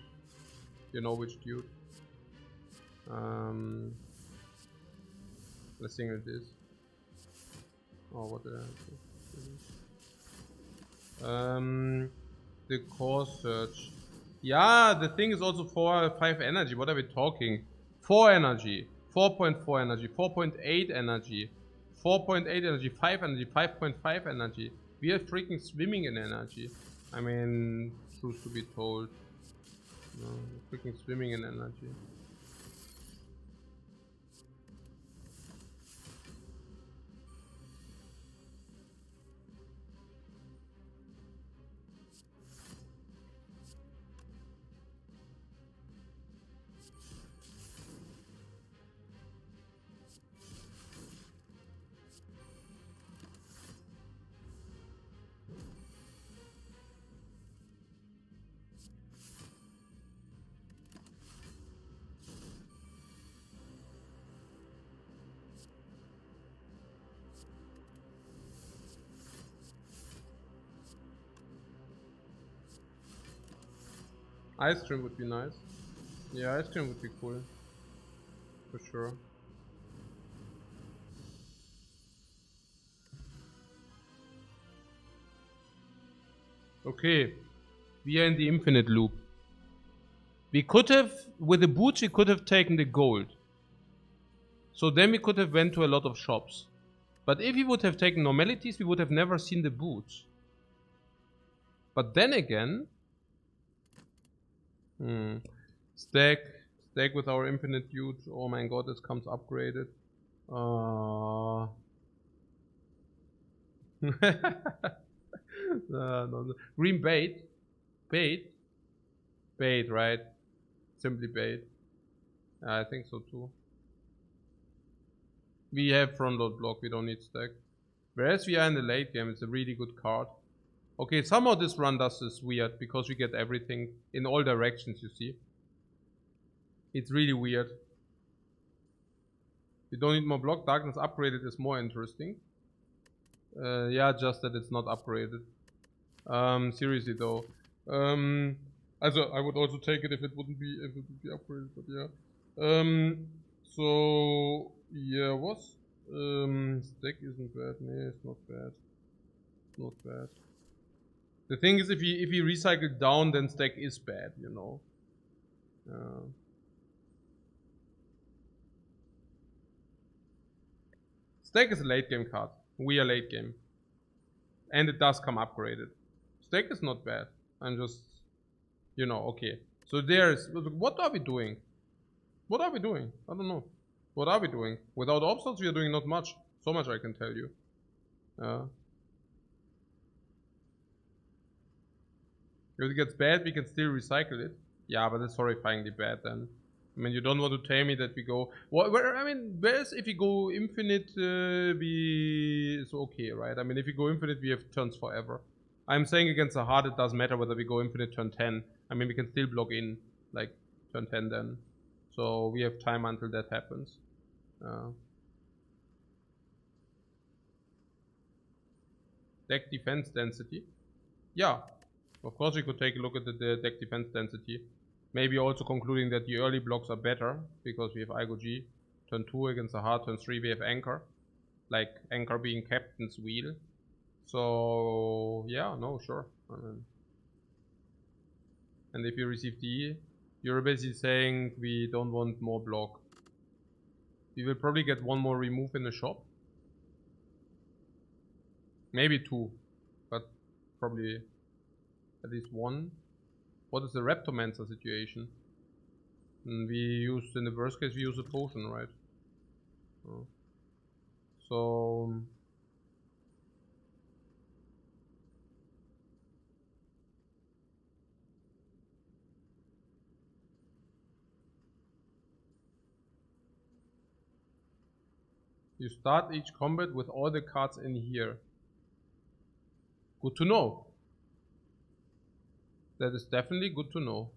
you know which dude. A single this. Oh, what did I do? The core search. Yeah, the thing is also 5 energy. What are we talking? 4 energy, 4.4 energy, 4.8 energy, 4.8 energy, 5 energy, 5.5 energy. We are freaking swimming in energy. I mean, truth to be told. No, we're freaking swimming in energy. Ice cream would be nice. Yeah, ice cream would be cool. For sure. Okay. We are in the infinite loop. We could have, with the boots, we could have taken the gold. So then we could have went to a lot of shops. But if we would have taken normalities, we would have never seen the boots. But then again... Stack with our infinite dude. Oh my god, this comes upgraded. No. Green bait. Bait, right? Simply bait. I think so too. We have front load block, we don't need stack. Whereas we are in the late game, it's a really good card. Okay, somehow this run does this weird, because we get everything in all directions, you see. It's really weird. We don't need more block. Darkness upgraded is more interesting. Yeah, just that it's not upgraded. Seriously though. Also, I would also take it if it would be upgraded, but yeah. So yeah, what? Stack isn't bad. Nee, it's not bad. It's not bad. The thing is, if you recycle down, then stack is bad, you know. Stack is a late game card. We are late game. And it does come upgraded. Stack is not bad. I'm just, you know, okay. So there's, what are we doing? What are we doing? I don't know. What are we doing? Without obstacles, we are doing not much. So much I can tell you. If it gets bad, we can still recycle it. Yeah, but it's horrifyingly bad then. I mean, you don't want to tell me that we go... whereas if you go infinite, it's okay, right? I mean, if you go infinite, we have turns forever. I'm saying against a hard, it doesn't matter whether we go infinite turn 10. I mean, we can still block in, like, turn 10 then. So we have time until that happens. Deck defense density. Yeah, of course we could take a look at the deck defense density. Maybe also concluding that the early blocks are better, because we have Igo G. Turn 2 against a hard, turn 3 we have Anchor. Like, Anchor being Captain's Wheel. So, yeah, no, sure. I mean, and if you receive D, you're basically saying we don't want more block. We will probably get one more remove in the shop. Maybe 2, but probably at least 1. What is the Raptomancer situation? We used, in the worst case, we use a potion, right? So You start each combat with all the cards in here. Good to know. That is definitely good to know.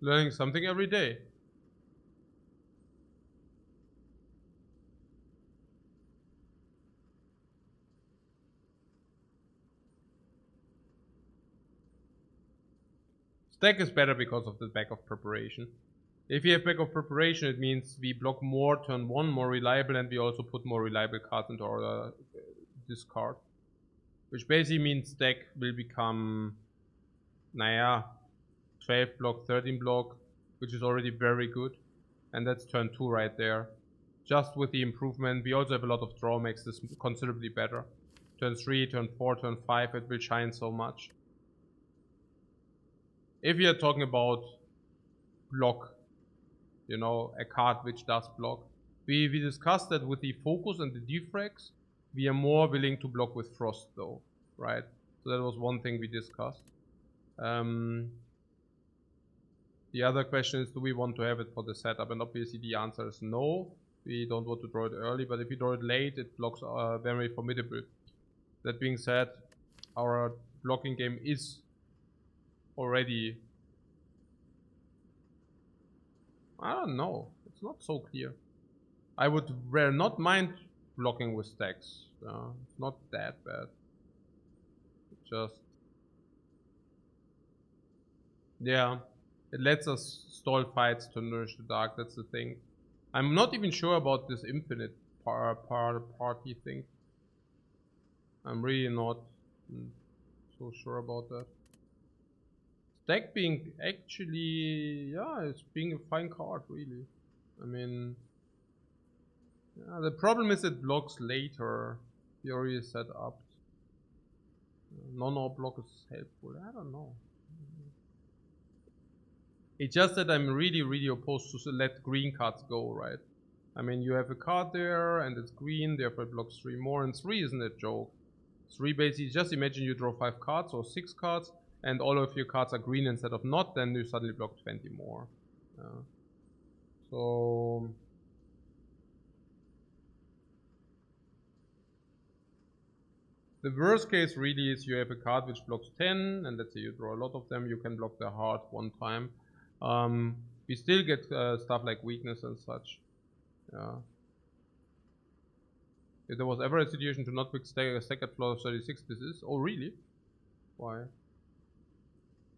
Learning something every day. Stack is better because of the back of preparation. If you have back of preparation, it means we block more turn 1, more reliable, and we also put more reliable cards into our discard. Which basically means stack will become, naja, 12 block, 13 block, which is already very good. And that's turn 2 right there. Just with the improvement, we also have a lot of draw, makes this considerably better. Turn 3, turn 4, turn 5, it will shine so much. If we are talking about block, you know, a card which does block, we discussed that with the focus and the defracts, we are more willing to block with frost though, right? So that was one thing we discussed. The other question is, do we want to have it for the setup? And obviously the answer is no. We don't want to draw it early, but if you draw it late, it blocks very formidable. That being said, our blocking game is already, I don't know, it's not so clear. I would not mind blocking with stacks. It's not that bad. Just, yeah, it lets us stall fights to nourish the dark. That's the thing. I'm not even sure about this infinite party thing. I'm really not so sure about that. Stack being actually, yeah, it's being a fine card, really. I mean, yeah, the problem is it blocks later. Fury is set up. Non-all block is helpful. I don't know. It's just that I'm really opposed to let green cards go, right? I mean, you have a card there and it's green, therefore it blocks 3 more, and 3 isn't a joke. 3 basically, just imagine you draw 5 cards or 6 cards and all of your cards are green instead of not, then you suddenly block 20 more. So the worst case really is you have a card which blocks 10, and let's say you draw a lot of them, you can block the heart one time. We still get stuff like weakness and such. Yeah. If there was ever a situation to not pick stack at floor 36, this is. Oh, really? Why?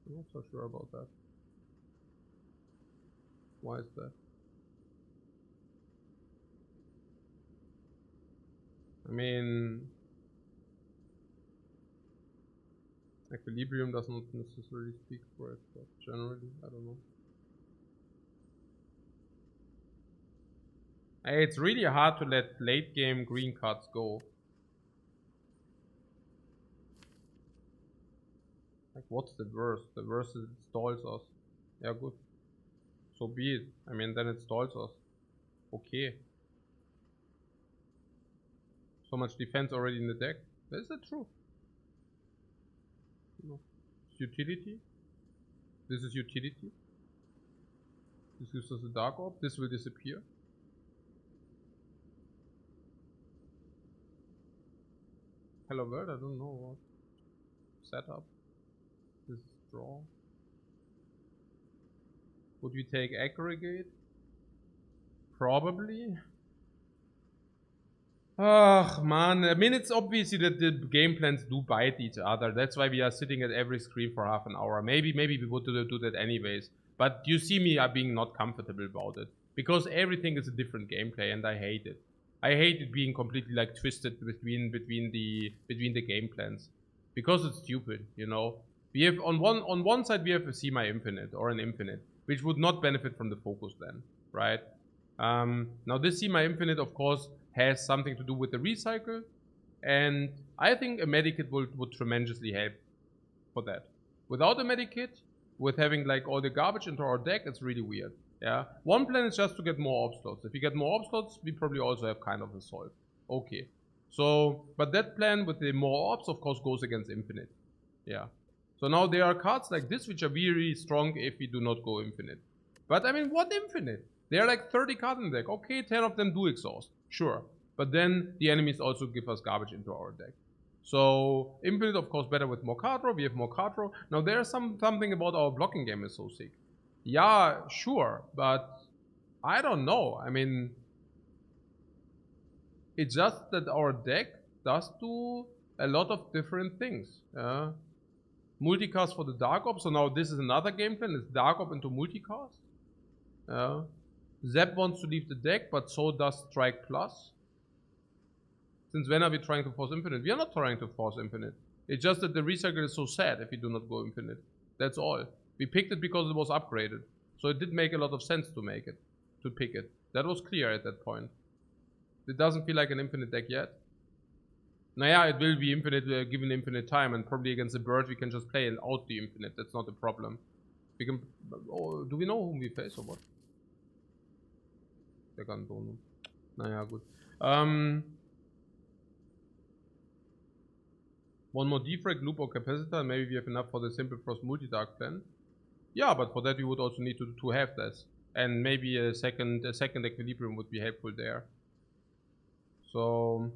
I'm not so sure about that. Why is that? I mean, equilibrium does not necessarily speak for it, but generally, I don't know. It's really hard to let late game green cards go. Like, what's the worst? The worst is it stalls us. Yeah, good. So be it. I mean, then it stalls us. Okay. So much defense already in the deck. Is that true? No. Utility. This is utility. This gives us a dark orb. This will disappear. Hello world, I don't know what. Setup. This is draw. Would we take aggregate? Probably. Oh man, I mean, it's obviously that the game plans do bite each other. That's why we are sitting at every screen for half an hour. Maybe we would do that anyways. But you see me being not comfortable about it. Because everything is a different gameplay and I hate it. I hate it being completely like twisted between the game plans. Because it's stupid, you know. We have on one side we have a semi infinite or an infinite, which would not benefit from the focus then, right? Now this semi infinite of course has something to do with the recycle, and I think a medikit would tremendously help for that. Without a medikit, with having like all the garbage into our deck, it's really weird. Yeah, one plan is just to get more orb slots. If you get more orb slots, we probably also have kind of a solve. Okay, So, but that plan with the more orbs, of course, goes against infinite. Yeah. So now there are cards like this which are very strong if we do not go infinite. But I mean, what infinite? There are like 30 cards in the deck. Okay, 10 of them do exhaust. Sure. But then the enemies also give us garbage into our deck. So infinite, of course, better with more card draw. We have more card draw. Now there's something about our blocking game is so sick. Yeah, sure. But I don't know. I mean, it's just that our deck does do a lot of different things. Multicast for the Dark Orb. So now this is another game plan. It's Dark Orb into multicast. Zep wants to leave the deck, but so does Strike Plus. Since when are we trying to force infinite? We are not trying to force infinite. It's just that the recycle is so sad if we do not go infinite. That's all. We picked it because it was upgraded. So it did make a lot of sense to make it. To pick it. That was clear at that point. It doesn't feel like an infinite deck yet. Naja, it will be infinite given infinite time, and probably against the bird we can just play out the infinite. That's not a problem. We can. Oh, do we know whom we face or what? Der kann so. Naja, gut. One more defect, loop or capacitor, and maybe we have enough for the simple frost multi-dark plan. Yeah, but for that we would also need to have this. And maybe a second equilibrium would be helpful there. So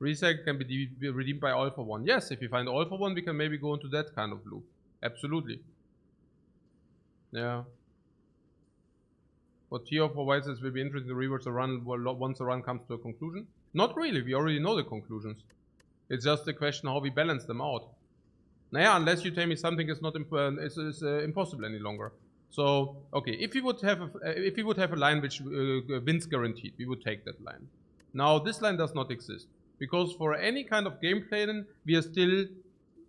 recycle can be redeemed by all for one. Yes, if you find all for one, we can maybe go into that kind of loop. Absolutely. Yeah. What tier of provides will be interesting to reverse the run once the run comes to a conclusion? Not really, we already know the conclusions. It's just a question how we balance them out. Naja, unless you tell me something is not impossible any longer. So, okay, if we would have a line which wins guaranteed, we would take that line. Now, this line does not exist. Because for any kind of game plan, we are still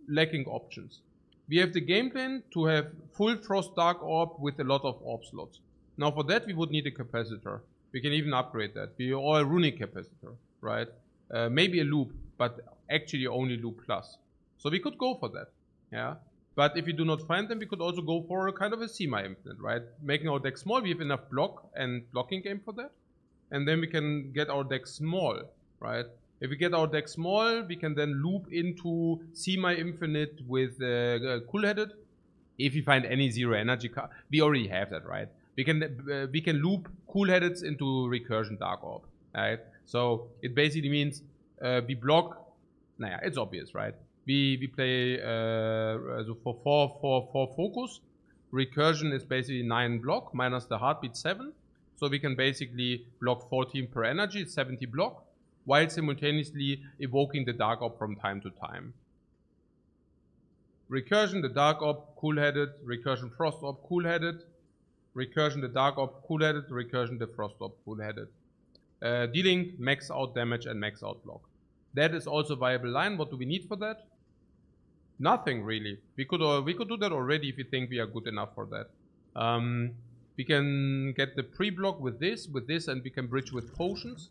lacking options. We have the game plan to have full Frost Dark Orb with a lot of orb slots. Now for that we would need a capacitor. We can even upgrade that. Or a runic capacitor, right? Maybe a loop, but actually only loop plus. So we could go for that, yeah? But if we do not find them, we could also go for a kind of a semi-infinite, right? Making our deck small, we have enough block and blocking game for that. And then we can get our deck small, right? If we get our deck small, we can then loop into semi-infinite with cool-headed. If we find any zero energy card, we already have that, right? We can loop cool-headeds into recursion Dark Orb, right? So it basically means we block. Naja, it's obvious, right? We play so for 4 focus. Recursion is basically 9 block minus the heartbeat 7. So we can basically block 14 per energy, 70 block, while simultaneously evoking the Dark Orb from time to time. Recursion, the Dark Orb, cool-headed, recursion Frost Orb, cool-headed, recursion, the Dark Orb, cool-headed, recursion, the Frost Orb, cool-headed. Dealing max out damage and max out block. That is also a viable line. What do we need for that? Nothing really. We could do that already if we think we are good enough for that. We can get the pre-block with this, and we can bridge with potions.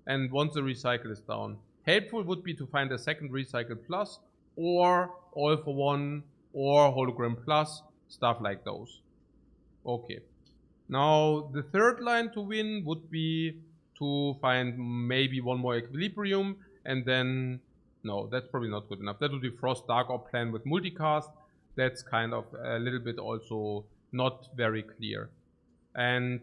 And once the recycle is down. Helpful would be to find a second recycle plus, or all for one, or hologram plus, stuff like those. Okay. Now, the third line to win would be to find maybe one more equilibrium, and then, no, that's probably not good enough. That would be Frost Dark Orb plan with multicast. That's kind of a little bit also not very clear. And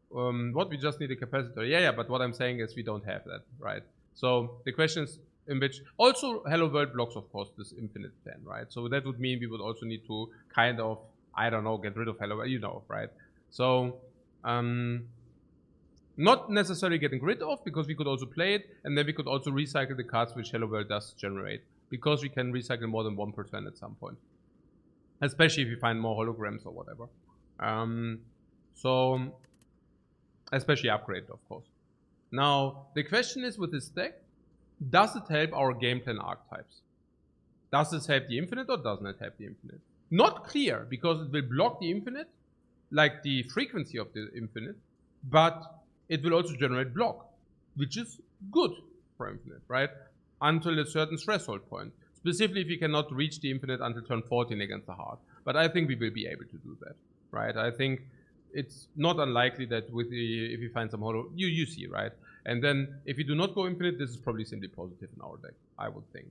what we just need a capacitor. Yeah, but what I'm saying is we don't have that, right? So the question is in which also Hello World blocks, of course, this infinite plan, right? So that would mean we would also need to kind of, I don't know, get rid of Hello World, you know, right? So not necessarily getting rid of, because we could also play it, and then we could also recycle the cards which Hello World does generate, because we can recycle more than 1% at some point, especially if we find more holograms or whatever. So especially upgrade, of course. Now the question is, with this deck, does it help our game plan archetypes? Does this help the infinite or doesn't it help the infinite? Not clear, because it will block the infinite, like the frequency of the infinite, but it will also generate block, which is good for infinite, right? Until a certain threshold point. Specifically if you cannot reach the infinite until turn 14 against the heart. But I think we will be able to do that, right? I think it's not unlikely that with the, if you find some holo, you see, right? And then if you do not go infinite, this is probably simply positive in our deck, I would think.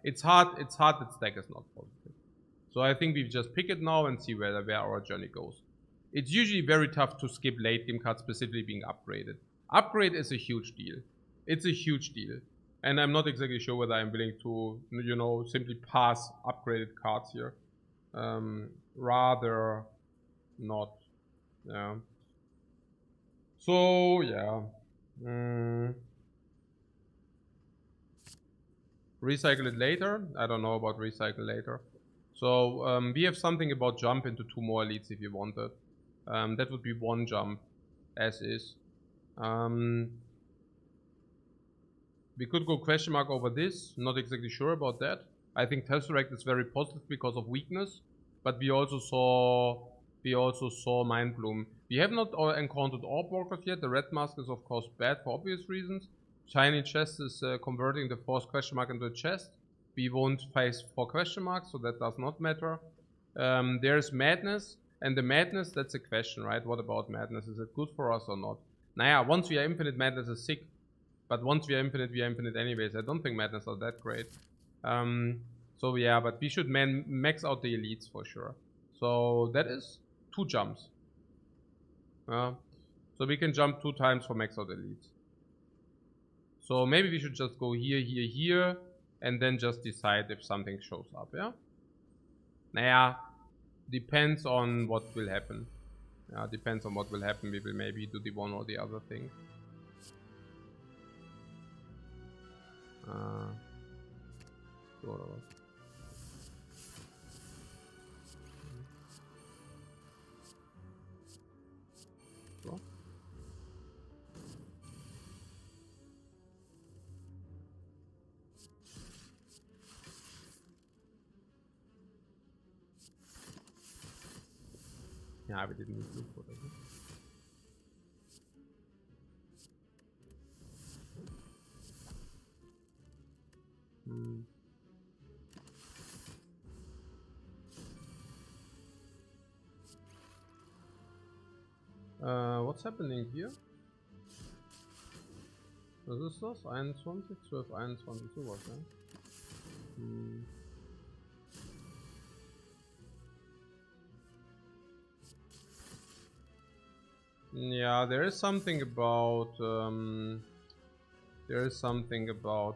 It's hard that stack is not positive. So I think we just pick it now and see where our journey goes. It's usually very tough to skip late game cards specifically being upgraded. Upgrade is a huge deal. It's a huge deal. And I'm not exactly sure whether I'm willing to, you know, simply pass upgraded cards here. Rather not. Yeah. So, yeah. Recycle it later. I don't know about recycle later. So we have something about jump into 2 more elites if you wanted. That would be 1 jump as is. We could go question mark over this. Not exactly sure about that. I think Tesseract is very positive because of weakness, but we also saw Mind Bloom. We have not encountered Orb Walkers yet. The red mask is of course bad for obvious reasons. Shiny chest is converting the 4th question mark into a chest. We won't face 4 question marks, so that does not matter. There's madness, and the madness, that's a question, right? What about madness? Is it good for us or not? Naja, once we are infinite, madness is sick. But once we are infinite anyways. I don't think madness are that great. So yeah, but we should max out the elites for sure. So that is 2 jumps. So we can jump 2 times for max out elites. So maybe we should just go here, and then just decide if something shows up, yeah? Naja, depends on what will happen. Yeah, depends on what will happen. We will maybe do the one or the other thing. Whatever. So. Yeah, we didn't need to look for that. What's happening here? Was ist das? 21, 12, 21, sowas, ja? Yeah, there is something about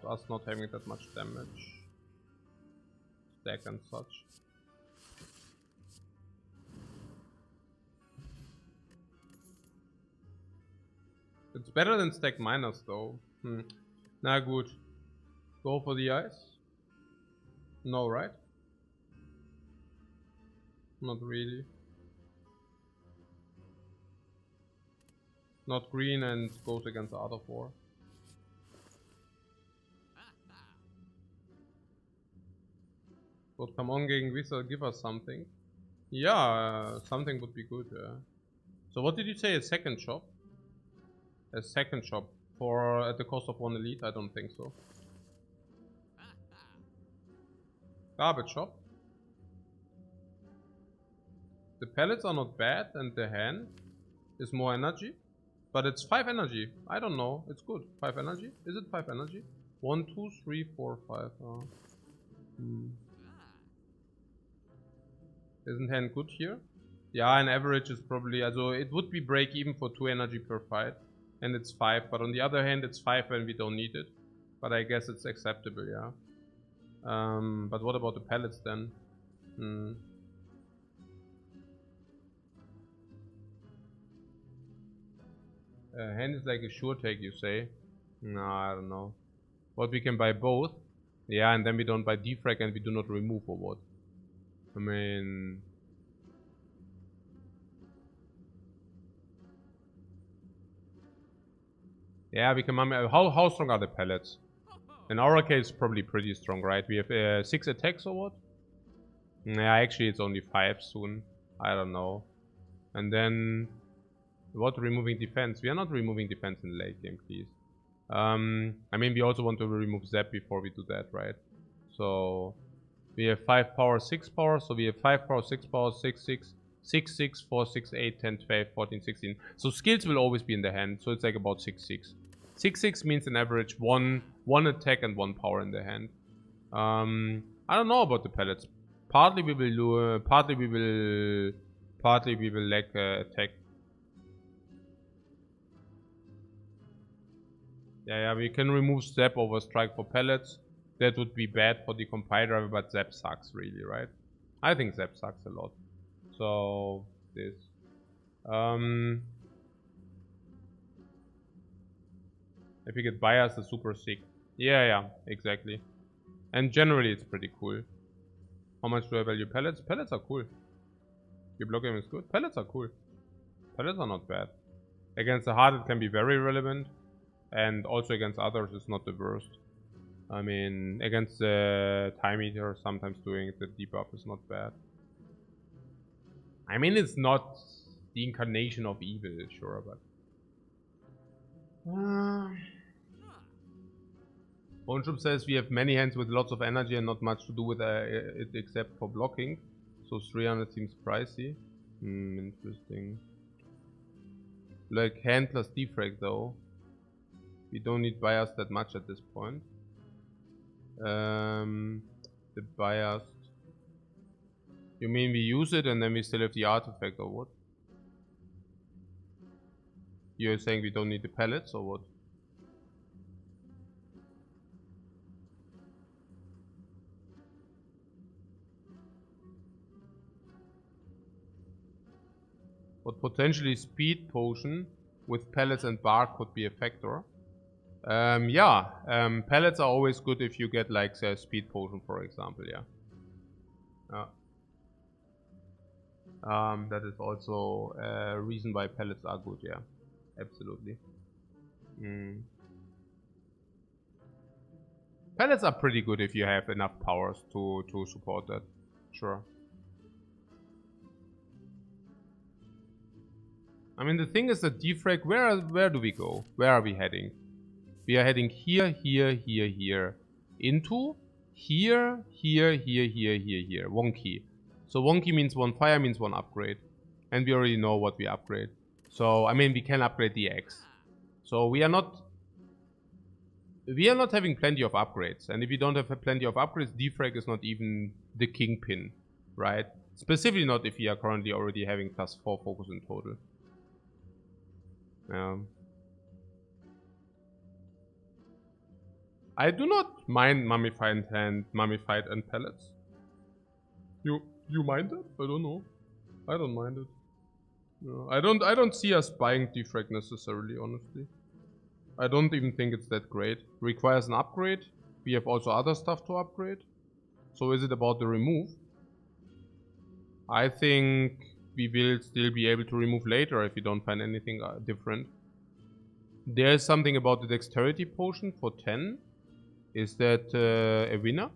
us not having that much damage. Stack and such. It's better than stack minus though. Na gut. Go for the ice? No, right? Not really. Not green and goes against the other 4. But come on, gegen Wizard, give us something. Yeah, something would be good, yeah. So what did you say, a second shop? A second shop for at the cost of 1 elite? I don't think so. Garbage shop. The pellets are not bad and the hand is more energy. But it's 5 energy. I don't know. It's good. 5 energy? Is it 5 energy? 1, 2, 3, 4, 5. Isn't hand good here? Yeah, an average is probably... Also it would be break even for 2 energy per fight. And it's 5. But on the other hand, it's 5 when we don't need it. But I guess it's acceptable, yeah. But what about the pellets then? Hand is like a sure take, you say? No, I don't know. What, we can buy both? Yeah, and then we don't buy Defect and we do not remove or what? I mean... Yeah, we can... How strong are the pellets? In our case, probably pretty strong, right? We have 6 attacks or what? Yeah, actually it's only 5 soon. I don't know. And then... What, removing defense? We are not removing defense in late game, please. I mean, we also want to remove Zap before we do that, right? So... We have 5 power, 6 power, so we have 5 power, 6 power, 6, 6, 6, 6, 4, 6, 8, 10, 12, 14, 16. So skills will always be in the hand, so it's like about 6, 6. 6/6 means an average one attack and 1 power in the hand. I don't know about the pellets. Partly we will do, partly we will lack attack. Yeah, we can remove Zap over Strike for pellets. That would be bad for the compile driver, but Zap sucks really, right? I think Zap sucks a lot. So this. If you get bias, is super sick. Yeah, exactly. And generally it's pretty cool. How much do I value pellets? Pellets are cool. Your block game is good. Pellets are cool. Pellets are not bad. Against the hard it can be very relevant. And also against others it's not the worst. I mean, against the time eater, sometimes doing the debuff is not bad. I mean, it's not the incarnation of evil, sure, but... Boneshub says we have many hands with lots of energy and not much to do with it except for blocking. So 300 seems pricey. Interesting. Like hand plus defrag though. We don't need bias that much at this point. The biased. You mean we use it and then we still have the artifact or what? You're saying we don't need the pellets or what? But potentially speed potion with pellets and bark could be a factor. Pellets are always good if you get like say speed potion for example, yeah. That is also a reason why pellets are good, yeah. Absolutely. Pellets are pretty good if you have enough powers to support that. Sure. I mean, the thing is that defrag, where do we go? Where are we heading? We are heading here, here, here, here. Into here, here, here, here, here, here. 1 key. So 1 key means 1 fire means 1 upgrade. And we already know what we upgrade. So, I mean, we can upgrade the X. So we are not having plenty of upgrades. And if you don't have plenty of upgrades, defrag is not even the kingpin, right? Specifically not if we are currently already having +4 focus in total. I do not mind mummified hand, mummified and pellets. You mind it? I don't know. I don't mind it. No, I don't see us buying defrag necessarily, honestly. I don't even think it's that great. Requires an upgrade. We have also other stuff to upgrade. So is it about the remove? I think we will still be able to remove later if we don't find anything different. There's something about the dexterity potion for 10. Is that a winner?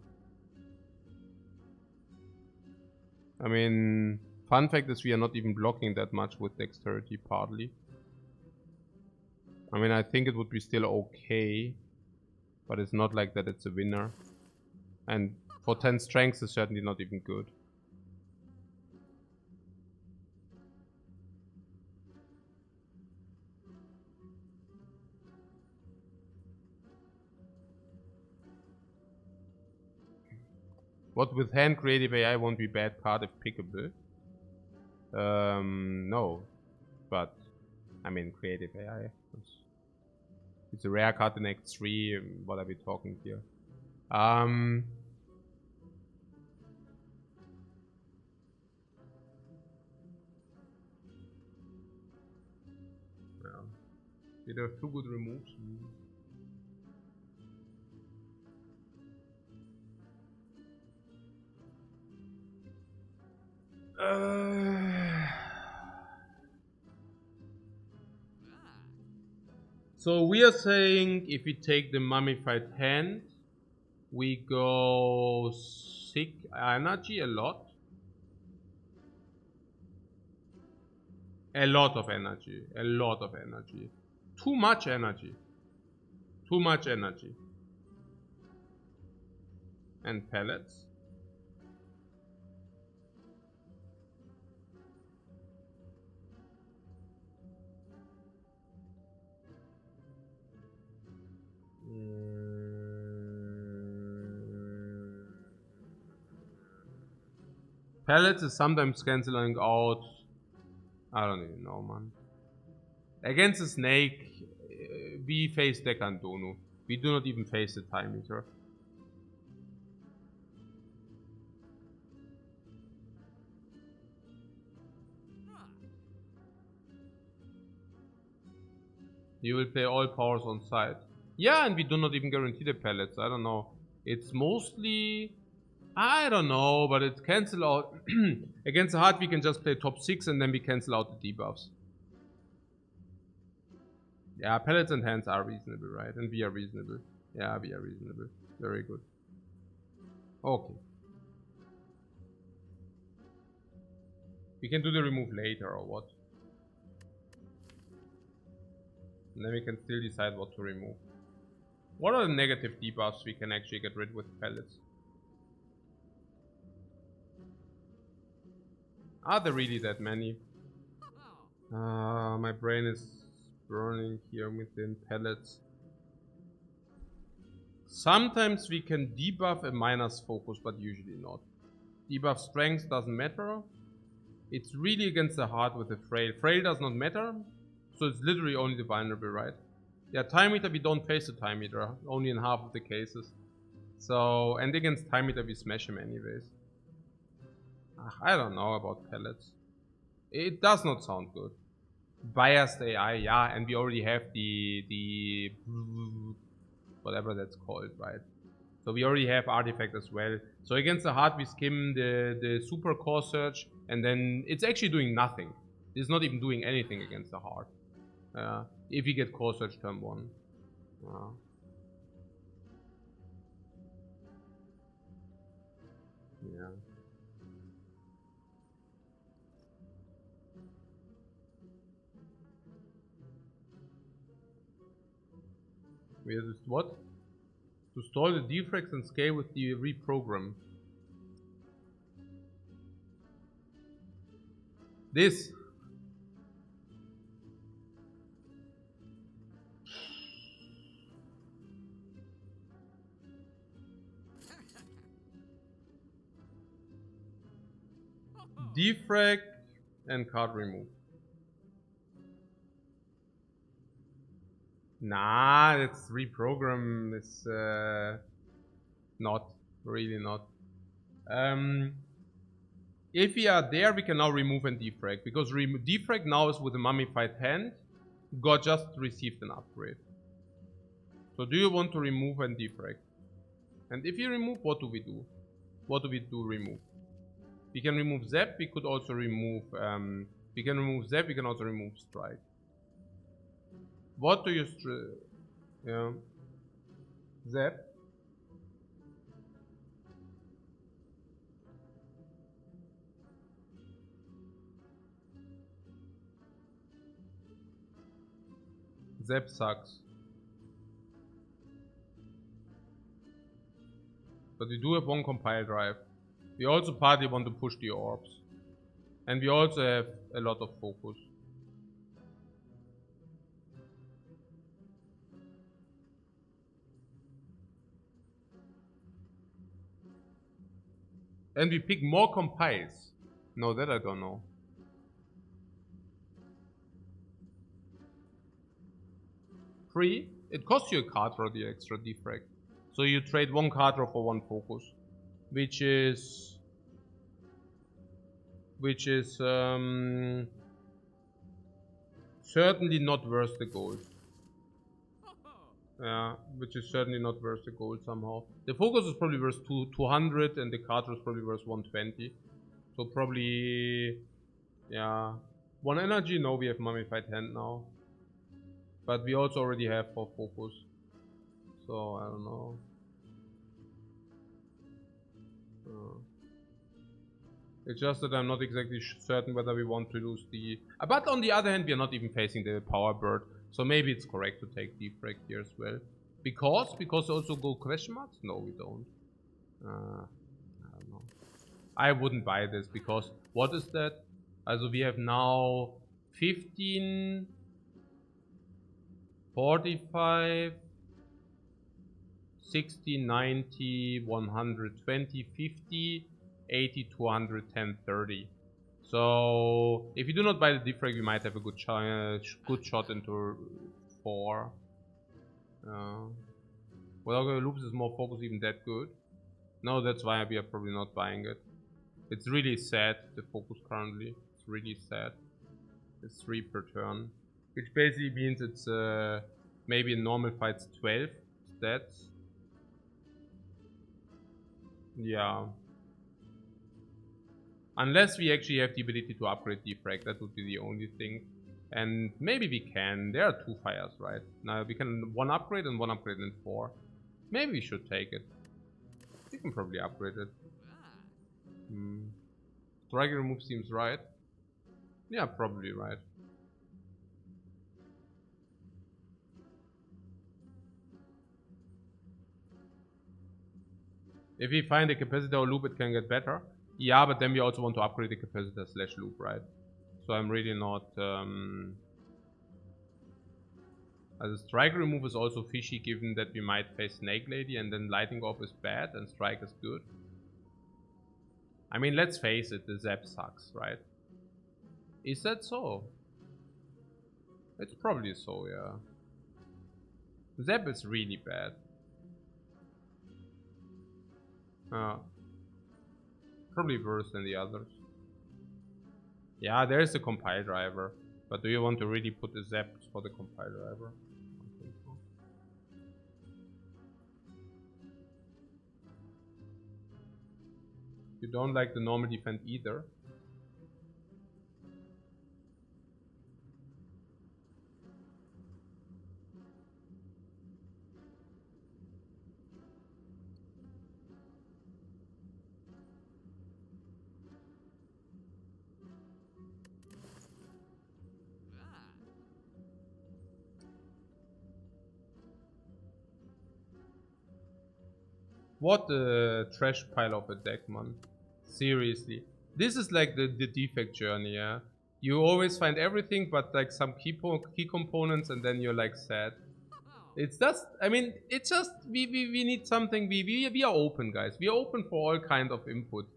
I mean, fun fact is we are not even blocking that much with dexterity partly. I mean, I think it would be still okay, but it's not like that it's a winner. And for 10 strength is certainly not even good. What with hand creative AI won't be bad card if pickable. No. But, I mean, creative AI. It's a rare card in X3. What are we talking here? Yeah. Did have 2 good removes. So we are saying if we take the mummified hand, we go sick energy a lot. A lot of energy. A lot of energy. Too much energy. Too much energy. And pellets. Pellets is sometimes canceling out. I don't even know, man. Against the snake, we face Dekandonu. We do not even face the time meter. You will play all powers on site. Yeah, and we do not even guarantee the pellets. I don't know. It's mostly... I don't know, but it cancel out... Against the heart, we can just play top 6 and then we cancel out the debuffs. Yeah, pellets and hands are reasonable, right? And we are reasonable. Yeah, we are reasonable. Very good. Okay. We can do the remove later or what? And then we can still decide what to remove. What are the negative debuffs we can actually get rid with pellets? Are there really that many? My brain is burning here within pellets. Sometimes we can debuff a minus focus, but usually not. Debuff strength doesn't matter. It's really against the heart with the frail. Frail does not matter, so it's literally only the vulnerable, right? Yeah, time meter, we don't face the time meter, only in half of the cases. So, and against time meter, we smash him anyways. I don't know about pellets. It does not sound good. Biased AI, yeah, and we already have the whatever that's called, right? So we already have artifact as well. So against the heart, we skim the super core search, and then it's actually doing nothing. It's not even doing anything against the heart. If we get core search turn 1. Yeah. We have this what? To store the defects and scale with the reprogram. This. Defrag and card remove. Nah, it's reprogram. It's not really not. If we are there, we can now remove and defrag because defrag now is with a mummified hand. God just received an upgrade. So do you want to remove and defrag? And if you remove, what do we do? What do we do remove? We can remove Zap, we could also remove, we can remove Zap, we can also remove Strike. What do you, yeah, Zap? Zap sucks. But we do have one compile drive. We also partly want to push the orbs. And we also have a lot of focus. And we pick more compiles. No, that I don't know. Free? It costs you a card for the extra defrag. So you trade one card draw for one focus. Which is certainly not worth the gold. Yeah, which is certainly not worth the gold somehow. The focus is probably worth 200 and the card is probably worth 120. So probably, yeah. 1 energy, no, we have mummified hand now. But we also already have 4 focus. So, I don't know. It's just that I'm not exactly certain whether we want to lose the... But on the other hand, we are not even facing the power bird. So maybe it's correct to take defrag here as well. Because also go question marks? No, we don't. I don't know. I wouldn't buy this because what is that? Also we have now 15, 45, 60, 90, 120, 50. 80, 200, 10, 30. So if you do not buy the Defect, you might have a good shot into 4. Well, loops is more focus, even that good. No, that's why we are probably not buying it. It's really sad, the focus currently. It's really sad. It's 3 per turn. Which basically means it's maybe in normal fights 12 stats. Yeah. Unless we actually have the ability to upgrade Defect, that would be the only thing. And maybe we can. There are 2 fires, right? Now we can 1 upgrade and 1 upgrade in 4. Maybe we should take it. We can probably upgrade it. Strike remove seems right. Yeah, probably right. If we find a capacitor or loop, it can get better. Yeah, but then we also want to upgrade the capacitor / loop, right? So I'm really not... As a strike remove is also fishy, given that we might face Snake Lady and then Lightning Orb is bad and strike is good. I mean, let's face it, the Zap sucks, right? Is that so? It's probably so, yeah. Zap is really bad. Probably worse than the others. Yeah, there is a compile driver. But do you want to really put the Zaps for the compile driver? I think so. You don't like the normal defend either. What a trash pile of a deck, man. Seriously. This is like the Defect journey, yeah? You always find everything but like some key components and then you're like sad. It's just, I mean, it's just, we need something, we are open, guys. We are open for all kind of input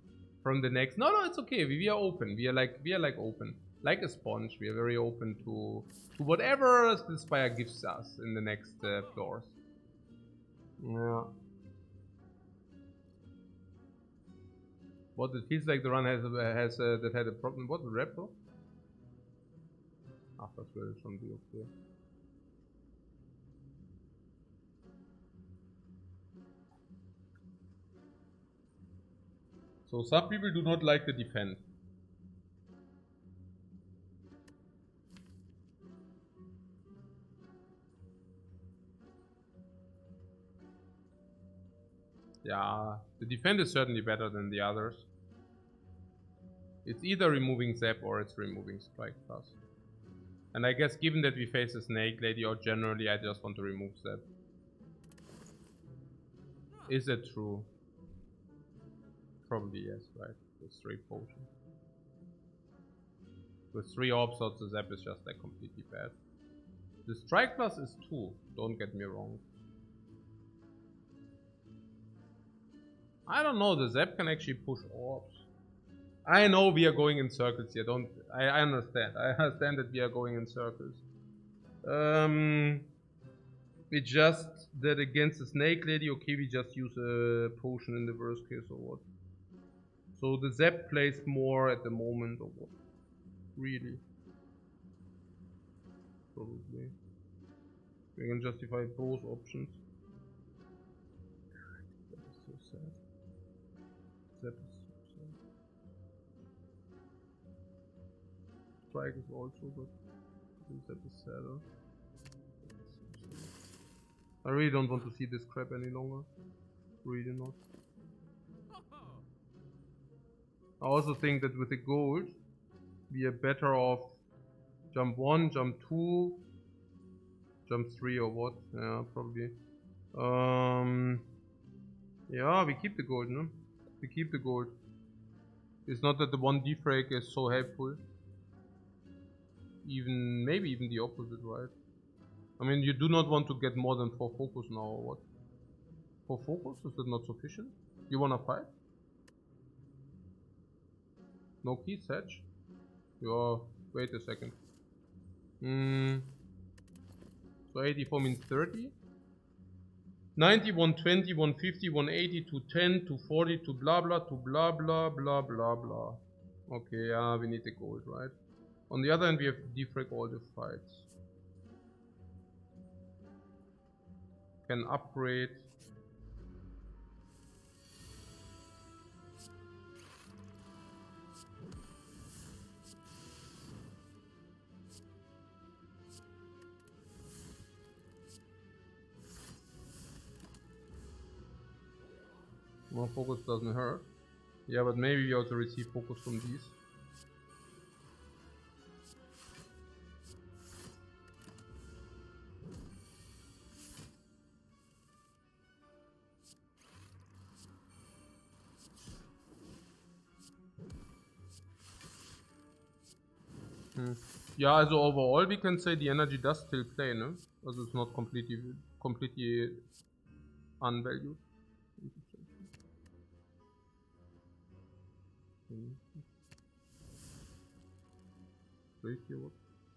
from the next. No, it's okay, we are open. We are like open. Like a sponge, we are very open to whatever the Spire gives us in the next floors. Yeah. What it feels like the run has that had a problem. What, the Repto? Ach, das wäre schon die okay. So some people do not like the defense. Yeah, the defend is certainly better than the others. It's either removing Zap or it's removing Strike Plus. And I guess given that we face a Snake Lady, or generally I just want to remove Zap. Is it true? Probably yes, right? With 3 potions. With 3 Orb Slots, the Zap is just like completely bad. The Strike Plus is 2, don't get me wrong. I don't know, the Zap can actually push orbs. I know we are going in circles here, I understand. I understand that we are going in circles. We just, that against the Snake Lady, okay, we just use a potion in the worst case or what. So the Zap plays more at the moment or what? Really? Probably. We can justify both options. That is so sad. That is so sad. Strike is also, but that is sadder. I really don't want to see this crap any longer. Really not. I also think that with the gold, we are better off jump 1, jump 2, jump 3 or what? Yeah, probably. Yeah, we keep the gold, no? We keep the gold. It's not that the 1 defrag is so helpful. Maybe even the opposite, right? I mean, you do not want to get more than 4 focus now or what? 4 focus? Is that not sufficient? You wanna fight? No key Sedge? Yo, wait a second. So 84 means 30? 90, 120, 150, 180, 210, 240, to blah blah, to blah blah blah blah blah. Okay, yeah, we need the gold, right? On the other hand, we have to defrag all the fights. Can upgrade. More focus doesn't hurt. Yeah, but maybe we also receive focus from these. Yeah, also overall we can say the energy does still play, no? Also it's not completely unvalued.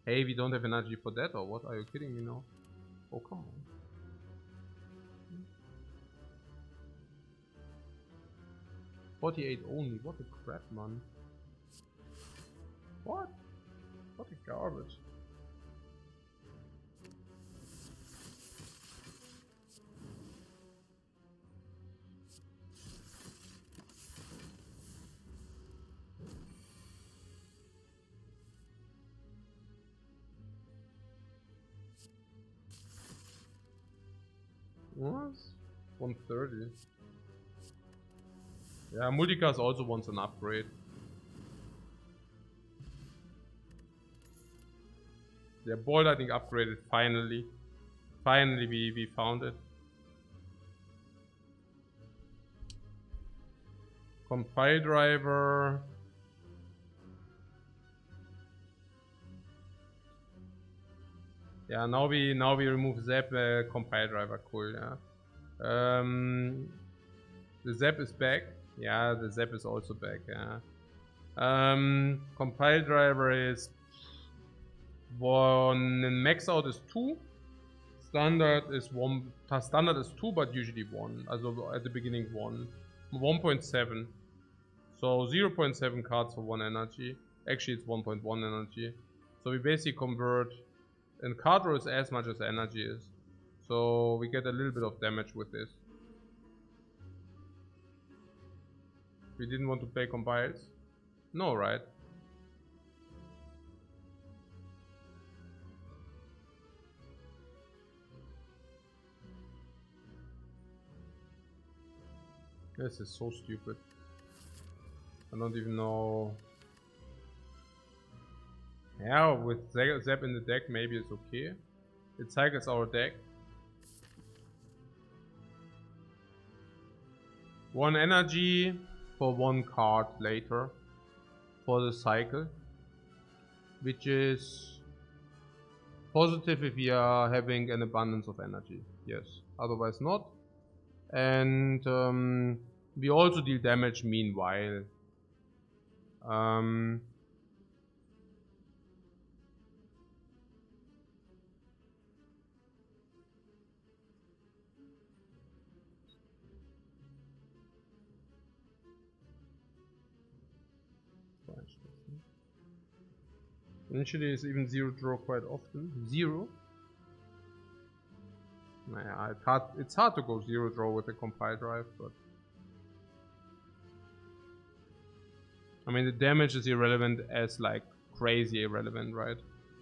Hey, we don't have energy for that, or what? Are you kidding me now? Oh, come on. $48 only, what a crap, man. What? What a garbage. What? 130. Yeah, Multicast also wants an upgrade. Yeah, Bolt I think upgraded finally. Finally we found it. Compile driver. Yeah, now we remove Zap compile driver, cool, yeah. The Zap is back. Yeah, the Zap is also back, yeah. Compile driver is 1, max out is 2. Standard is 1. Standard is 2, but usually 1. Also at the beginning 1. 1.7. So 0.7 cards for 1 energy. Actually it's 1.1 energy. So we basically convert, and card row is as much as energy is. So we get a little bit of damage with this. We didn't want to play compiles? No, right? This is so stupid. I don't even know. Yeah, with Zap in the deck, maybe it's okay. It cycles our deck. 1 energy for 1 card later for the cycle, which is positive if we are having an abundance of energy. Yes, otherwise not. And we also deal damage meanwhile. Initially it's even 0 draw quite often. 0? Nah, it's hard to go 0 draw with a compile drive, but I mean the damage is irrelevant as like crazy irrelevant, right?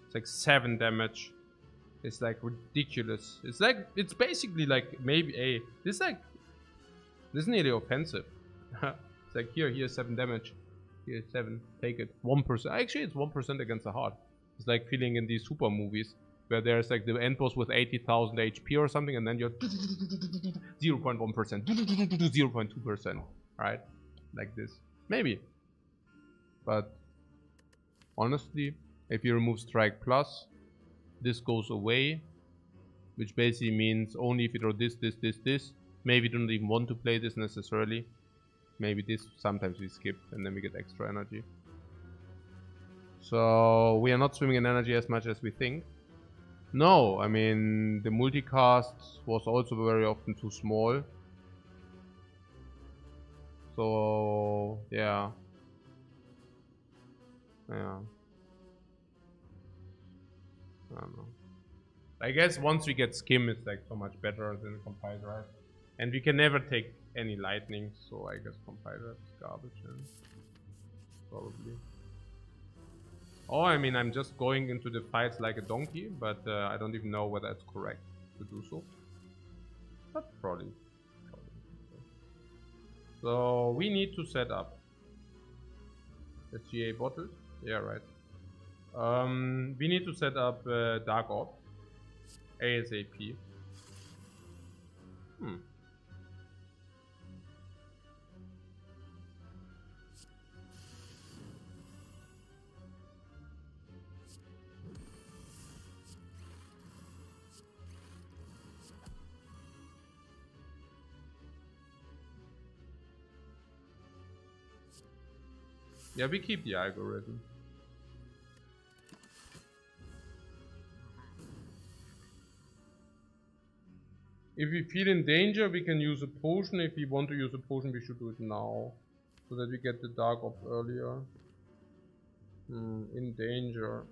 It's like 7 damage. It's like ridiculous. It's basically like maybe this is nearly offensive. It's like here's 7 damage. Here's 7. Take it. 1%. Actually it's 1% against the heart. It's like feeling in these super movies where there's like the end boss with 80,000 HP or something, and then you're 0.1%, 0.2%, right? Like this. Maybe. But honestly, if you remove Strike Plus, this goes away, which basically means only if you draw this. Maybe you don't even want to play this necessarily. Maybe this, sometimes we skip and then we get extra energy. So we are not swimming in energy as much as we think. No, I mean the multicast was also very often too small. So yeah. Yeah. I don't know. I guess once we get skim, it's like so much better than compile drive. And we can never take any lightning, so I guess compile drive is garbage. Yeah. Probably. Oh, I mean, I'm just going into the fights like a donkey, but I don't even know whether it's correct to do so. But probably. So we need to set up the GA bottle. Yeah, right. We need to set up Dark Orb ASAP. Yeah, we keep the algorithm. If we feel in danger, we can use a potion. If we want to use a potion, we should do it now, so that we get the Dark Orb earlier. In danger.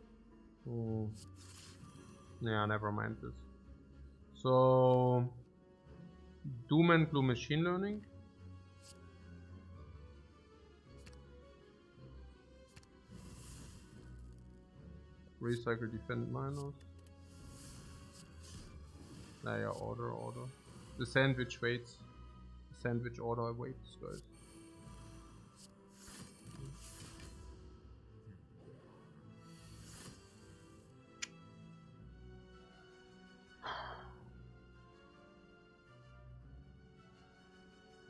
Yeah, never mind this. So, Doom and Gloom machine learning. Recycle defend minus. Yeah, order. The sandwich waits. The sandwich order waits, guys.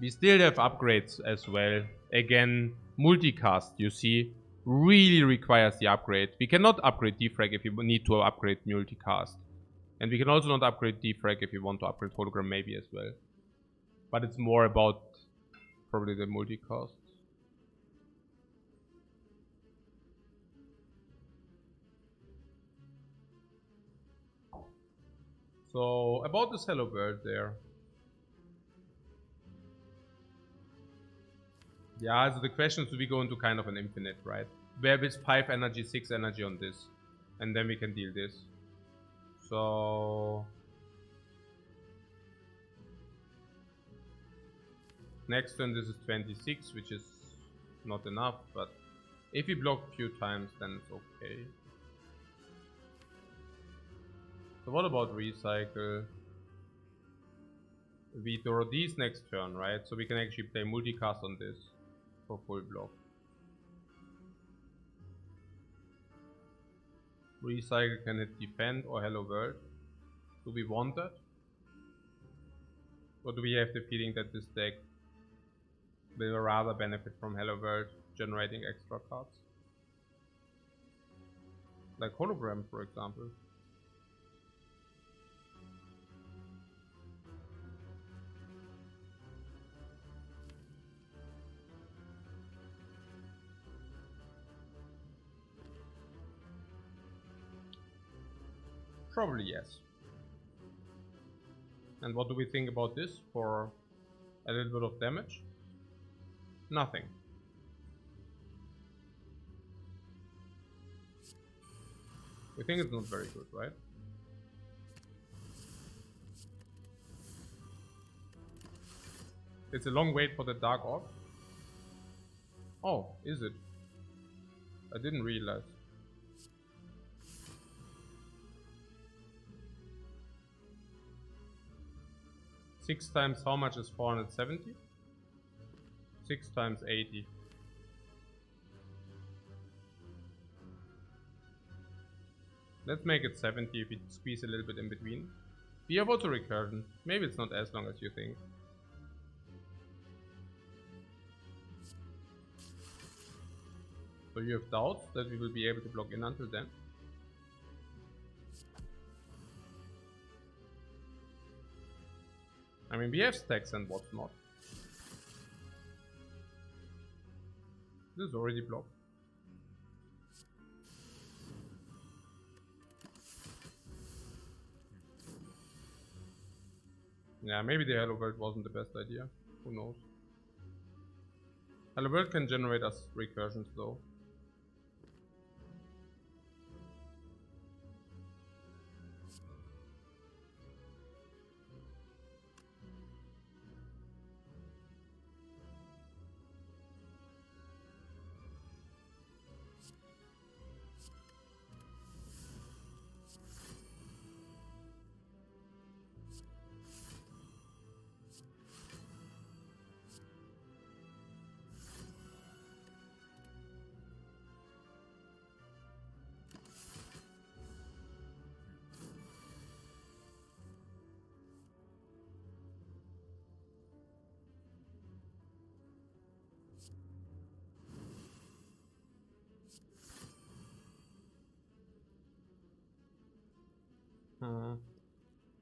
We still have upgrades as well. Again, multicast, you see, really requires the upgrade. We cannot upgrade Defect if you need to upgrade multicast. And we can also not upgrade Defect if you want to upgrade hologram maybe as well. But it's more about probably the multicast. So about this hello world there. Yeah, so the question is, do we go into kind of an infinite, right? Where with 5 energy, 6 energy on this. And then we can deal this. So next turn this is 26, which is not enough, but if we block a few times, then it's okay. So what about recycle? We draw these next turn, right? So we can actually play multicast on this for full block. Recycle, can it defend or hello world? Do we want that? Or do we have the feeling that this deck will rather benefit from hello world generating extra cards? Like hologram, for example. Probably yes. And what do we think about this for a little bit of damage? Nothing. We think it's not very good, right? It's a long wait for the Dark Orb. Oh, is it? I didn't realize. Six times how much is 470? 6 times 80. Let's make it 70 if we squeeze a little bit in between. We have auto recursion. Maybe it's not as long as you think. So you have doubts that we will be able to block in until then? I mean, we have stacks and what's not. This is already blocked. Yeah, maybe the Hello World wasn't the best idea. Who knows? Hello World can generate us recursions though.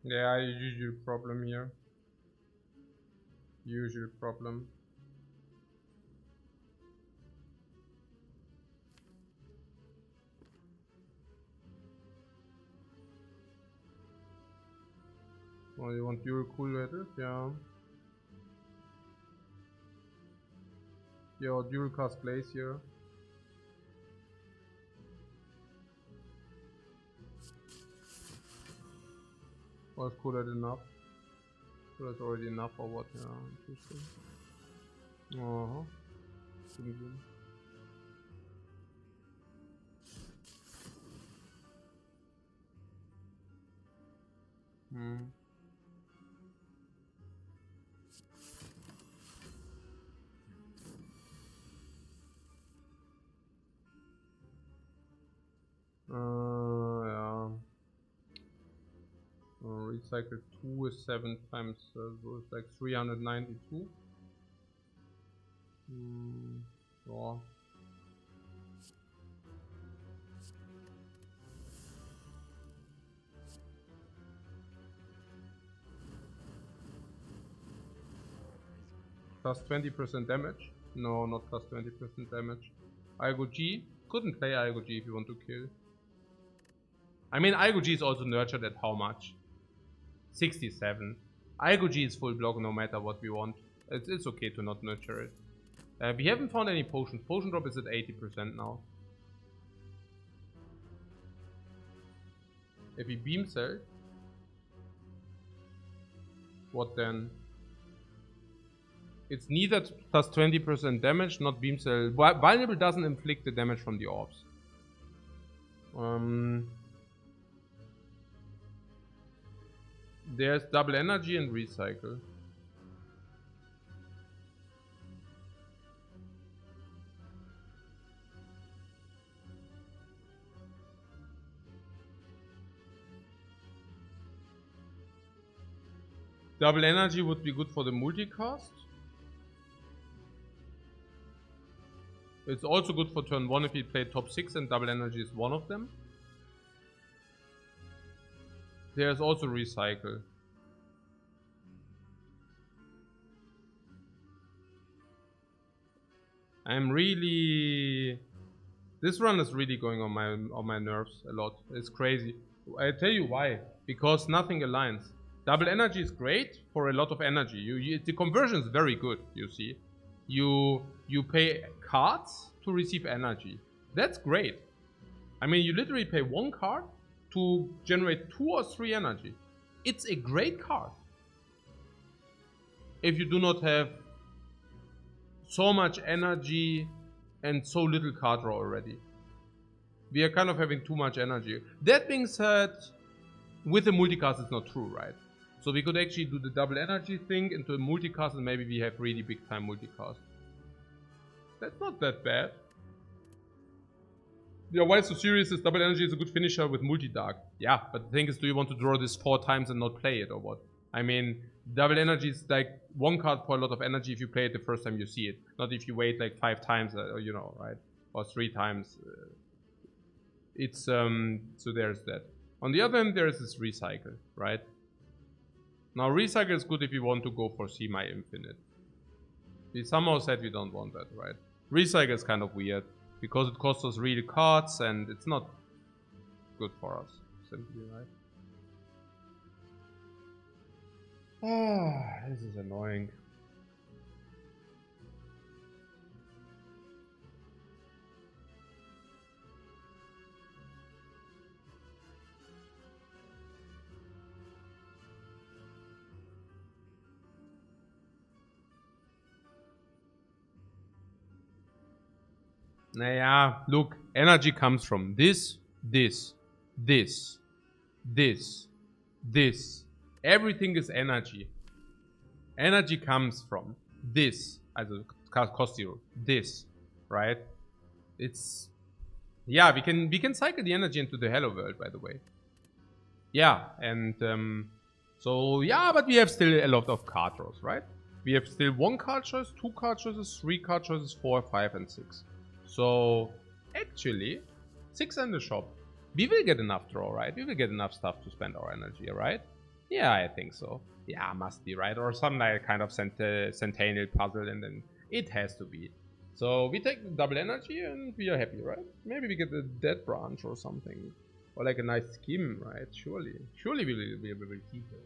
Yeah, usual problem here. Usual problem. Oh, you want dual cool letters? Yeah. Your dual cast glacier. Was cooler enough? So that's already enough or what? Yeah, interesting. Uh-huh. Hmm. Yeah. Recycle 2 is 7 times, so it's like 392. Yeah. Plus 20% damage? No, not plus 20% damage. Algo G? Couldn't play Algo G if you want to kill. I mean, Algo G is also nurtured at how much? 67. Algo G is full block no matter what we want. It's okay to not nurture it. We haven't found any potions. Potion drop is at 80% now. If we beam cell, what then? It's neither plus 20% damage, not beam cell. Vulnerable doesn't inflict the damage from the orbs. There's double energy and recycle. Double energy would be good for the multicast. It's also good for turn 1 if you play top 6 and double energy is one of them. There's also recycle. I'm really... This run is really going on my nerves a lot. It's crazy. I tell you why. Because nothing aligns. Double energy is great for a lot of energy. The conversion is very good, you see. You pay cards to receive energy. That's great. I mean, you literally pay 1 card to generate 2 or 3 energy. It's a great card. If you do not have so much energy and so little card draw already. We are kind of having too much energy. That being said, with the multicast it's not true, right? So we could actually do the double energy thing into a multicast and maybe we have really big time multicast. That's not that bad. Yeah, why so serious is double energy is a good finisher with multi-dark. Yeah, but the thing is, do you want to draw this 4 times and not play it or what? I mean, double energy is like 1 card for a lot of energy if you play it the first time you see it. Not if you wait like 5 times, you know, right? Or 3 times. It's, so there's that. On the other hand, there's this recycle, right? Now, recycle is good if you want to go for semi-infinite. We somehow said we don't want that, right? Recycle is kind of weird. Because it costs us real cards and it's not good for us, simply, right? Ah, this is annoying. Naja, look, energy comes from this, this, this, this. Everything is energy. Energy comes from this, also cost 0, this, right? It's, yeah, we can cycle the energy into the hello world, by the way. Yeah, and so yeah, but we have still a lot of card draws, right? We have still 1 card choice, 2 card choices, 3 card choices, 4, 5, and 6. So actually, 6 in the shop. We will get enough draw, right? We will get enough stuff to spend our energy, right? Yeah, I think so. Yeah, must be, right? Or some like kind of centennial puzzle, and then it has to be. So we take the double energy and we are happy, right? Maybe we get the dead branch or something. Or like a nice scheme, right? Surely. Surely we will keep it.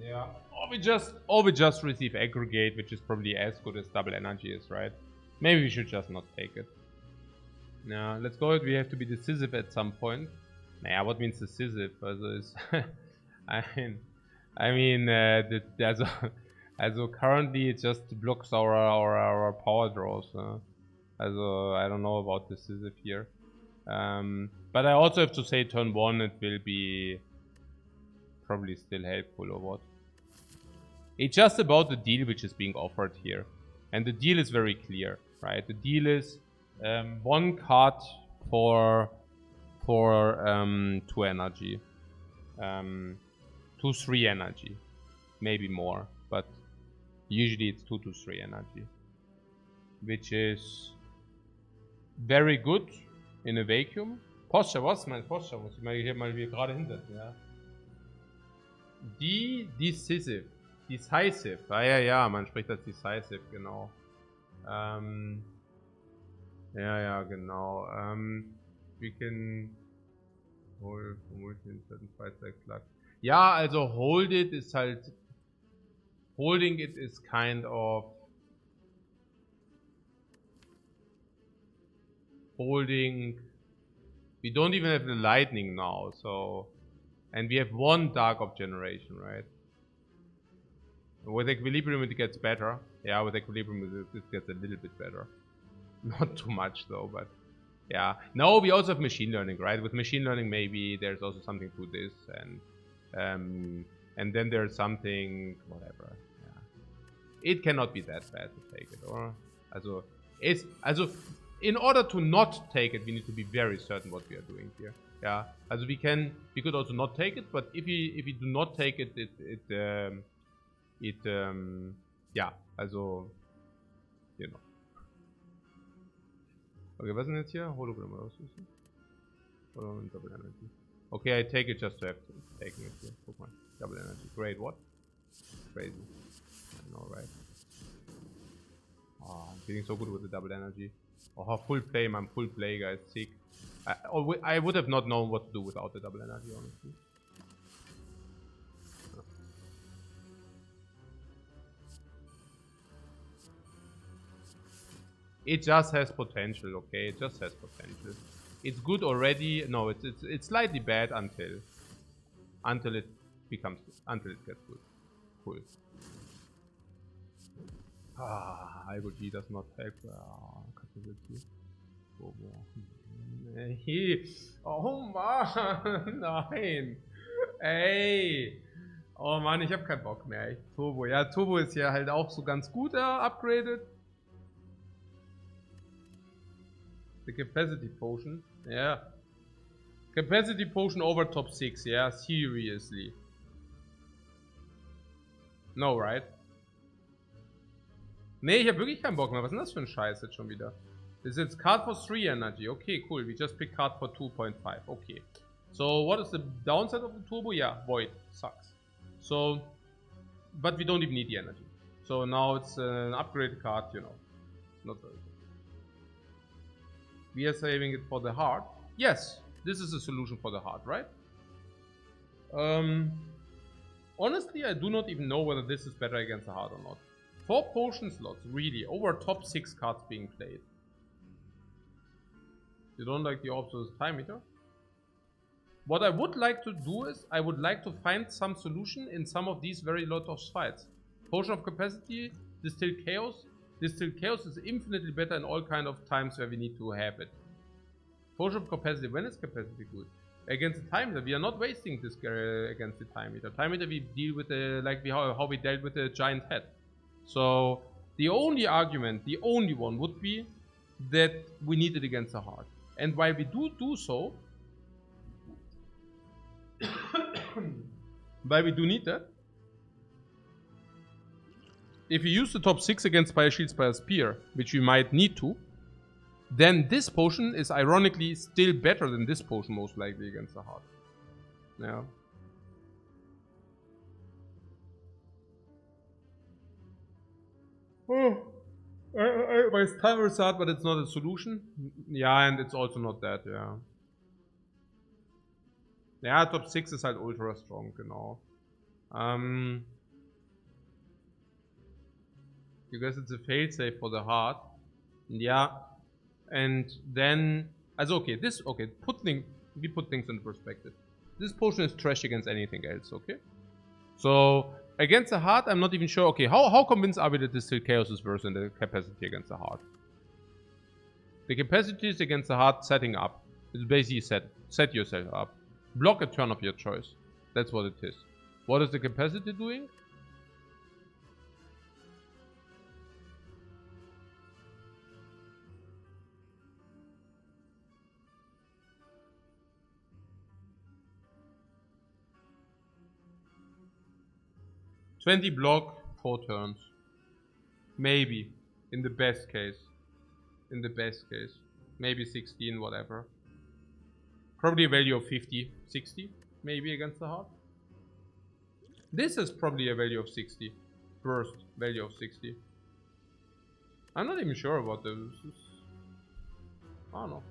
Yeah. Or we just receive aggregate, which is probably as good as double energy is, right? Maybe we should just not take it. Now, let's go. We have to be decisive at some point. Naja, what means decisive? Also is I mean, also currently it just blocks our power draws. Also, I don't know about decisive here. But I also have to say, turn 1 it will be probably still helpful or what. It's just about the deal which is being offered here. And the deal is very clear, right? The deal is 1 card for 2 energy. 2, 3 energy. Maybe more, but usually it's 2 to 3 energy. Which is very good in a vacuum. Posture, was mein Posture? Muss ich mal hier mal gerade hinsetzen, ja. Decisive. Decisive. Ah ja, man spricht das Decisive, genau. Ja, genau. We can hold in certain fights like luck. Ja, also hold it ist halt. Holding it is kind of holding. We don't even have the lightning now, so. And we have 1 dark of generation, right? With equilibrium it gets better. Yeah, with equilibrium it gets a little bit better. Not too much though, but yeah. No, we also have machine learning, right? With machine learning maybe there's also something to this, and then there's something whatever. Yeah. It cannot be that bad to take it, or also in order to not take it, we need to be very certain what we are doing here. Yeah. Also we could also not take it, but if we do not take it, ja, also, you know. Okay, was ist denn jetzt hier? Hologramm oder was ist das? Oder Double Energy. Okay, I take it just to have to taking it here. Guck mal. Double Energy. Great, what? Crazy. I know, right? Oh, I'm feeling so good with the Double Energy. Oh, full play, man. Full play, guys. Sick. I would have not known what to do without the Double Energy, honestly. It just has potential, okay? It just has potential. It's good already. No, it's slightly bad until it gets good. Cool. Algo G does not help. Capability. Oh Mann, nein. Ey. Oh Mann, ich hab keinen Bock mehr. Turbo. Ja, Turbo ist ja halt auch so ganz gut upgraded. The capacity potion. Yeah. Capacity potion over top 6. Yeah, seriously. No, right? Nee, ich hab wirklich keinen Bock mehr. Was ist denn das für ein Scheiß jetzt schon wieder? This is card for 3 energy. Okay, cool. We just picked card for 2.5. Okay. So, what is the downside of the turbo? Yeah, void. Sucks. So, but we don't even need the energy. So now it's an upgrade card, you know. Not very good. We are saving it for the heart. Yes, this is a solution for the heart, right? Honestly, I do not even know whether this is better against the heart or not. 4 potion slots, really, over top 6 cards being played. You don't like the orbs with time meter? What I would like to do is, I would like to find some solution in some of these very lot of fights. Potion of capacity, distilled chaos. Distilled chaos is infinitely better in all kind of times where we need to have it. Potion of capacity, when is capacity good? Against the time meter, we are not wasting this against the time meter. Time meter, we deal with the, like how we dealt with the giant head. So the only argument, the only one would be that we need it against the heart. And while we do so, while we do need that, if we use the top 6 against Spire Shield, Spire Spear, which we might need to, then this potion is ironically still better than this potion most likely against the heart. Yeah. Oh, my timer is hard, but it's not a solution. Yeah, and it's also not that, yeah. Ja, Top 6 ist halt ultra strong, genau. You guess it's a failsafe for the heart. Yeah. And then, also okay, we put things into perspective. This potion is trash against anything else, okay? So, against the heart, I'm not even sure, okay, how convinced are we that this Distilled Chaos is worse than the capacity against the heart? The capacity is against the heart setting up. It's basically set yourself up. Block a turn of your choice. That's what it is. What is the capacity doing? $20 block, 4 turns. Maybe. In the best case. In the best case. Maybe 16, whatever. Probably a value of 50, 60, maybe against the heart. This is probably a value of 60. Burst value of 60. I'm not even sure about this. I don't know.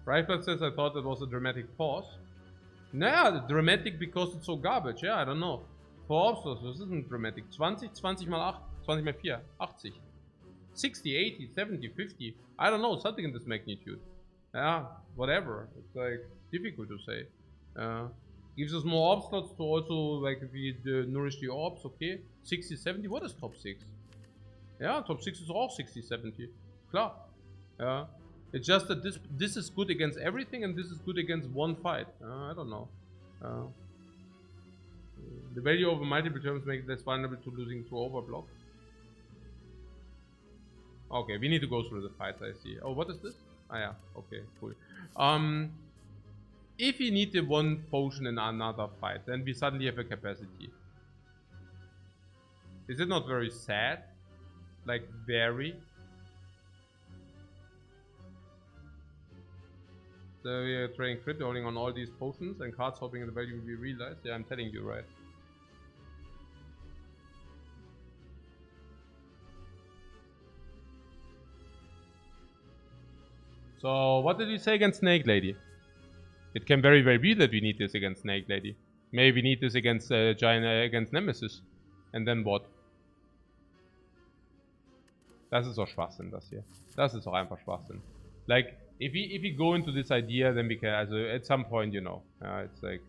Rifle says I thought it was a dramatic pause. Naja, dramatic because it's so garbage. Yeah, I don't know. For Obstacles, this isn't dramatic. 20 mal 8, 20 mal 4, 80. 60, 80, 70, 50. I don't know, something in this magnitude. Yeah, whatever. It's like difficult to say. Gives us more orb slots to also, like, if we nourish the orbs, okay. 60, 70, what is top 6? Yeah, top 6 is all 60, 70. Klar. Yeah. It's just that this is good against everything and this is good against one fight. I don't know. The value over multiple terms makes it less vulnerable to losing to overblock. Okay, we need to go through the fights, I see. Oh, what is this? Ah, yeah. Okay, cool. If we need the one potion in another fight, then we suddenly have a capacity. Is it not very sad? Like, very? So we are trading crypto, holding on all these potions and cards, hoping the value will be realized. Yeah, I'm telling you, right? So, what did you say against Snake Lady? It can very well be that we need this against Snake Lady. Maybe we need this against against Nemesis. And then what? Das ist doch Schwachsinn, das hier. Das ist doch einfach Schwachsinn. Like, if we go into this idea, then we can, also, at some point, you know. It's like,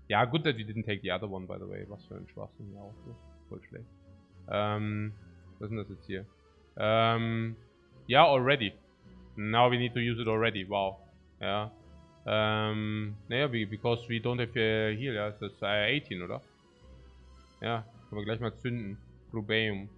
yeah, good that we didn't take the other one, by the way. Was für ein Schwachsinn, ja, auch so. Voll schlecht. Was ist denn das jetzt hier? Yeah, already. Now we need to use it already. Wow. Yeah. Naja, because we don't have heal, ja. Das ist 18, oder? Ja, können wir gleich mal zünden. Rubeum.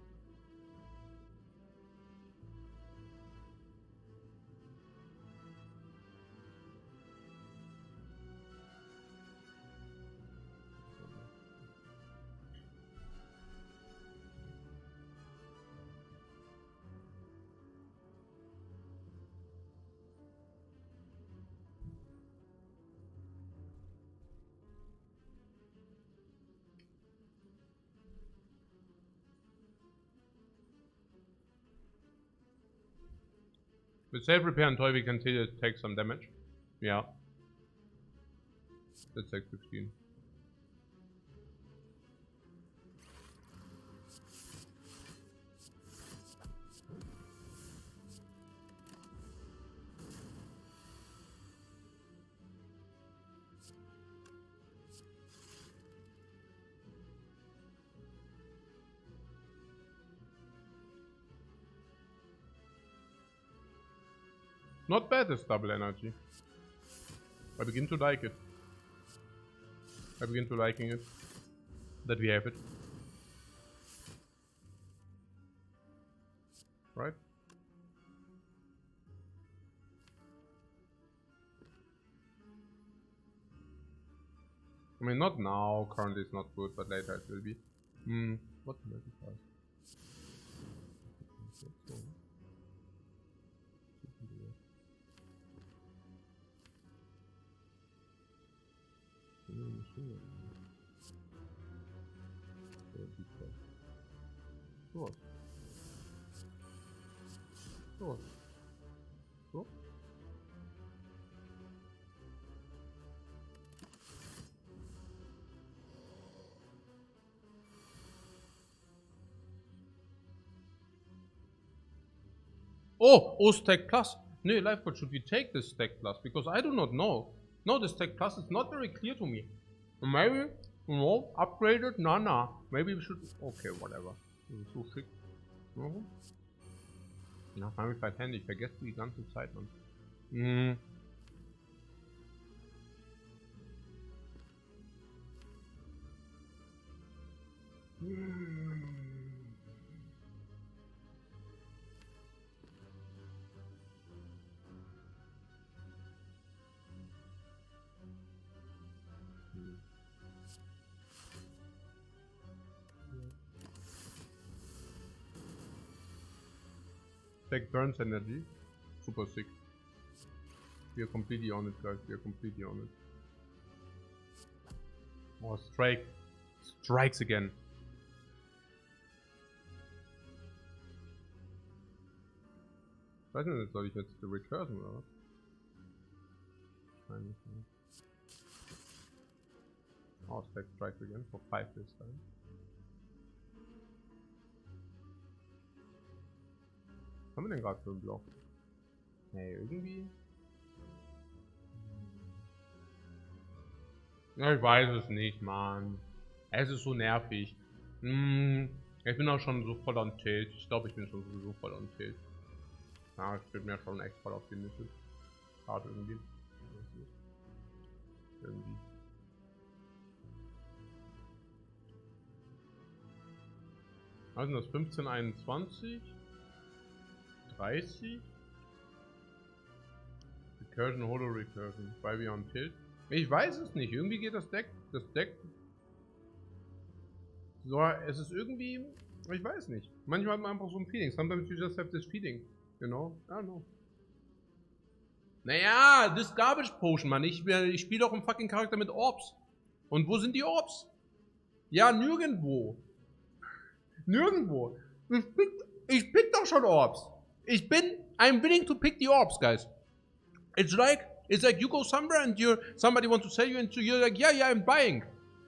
With self-repair and toy we can take some damage. Yeah. Let's take 15. Not bad, this double energy. I begin to like it. I begin to liking it. That we have it. Right? I mean, not now. Currently it's not good, but later it will be. What multiplies? What? What? What? Oh, stack plus. No, Lifecoach, should we take this stack plus? Because I do not know. No, the stack plus is not very clear to me. Maybe, you know, upgraded? Nah. Maybe we should. Okay, whatever. So schick. Na, fangen wir vielleicht Handy. Ich vergesse die ganze Zeit, Mann. Take burns energy. Super sick. We are completely on it, guys. We are completely on it. Oh, strike. Strikes again. Weiß nicht, soll ich jetzt die Recursion oder was? Wahrscheinlich nicht. Oh, strikes again for 5 this time. Was haben wir denn gerade für einen Block? Hey, irgendwie. Ja, ich weiß es nicht, Mann. Es ist so nervig. Ich bin auch schon so voll on Tilt. Ich glaube, ich bin schon sowieso voll on Tilt. Ja, ich bin mir schon echt voll auf die Nüsse. Hart irgendwie. Irgendwie. Also das 15, 21. 30. Recursion, Holo Recursion. Weil wir on Tilt. Ich weiß es nicht. Irgendwie geht das Deck. So, es ist irgendwie. Ich weiß nicht. Manchmal hat man einfach so ein Feeling. Sometimes you just have this feeling. You know? I don't know. Naja, das Garbage Potion, Mann. Ich spiele doch einen fucking Charakter mit Orbs. Und wo sind die Orbs? Ja, nirgendwo. Nirgendwo. Ich pick doch schon Orbs. I'm willing to pick the orbs, guys. It's like you go somewhere and somebody wants to sell you and you're like, yeah, I'm buying.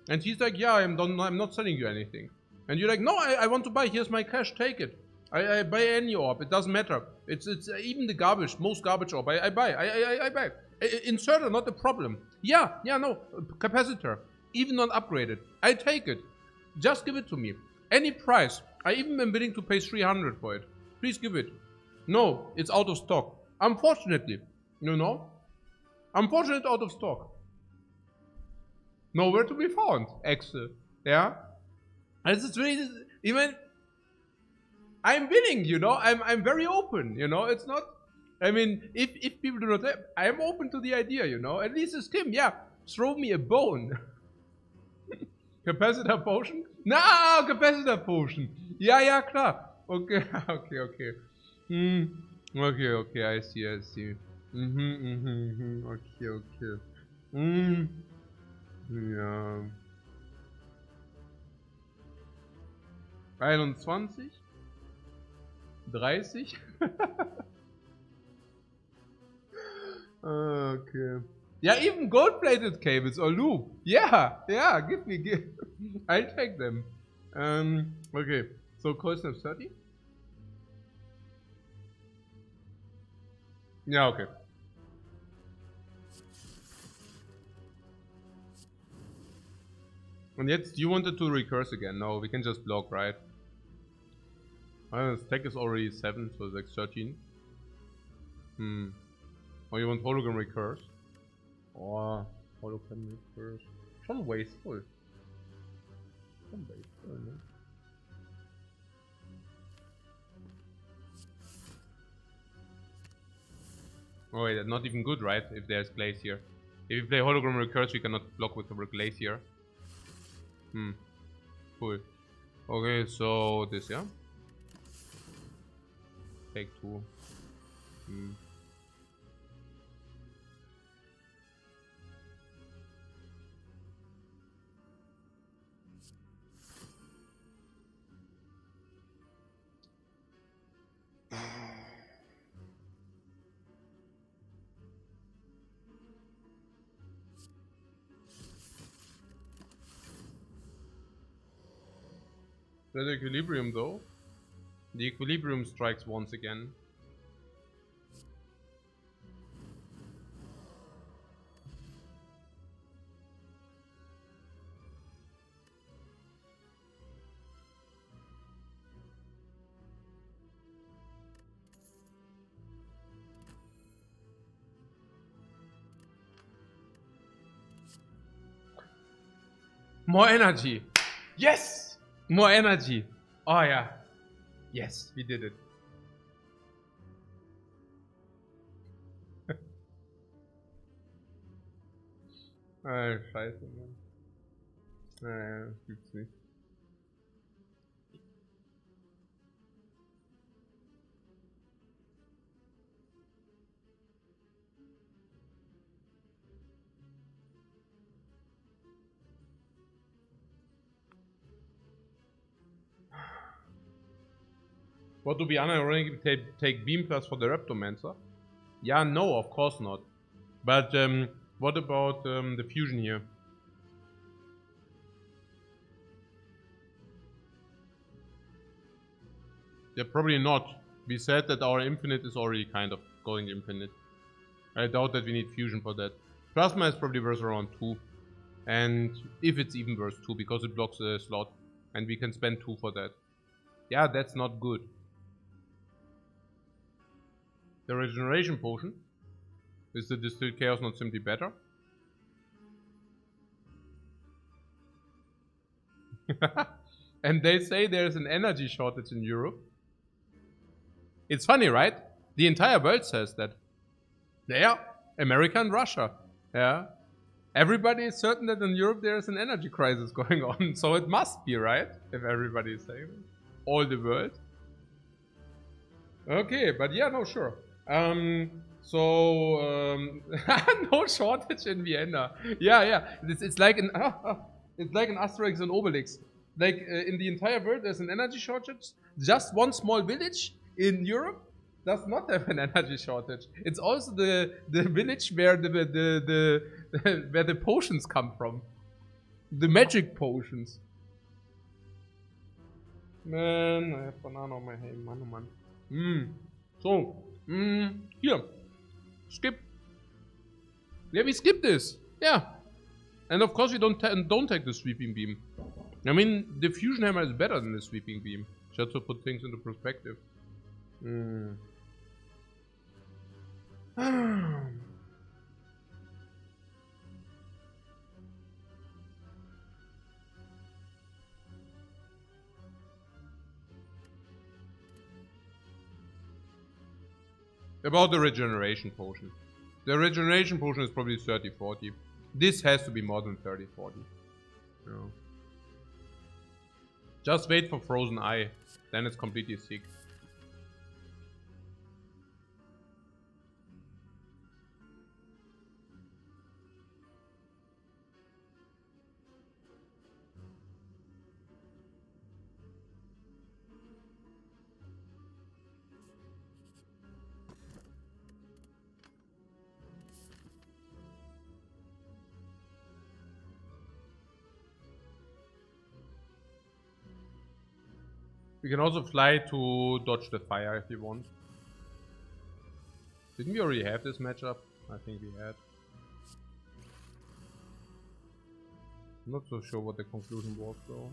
And he's like, yeah, I'm not selling you anything. And you're like, no, I want to buy, here's my cash, take it. I buy any orb, it doesn't matter. It's even the garbage, most garbage orb, I buy. Inserter, not a problem. Yeah, no, capacitor, even not upgraded. I take it. Just give it to me. Any price. I even am willing to pay 300 for it. Please give it. No, it's out of stock. Unfortunately, you know? Unfortunately, out of stock. Nowhere to be found, Excel. Yeah? And it's really, even, I'm willing, you know? I'm very open, you know? It's not, I mean, if people do not have, I'm open to the idea, you know? At least it's Tim, yeah. Throw me a bone. Capacitor potion? No, capacitor potion. Ja, klar. Okay. Okay, I see. Okay. Ja. 21. 30. Okay. Yeah, even gold-plated cables or loop. Yeah, yeah, give. I'll take them. Okay. So cold snap 30? Yeah, okay. And yet, you wanted to recurse again. No, we can just block, right? Stack is already 7, so it's like 13. Or you want hologram recurse? Or hologram recurse. Schon wasteful. Schon wasteful, ne? Oh wait, that's not even good, right? If there's glacier. If we play hologram recurse, we cannot block with the glacier. Cool. Okay, so this, yeah? Take 2. There's equilibrium though. The equilibrium strikes once again. More energy! Yes! More energy! Oh yeah. Yes, we did it. Scheiße, Mann. Naja, gibt's nicht. What do be unironic take Beam Plus for the Raptomancer? Yeah, no, of course not. But what about the fusion here? Yeah, probably not. We said that our infinite is already kind of going infinite. I doubt that we need fusion for that. Plasma is probably worth around 2. And if it's even worth 2 because it blocks a slot. And we can spend 2 for that. Yeah, that's not good. The regeneration potion. Is the distilled chaos not simply better? And they say there's an energy shortage in Europe. It's funny, right? The entire world says that. Yeah, America and Russia. Yeah. Everybody is certain that in Europe there is an energy crisis going on. So it must be, right? If everybody is saying it. All the world. Okay, but yeah, no, sure. No shortage in Vienna. Yeah. It's like an Asterix and Obelix. Like in the entire world, there's an energy shortage. Just one small village in Europe does not have an energy shortage. It's also the village where where the potions come from, the magic potions. Man, I have banana on my head, man, oh man. Here, skip. Yeah, we skip this. Yeah, and of course we don't take the sweeping beam. I mean, the fusion hammer is better than the sweeping beam. Just to put things into perspective. About the regeneration potion. The regeneration potion is probably 30-40. This has to be more than 30-40. Yeah. Just wait for Frozen Eye. Then it's completely sick. We can also fly to dodge the fire if you want. Didn't we already have this matchup? I think we had. I'm not so sure what the conclusion was though.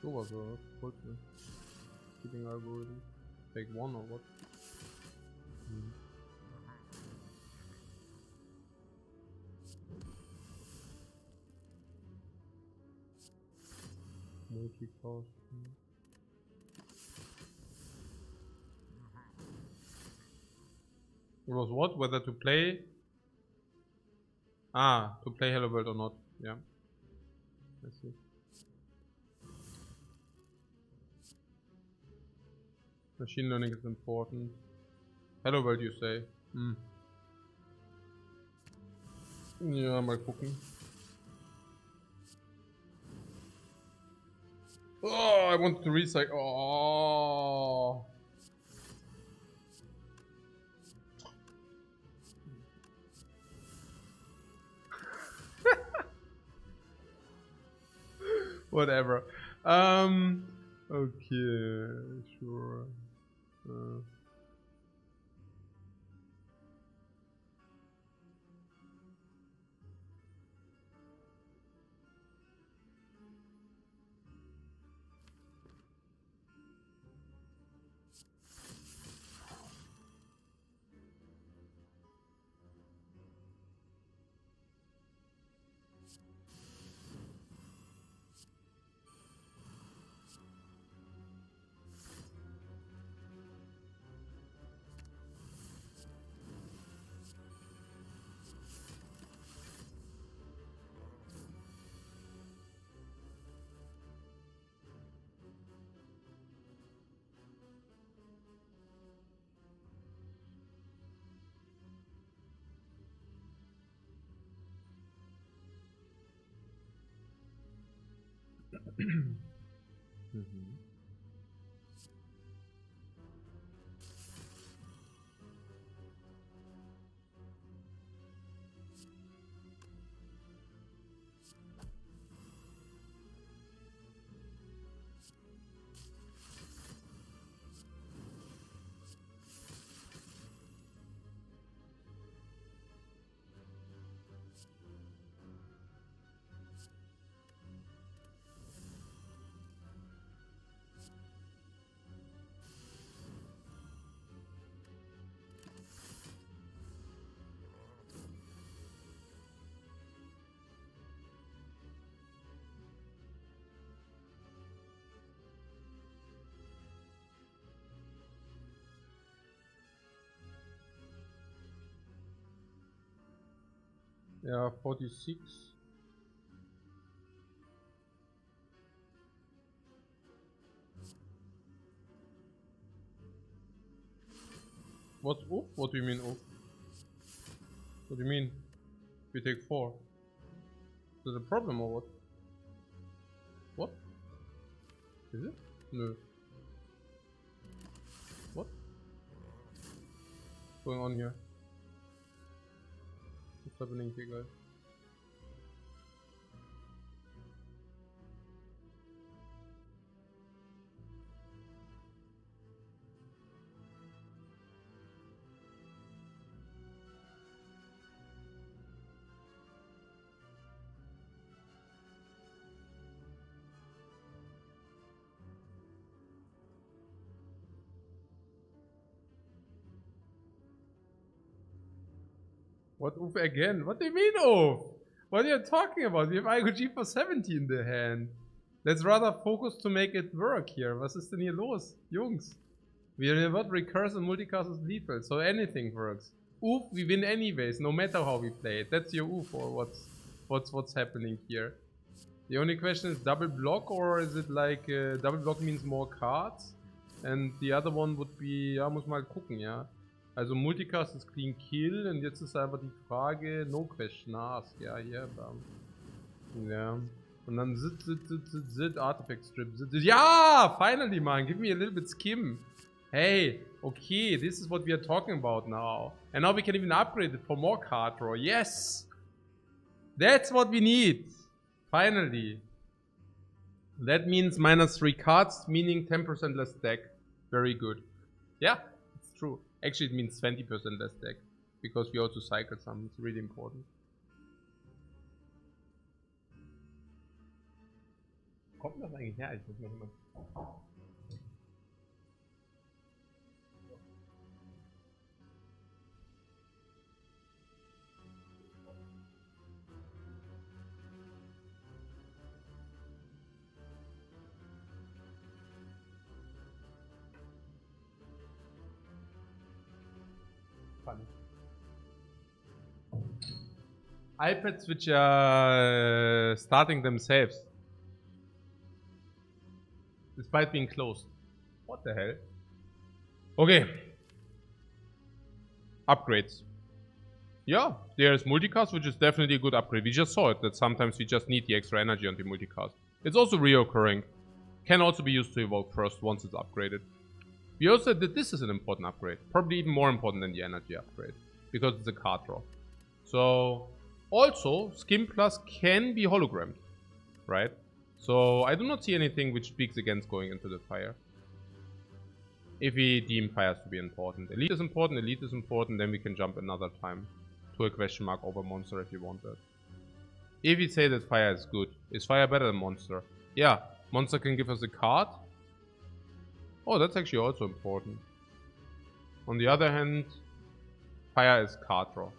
So was it? Keeping algorithm. Take one or what? Multicast. It was what? Whether to play? Ah, to play Hello World or not. Yeah. I see. Machine learning is important. Hello World, you say? Ja, mal gucken. Oh, I want to recycle. Oh. Whatever. Okay, sure. Yeah, 46. What's oof? What do you mean oof? What do you mean? We take 4. Is that a problem or what? What? Is it? No. What? What's going on here? What's happening here, guys? What oof again? What do you mean oof? What are you talking about? We have IOG for 70 in the hand. Let's rather focus to make it work here. Was ist denn hier los, Jungs? We are not recursive multicast is lethal, so anything works. Oof, we win anyways, no matter how we play it. That's your oof, or what's happening here? The only question is double block, or is it like double block means more cards? And the other one would be, ja, muss mal gucken, ja. Also Multicast ist clean kill und jetzt ist einfach die Frage, no question asked, ja, hier, bam. Ja. Und dann sit, artifact strip, sit. Ja, finally, man, give me a little bit skim. Hey, okay, this is what we are talking about now. And now we can even upgrade it for more card draw, yes! That's what we need. Finally. That means -3 cards, meaning 10% less deck. Very good. Yeah, it's true. Actually, it means 20% less deck. Because we also cycle some. It's really important. Kommt das eigentlich her? Ich muss mal iPads which are starting themselves despite being closed. What the hell? Okay. Upgrades. Yeah, there's multicast, which is definitely a good upgrade. We just saw it, that sometimes we just need the extra energy on the multicast. It's also reoccurring. Can also be used to evolve first once it's upgraded. We also said that this is an important upgrade. Probably even more important than the energy upgrade. Because it's a card draw. So, also, Skim Plus can be hologrammed. Right? So, I do not see anything which speaks against going into the fire. If we deem fires to be important. Elite is important, then we can jump another time to a question mark over monster if you want that. If we say that fire is good, is fire better than monster? Yeah, monster can give us a card. Oh, that's actually also important. On the other hand, fire is card draw.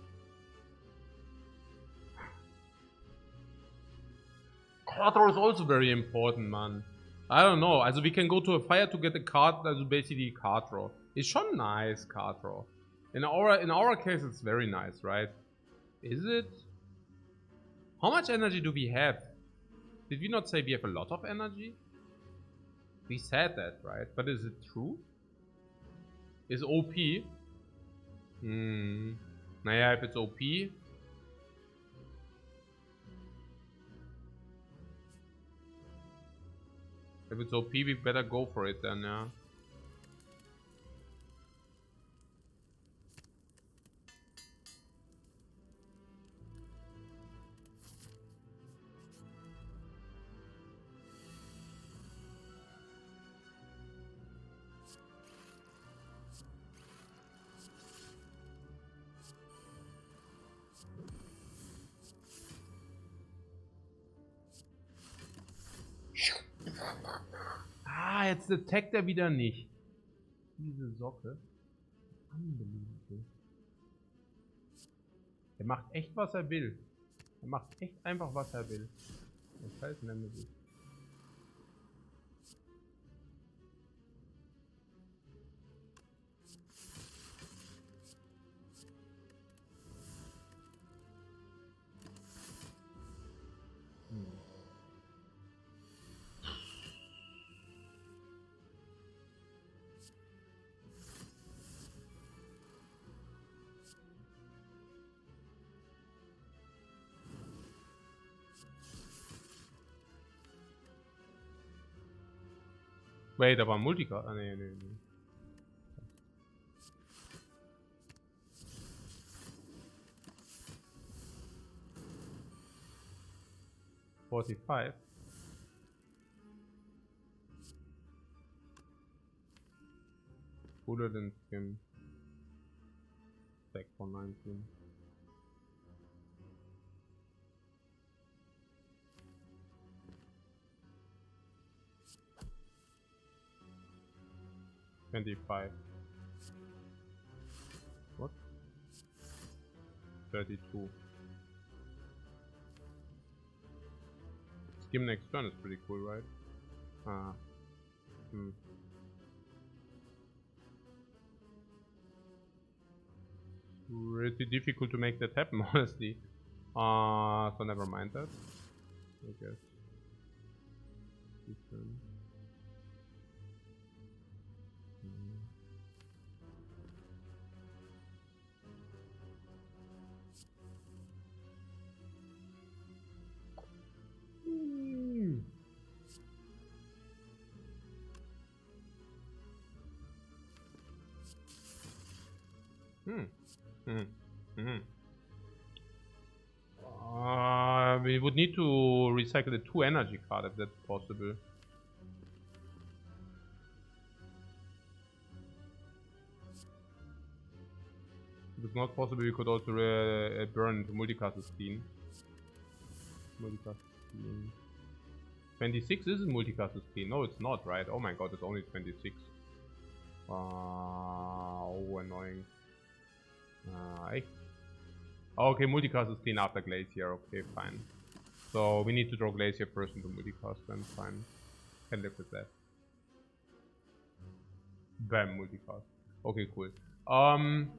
Card draw is also very important, man. I don't know. Also, we can go to a fire to get a card. That's basically card draw. It's schon nice card draw. In our case, it's very nice, right? Is it? How much energy do we have? Did we not say we have a lot of energy? We said that, right? But is it true? Is OP? Naja, if it's OP. If it's OP, we better go for it then, yeah. Ah, jetzt deteckt er wieder nicht. Diese Socke. Unbelievable. Er macht echt, was er will. Er macht echt einfach, was er will. Das heißt nämlich. Wait, aber Multicard? Ah, nee. 45. Cooler than Skim. Deck for 19. What? 32. Skim next turn is pretty cool, right? Pretty difficult to make that happen, honestly. So never mind that. I guess. We would need to recycle the 2 energy card if that's possible. If it's not possible, we could also burn the multicast screen. Multicast screen. 26 is a multicast screen. No, it's not, right? Oh my god, it's only 26. Oh, annoying. Okay, multicast screen after Glacier. Okay, fine. So we need to draw Glacier first into multicast, then fine. Can live with that. Bam, multicast. Okay, cool. Come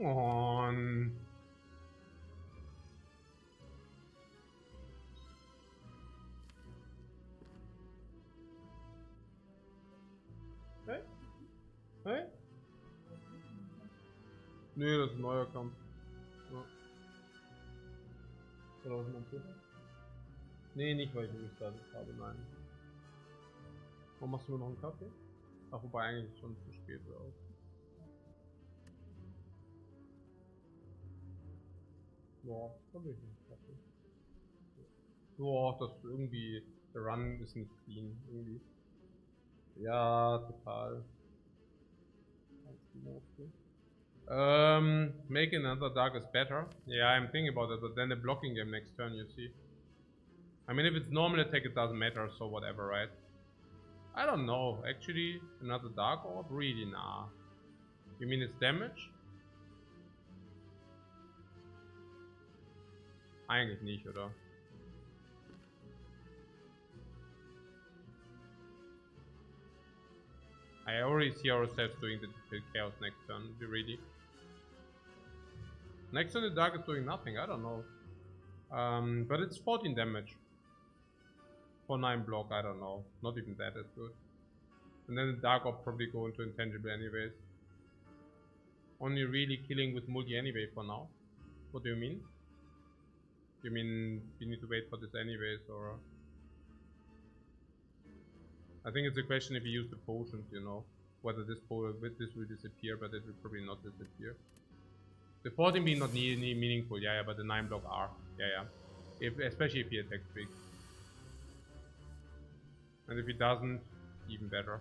on. Hey? Hey? Nee, das ist ein neuer Kampf. Ja. Oder was meinst du? Nee, nicht weil ich ihn gestartet habe, nein. Warum machst du mir noch einen Kaffee? Ach, wobei eigentlich schon zu spät auch. Boah, da will ich nicht Kaffee. Boah, das irgendwie. Der Run ist nicht clean, irgendwie. Ja, total. Make another dark is better. Yeah, I'm thinking about it, but then the blocking game next turn, you see. I mean, if it's normal attack, it doesn't matter, so whatever, right? I don't know. Actually, another dark orb? Really, nah. You mean it's damage? Eigentlich nicht, oder? I already see ourselves doing the chaos next turn. Be ready. Next turn the dark is doing nothing. I don't know. But it's 14 damage. For 9 block, I don't know. Not even that is good. And then the dark will probably go into intangible anyways. Only really killing with multi anyway for now. What do you mean? You mean you need to wait for this anyways, or? I think it's a question if you use the potions, you know, whether this will disappear, but it will probably not disappear. The 14 being not meaningful, yeah, but the 9 block are, yeah. Especially if he attacks big. And if he doesn't, even better.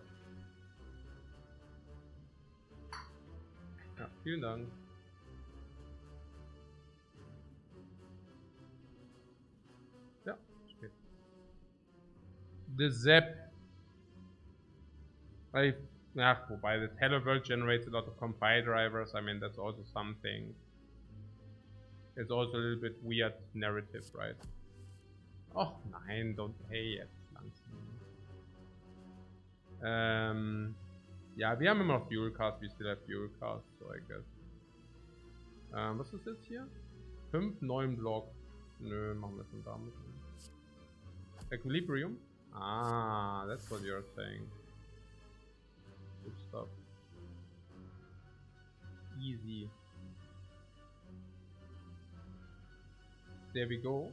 Ja, vielen Dank. Ja, steht. The Zap. Wobei the Teleworld generates a lot of compile drivers. I mean, that's also something. It's also a little bit weird narrative, right? Oh, nein, don't pay jetzt langsam. Ja, wir haben immer noch Fuel Cast, we still have Fuel Cast, so I guess. Was ist jetzt hier? 5, 9 Block. Nö, machen wir schon damit. Equilibrium? Ah, that's what you're saying. Good stuff. Easy. There we go.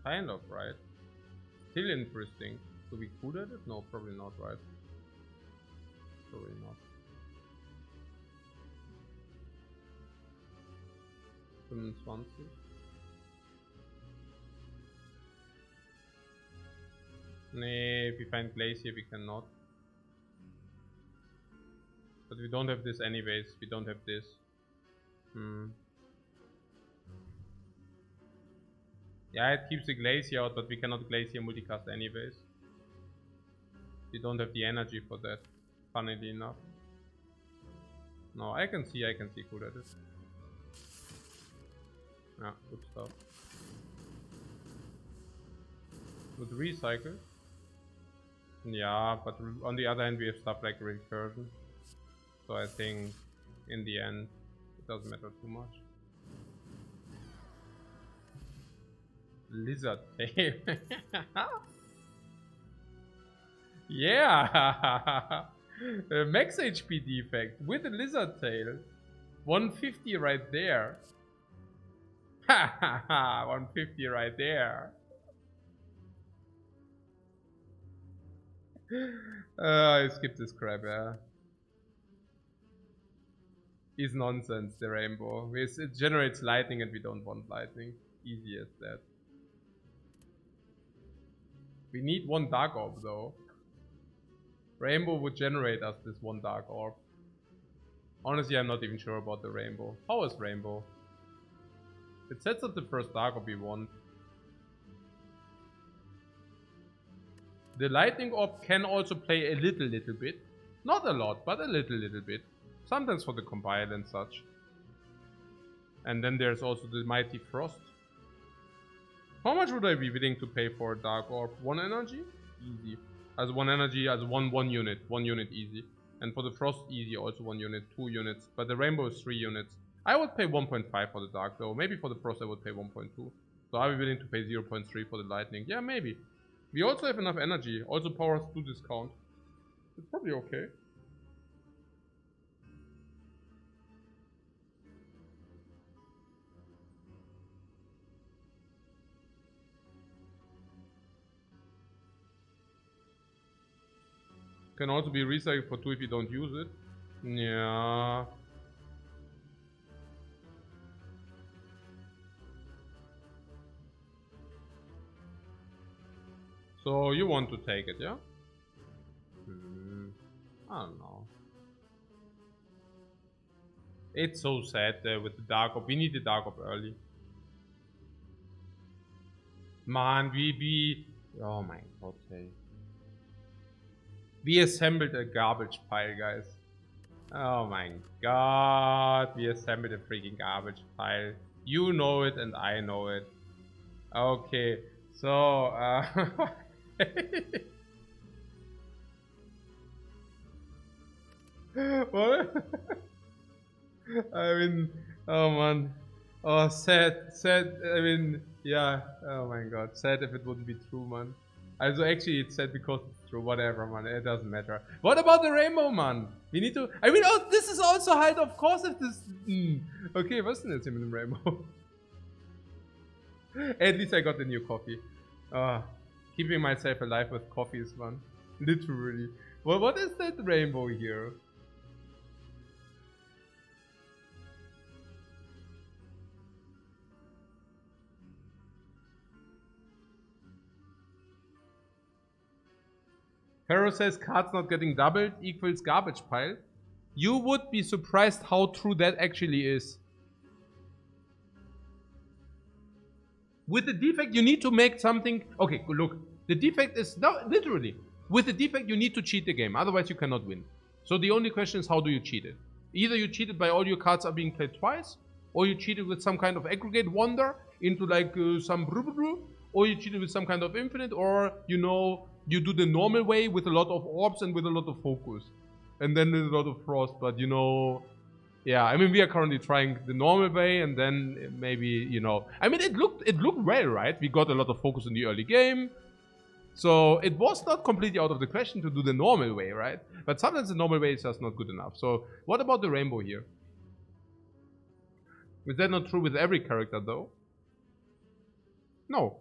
Kind of, right? Still interesting. So we good at it? No, probably not, right? Probably not. Nee, if we find Glacier, we cannot. But we don't have this anyways. We don't have this. Yeah, it keeps the Glacier out, but we cannot Glacier multicast anyways. We don't have the energy for that, funnily enough. No, I can see good at it. Yeah, good stuff. Would recycle. Yeah, but on the other hand we have stuff like recursion. So I think in the end it doesn't matter too much. Lizard tail. Yeah. Max HP defect with a lizard tail. 150 right there. Ha ha ha, 150 right there. I skipped this crap, yeah. Is nonsense, the rainbow. It generates lightning and we don't want lightning. Easy as that. We need one dark orb though. Rainbow would generate us this one dark orb. Honestly, I'm not even sure about the rainbow. How is rainbow? It sets up the first dark orb we want. The lightning orb can also play a little bit. Not a lot, but a little bit. Sometimes for the compile and such. And then there's also the mighty frost. How much would I be willing to pay for a dark orb? 1 energy? Easy. As 1 energy, as one unit. 1 unit easy. And for the frost easy, also 1 unit, 2 units. But the rainbow is 3 units. I would pay 1.5 for the dark though. Maybe for the frost I would pay 1.2. So I'll be willing to pay 0.3 for the lightning. Yeah, maybe. We also have enough energy. Also powers 2 discount. It's probably okay. Can also be recycled for 2 if you don't use it. Yeah. So you want to take it, yeah? I don't know. It's so sad with the dark orb. We need the dark orb early. Man, oh my god, hey. We assembled a garbage pile, guys. Oh my god, we assembled a freaking garbage pile. You know it and I know it. Okay, so what? I mean, oh man. Oh, sad. I mean, yeah. Oh my god. Sad if it wouldn't be true, man. Also, actually, it's sad because it's true. Whatever, man. It doesn't matter. What about the rainbow, man? We need to. I mean, oh, this is also hide, of course, if this. Okay, was denn jetzt hier mit dem Rainbow? At least I got the new coffee. Keeping myself alive with coffees, man. Literally. Well, what is that rainbow here? Hero says cards not getting doubled equals garbage pile. You would be surprised how true that actually is. With the defect, you need to make something. Okay, look. The defect is no, literally. With the defect, you need to cheat the game. Otherwise, you cannot win. So the only question is, how do you cheat it? Either you cheat it by all your cards are being played twice, or you cheat it with some kind of aggregate wonder into like some brew, or you cheat it with some kind of infinite, or you know, you do the normal way with a lot of orbs and with a lot of focus, and then there's a lot of frost. But you know. Yeah, I mean, we are currently trying the normal way, and then maybe, you know, I mean, it looked well, right? We got a lot of focus in the early game, so it was not completely out of the question to do the normal way, right? But sometimes the normal way is just not good enough. So what about the rainbow here? Is that not true with every character, though? No.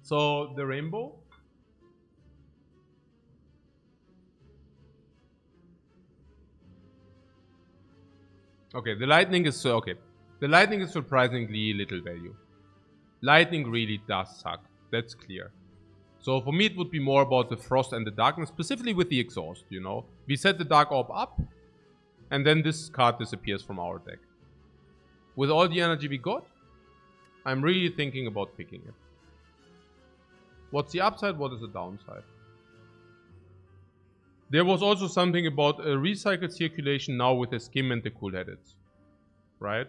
So the rainbow. Okay, the lightning is okay. The lightning is surprisingly little value. Lightning really does suck. That's clear. So for me, it would be more about the frost and the darkness, specifically with the exhaust. You know, we set the dark orb up, and then this card disappears from our deck. With all the energy we got, I'm really thinking about picking it. What's the upside? What is the downside? There was also something about a recycled circulation now with the skim and the cool-headed. Right?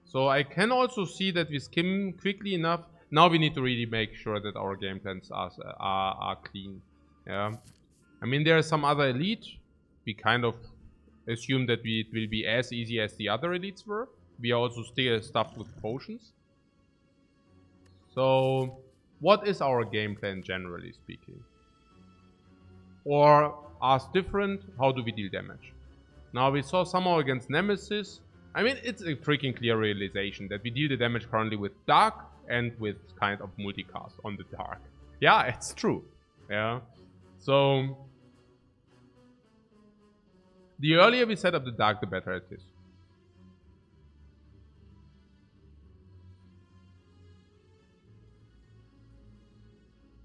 So I can also see that we skim quickly enough. Now we need to really make sure that our game plans are clean. Yeah. I mean, there are some other elite. We kind of assume that it will be as easy as the other elites were. We are also still stuffed with potions. So... what is our game plan, generally speaking? Or ask different, how do we deal damage? Now we saw somehow against Nemesis. I mean, it's a freaking clear realization that we deal the damage currently with Dark and with kind of multicast on the Dark. Yeah, it's true. Yeah. So the earlier we set up the Dark, the better it is.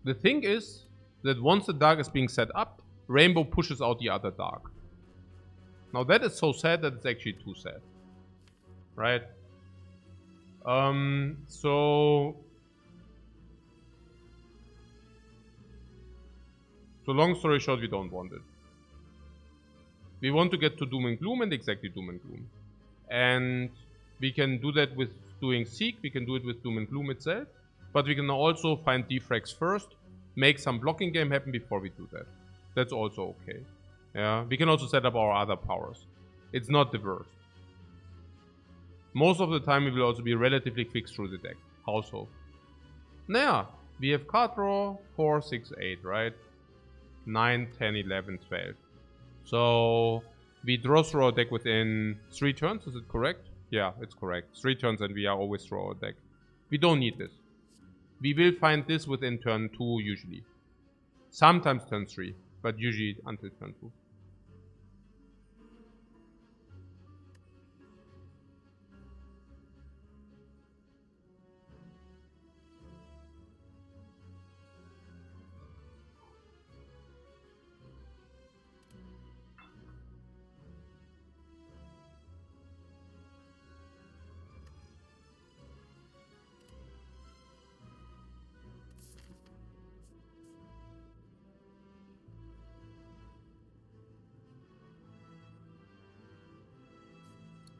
The thing is that once the Dark is being set up, Rainbow pushes out the other Dark. Now that is so sad that it's actually too sad. Right? So long story short, we don't want it. We want to get to Doom and Gloom and exactly Doom and Gloom. And we can do that with doing Seek, we can do it with Doom and Gloom itself. But we can also find defracts first, make some blocking game happen before we do that. That's also okay. Yeah, we can also set up our other powers. It's not the worst. Most of the time we will also be relatively quick through the deck. How so? Now, we have card draw 4, 6, 8, right? 9, 10, 11, 12. So we draw through our deck within 3 turns, is it correct? Yeah, it's correct. 3 turns and we are always through our deck. We don't need this. We will find this within turn 2 usually. Sometimes turn 3, but usually until turn 2.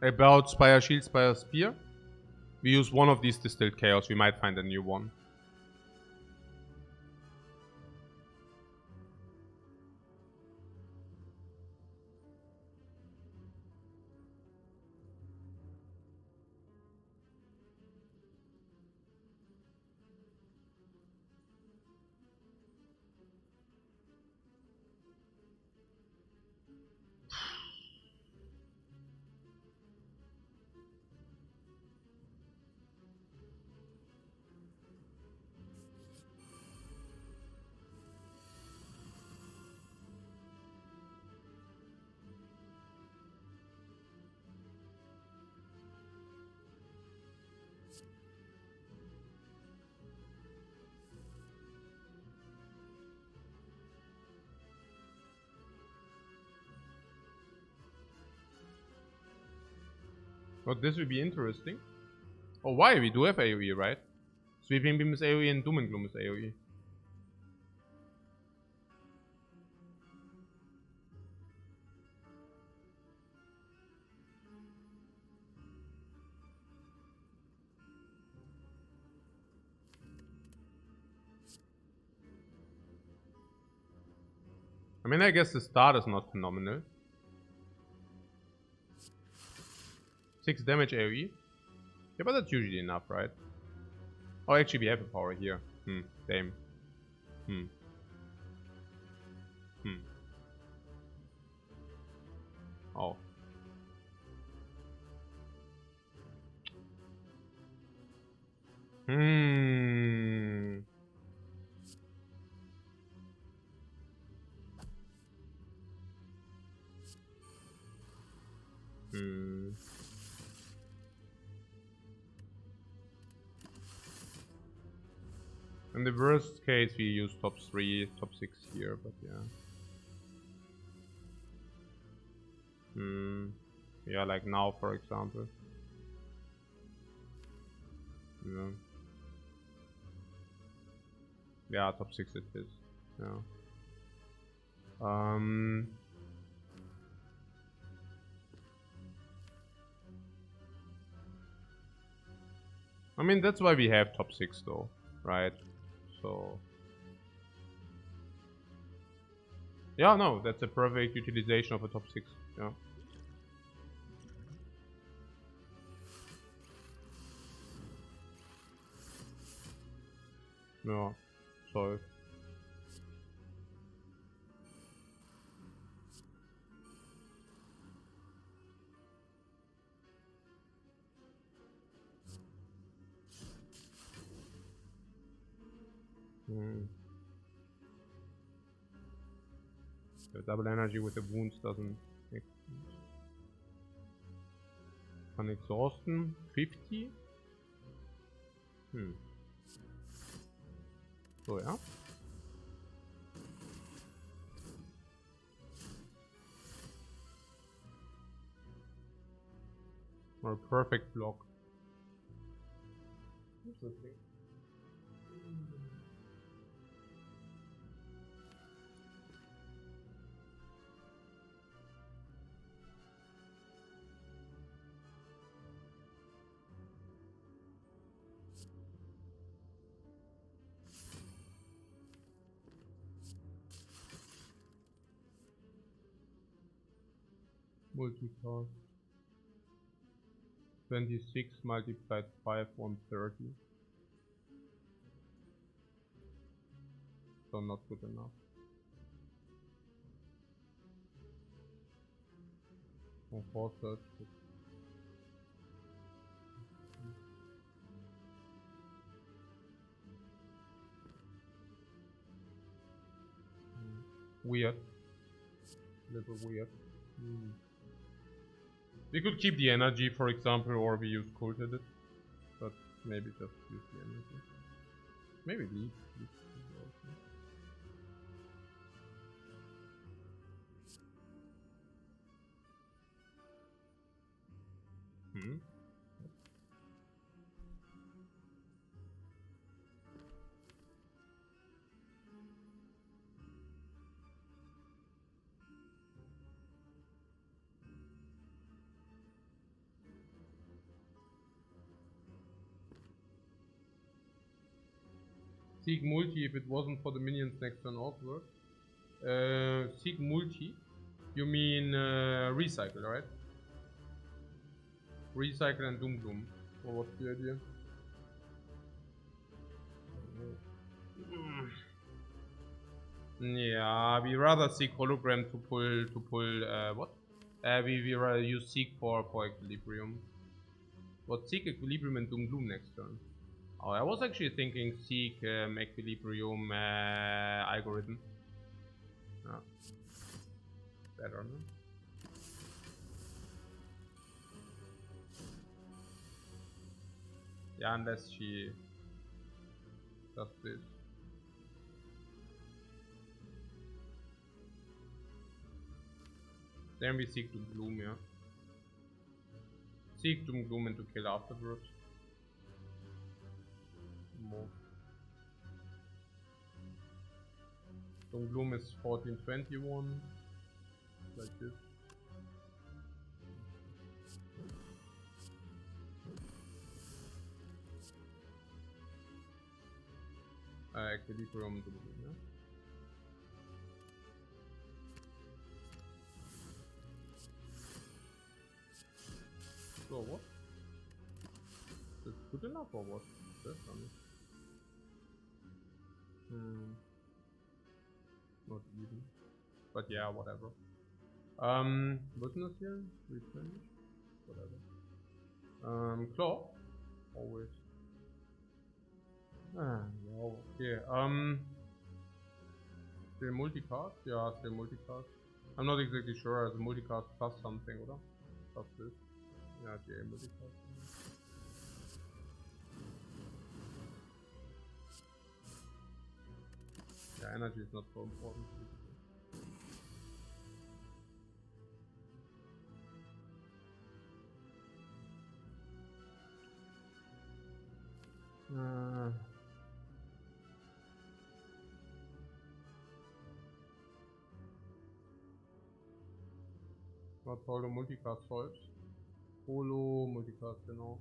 About Spire Shield, Spire Spear. We use one of these Distilled Chaos, we might find a new one. But this will be interesting. Oh, why? We do have AoE, right? Sweeping Beam is AoE and Doom and Gloom is AoE. I mean, I guess the start is not phenomenal. 6 damage AoE. Yeah, but that's usually enough, right? Oh, actually, we have a power here. Damn. Oh. In the worst case, we use top 3, top 6 here, but yeah. Yeah, like now, for example. Yeah. Yeah, top 6 it is. Yeah. I mean, that's why we have top 6 though, right? So yeah, no, that's a perfect utilization of a top 6. Yeah. No, so The double energy with the wounds doesn't make sense. Can exhaustion 50? So ja. Or a perfect block. Interesting. Multicast. 26 multiplied 5 130. So not good enough. Oh, 4 search. Weird. Little weird. We could keep the energy, for example, or we use culted it. But maybe just use the energy. Maybe leave. Seek multi if it wasn't for the minions next turn awkward. Seek multi? You mean recycle, right? Recycle and Doom Gloom. Or what's the idea? Yeah, we rather seek hologram to pull what? We rather use seek for equilibrium. What seek equilibrium and Doom Gloom next turn? Oh, I was actually thinking seek equilibrium algorithm. Oh. Better, no? Yeah, unless she does this. Then we seek Doom Gloom, yeah. Seek Doom Gloom and to kill afterwards. More. Doom Gloom is 1421. Like this. Equilibrium Doom Gloom, yeah. So what? Is it good enough or what? That's funny. Not even. But yeah, whatever. Business here? Replenish? Whatever. Claw? Always. Yeah, okay. Still multicast? Yeah, still multicast. I'm not exactly sure as a multicast plus something, oder? Plus this. Yeah, GA multicast. Yeah, energy is not so important. Was Holo Multicast solves. Holo Multicast, genau.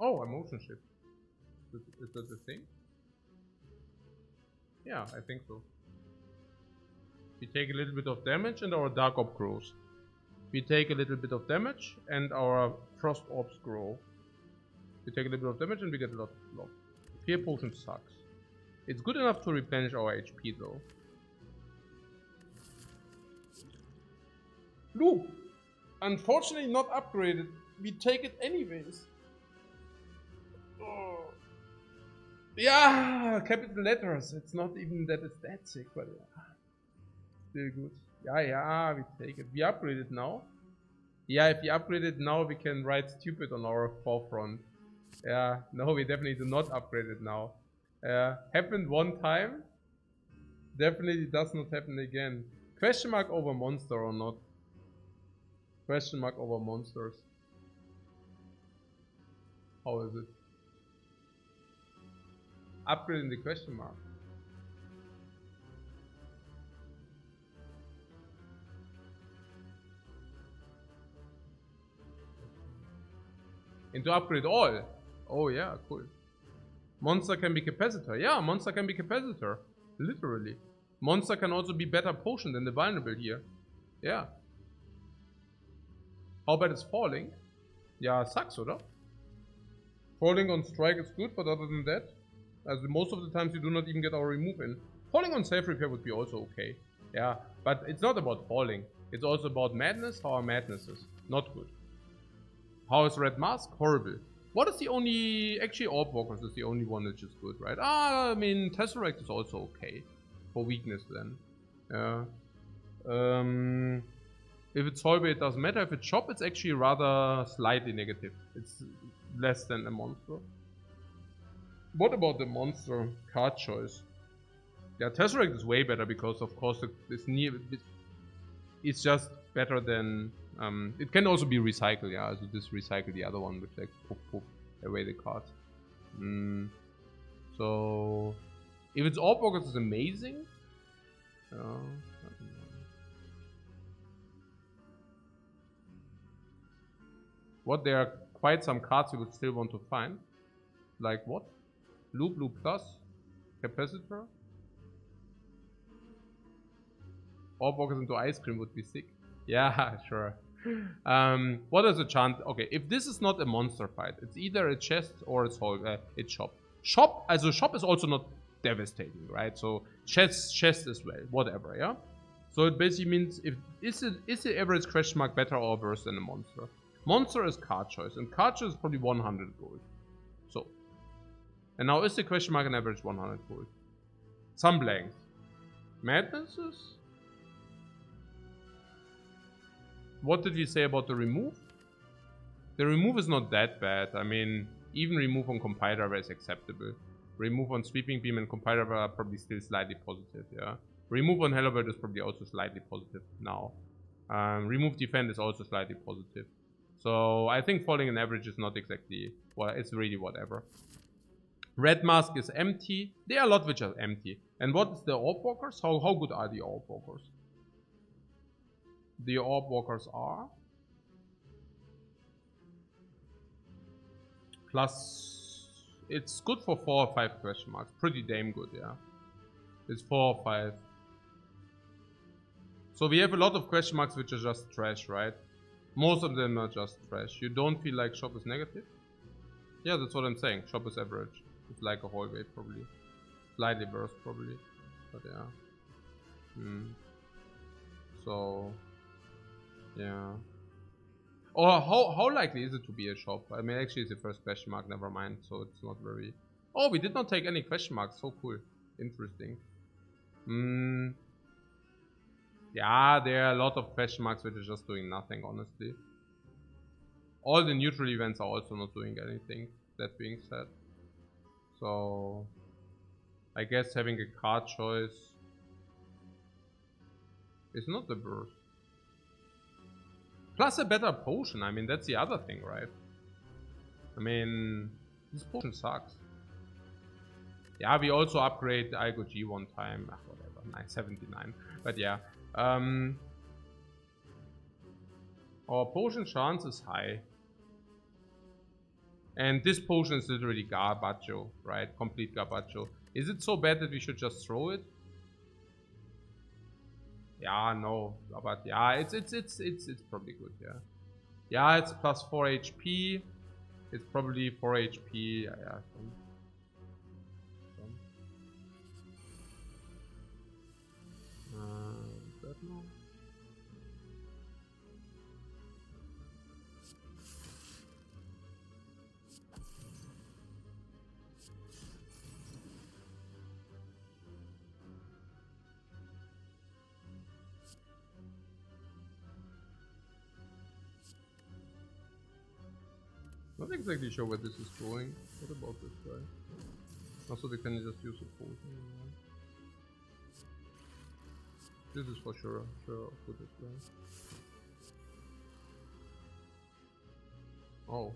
Oh, emotion shift. Is that the thing? Yeah, I think so. We take a little bit of damage and our Dark Orb grows. We take a little bit of damage and our Frost Orbs grow. We take a little bit of damage and we get a lot of block. Fear Potion sucks. It's good enough to replenish our HP though. Loop. Unfortunately not upgraded. We take it anyways. Oh. Yeah, capital letters. It's not even that aesthetic, but yeah. Still good. Yeah, we take it. We upgrade it now. Yeah, if we upgrade it now, we can write stupid on our forefront. Yeah, no, we definitely do not upgrade it now. Happened one time. Definitely does not happen again. Question mark over monster or not? Question mark over monsters. How is it? Upgrading the question mark. And to upgrade all. Oh yeah, cool. Monster can be capacitor. Yeah, monster can be capacitor. Literally. Monster can also be better potion than the vulnerable here. Yeah. How bad is falling? Yeah, sucks, oder? Falling on strike is good, but other than that, as most of the times you do not even get our remove in. Falling on self repair would be also okay. Yeah, but it's not about falling. It's also about madness. How are madnesses? Not good. How is red mask? Horrible. What is the only... Actually, orb walkers is the only one which is good, right? I mean, Tesseract is also okay. For weakness then. Yeah. If it's hallway, it doesn't matter. If it's shop, it's actually rather slightly negative. It's less than a monster. What about the monster card choice? Yeah, Tesseract is way better because, of course, it's just better than... it can also be recycled, yeah. So just recycle the other one, which like poof away the cards. So if it's orb walkers, it's amazing. What, there are quite some cards you would still want to find. Like what? Loop plus capacitor. Orb walkers into ice cream would be sick. Yeah, sure. What is the chance? Okay, if this is not a monster fight, it's either a chest or it's shop. Shop is also not devastating, right? So chest as well, whatever, yeah. So it basically means is the average question mark better or worse than a monster? Monster is card choice, and card choice is probably 100 gold. So, and now is the question mark an average 100 gold? Some blanks. Madnesses. What did we say about the remove? The remove is not that bad. I mean, even remove on compiler is acceptable. Remove on sweeping beam and compiler are probably still slightly positive, yeah. Remove on hello world is probably also slightly positive now. Remove defend is also slightly positive. So I think falling in average is not exactly, well, it's really whatever. Red mask is empty. There are a lot which are empty. And what is the orb walkers? How good are the orb walkers? The orb walkers are plus, it's good for 4 or 5 question marks. Pretty damn good, yeah. It's 4 or 5. So we have a lot of question marks which are just trash, right? Most of them are just trash. You don't feel like shop is negative? Yeah, that's what I'm saying. Shop is average. It's like a hallway probably. Slightly worse probably. But yeah. So yeah. Or how likely is it to be a shop? I mean, actually it's the first question mark, never mind. So it's not very... Oh, we did not take any question marks. So cool. Interesting. Yeah, there are a lot of question marks which are just doing nothing, honestly. All the neutral events are also not doing anything, that being said. So I guess having a card choice is not the worst. Plus a better potion, I mean, that's the other thing, right? I mean, this potion sucks. Yeah, we also upgrade Algo G one time. Whatever, 979. But yeah. Our potion chance is high. And this potion is literally garbaggio, right? Complete garbaggio. Is it so bad that we should just throw it? Yeah, no. But yeah, it's probably good, yeah. Yeah, it's plus 4 HP. It's probably 4 HP. Yeah. Not exactly sure where this is going. What about this guy? Also, they can just use a potion. This is for sure. Sure, I'll put it there. Oh.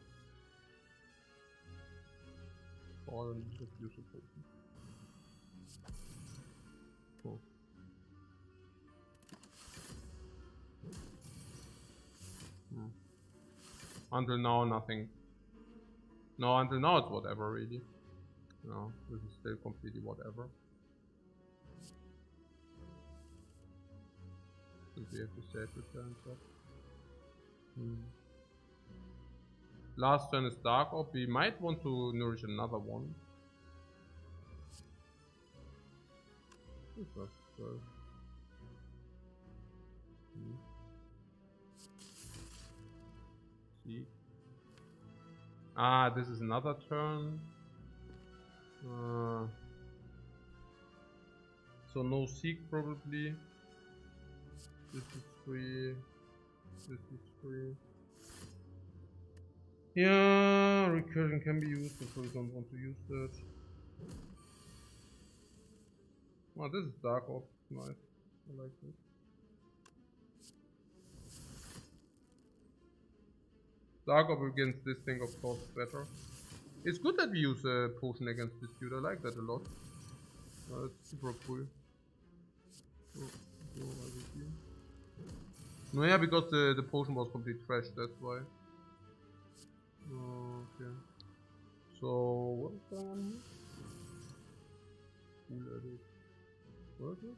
Or just use a potion. Cool. Until now, nothing. No, until now it's whatever, really. No, this is still completely whatever. Since we have to save it and stuff. Last turn is Dark Orb. We might want to nourish another one. This was good. See. Ah, this is another turn. So no Seek probably. This is free. This is free. Yeah, recursion can be used, but we don't want to use that. Oh, this is Dark Orb. Nice. I like this. Dark Orb against this thing, of course, better. It's good that we use a potion against this dude. I like that a lot. It's super cool. No, yeah, because the potion was complete trash, that's why. Okay. So, what's going on here? What is it?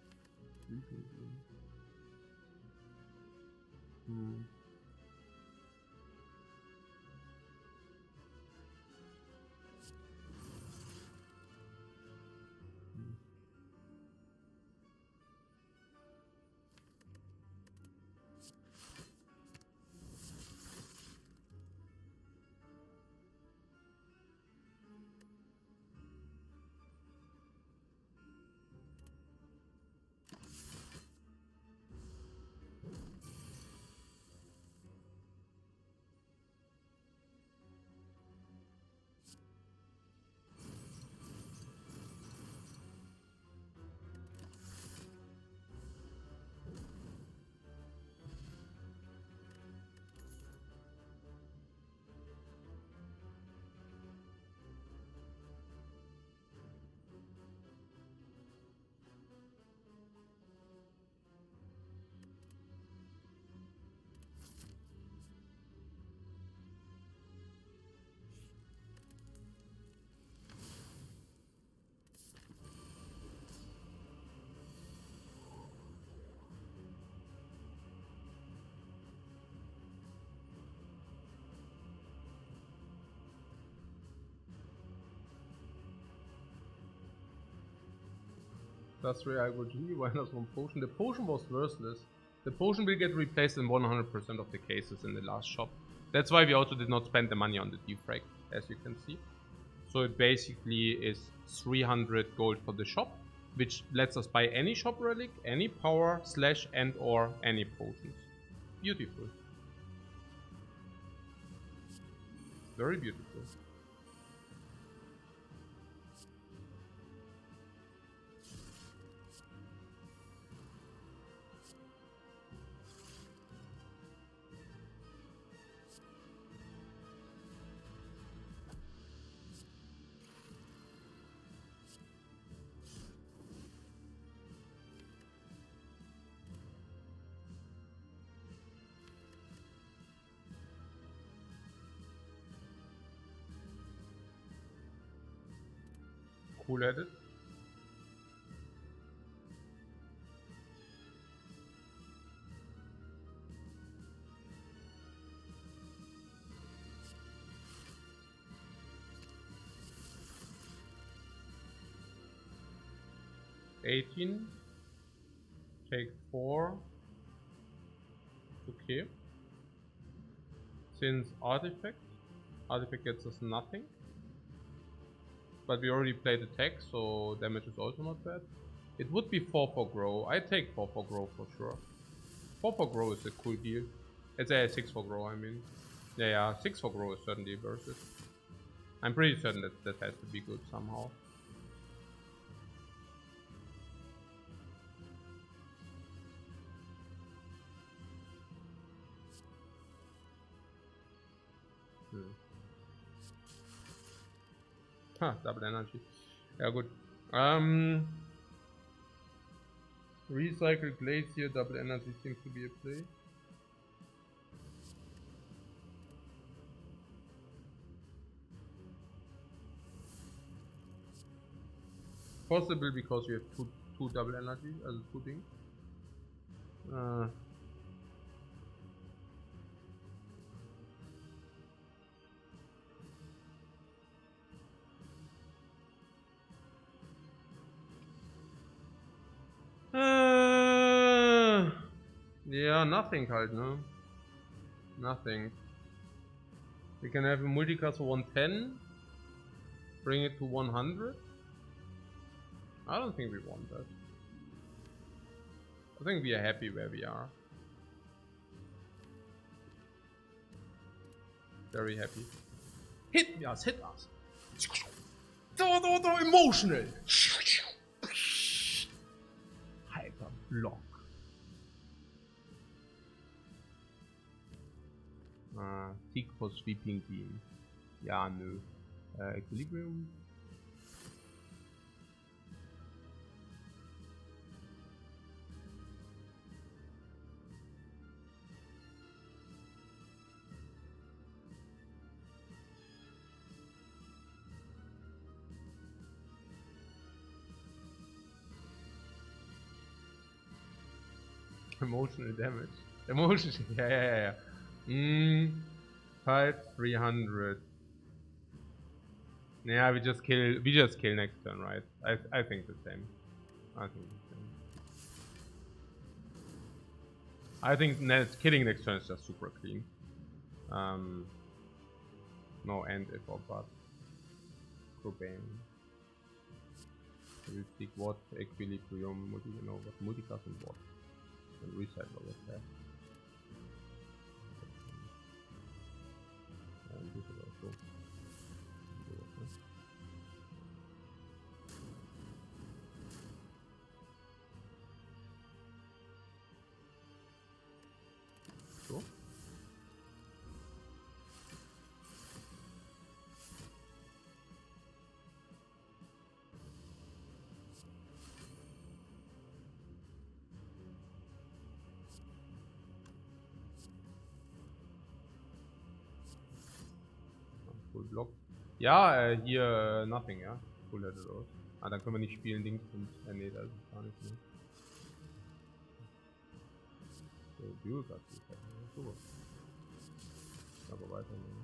Plus 3 IGG, minus 1 potion. The potion was worthless. The potion will get replaced in 100% of the cases in the last shop. That's why we also did not spend the money on the Defect, as you can see. So it basically is 300 gold for the shop, which lets us buy any shop relic, any power, slash and or any potions. Beautiful. Very beautiful. Cool headed. $18. Take 4. Okay. Since artifact gets us nothing. But we already played attack, so damage is also not bad. It would be 4 for grow. I take 4 for grow for sure. 4 for grow is a cool deal. It's a 6 for grow, I mean. Yeah, 6 for grow is certainly worth it. I'm pretty certain that that has to be good somehow. Huh, double energy. Yeah, good. Recycle glacier, double energy seems to be a play. Possible because you have two double energy, also two things. Yeah, nothing halt, no? Nothing. We can have a multicast for 110. Bring it to 100. I don't think we want that. I think we are happy where we are. Very happy. Hit us, hit us. So emotional. Hyper block. Tick for sweeping beam. Ja, nö. Equilibrium. Emotional damage. Emotional, yeah. 300. Yeah, we just kill next turn, right? I think the same. I think killing next turn is just super clean. No end if or but. Cobain. We seek what? Equilibrium, multicast and what? And reset what was that. And this is also. So. Full Block. Ja, hier nothing, ja. Full Letter aus. Ah, dann können wir nicht spielen links und. Nee, das ist gar nicht mehr. So, Dual-Gas ist halt super. Aber weiter nehmen.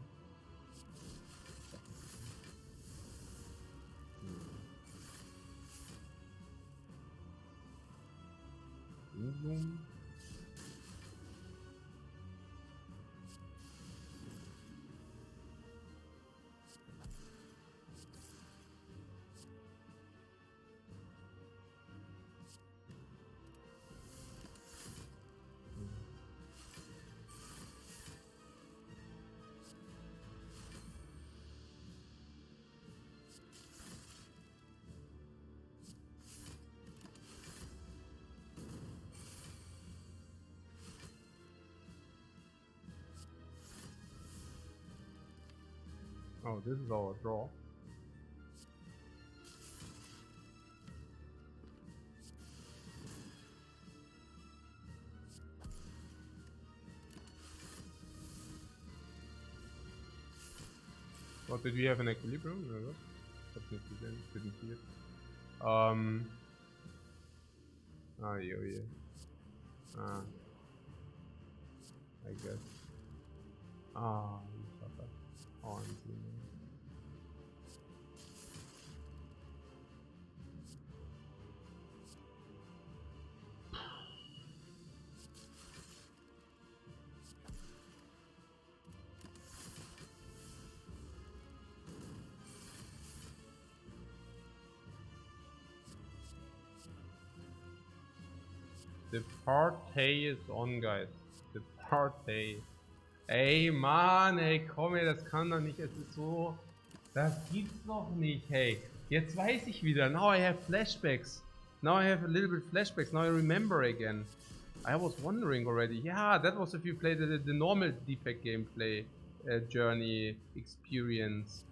Oh, this is our draw. What, did we have an equilibrium? No, didn't see it. Oh yeah. I guess. You suffer. Oh, I'm seeing it. The party is on, guys. The party. Ey, Mann, ey, komm ey, das kann doch nicht, es ist so... Das gibt's doch nicht, hey. Jetzt weiß ich wieder, now I have flashbacks. Now I have a little bit flashbacks, now I remember again. I was wondering already, yeah, that was if you played the normal Defect gameplay journey experience.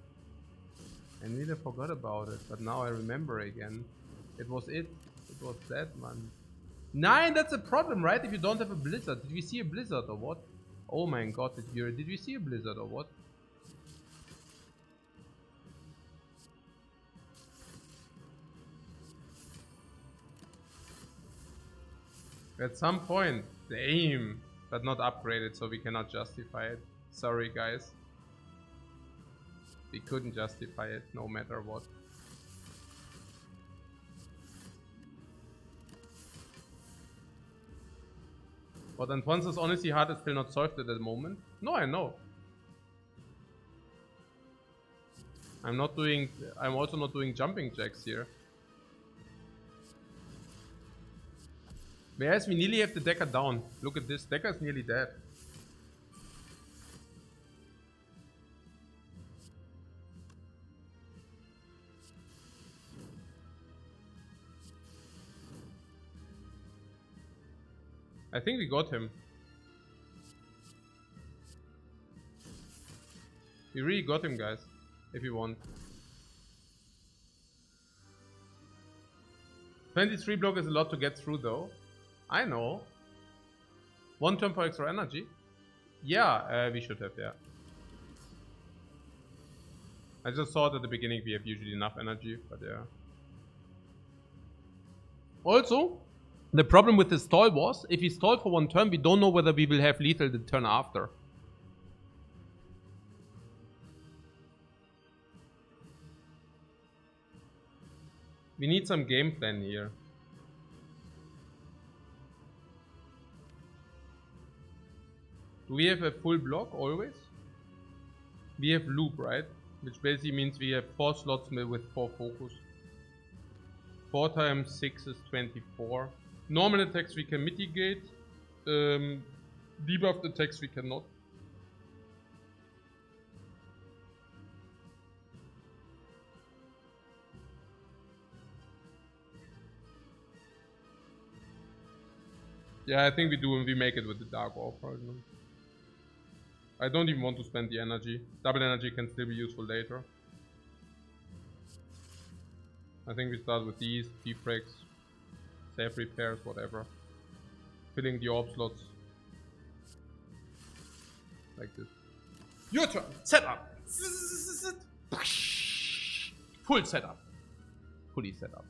I nearly forgot about it, but now I remember again. It was that, man. Nine, that's a problem, right? If you don't have a blizzard. Did we see a blizzard or what? Oh my god, did we see a blizzard or what? At some point, the aim, but not upgraded, so we cannot justify it. Sorry, guys. We couldn't justify it, no matter what. But Antoine's Honesty Heart is still not solved at the moment. No, I know. I'm also not doing jumping jacks here. Whereas we nearly have the Decker down. Look at this, Decker's nearly dead. I think we got him. We really got him, guys. If you want. 23 block is a lot to get through, though. I know. 1 turn for extra energy. Yeah, we should have, yeah. I just thought at the beginning we have usually enough energy, but yeah. Also, the problem with the stall was, if we stall for 1 turn, we don't know whether we will have lethal the turn after. We need some game plan here. Do we have a full block always? We have loop, right? Which basically means we have 4 slots with 4 focus. 4 times 6 is 24. Normal attacks we can mitigate. Debuffed attacks we cannot. Yeah, I think we do and we make it with the Dark Orb right now. I don't even want to spend the energy. Double energy can still be useful later. I think we start with these, defracts, save repairs, whatever. Filling the orb slots. Like this. Your turn! Setup! Full setup. Fully set up.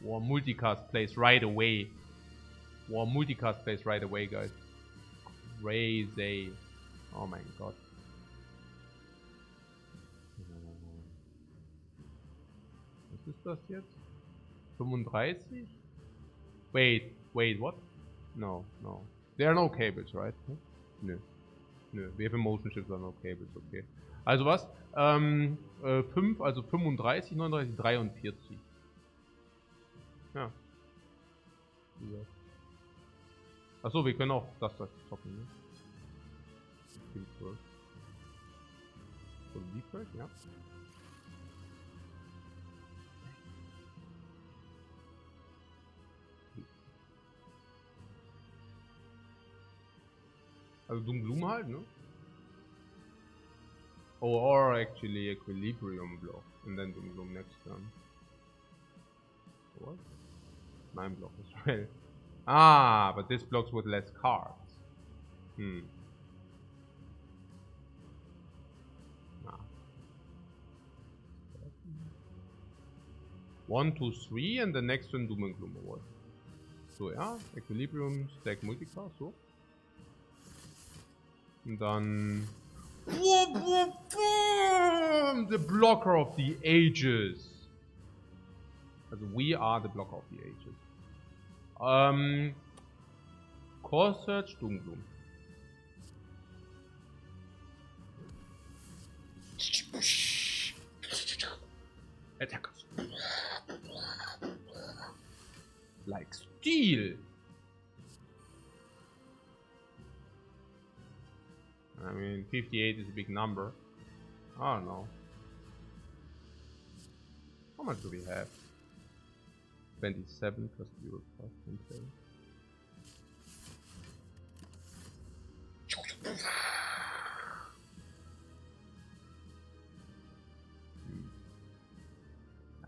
War multicast plays right away. War multicast plays right away, guys. Crazy. Oh my god. Was ist das jetzt? 35? Wait, what? No. There are no cables, right? Nö. We have emotion chips, are no cables, okay. Also was? 5, also 35, 39, 43. Ja. Achso, wir können auch das zocken, ne? So, Defect, ja. Also Doom Gloom halt, ne? Oh, or actually Equilibrium block, and then Doom Gloom next turn. What? 9 block as well. Ah, but this blocks with less cards. Nah. 1, 2, 3, and the next one Doom and Gloom or what? So, ja, Equilibrium, Stack Multicast, so. Und dann... The blocker of the ages. Also, we are the blocker of the ages. Core Search, Doom Gloom. Attackers. Like steel. I mean, 58 is a big number. I don't know. How much do we have? 27 plus 0 plus 27.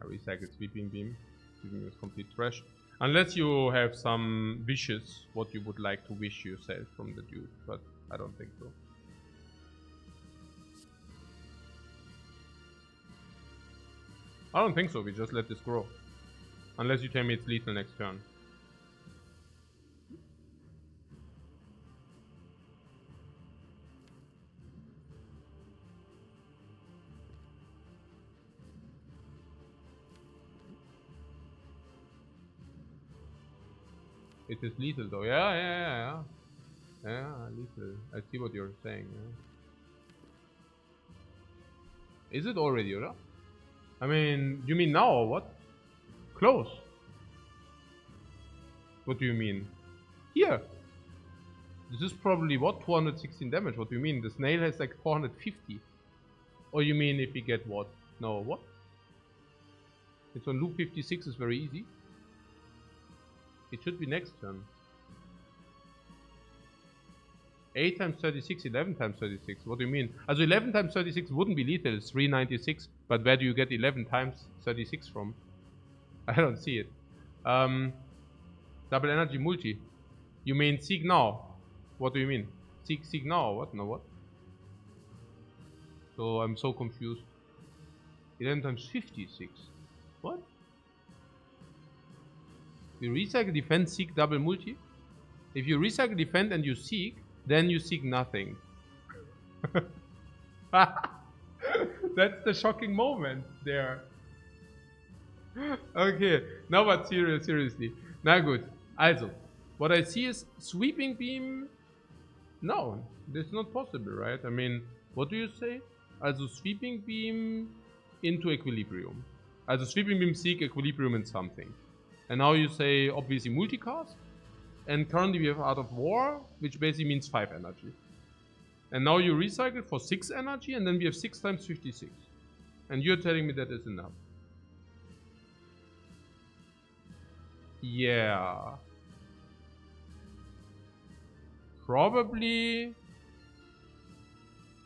I recycle sweeping beam. Sweeping is complete trash. Unless you have some wishes, what you would like to wish yourself from the dude, but I don't think so. I don't think so, we just let this grow. Unless you tell me it's lethal next turn. It is lethal though. Yeah, lethal. I see what you're saying. Yeah. Is it already, or? I mean, you mean now or what? Close. What do you mean? Here. This is probably what? 216 damage. What do you mean? The snail has like 450. Or you mean if we get what? No, what? It's on loop 56, is very easy. It should be next turn. 8 times 36, 11 times 36. What do you mean? Also 11 times 36 wouldn't be lethal, it's 396. But where do you get 11 times 36 from? I don't see it. Double energy multi. You mean seek now? What do you mean? Seek now? What? No, what? So I'm so confused. 11 times 56. What? You recycle, defend, seek, double multi. If you recycle, defend, and you seek, then you seek nothing. That's the shocking moment there. Okay, now but seriously. Na gut. Also, what I see is sweeping beam. No, that's not possible, right? I mean, what do you say? Also sweeping beam into equilibrium. Also sweeping beam seek equilibrium in something. And now you say obviously multicast. And currently we have Art of War, which basically means 5 energy. And now you recycle for 6 energy, and then we have 6 times 56. And you're telling me that is enough. Yeah. Probably.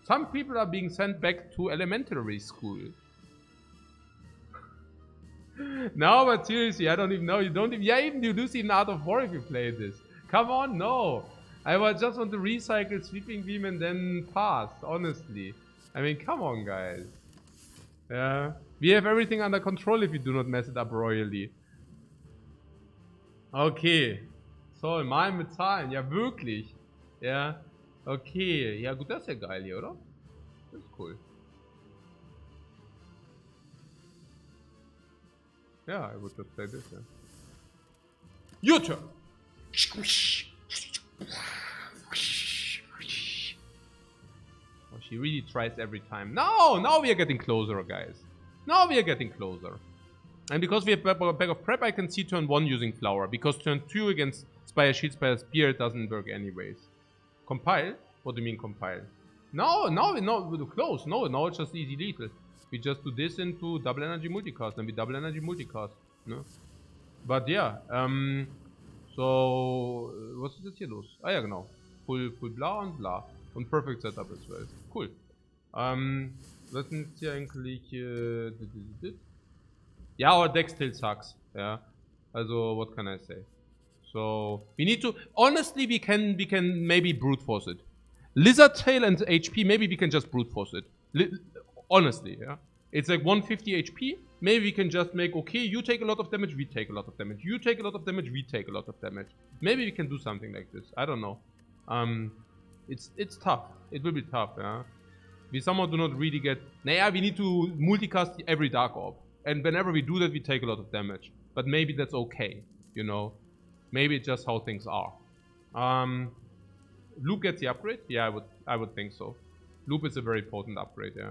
Some people are being sent back to elementary school. No, but seriously, I don't even know. You don't even. Yeah, even you lose even Art of War if you play this. Come on, no. I just want to recycle sweeping beam and then pass. Honestly, I mean, come on, guys. Yeah, we have everything under control if you do not mess it up royally. Okay. So, mal mit Zahlen. Ja, wirklich. Ja. Okay. Ja, gut, das ist ja geil hier, oder? Das ist cool. Yeah, I would just play this, yeah. Your turn! Oh, she really tries every time. No! Now we are getting closer, guys. Now we are getting closer. And because we have back of prep, I can see turn 1 using Flower. Because turn 2 against Spire Shield, Spire Spear doesn't work anyways. Compile? What do you mean compile? No, close. No, it's just easy lethal. We just do this into double energy multicast, and we double energy multicast. No? But yeah, so, was ist jetzt hier los? Ah ja, genau. Full bla und bla. Und perfect setup as well. Cool. Was sind jetzt hier eigentlich, yeah, our deck still sucks. Yeah. Also, what can I say? So, we need to, honestly, we can maybe brute force it. Lizard Tail and HP, maybe we can just brute force it. Honestly, yeah. It's like 150 HP. Maybe we can just make, okay, you take a lot of damage, we take a lot of damage. You take a lot of damage, we take a lot of damage. Maybe we can do something like this. I don't know. It's tough. It will be tough, yeah. We somehow do not really get... Nah, we need to multicast every Dark Orb. And whenever we do that, we take a lot of damage. But maybe that's okay, you know. Maybe it's just how things are. Loop gets the upgrade? Yeah, I would think so. Loop is a very potent upgrade, yeah.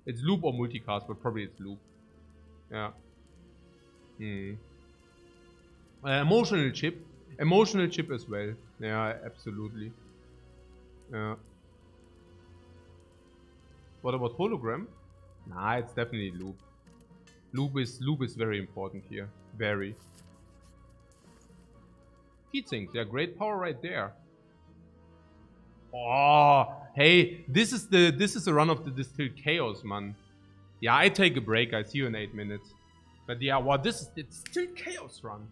It's loop or multicast, but probably it's loop. Yeah. Emotional chip. Emotional chip as well. Yeah, absolutely. Yeah. What about hologram? Nah, it's definitely loop. Loop is very important here. Very. Heatsinks, yeah, great power right there. Oh, hey, this is the run of the distilled chaos, man. Yeah, I take a break. I see you in 8 minutes. But yeah, well, it's still chaos run.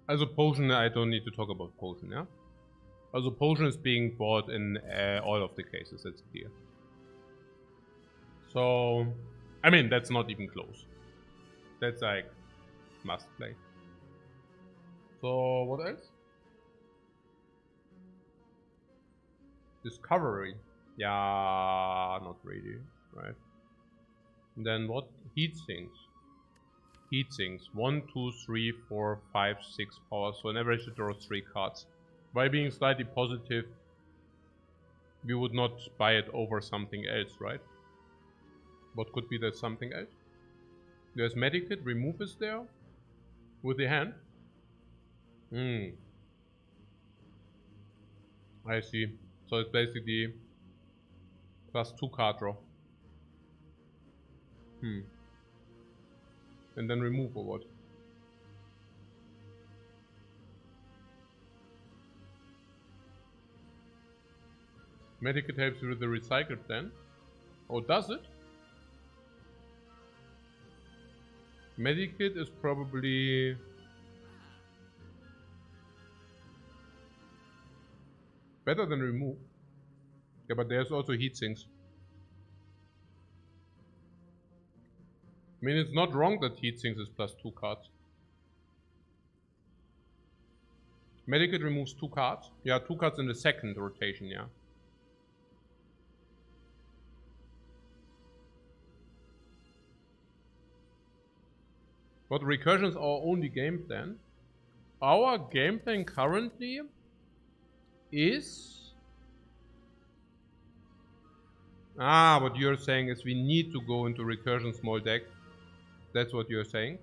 Also potion, I don't need to talk about potion, yeah? Also potion is being bought in all of the cases, that's clear. So, I mean, that's not even close. That's like, must play. So, what else? Discovery. Yeah, not really, right? And then what? Heat sinks. Heat sinks. 1, 2, 3, 4, 5, 6 power. So on average it draws 3 cards. By being slightly positive, we would not buy it over something else, right? What could be that something else? There's Medikit, remove is there. With the hand. I see. So it's basically +2 card draw. And then remove or what? Medikit helps you with the recycle plan. Oh, does it? Medikit is probably better than remove. Yeah, but there's also heat sinks. I mean, it's not wrong that heat sinks is +2 cards. Medikit removes 2 cards. Yeah, 2 cards in the second rotation, yeah. But recursion is our only game plan. Our game plan currently is... what you're saying is we need to go into recursion small deck. That's what you're saying.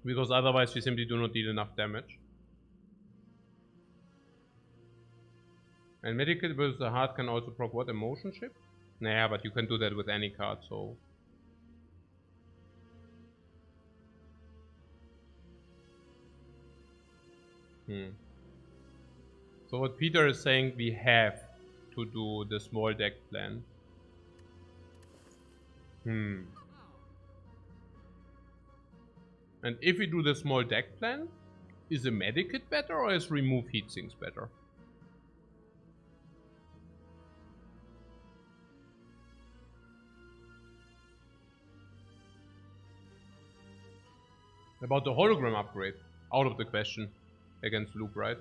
Because otherwise we simply do not deal enough damage. And Medikit versus the heart can also proc what? Emotion chip? Nah, but you can do that with any card, so... So what Peter is saying, we have to do the small deck plan. And if we do the small deck plan, is a Medikit better or is remove heat sinks better? About the hologram upgrade, out of the question against Loop, right?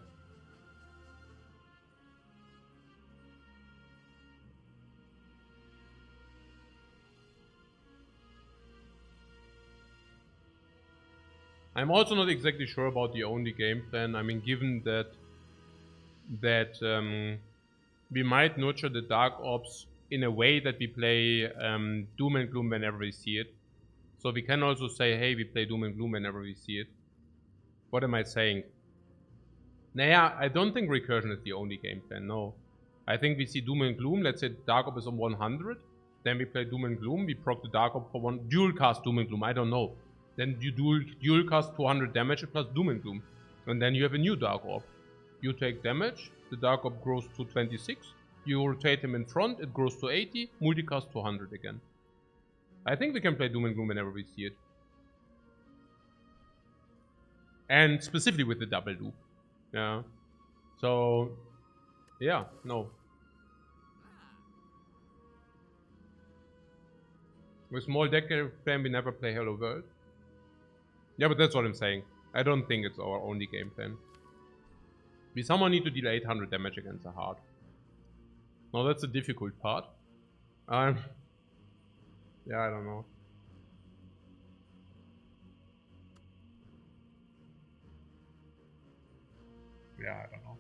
I'm also not exactly sure about the only game plan. I mean, given that we might nurture the Dark Ops in a way that we play Doom and Gloom whenever we see it. So we can also say, hey, we play Doom and Gloom whenever we see it. What am I saying? Nah, I don't think recursion is the only game plan, no. I think we see Doom and Gloom, let's say Dark Op is on 100. Then we play Doom and Gloom, we proc the Dark Op for 1, dual cast Doom and Gloom, I don't know. Then you dual cast 200 damage plus Doom and Gloom. And then you have a new Dark Orb. You take damage, the Dark Orb grows to 26. You rotate him in front, it grows to 80, multicast 200 again. I think we can play Doom and Gloom whenever we see it. And specifically with the double loop. Yeah. So, yeah, no. With small deck plan, we never play Hello World. Yeah, but that's what I'm saying. I don't think it's our only game plan. We somehow need to deal 800 damage against the heart. Now that's the difficult part. Yeah, I don't know. Yeah, I don't know.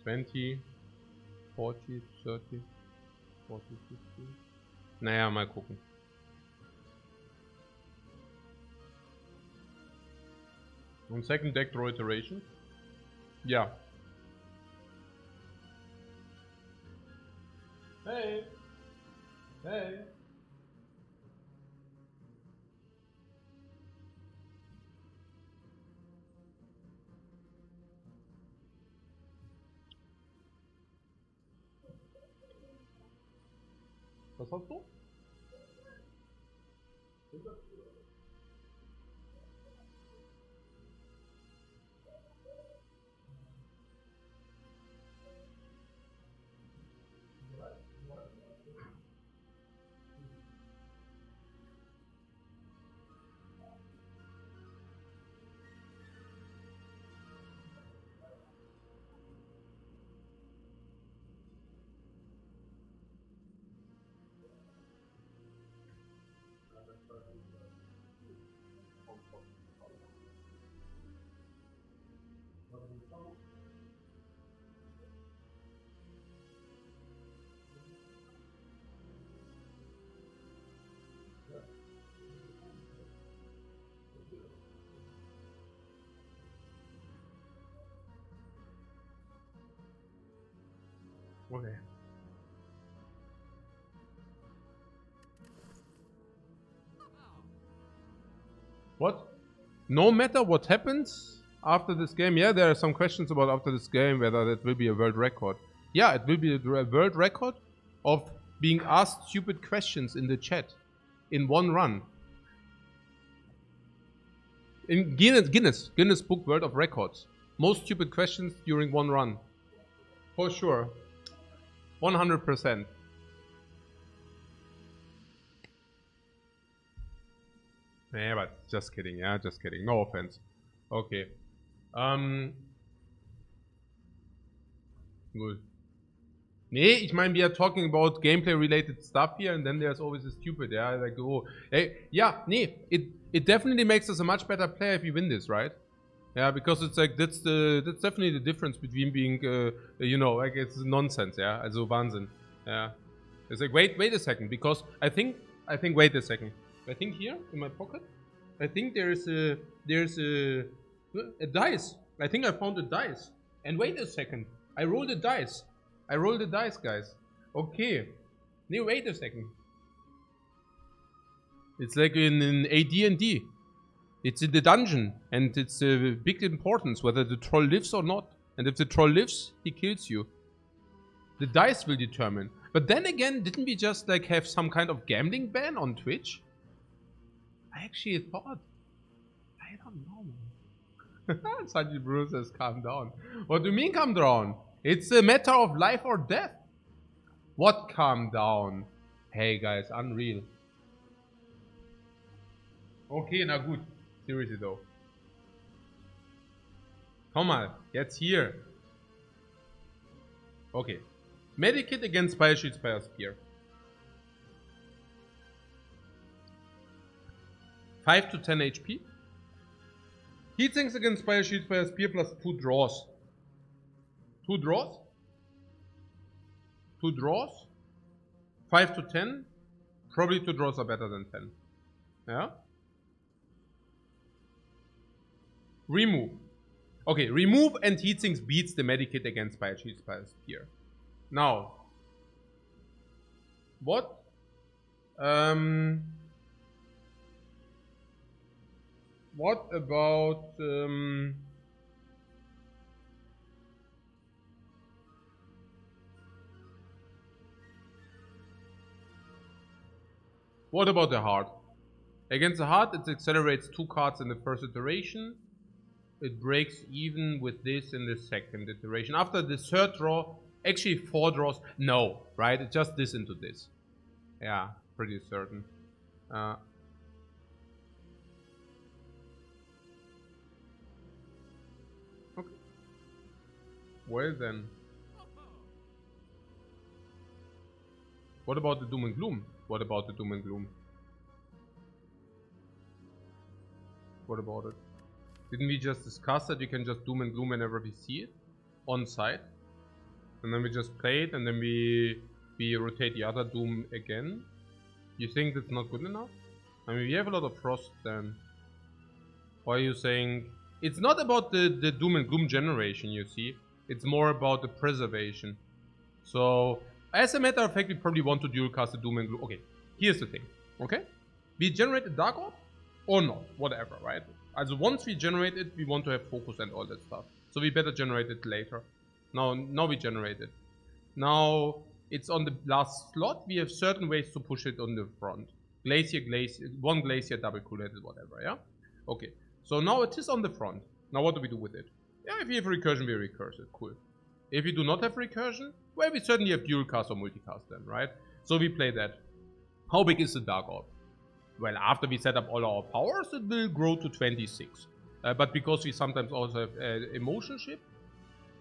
20, 40, 30, 40, 50. Naja, mal gucken. On second deck draw iteration? Yeah. Hey! Hey! Was hast du? Okay. What? No matter what happens after this game, yeah, there are some questions about after this game, whether that will be a world record. Yeah, it will be a world record of being asked stupid questions in the chat in one run. In Guinness Book World of Records. Most stupid questions during one run. For sure. 100%. Yeah, but just kidding, yeah, just kidding. No offense. Okay. Good. Nee, ich meine, we are talking about gameplay-related stuff here, and then there's always the stupid, yeah, like, oh, hey, yeah, nee, it definitely makes us a much better player if we win this, right? Yeah, because it's like, that's definitely the difference between being, you know, like, it's nonsense, yeah, also Wahnsinn, yeah. It's like, wait a second, because I think, wait a second. I think here, in my pocket, I think there's a dice. I think I found a dice. And wait a second, I rolled a dice. I rolled the dice, guys. Okay. No, wait a second. It's like in AD&D. It's in the dungeon, and it's a big importance whether the troll lives or not. And if the troll lives, he kills you. The dice will determine. But then again, didn't we just like have some kind of gambling ban on Twitch? I actually thought. I don't know, man. Sanji Bruce says, calm down. What do you mean, calm down? It's a matter of life or death. What calm down? Hey guys, unreal. Okay, na gut. Seriously though. Komm mal, jetzt hier. Okay. Medikit against Spire Shield, Spire Spear. 5 to 10 HP. Heatsinks against Spire Shield, Spire Spear plus 2 draws. 2 draws? 2 draws? 5 to 10? Probably 2 draws are better than 10. Yeah? Remove. Okay, remove and Heatsinks beats the Medikit against Spire Shield, Spire Spear. Now. What? What about... What about the heart? Against the heart, it accelerates 2 cards in the first iteration. It breaks even with this in the second iteration. After the third draw, actually 4 draws. No, right? It's just this into this. Yeah, pretty certain. Okay. Well then. What about the Doom and Gloom? What about the Doom and Gloom? What about it? Didn't we just discuss that you can just Doom and Gloom whenever we see it? On site? And then we just play it and then we rotate the other Doom again? You think that's not good enough? I mean, we have a lot of Frost then. Why are you saying... It's not about the Doom and Gloom generation, you see. It's more about the preservation. So... As a matter of fact, we probably want to dual cast the Doom and Gloom. Okay, here's the thing. Okay? We generate a Dark Orb or not. Whatever, right? Also once we generate it, we want to have focus and all that stuff. So we better generate it later. Now we generate it. Now it's on the last slot. We have certain ways to push it on the front. Glacier, one Glacier, double coolated, whatever, yeah? Okay. So now it is on the front. Now what do we do with it? Yeah, if we have recursion, we recurse it. Cool. If we do not have recursion, well, we certainly have dual cast or multicast then, right? So we play that. How big is the Dark Orb? Well, after we set up all our powers, it will grow to 26. But because we sometimes also have emotion ship,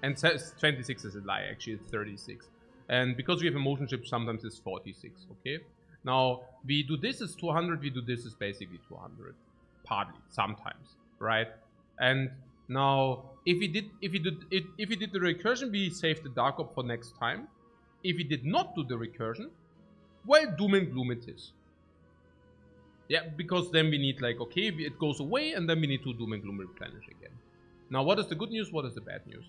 and 26 is a lie, actually it's 36. And because we have emotion ship, sometimes it's 46, okay? Now, we do this is 200, we do this is basically 200. Partly, sometimes, right? And now, if we did the recursion, we save the dark orb for next time. If we did not do the recursion, well, doom and gloom it is. Yeah, because then we need like, okay, it goes away, and then we need to doom and gloom replenish again. Now, what is the good news? What is the bad news?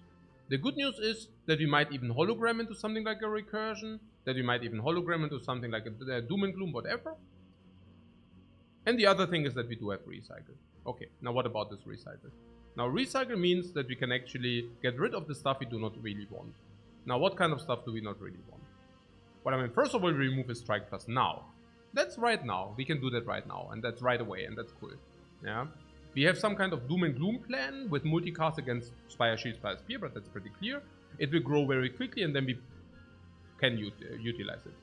The good news is that we might even hologram into something like a recursion, that we might even hologram into something like a doom and gloom, whatever. And the other thing is that we do have recycle. Okay, now what about this recycle? Now, recycle means that we can actually get rid of the stuff we do not really want. Now, what kind of stuff do we not really want? Well, I mean, first of all, we remove his strike plus now. That's right now. We can do that right now, and that's right away, and that's cool. Yeah. We have some kind of doom and gloom plan with multicast against Spire, Shield, Spire, Spear, but that's pretty clear. It will grow very quickly, and then we can utilize it.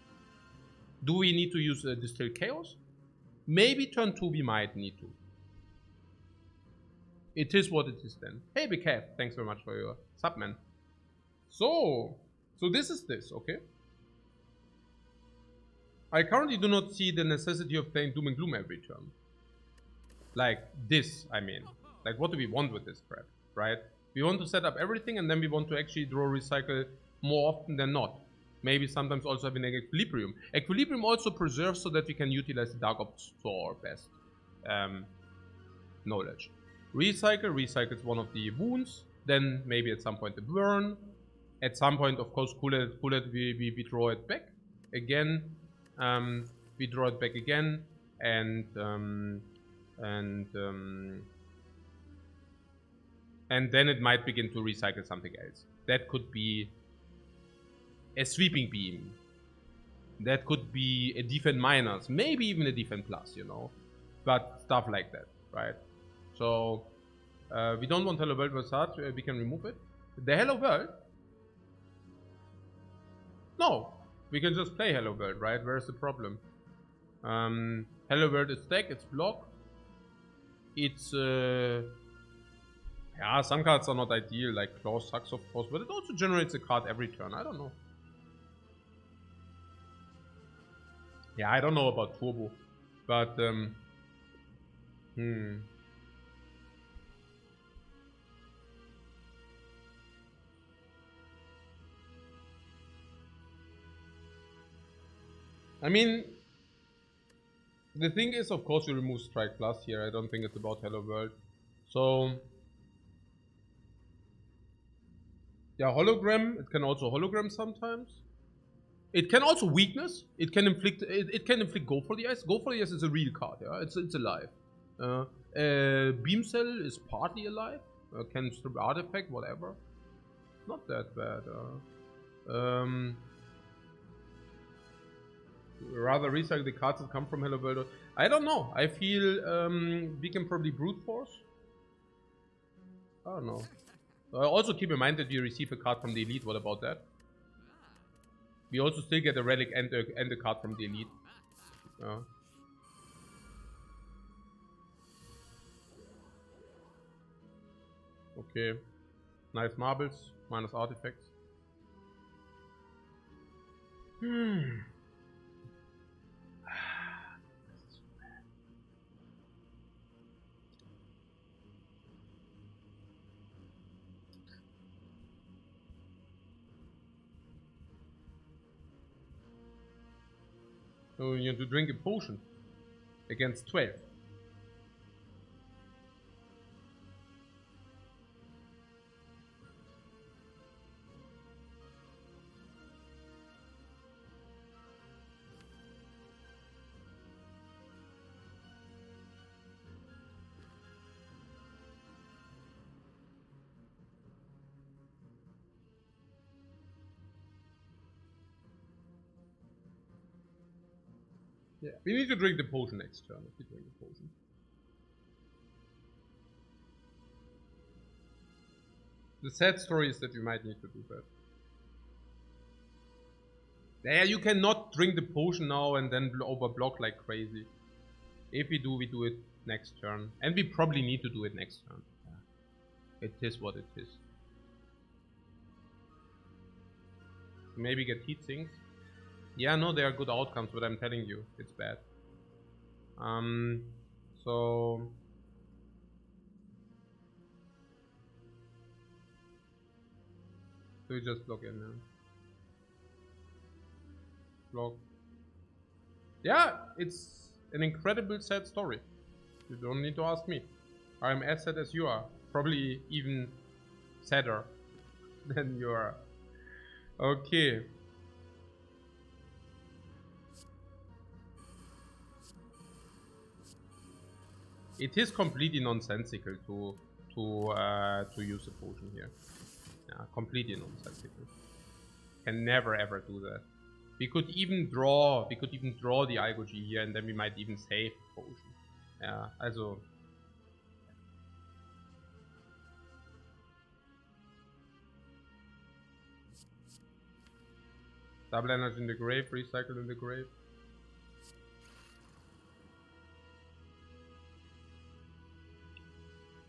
Do we need to use Distilled Chaos? Maybe turn 2 we might need to. It is what it is then. Hey, Big Cat, thanks very much for your sub, man. So this is this, okay? I currently do not see the necessity of playing Doom and Gloom every turn. Like this, I mean. Like, what do we want with this prep, right? We want to set up everything, and then we want to actually draw recycle more often than not. Maybe sometimes also having an equilibrium. Equilibrium also preserves so that we can utilize the dark ops to our best knowledge. Recycle is one of the wounds. Then maybe at some point the burn. At some point, of course, cool it, we draw it back again. We draw it back again, and then it might begin to recycle something else. That could be a sweeping beam. That could be a defend minus, maybe even a defend plus, you know, but stuff like that, right? So we don't want Hello World Versat, we can remove it. The Hello World? No, we can just play Hello World, right? Where's the problem? Hello World is stack, it's block. It's yeah, some cards are not ideal, like Claw sucks of course, but it also generates a card every turn, I don't know. Yeah, I don't know about Turbo, but I mean, the thing is, of course, we remove Strike Plus here. I don't think it's about Hello World. So, yeah, Hologram. It can also Hologram sometimes. It can also weakness. It can inflict. It can inflict Go for the Ice. Go for the Ice is a real card. Yeah, it's alive. Beam Cell is partly alive. Can strip artifact, whatever. Not that bad. Rather recycle the cards that come from Hello World. I don't know. I feel we can probably brute force. I don't know. Also keep in mind that we receive a card from the elite. What about that? We also still get a relic and a card from the elite. Okay. Nice marbles. Minus artifacts. So you have to drink a potion against 12. Yeah, we need to drink the potion next turn if we drink the potion. The sad story is that we might need to do that. Yeah, you cannot drink the potion now and then overblock like crazy. If we do it next turn. And we probably need to do it next turn. Yeah. It is what it is. Maybe get heat sinks. Yeah, no, there are good outcomes, but I'm telling you, it's bad. So... So you just block in now. Block. Yeah, it's an incredible sad story. You don't need to ask me. I'm as sad as you are. Probably even sadder than you are. Okay. It is completely nonsensical to use a potion here. Yeah, completely nonsensical. Can never ever do that. We could even draw the Algoji here, and then we might even save the potion. Yeah, also. Double energy in the grave, recycle in the grave.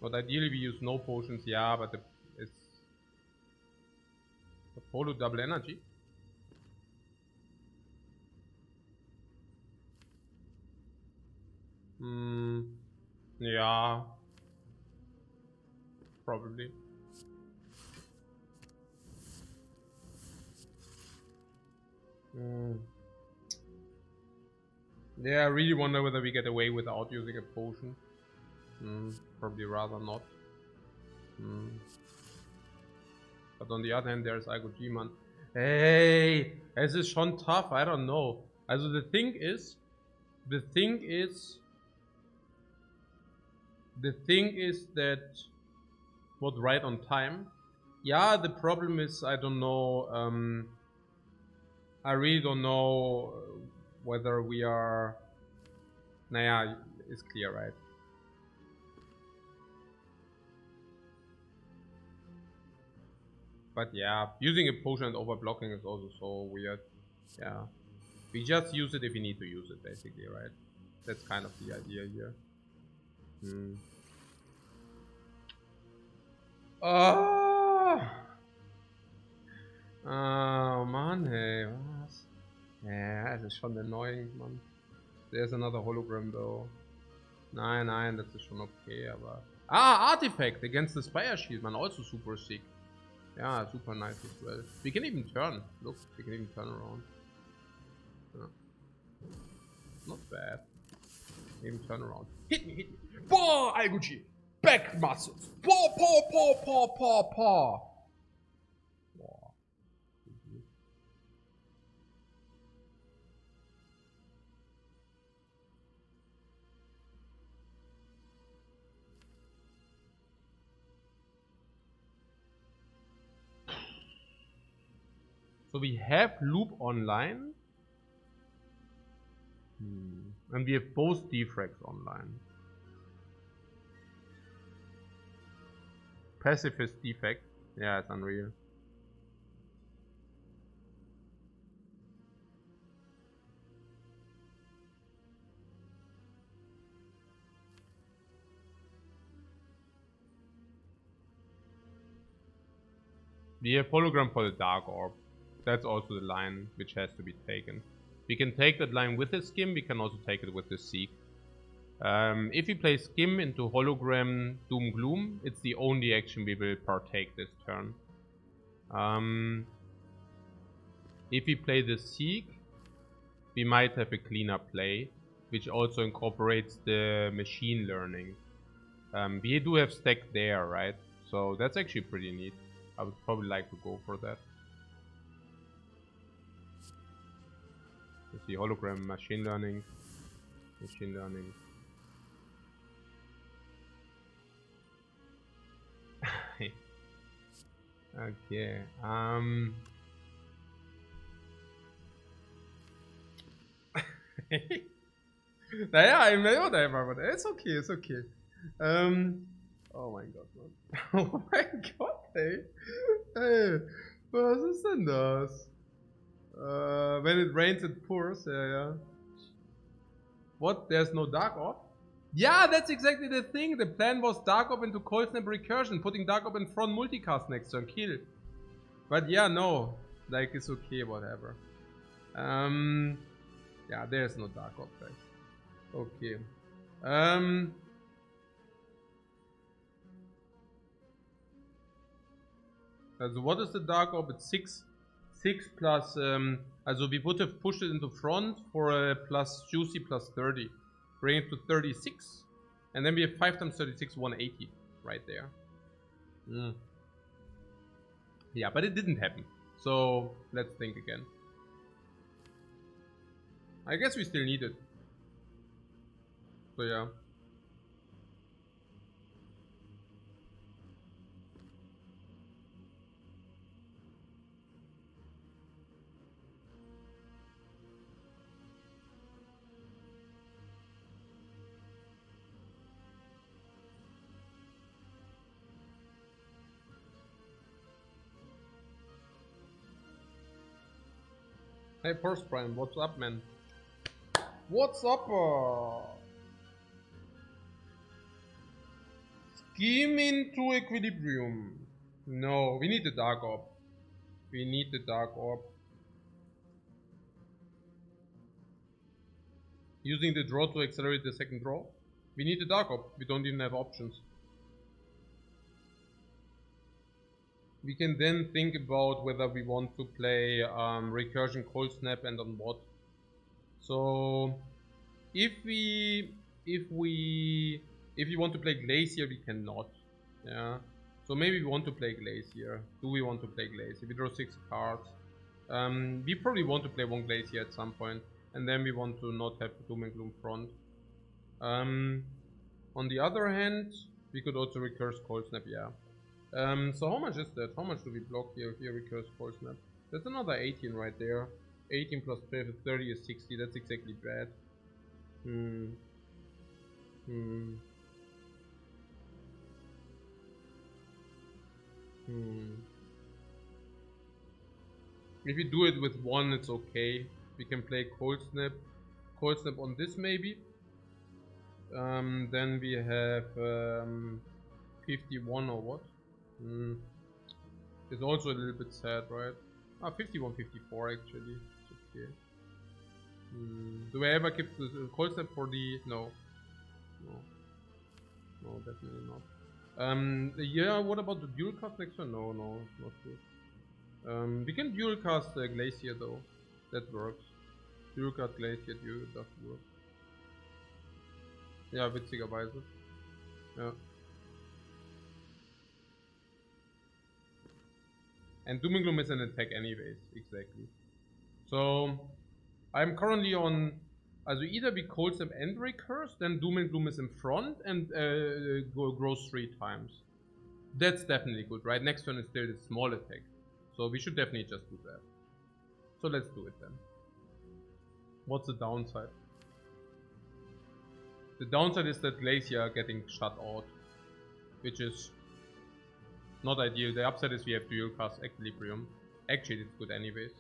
But ideally we use no potions, yeah, but it's a follow double energy. Yeah. Probably. Yeah, I really wonder whether we get away without using a potion. Probably rather not. But on the other hand, there's Algoji, man. Hey, es ist schon tough, I don't know. Also the thing is that what right on time. Yeah, the problem is I don't know. I really don't know whether we are. Naja, it's clear, right? But yeah, using a potion and overblocking is also so weird. Yeah. We just use it if we need to use it, basically, right? That's kind of the idea here. Oh! Oh, Mann, hey, was? Ja, es ist schon annoying, Mann. There's another hologram, though. Nein, das ist schon okay, aber... Ah, Artifact against the Spire Shield, man, also super sick. Yeah, super nice as well. We can even turn. Look, we can even turn around. Yeah. Not bad. Even turn around. Hit me. Boah, Algoji! Back muscles! Paw! So we have loop online. And we have both defects online. Pacifist defect. Yeah, it's unreal. We have hologram for the Dark Orb. That's also the line which has to be taken. We can take that line with the Skim, we can also take it with the Seek. If we play Skim into hologram Doom Gloom, it's the only action we will partake this turn. If we play the Seek, we might have a cleaner play, which also incorporates the machine learning. We do have stack there, right? So that's actually pretty neat. I would probably like to go for that. Let's see, hologram, machine learning. Okay. Naja, I know whatever, but it's okay. Oh mein Gott, Mann. Oh mein Gott, ey. Hey, was ist denn das? When it rains, it pours. Yeah. What? There's no Dark Orb? Yeah, that's exactly the thing. The plan was Dark Orb into Cold Snap Recursion, putting Dark Orb in front multicast next turn, kill. But yeah, no. Like, it's okay, whatever. Yeah, there's no Dark Orb, right? Okay. So what is the Dark Orb? It's 6 plus, also we would have pushed it into front for a plus juicy plus 30. Bring it to 36. And then we have 5 times 36, 180 right there. Yeah, but it didn't happen. So let's think again. I guess we still need it. So yeah. Hey, Force Prime, what's up, man? What's up? Scheme into equilibrium. No, we need the Dark Orb. We need the Dark Orb. Using the draw to accelerate the second draw. We need the Dark Orb. We don't even have options. We can then think about whether we want to play Recursion, Cold Snap, and on what. So, if you want to play Glacier, we cannot. Yeah. So maybe we want to play Glacier. Do we want to play Glacier? We draw 6 cards. We probably want to play 1 Glacier at some point, and then we want to not have Doom and Gloom front. On the other hand, we could also recurse Cold Snap, yeah. So how much is that? How much do we block here? Here recurse Cold Snap. That's another 18 right there. 18 plus 12 is 30 is 60. That's exactly bad. If we do it with 1, it's okay. We can play Cold Snap. Cold Snap on this maybe. Then we have 51 or what? It's also a little bit sad, right? 51, 54 actually. It's okay. Do I ever keep the Cold Snap for the... No, definitely not. Yeah, what about the dual cast next one? No, not good. We can dual cast Glacier though. That works. Dual cast Glacier, does work. Ja, witzigerweise. Ja. And Doom and Gloom is an attack anyways, exactly. So, I'm currently on... Also either we Cold Snap and Recurse, then Doom and Gloom is in front and grows 3 times. That's definitely good, right? Next turn is still the small attack. So we should definitely just do that. So let's do it then. What's the downside? The downside is that Glacier are getting shut out, which is not ideal. The upside is we have dual cast Equilibrium. Actually, it's good anyways.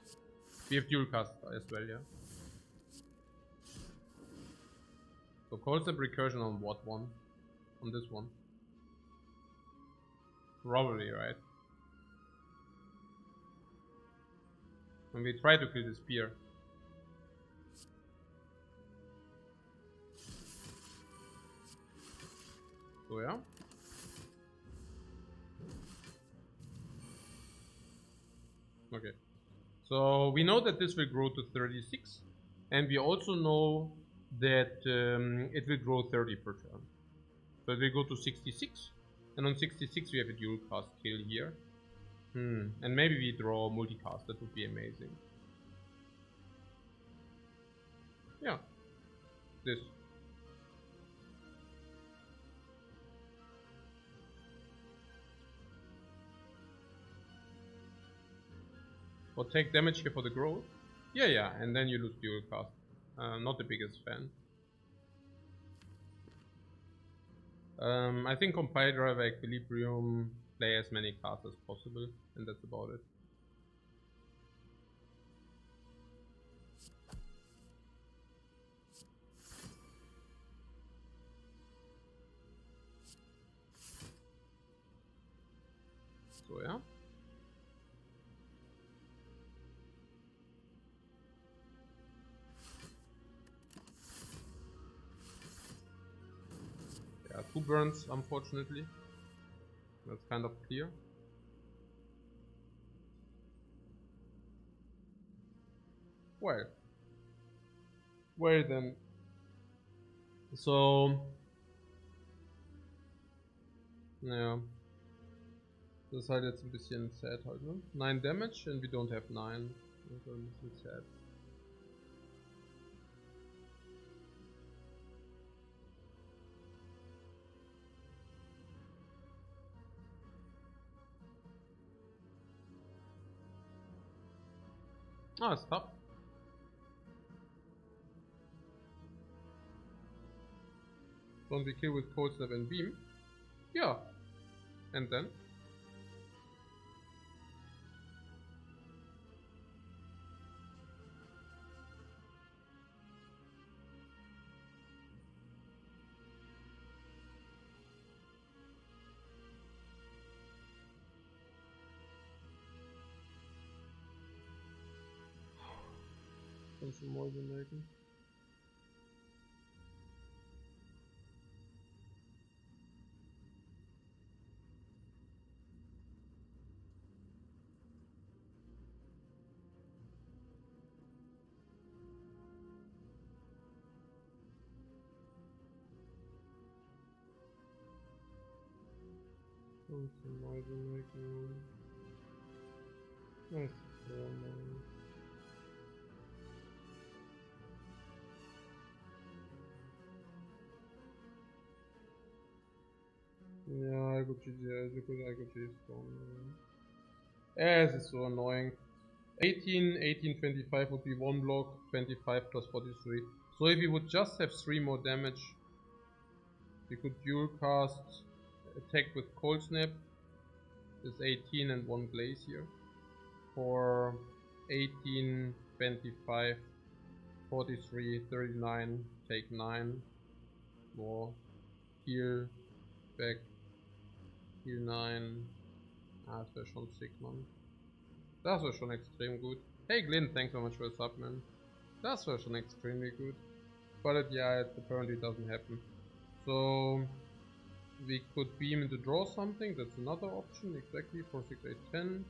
We have dual cast as well, yeah. So Cold Snap Recursion on what one? On this one. Probably, right? And we try to kill the Spire. So yeah. Okay. So we know that this will grow to 36, and we also know that it will grow 30 per turn. So it will go to 66, and on 66 we have a dual cast kill here. And maybe we draw multicast, that would be amazing. Yeah. This. Or take damage here for the growth. Yeah, and then you lose dual cast. Not the biggest fan. I think Compile Driver, Equilibrium, play as many cards as possible, and that's about it. So yeah. 2 burns, unfortunately. That's kind of clear. Well then. So, naja. Das ist halt jetzt ein bisschen sad halt, ne? 9 Damage and we don't have 9. Das ist ein bisschen sad. Ah, it's tough. Don't we kill with cold snap and beam? Yeah. And then? Kannst du Mäuse melken? Kannst du Mäuse melken? Das ist so annoying. Yeah, I could GG is strong. Yeah, this is so annoying. 18, 18, 25 would be 1 block, 25 plus 43. So if we would just have 3 more damage, we could dual cast attack with cold snap. Is 18 and 1 glacier. For 18, 25, 43, 39, take 9. More. Heal. Back. Heal 9. Ah, das wäre schon sick, man. Das war schon extrem gut. Hey Glyn, thanks so much for the sub, man. Das war schon extremely good. But yeah, it apparently doesn't happen. So we could beam into draw something, that's another option, exactly, 4, 6, 8, 10.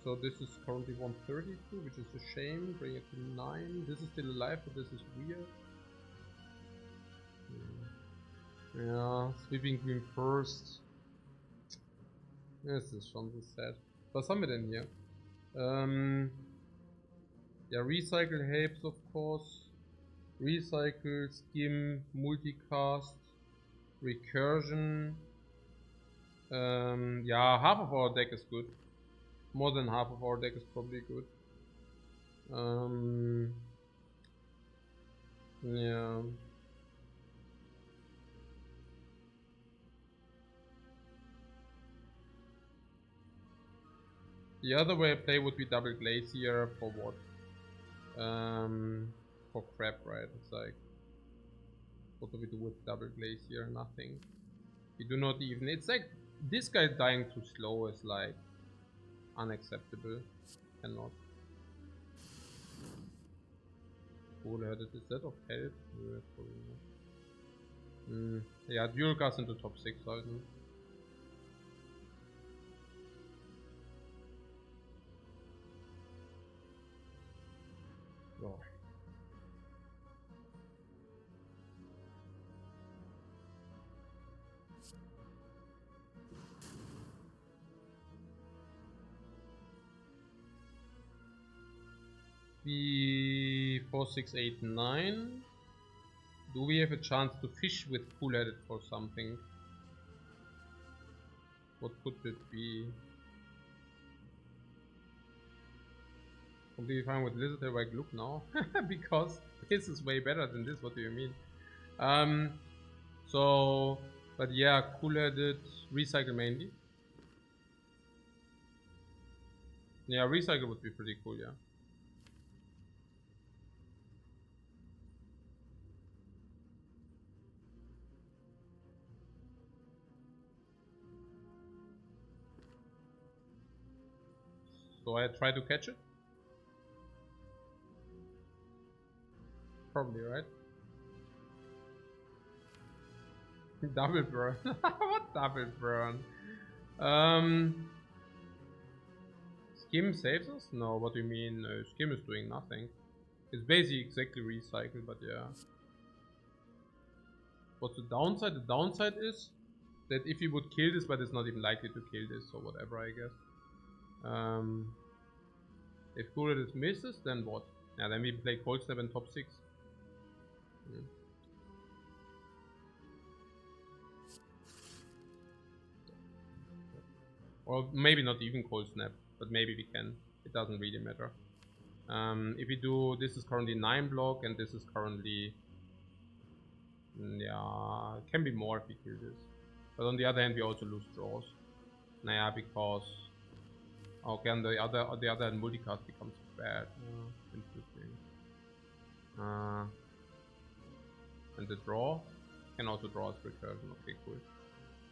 So this is currently 132, which is a shame, bring it to 9. This is still alive, but this is weird. Yeah, sweeping green first. Das ist schon so sad. Was haben wir denn hier? Ja, Recycle helps of course. Recycle, Skim, Multicast, Recursion. Yeah, half of our deck is good. More than half of our deck is probably good. Yeah. The other way I play would be double glacier for what? For crap, right? It's like, what do we do with double glacier? Nothing. We do not even. It's like this guy dying too slow is like unacceptable. Cannot. Cool-headed, is that of health? Yeah, probably not. Yeah, dual cast into top 6 halten. So. B4, 6, 8, 9. Do we have a chance to fish with cool-headed for something? What could it be? Completely fine with lizard tail like look now. Because this is way better than this, what do you mean? So, but yeah, cool-headed, recycle mainly. Yeah, recycle would be pretty cool, yeah. So I try to catch it? Probably, right? Double burn. What double burn? Skim saves us? No, what do you mean? Skim is doing nothing. It's basically exactly recycled, but yeah. What's the downside? The downside is that if you would kill this, but it's not even likely to kill this, or whatever, I guess. If Kuradis misses, then what? Yeah, then we play Cold Snap in top 6. Or maybe not even Cold Snap, but maybe we can. It doesn't really matter. If we do, this is currently 9 block, and this is currently... yeah, it can be more if we kill this. But on the other hand, we also lose draws. Nah, because... okay, on the other hand, multicast becomes bad. Interesting. And the draw can also draw as recursion. Okay, cool.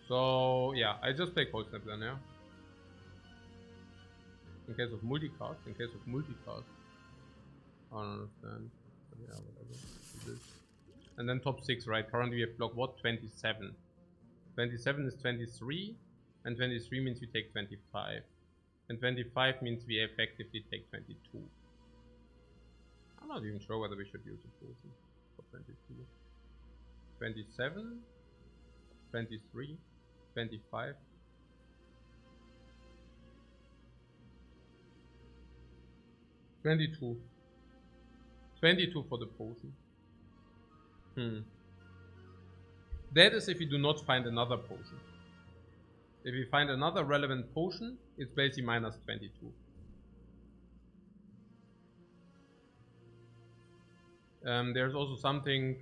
So yeah, I just play Cold Snap then, yeah. In case of multicast, I don't understand. But yeah, whatever. And then top 6, right? Currently we have block what? 27. 27 is 23, and 23 means we take 25. And 25 means we effectively take 22. I'm not even sure whether we should use a potion for 22. 27, 23, 25. $22 for the potion. That is if you do not find another potion. If you find another relevant potion, it's basically minus 22. There's also something...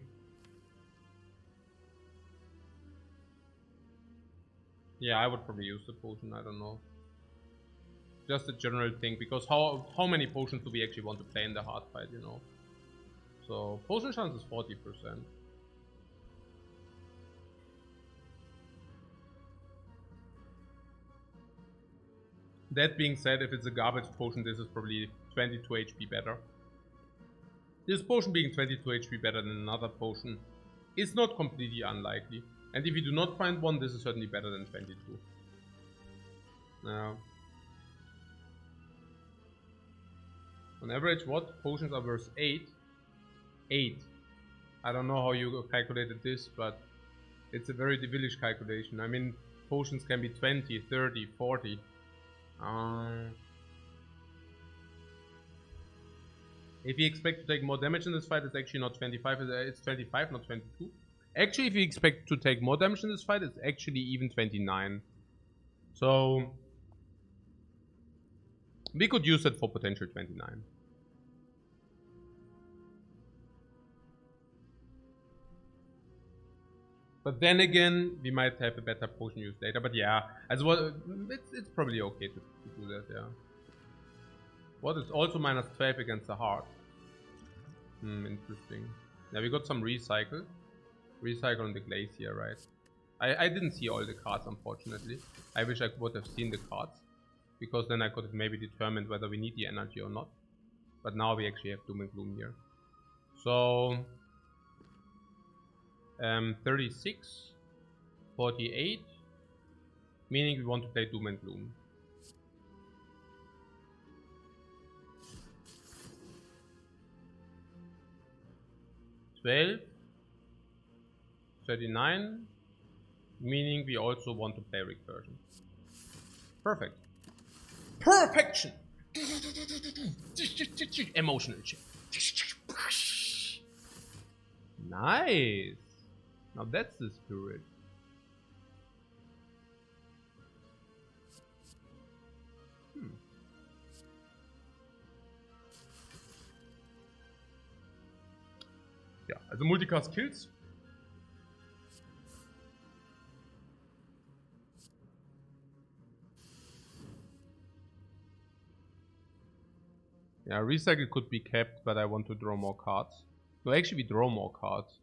yeah, I would probably use the potion, I don't know. Just a general thing, because how many potions do we actually want to play in the hard fight, you know? So, potion chance is 40%. That being said, if it's a garbage potion, this is probably 22 HP better. This potion being 22 HP better than another potion is not completely unlikely. And if you do not find one, this is certainly better than 22. Now, on average, what? Potions are worth 8. 8. I don't know how you calculated this, but it's a very devilish calculation. I mean, potions can be 20, 30, 40. If you expect to take more damage in this fight, it's actually not 25, it's 25, not 22. Actually, if you expect to take more damage in this fight, it's actually even 29. So, we could use it for potential 29. But then again, we might have a better potion use later. But yeah, as well, it's probably okay to do that, yeah. What is also minus 12 against the heart? Interesting. Yeah, we got some recycle. Recycle on the glacier, right? I didn't see all the cards, unfortunately. I wish I would have seen the cards, because then I could have maybe determined whether we need the energy or not. But now we actually have Doom and Gloom here. So... 36, 48, meaning we want to play Doom and Gloom. $12, 39, meaning we also want to play Recursion. Perfect. Perfection! Emotional check. Nice! Now that's the spirit. Ja, also Multicast Kills. Yeah, recycle could be kept, but I want to draw more cards. No, actually we draw more cards.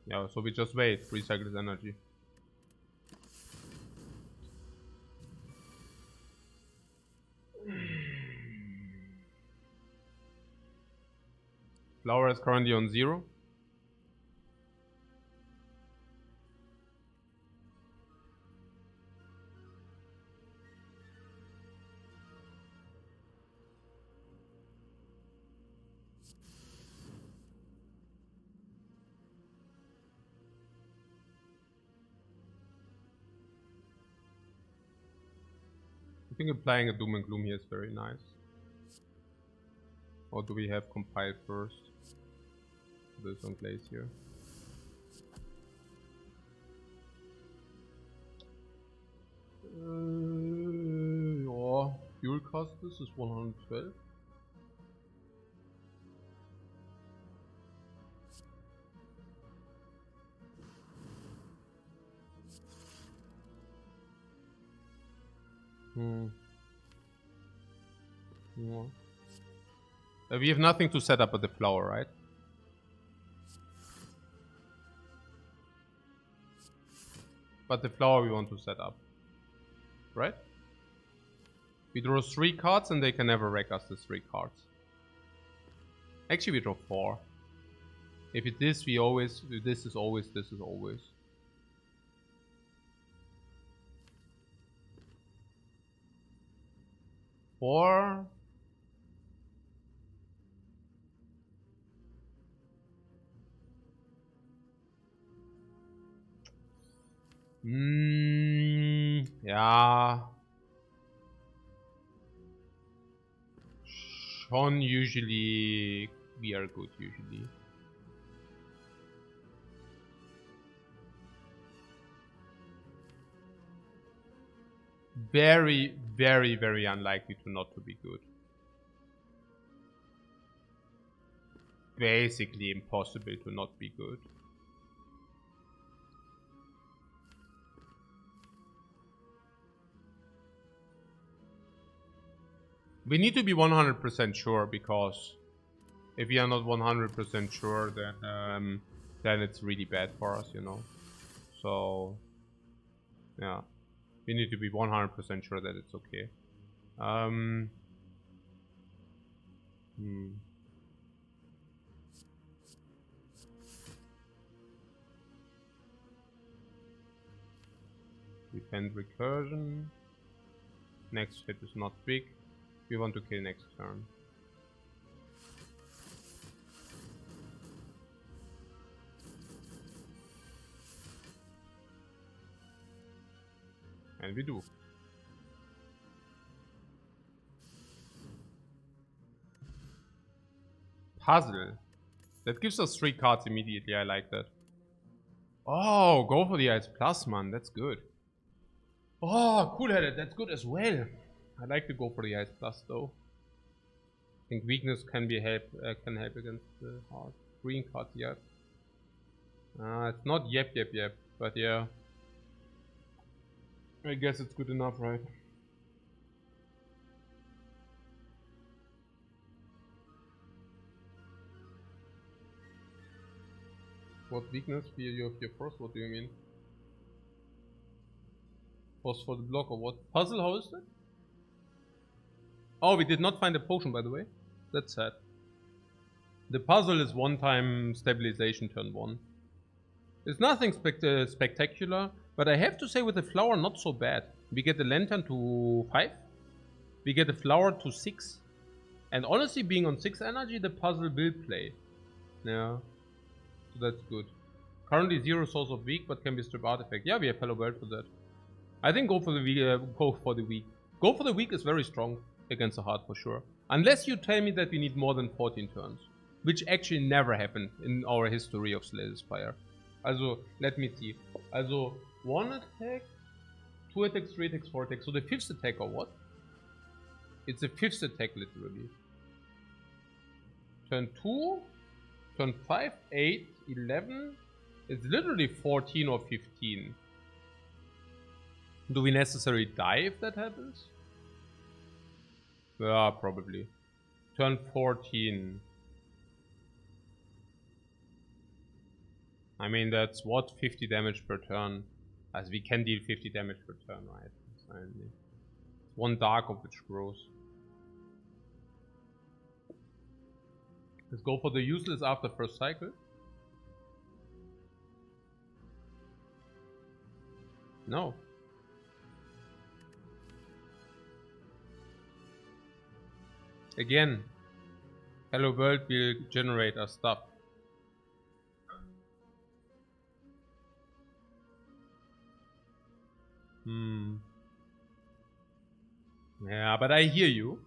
Yeah, so we just wait. Recycle this energy. Flower is currently on 0. I think applying a Doom and Gloom here is very nice. Or do we have compile first? This on Glacier. Yeah, fuel cost this is 112. Yeah. We have nothing to set up at the flower, right? But the flower we want to set up, right? We draw 3 cards and they can never wreck us the 3 cards. Actually, we draw 4. If it is, we always, this is always, this is always. Four. Yeah. Sean usually, we are good usually. Very, very, very unlikely to not to be good. Basically impossible to not be good. We need to be 100% sure, because if we are not 100% sure, then it's really bad for us, you know. So, yeah. We need to be 100% sure that it's okay. Defend recursion. Next hit is not big. We want to kill next turn. And we do. Puzzle. That gives us 3 cards immediately. I like that. Oh, go for the Ice Plus, man. That's good. Oh, cool-headed. That's good as well. I like to go for the Ice Plus, though. I think weakness can be can help against the hard green card. Yep. It's not yep, but yeah. I guess it's good enough, right? What weakness? You have your first? What do you mean? Was for the block or what? Puzzle, how is that? Oh, we did not find a potion, by the way. That's sad. The puzzle is 1-time stabilization turn 1. It's nothing spectacular, but I have to say with the flower, not so bad. We get the lantern to 5. We get the flower to 6. And honestly, being on 6 energy, the puzzle will play. Yeah. So that's good. Currently 0 source of weak, but can be strip artifact. Yeah, we have Hello World for that. I think go for the weak. Go for the weak. Go for the weak is very strong against the hard for sure. Unless you tell me that we need more than 14 turns. Which actually never happened in our history of Spire. Also, let me see. Also, 1 attack, 2 attacks, 3 attacks, 4 attacks. So the 5th attack or what? It's the 5th attack literally. Turn 2, turn 5, 8, 11. It's literally 14 or 15. Do we necessarily die if that happens? Yeah, probably. Turn 14. I mean, that's what? 50 damage per turn. As we can deal 50 damage per turn, right? Apparently. 1 dark of which grows. Let's go for the useless after first cycle. No. Again, Hello World will generate our stuff. Yeah, but I hear you.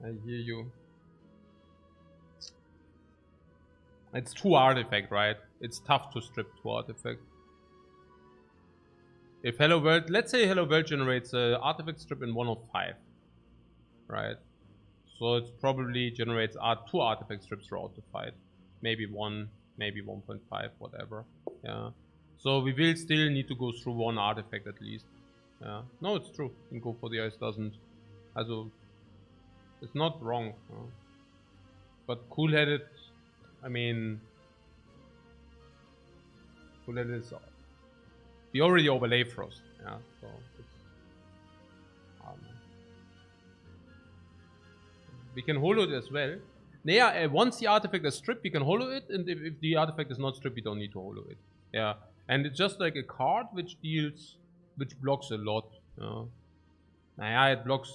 I hear you. It's 2 artifact, right? It's tough to strip 2 artifact. If Hello World, let's say Hello World generates an artifact strip in 1 of 5, right? So it probably generates 2 artifact strips throughout the fight. Maybe 1, maybe 1.5, whatever. Yeah. So we will still need to go through 1 artifact at least. Yeah. No, it's true. And go for the ice doesn't. Also, it's not wrong. But cool-headed, I mean, cool-headed is. We already overlay Frost. Yeah. So it's. We can holo it as well. Yeah, once the artifact is stripped, we can holo it, and if the artifact is not stripped, we don't need to holo it. Yeah, and it's just like a card which blocks a lot. Yeah, it blocks.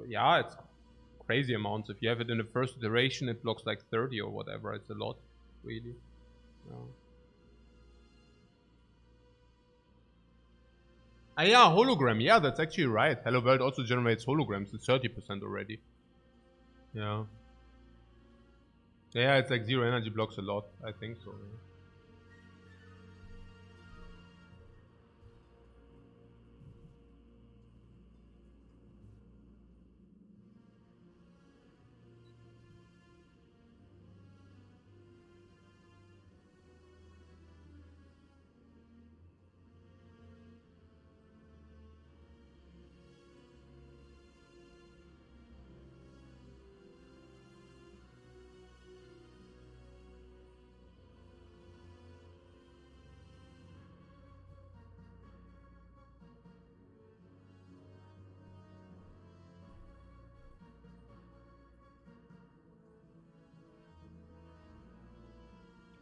Yeah, it's crazy amounts. If you have it in the first iteration, it blocks like 30 or whatever. It's a lot, really. Yeah, hologram. Yeah, that's actually right. Hello World also generates holograms. It's 30% already. Yeah. Yeah, it's like 0 energy blocks a lot. I think so. Yeah.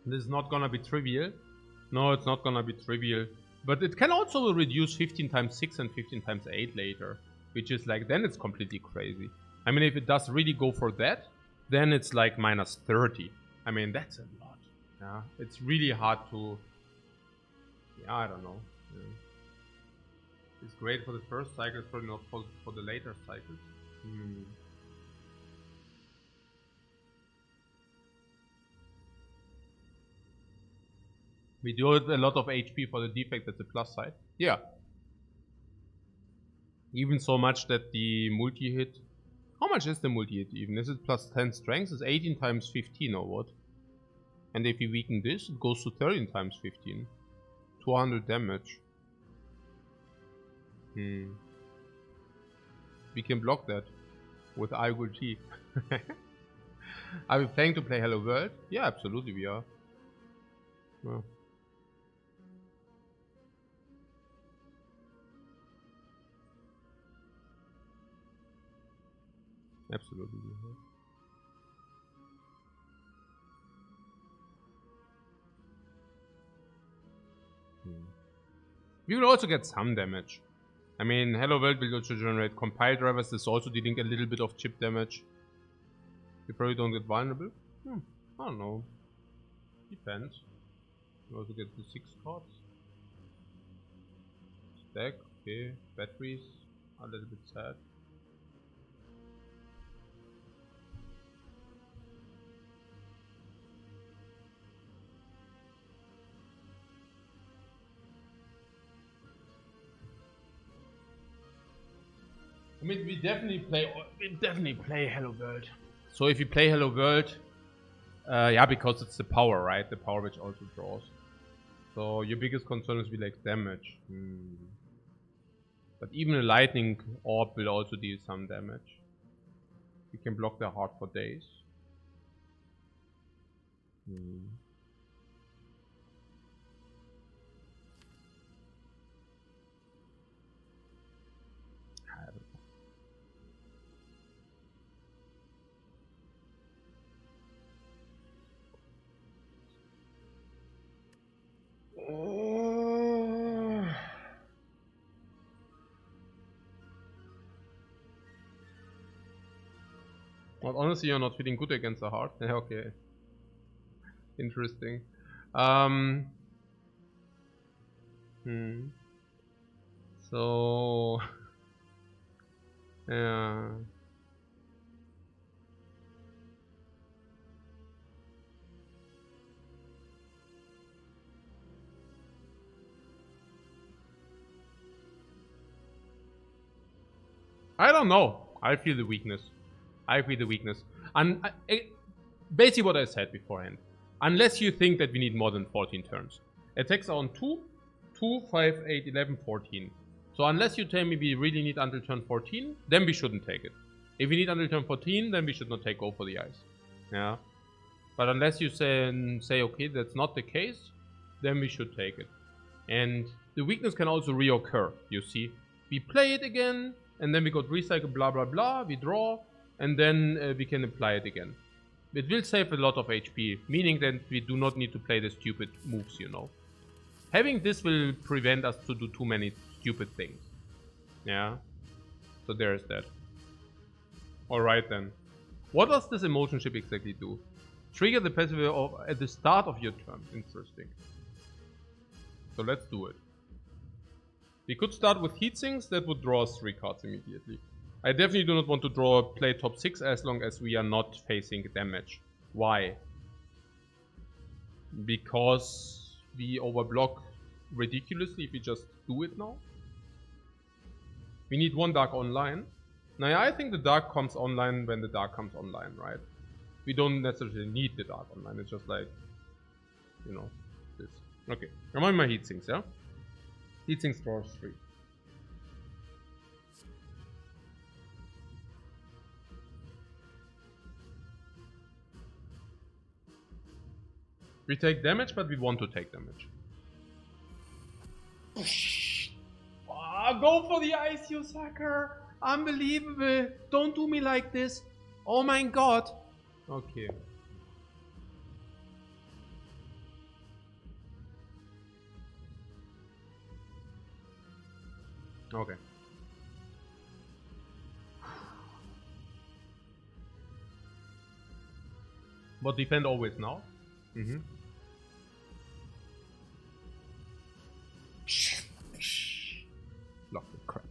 This is not gonna be trivial. No, it's not gonna be trivial. But it can also reduce 15 times 6 and 15 times 8 later. Which is like, then it's completely crazy. I mean, if it does really go for that, then it's like minus 30. I mean, that's a lot. Yeah, it's really hard to... Yeah, I don't know. Yeah. It's great for the first cycle, probably not for the later cycles. We do a lot of HP for the defect at the plus side. Yeah. Even so much that the multi-hit... How much is the multi-hit even? Is it plus 10 strength? It's 18 times 15 or what? And if you weaken this, it goes to 13 times 15. 200 damage. We can block that with Argul T. Are we planning to play Hello World? Yeah, absolutely we are. Yeah. Absolutely. We will also get some damage. I mean, Hello World will also generate compile drivers. This is also dealing a little bit of chip damage. You probably don't get vulnerable. I don't know. Depends. You also get the 6 cards. Stack, okay. Batteries are a little bit sad. I mean, we definitely play Hello World. So if you play Hello World, yeah, because it's the power, right? The power which also draws. So your biggest concern is like damage. But even a lightning orb will also deal some damage. You can block their heart for days. Well, honestly, you're not feeling good against the heart. Yeah, okay. Interesting. So... yeah... I don't know. I feel the weakness. And basically what I said beforehand. Unless you think that we need more than 14 turns. Attacks are on 2, 5, 8, 11, 14. So unless you tell me we really need until turn 14, then we shouldn't take it. If we need until turn 14, then we should not take Go for the Ice. Yeah. But unless you say okay, that's not the case, then we should take it. And the weakness can also reoccur, you see. We play it again, and then we got recycle, blah blah blah, we draw, and then we can apply it again. It will save a lot of HP, meaning that we do not need to play the stupid moves, you know. Having this will prevent us to do too many stupid things. Yeah. So there is that. Alright then. What does this emotion chip exactly do? Trigger the passive at the start of your turn. Interesting. So let's do it. We could start with heatsinks, that would draw us 3 cards immediately. I definitely do not want to play top 6 as long as we are not facing damage. Why? Because we overblock ridiculously if we just do it now. We need 1 dark online. Now yeah, I think the dark comes online when the dark comes online, right? We don't necessarily need the dark online, it's just like, you know, this. Okay, I'm on my heatsinks, yeah? Heatsinks draws 3. We take damage, but we want to take damage. Oh, go for the ice, you sucker! Unbelievable! Don't do me like this! Oh my god! Okay. Okay. But defend always now. Block the crap.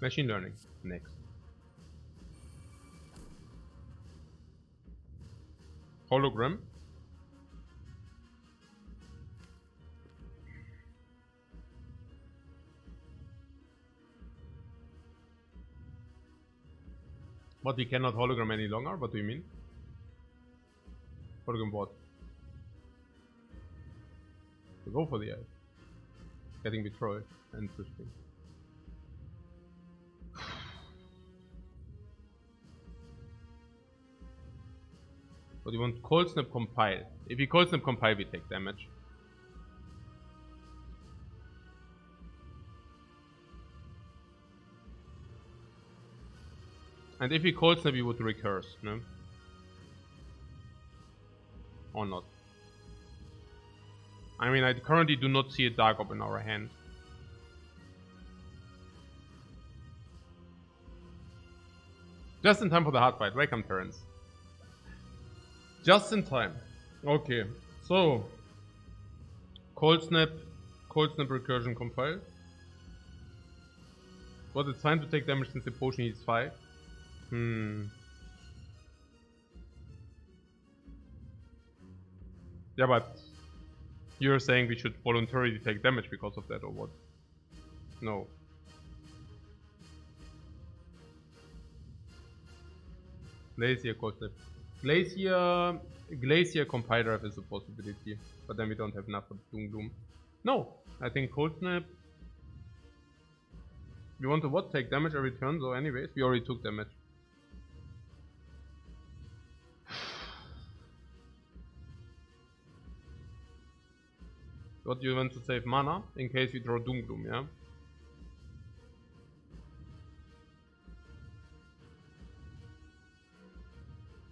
Machine learning. Next. Hologram. But we cannot hologram any longer? What do you mean? Hologram what? To go for the eye. Getting destroyed. Interesting. But you want cold snap compile. If we cold snap compile, we take damage. And if we cold snap, we would recurse, no? Or not. I mean, I currently do not see a dark up in our hand. Just in time for the hard fight. Welcome, Terrence. Just in time. Okay, so cold snap recursion compile. But it's time to take damage since the potion heals 5. Yeah, but you're saying we should voluntarily take damage because of that, or what? No. Glacier cold snap. Glacier compile drive is a possibility, but then we don't have enough for Doom Gloom. No, I think cold snap. We want to what? Take damage every turn, so anyways, we already took damage. What do you want to save mana in case we draw Doom Gloom, yeah?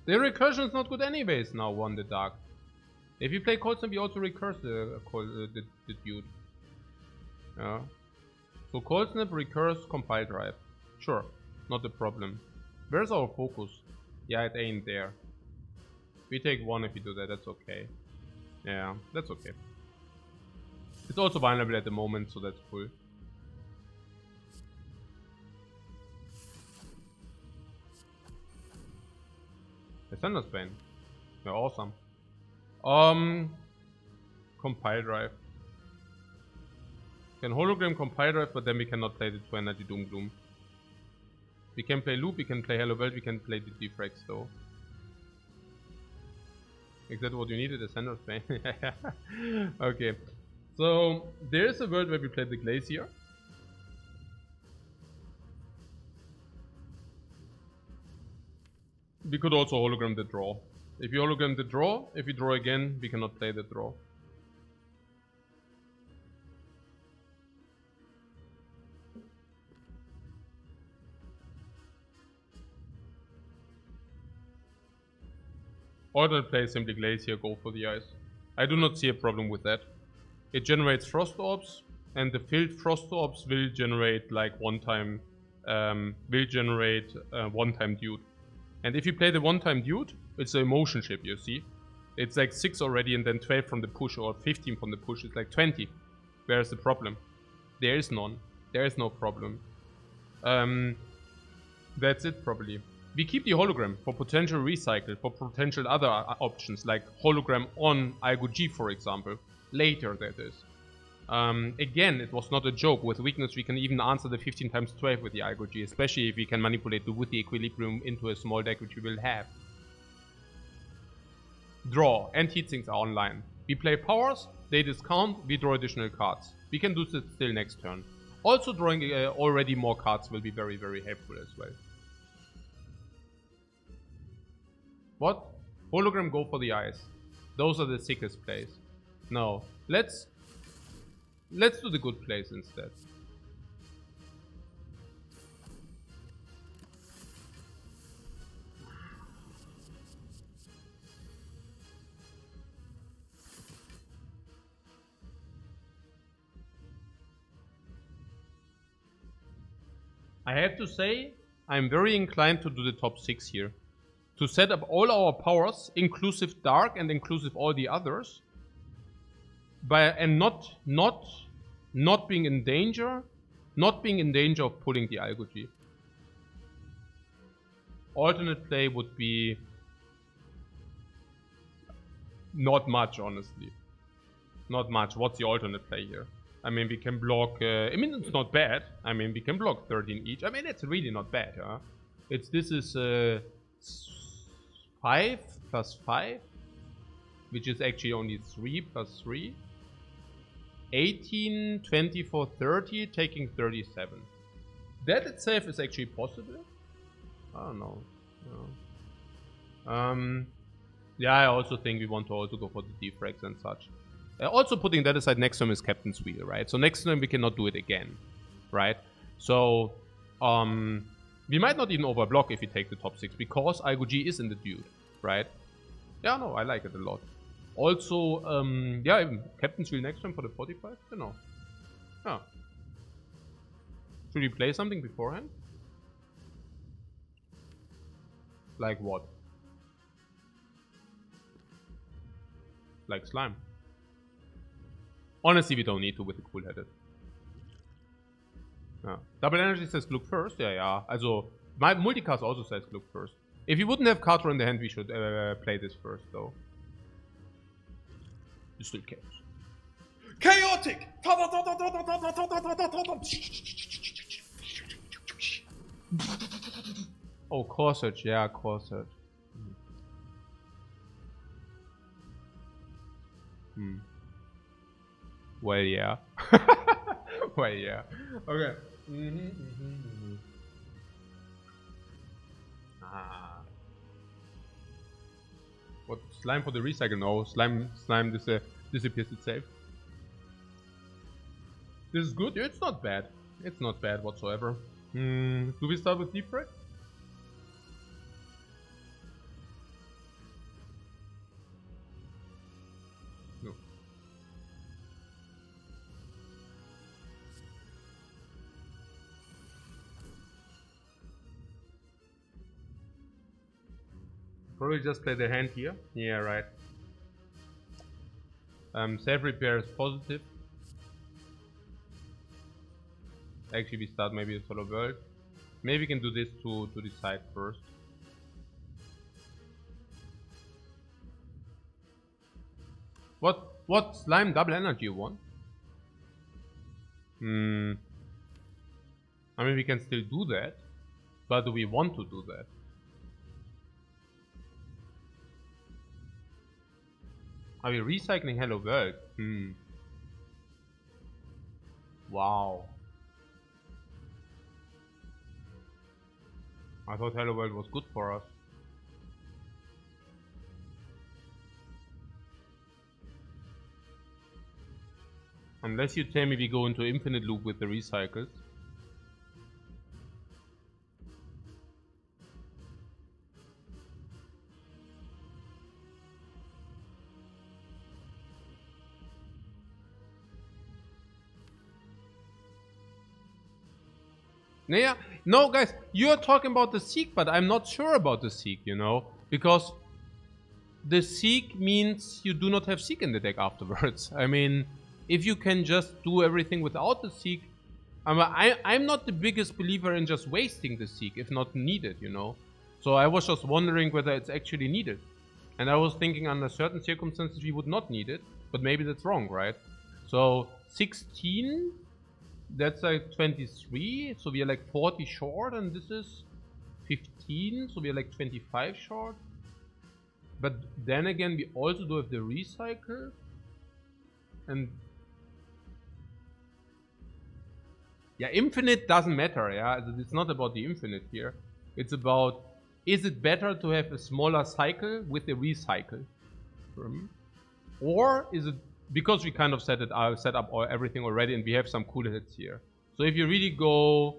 The recursion is not good anyways now, one the dark. If you play cold snap, you also recurse the dude. Yeah. So cold snap, recurse, compile drive. Sure, not a problem. Where's our focus? Yeah, it ain't there. We take 1 if you do that, that's okay. Yeah, that's okay. It's also vulnerable at the moment, so that's cool. Ascension Spain. They're awesome. Compile drive. Can hologram compile drive, but then we cannot play the 2 energy Doom Gloom. We can play Loop, we can play Hello World, we can play the Defect though. Exactly what you needed, Ascension Spain. Okay. So there is a world where we play the Glacier. We could also hologram the draw. If you hologram the draw, if we draw again, we cannot play the draw. Alternate play simply Glacier, go for the ice. I do not see a problem with that. It generates Frost Orbs, and the filled Frost Orbs will generate like one-time Dude. And if you play the one-time Dude, it's an emotion chip, you see. It's like 6 already and then 12 from the push, or 15 from the push. It's like 20. Where's the problem? There is none. There is no problem. That's it probably. We keep the hologram for potential recycle, for potential other options, like hologram on IGG, for example. Later, that is. Again, it was not a joke. With weakness, we can even answer the 15 times 12 with the IGG, especially if we can manipulate with the equilibrium into a small deck, which we will have. Draw and heatsinks are online. We play powers, they discount, we draw additional cards. We can do this still next turn. Also, drawing already more cards will be very, very helpful as well. What? Hologram, go for the ice. Those are the sickest plays. No, let's do the good plays instead. I have to say, I'm very inclined to do the top 6 here. To set up all our powers, inclusive Dark and inclusive all the others, and not being in danger, of pulling the IGG. Alternate play would be not much, honestly. Not much. What's the alternate play here? I mean, we can block. I mean, it's not bad. I mean, we can block 13 each. I mean, it's really not bad, huh? This is 5 plus 5, which is actually only 3 plus 3. 18, 24, 30, taking 37. That itself is actually possible. I don't know. Yeah, I also think we want to also go for the defracts and such. Also putting that aside, next time is Captain's Wheel, right? So next time we cannot do it again, right? So, we might not even overblock if we take the top 6, because IGG is in the Dude, right? Yeah, no, I like it a lot. Also, yeah, Captain's Wheel next time for the 45, you know. Yeah. Should we play something beforehand? Like what? Like Slime. Honestly, we don't need to with the cool-headed. Yeah. Double Energy says Gluck first. Yeah. Also, my multicast also says Gluck first. If you wouldn't have Carter in the hand, we should play this first, though. It still counts. Chaotic! Oh, Core Search. Yeah, Core Search. Well, yeah. Well, yeah. Okay. What? Slime for the recycle? No. Slime disappears itself. This is good. It's not bad. It's not bad whatsoever. Do we start with Defect? No. Probably just play the hand here. Yeah, right. Save repair is positive. Actually, we start maybe with Hello World. Maybe we can do this to decide first. What slime double energy you want? I mean, we can still do that, but do we want to do that? Are we recycling Hello World? Wow. I thought Hello World was good for us. Unless you tell me we go into infinite loop with the recycles. Yeah, no guys, you're talking about the Seek, but I'm not sure about the Seek, you know, because the Seek means you do not have Seek in the deck afterwards. I mean, if you can just do everything without the Seek, I'm not the biggest believer in just wasting the Seek if not needed, you know. So I was just wondering whether it's actually needed. And I was thinking under certain circumstances we would not need it, but maybe that's wrong, right? So 16, that's like 23, so we are like 40 short, and this is 15, so we are like 25 short. But then again, we also do have the recycle, and yeah, infinite doesn't matter, yeah, it's not about the infinite here. It's about, is it better to have a smaller cycle with the recycle? Or is it, because we kind of set up everything already and we have some cool hits here. So if you really go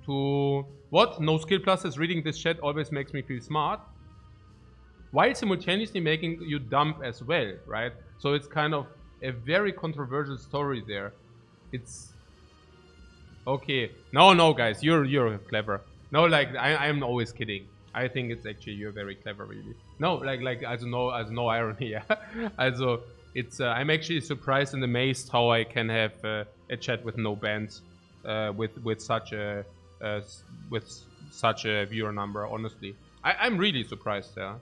to, what? No skill pluses, reading this chat always makes me feel smart. While simultaneously making you dumb as well, right? So it's kind of a very controversial story there. It's okay. No, guys, you're clever. No, like I'm always kidding. I think it's actually you're very clever, really. No, like as no irony. Yeah. Also, it's I'm actually surprised and amazed how I can have a chat with no bans, with such a viewer number. Honestly, I'm really surprised. Yeah.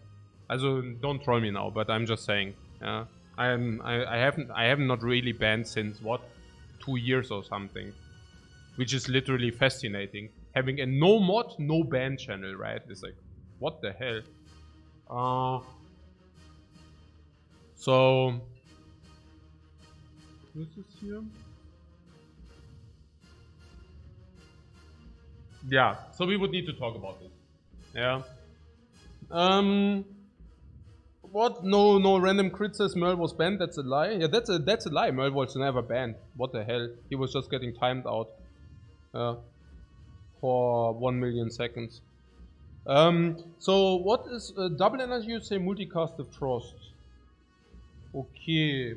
Also, don't troll me now, but I'm just saying. Yeah. I haven't not really banned since what, 2 years or something, which is literally fascinating. Having a no mod, no ban channel, right? It's like, what the hell? So what's this here? Yeah, so we would need to talk about this. Yeah. What? No random crit says Merle was banned. That's a lie. Yeah, that's a lie. Merle was never banned. What the hell? He was just getting timed out. For 1 million seconds. So what is double energy? You say multicast the frost. Okay.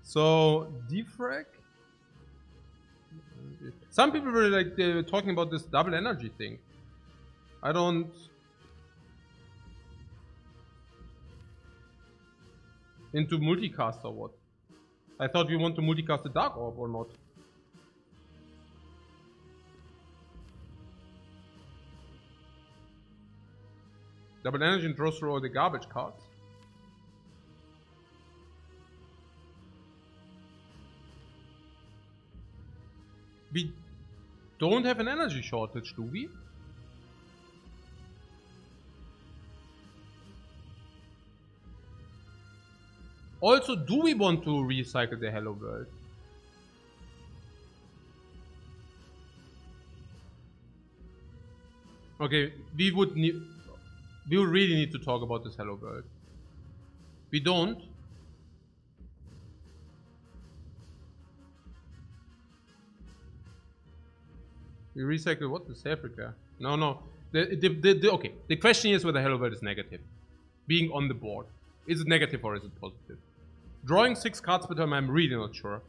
So Defect. Some people were like talking about this double energy thing. I don't. Into multicast or what? I thought we want to multicast the Dark Orb or not. Double energy and draw through all the garbage cards. We don't have an energy shortage, do we? Also, do we want to recycle the Hello World? Okay, we would really need to talk about this Hello World. We don't. We recycle what? The South Africa? No. Okay, the question is whether Hello World is negative. Being on the board. Is it negative or is it positive? Drawing 6 cards per turn, I'm really not sure.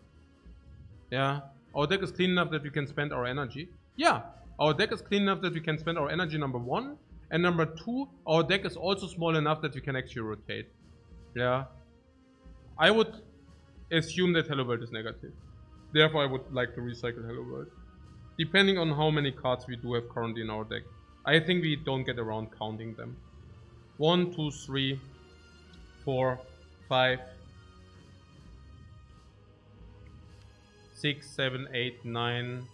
Yeah. Our deck is clean enough that we can spend our energy. Yeah. Our deck is clean enough that we can spend our energy, number 1. And number 2, our deck is also small enough that we can actually rotate. Yeah. I would assume that Hello World is negative. Therefore, I would like to recycle Hello World. Depending on how many cards we do have currently in our deck. I think we don't get around counting them. 1, 2, 3, 4, 5, 6, 7, 8, 9,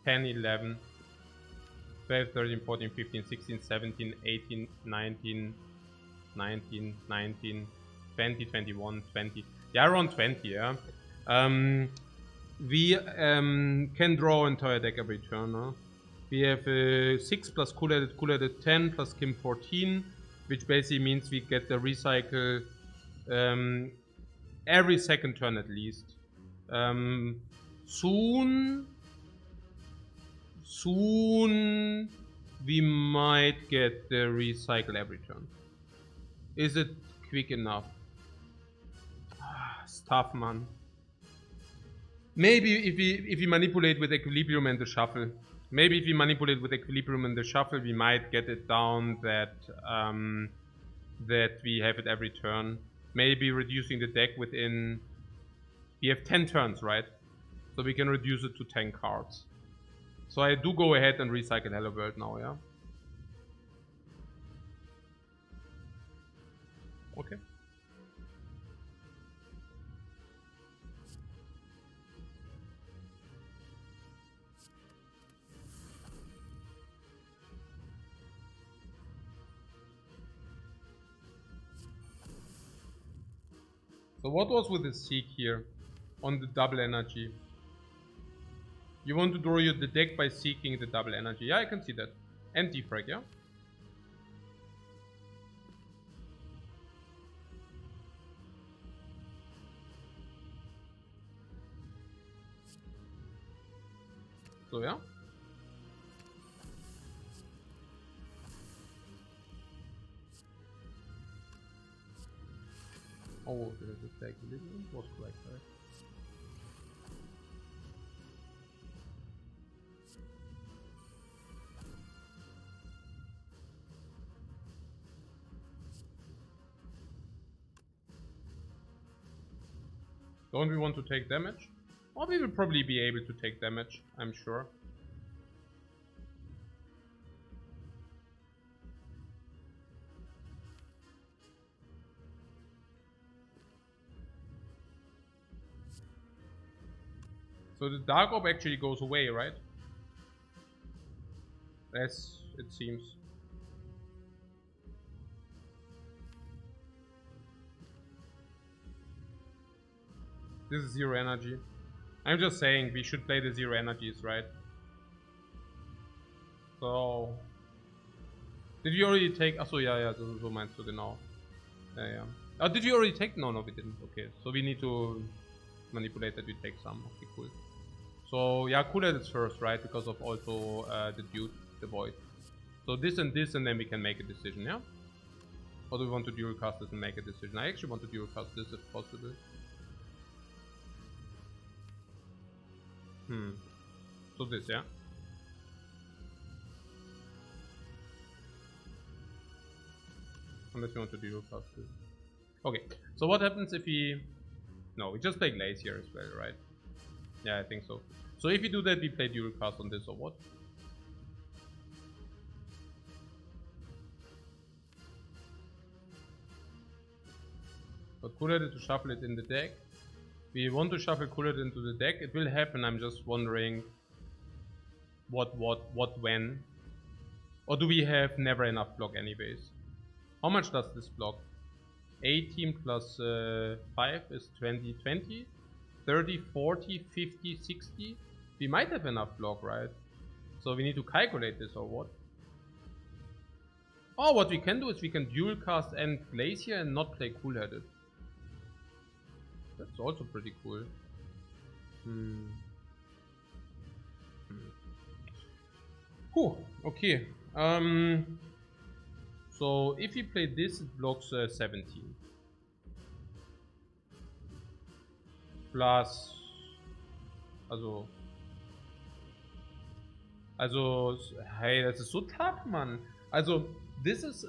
10, 11, 12, 13, 14, 15, 16, 17, 18, 19, 20, 21, 20. Yeah, around 20, yeah. We can draw entire deck every turn, huh? We have 6 plus cool-headed 10 plus Kim 14, which basically means we get the recycle every second turn at least. Soon we might get the recycle every turn. Is it quick enough? It's tough, man. Maybe if we manipulate with equilibrium and the shuffle. Maybe if we manipulate with equilibrium and the shuffle, we might get it down that that we have it every turn. Maybe reducing the deck within... We have 10 turns, right? So we can reduce it to 10 cards. So I do go ahead and recycle Hello World now, yeah? Okay. So what was with the Seek here on the double energy? You want to draw the deck by seeking the double energy. Yeah, I can see that. And Defect, yeah? So yeah. Oh, the deck was correct, right? Don't we want to take damage? Or we will probably be able to take damage, I'm sure. So the Dark Orb actually goes away, right? As it seems. This is 0 energy. I'm just saying we should play the 0 energies, right? So... Did you already take... Achso, ja, so meinst du genau. Ja. Oh, did you already take... No, we didn't. Okay, so we need to manipulate that we take some. Okay, cool. So, yeah, cool-headed first, right? Because of also the dude, the void. So this, and then we can make a decision, yeah? Or do we want to dual cast this and make a decision? I actually want to dual cast this if possible. So this, yeah? Unless you want to dual cast this. Okay, so what happens if we... No, we just play Glacier as well, right? Yeah, I think so. So if we do that, we play dual cast on this or what? But cool-headed to shuffle it in the deck. We want to shuffle cool-headed into the deck. It will happen, I'm just wondering what, when. Or do we have never enough block anyways? How much does this block? 18 plus 5 is 20, 20, 30, 40, 50, 60. We might have enough block, right? So we need to calculate this or what? Oh, what we can do is we can dual cast and Glacier and not play cool-headed. That's also pretty cool. Whew, okay. So if you play this, it blocks 17. Plus... Also, hey, das ist so tough, Mann. Also, this is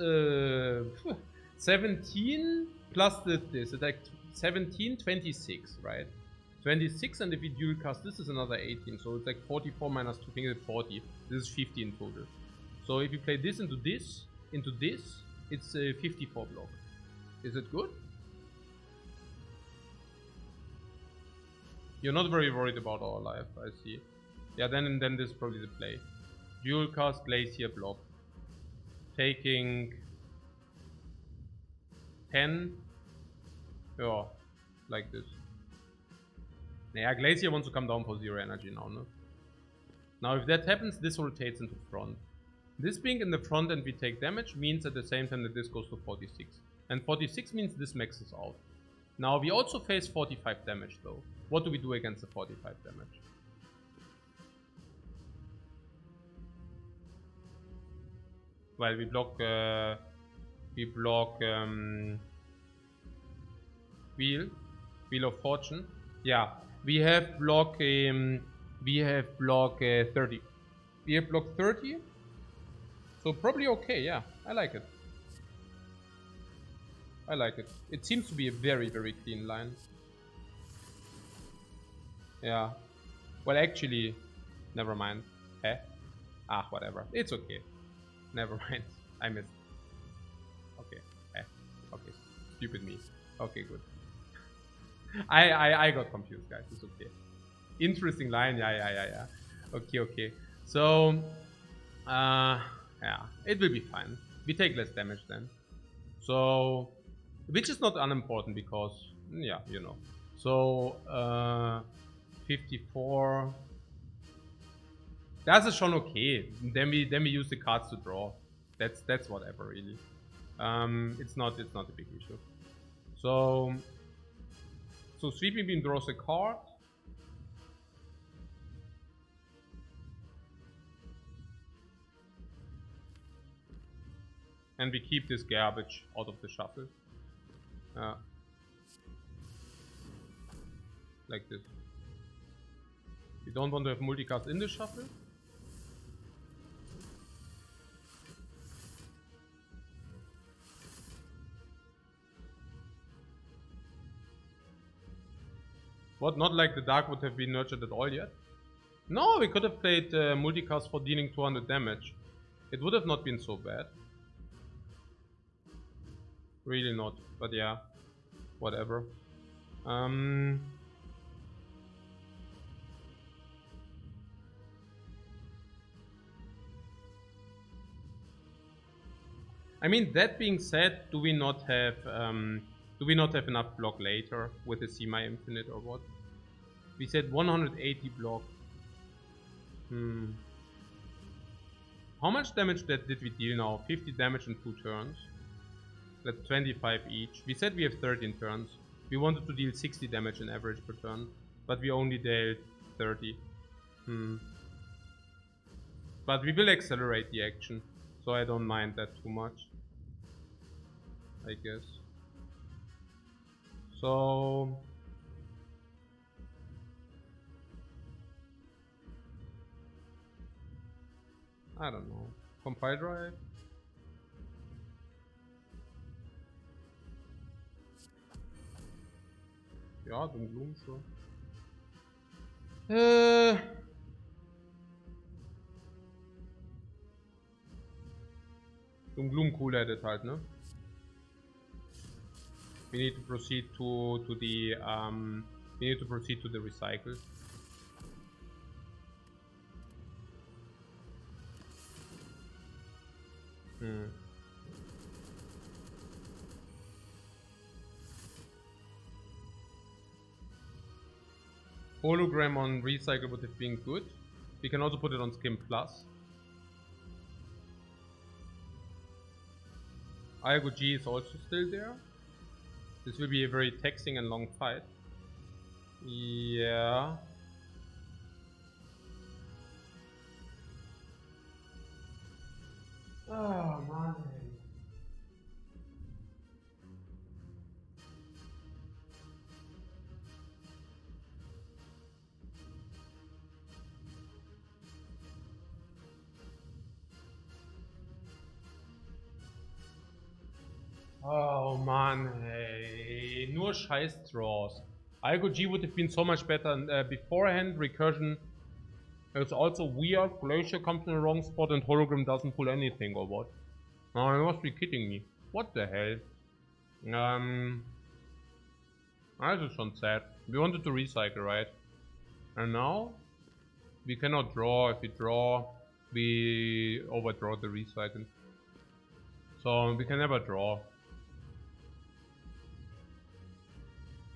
17 plus this. It's like 17, 26, right? 26, and if we dual cast this is another 18, so it's like 44 minus 2 fingers, 40. This is 50 in total. So if you play this, it's a 54 block. Is it good? You're not very worried about our life, I see. Yeah, then this is probably the play. Dual cast Glacier block. Taking 10. Yeah, like this. Yeah, Glacier wants to come down for 0 energy now, no? Now if that happens, this rotates into front. This being in the front and we take damage means at the same time that this goes to 46. And 46 means this maxes out. Now we also face 45 damage though. What do we do against the 45 damage? Well, we block Wheel of Fortune. Yeah, we have block 30. We have block 30. So probably okay, yeah. I like it. I like it. It seems to be a very, very clean line. Yeah. Well, actually, never mind. Eh? Ah, whatever. It's okay. Never mind. I missed. Okay. Eh. Okay. Stupid me. Okay, good. I got confused, guys. It's okay. Interesting line. Yeah. Okay. So, yeah, it will be fine. We take less damage then. So, which is not unimportant because, yeah, you know. So, 54. Das ist schon okay. Then we use the cards to draw. That's whatever really. It's not a big issue. So Sweeping Beam draws a card. And we keep this garbage out of the shuffle. Like this. We don't want to have multicast in the shuffle. What? Not like the dark would have been nurtured at all yet? No, we could have played multicast for dealing 200 damage. It would have not been so bad. Really not, but yeah, whatever. I mean, that being said, do we not have enough block later with the semi-infinite or what? We said 180 block. How much damage did we deal now? 50 damage in 2 turns. That's 25 each. We said we have 13 turns. We wanted to deal 60 damage in average per turn, but we only dealt 30. But we will accelerate the action, so I don't mind that too much, I guess. So I don't know. Compile drive. Ja, Doom Gloom schon. Doom Gloom cool edit halt, ne? We need to proceed to the recycle. Hologram on recycle would have been good. We can also put it on Skim Plus. Algo G is also still there. This will be a very taxing and long fight. Yeah. Oh man. Oh Mann, ey. nur scheiß Draws. Algo G would have been so much better beforehand. Recursion is also weird. Glacier comes in the wrong spot and Hologram doesn't pull anything or what? Oh, you must be kidding me. What the hell? That is schon sad. We wanted to recycle, right? And now? We cannot draw. If we draw, we overdraw the recycle. So we can never draw.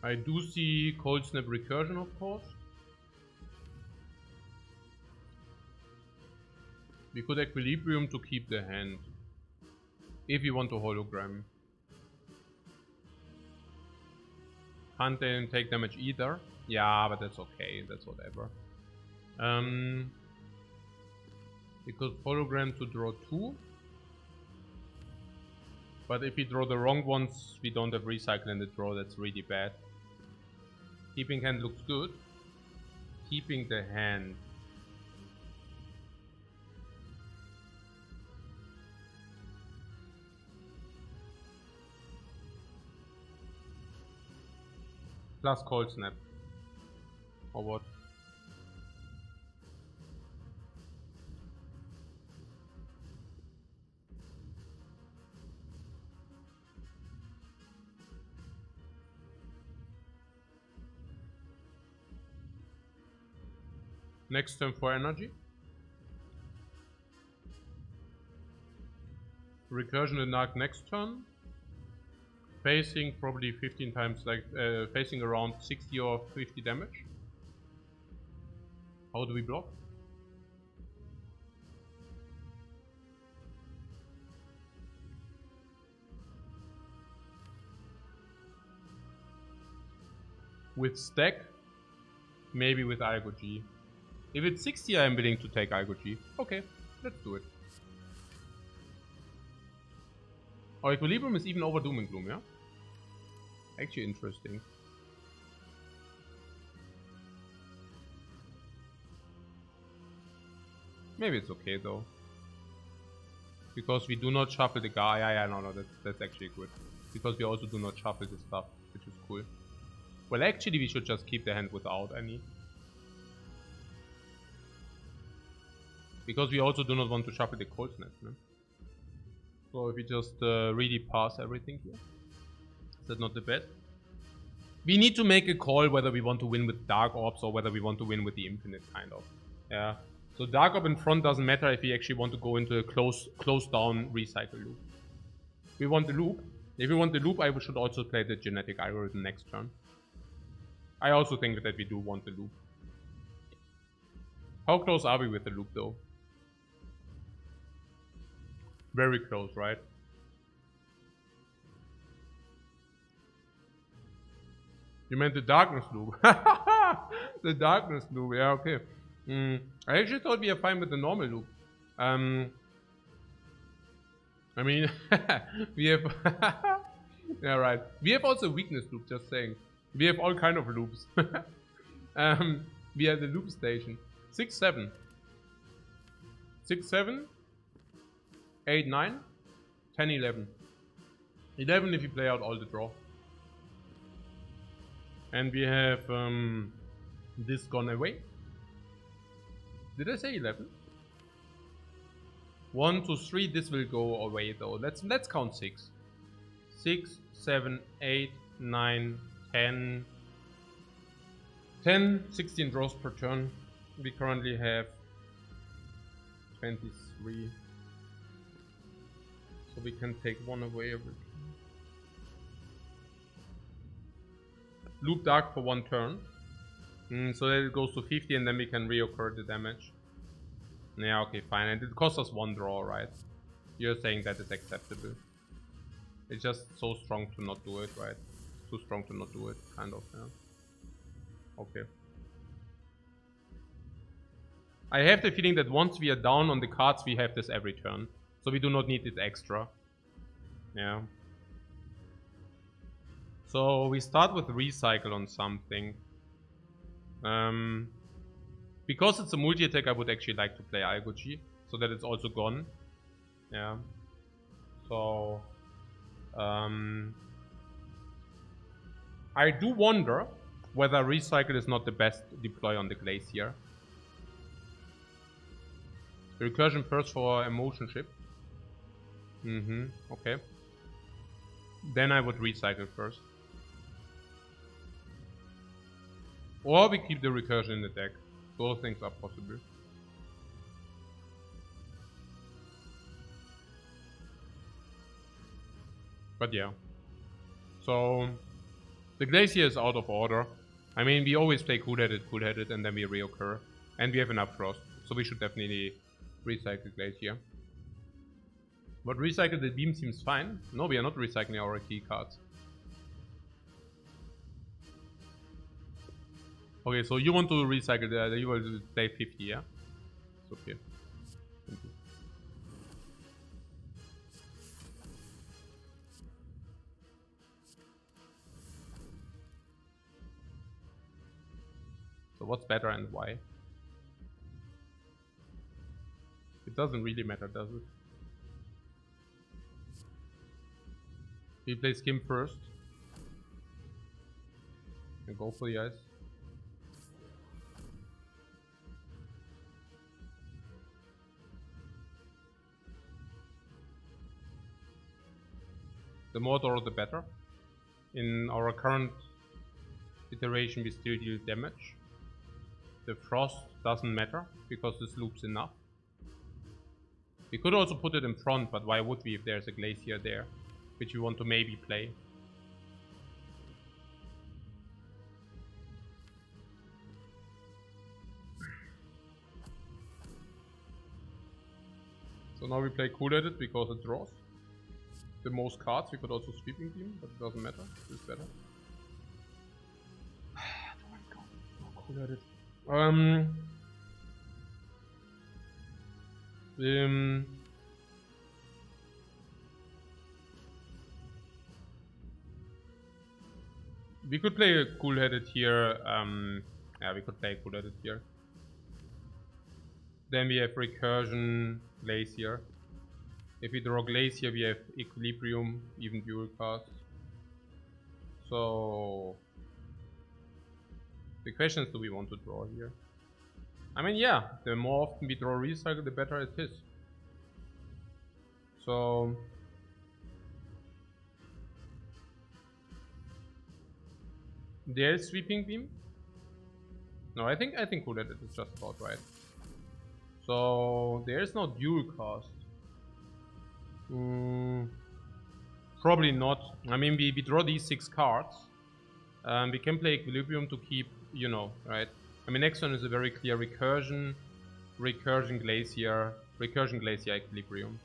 I do see Cold Snap Recursion, of course. We could Equilibrium to keep the hand. If we want to hologram. Can't then take damage either. Yeah, but that's okay. That's whatever. We could hologram to draw 2. But if we draw the wrong ones, we don't have recycle in the draw. That's really bad. Keeping hand looks good. Keeping the hand. Plus Cold Snap. Or what? Next turn for energy. Recursion and Narc next turn. Facing probably 15 times, like facing around 60 or 50 damage. How do we block? With stack, maybe with Algo G. If it's 60, I'm willing to take Algo G. Okay, let's do it. Our Equilibrium is even over Doom and Gloom, yeah? Actually interesting. Maybe it's okay though. Because we do not shuffle the guy. Yeah, no, that's actually good. Because we also do not shuffle the stuff, which is cool. Well, actually we should just keep the hand without any. Because we also do not want to shuffle the Cold Snap, no? So if we just really pass everything here. Is that not the best? We need to make a call whether we want to win with Dark Orbs or whether we want to win with the Infinite, kind of. Yeah. So Dark Orb in front doesn't matter if we actually want to go into a close down recycle loop. We want the loop. If we want the loop, I should also play the genetic algorithm next turn. I also think that we do want the loop. How close are we with the loop though? Very close, right? You meant the darkness loop. The darkness loop, yeah, okay. I actually thought we are fine with the normal loop. I mean, we have... yeah, right. We have also weakness loop, just saying. We have all kind of loops. We are the loop station. 6, 7. 6, 7. 8, 9. 10, 11. 11 if you play out all the draw. And we have this gone away. Did I say 11? 1, 2, 3. This will go away though. Let's count 6. 6, 7, 8, 9, 10. 10, 16 draws per turn. We currently have 23. So we can take one away every turn. Loop Dark for 1 turn. So that it goes to 50 and then we can reoccur the damage. Yeah, okay, fine. And it costs us 1 draw, right? You're saying that is acceptable. It's just so strong to not do it, right? Too strong to not do it, kind of, yeah. Okay. I have the feeling that once we are down on the cards, we have this every turn. So we do not need it extra. Yeah. So we start with recycle on something. Because it's a multi-attack, I would actually like to play Algo G, so that it's also gone. Yeah. So I do wonder whether recycle is not the best deploy on the Glacier. Recursion first for emotion ship. Okay. Then I would recycle first. Or we keep the recursion in the deck. Both things are possible. But yeah. So the Glacier is out of order. I mean, we always play cool-headed, and then we reoccur. And we have enough frost. So we should definitely recycle Glacier. But recycle the beam seems fine. No, we are not recycling our key cards. Okay, so you want to recycle the, you will play 50, yeah? It's okay. Thank you. So what's better and why? It doesn't really matter, does it? We play Skim first. And go for the ice. The more draw, the better. In our current iteration, we still deal damage. The frost doesn't matter because this loops enough. We could also put it in front, but why would we if there's a Glacier there, which we want to maybe play? So now we play cool-headed because it draws the most cards. We could also sweeping team, but it doesn't matter. It's better. Cool-headed. We could play a cool-headed here. Yeah, we could play cool-headed here. Then we have recursion, Glacier. If we draw Glacier, we have equilibrium, even dual cards. So the question is, do we want to draw here? I mean, yeah, the more often we draw recycle, the better it is. So there is sweeping beam. No, I think cool that it is just about right. So there is no dual cost. Probably not. I mean, we draw these 6 cards. We can play equilibrium to keep, you know, right? I mean, next one is a very clear recursion, Glacier, equilibrium.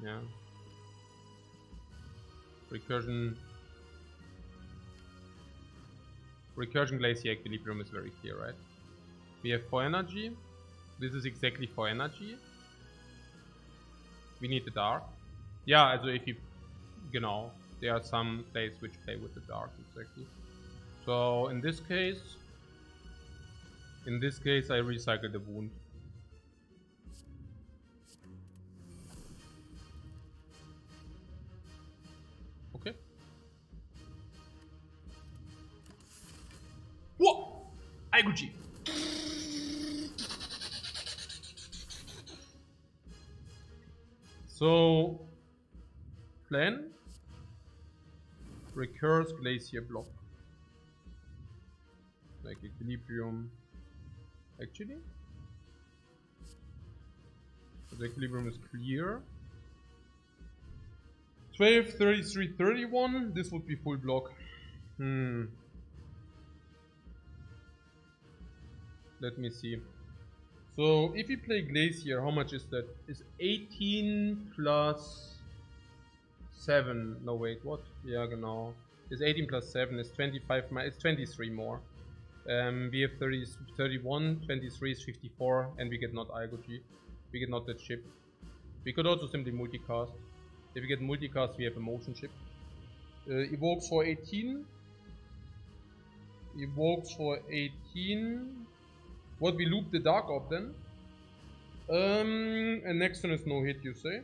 Yeah. Recursion Glacier equilibrium is very clear, right? We have 4 energy. This is exactly 4 energy. We need the dark. Yeah, also if you know, there are some plays which play with the dark, exactly. So in this case I recycle the wound. Okay. Whoa! Aiguchi! So plan recurs Glacier block. Like equilibrium. Actually, the equilibrium is clear. 12, 33, 31. This would be full block. Let me see. So if we play Glacier, how much is that? Is 18 plus 7. No wait, what? Yeah, genau. Is 18 plus 7 is 25. It's 23 more. We have 30, 31, 23 is 54, and we get not Aiguchi. We get not that ship. We could also simply multicast. If we get multicast, we have a motion ship. Evokes for 18. Evokes for 18. What, we loop the Dark Orb then? And next one is no hit, you say?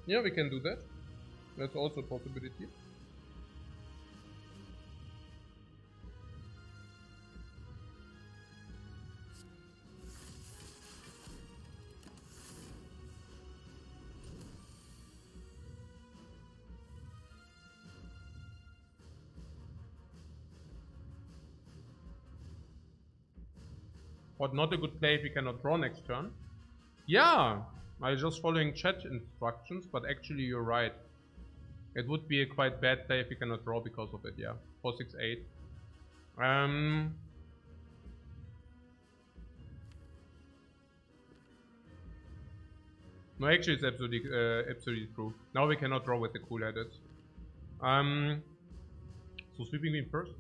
Yeah, we can do that. That's also a possibility. But not a good play if we cannot draw next turn. Yeah, I'm just following chat instructions, but actually you're right. It would be a quite bad play if we cannot draw because of it, yeah. 4, 6, 8. No, actually it's absolutely true. Now we cannot draw with the cool-headed. So sweeping queen first.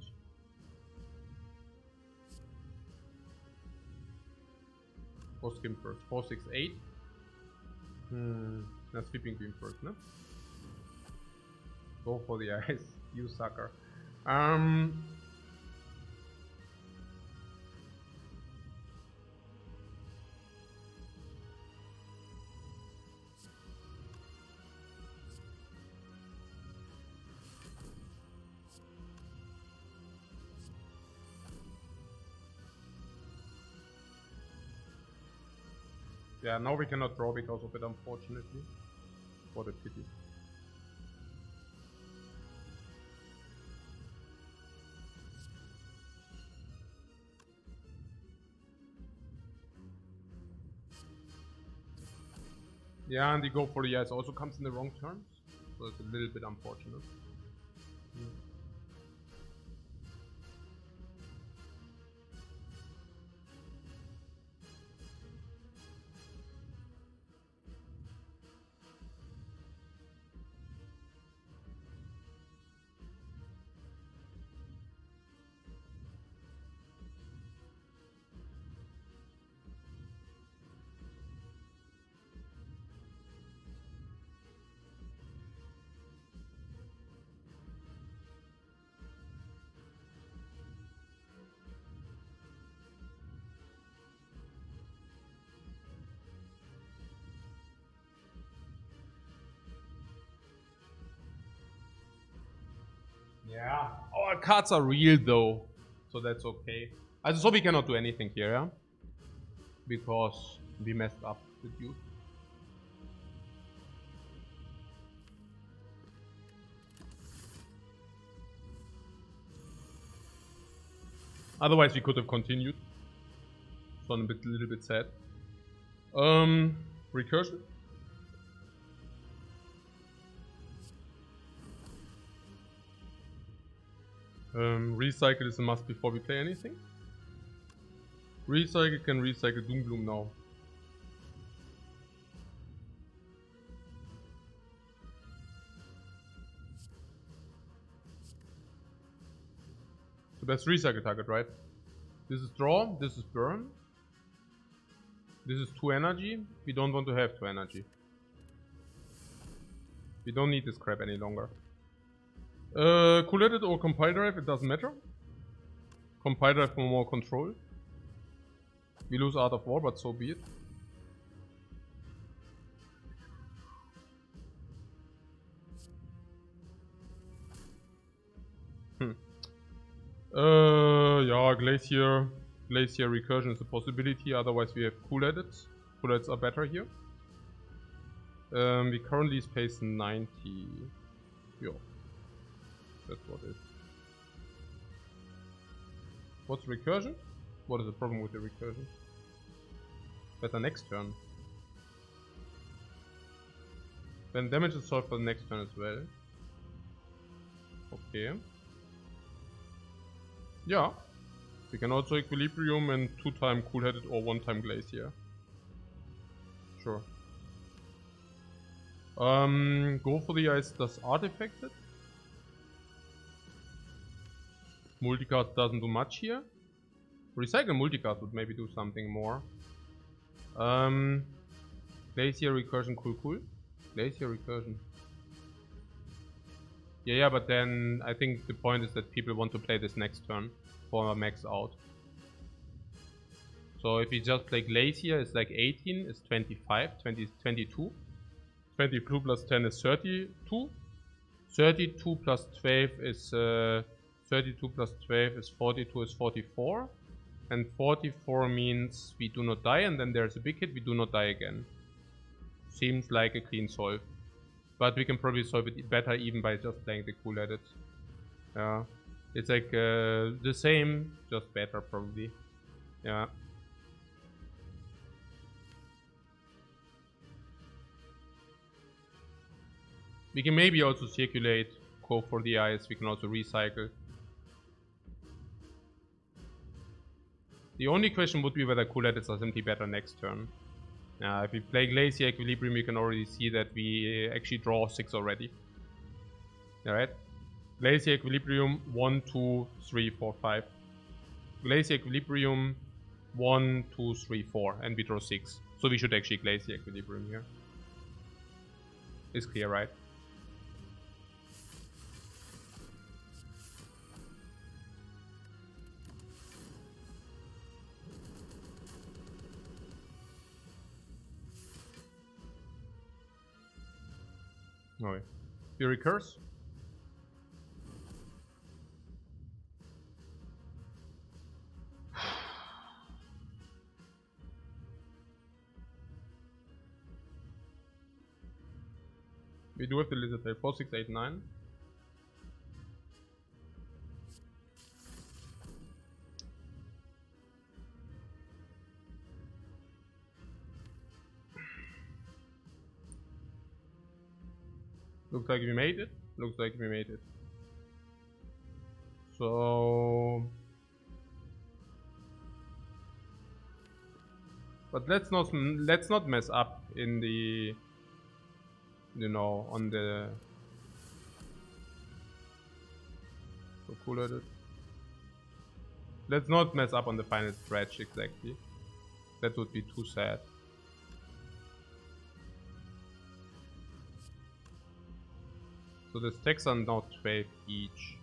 Skim first. 4, 6, 8. Now sweeping queen first, no? Go for the eyes, you sucker. Yeah, now we cannot draw because of it, unfortunately. What a pity. Yeah, and the go for the eyes also comes in the wrong turns, so it's a little bit unfortunate. Yeah, our cards are real though, so that's okay. So we cannot do anything here, yeah? Because we messed up the dude. Otherwise we could have continued. So I'm a little bit sad. Recursion. Recycle is a must before we play anything. Recycle can recycle Doombloom now. So that's recycle target, right? This is draw, this is burn. This is 2 energy. We don't want to have 2 energy. We don't need this crap any longer. Cool-headed or compile drive, it doesn't matter. Compile drive for more control. We lose Art of War, but so be it. Yeah, Glacier Recursion is a possibility, otherwise we have Cool-headed. Cool-heads are better here. We currently space 90. Yeah. That's what it is. What's recursion? What is the problem with the recursion? Better next turn. Then damage is solved for the next turn as well. Okay. Yeah. We can also equilibrium and 2-time cool-headed or 1-time glacier. Sure. Go for the ice does artifacted. Multicast doesn't do much here. Recycle multicast would maybe do something more. Glacier recursion, cool. Glacier recursion. Yeah, but then I think the point is that people want to play this next turn for a max out. So if we just play Glacier, it's like 18 is 25, 20 is 22. 22 plus 10 is 32. 32 plus 12 is 32 plus 12 is 42 is 44. And 44 means we do not die, and then there's a big hit, we do not die again. Seems like a clean solve. But we can probably solve it better even by just playing the cool-headed. Yeah. It's like the same, just better probably. Yeah. We can maybe also circulate, go for the ice, we can also recycle. The only question would be whether Cooler is simply better next turn. If we play Glacier Equilibrium, we can already see that we actually draw 6 already. Alright. Glacier Equilibrium 1, 2, 3, 4, 5. Glacier Equilibrium 1, 2, 3, 4. And we draw 6. So we should actually Glacier Equilibrium here. It's clear, right? Okay. Fury Curse. We do have the Lizard Tail. 4, 6, 8, 9. Looks like we made it. Looks like we made it. So... But let's not mess up in the... You know, on the... So cool at it. Let's not mess up on the final stretch exactly. That would be too sad. So the stacks are now 12 each.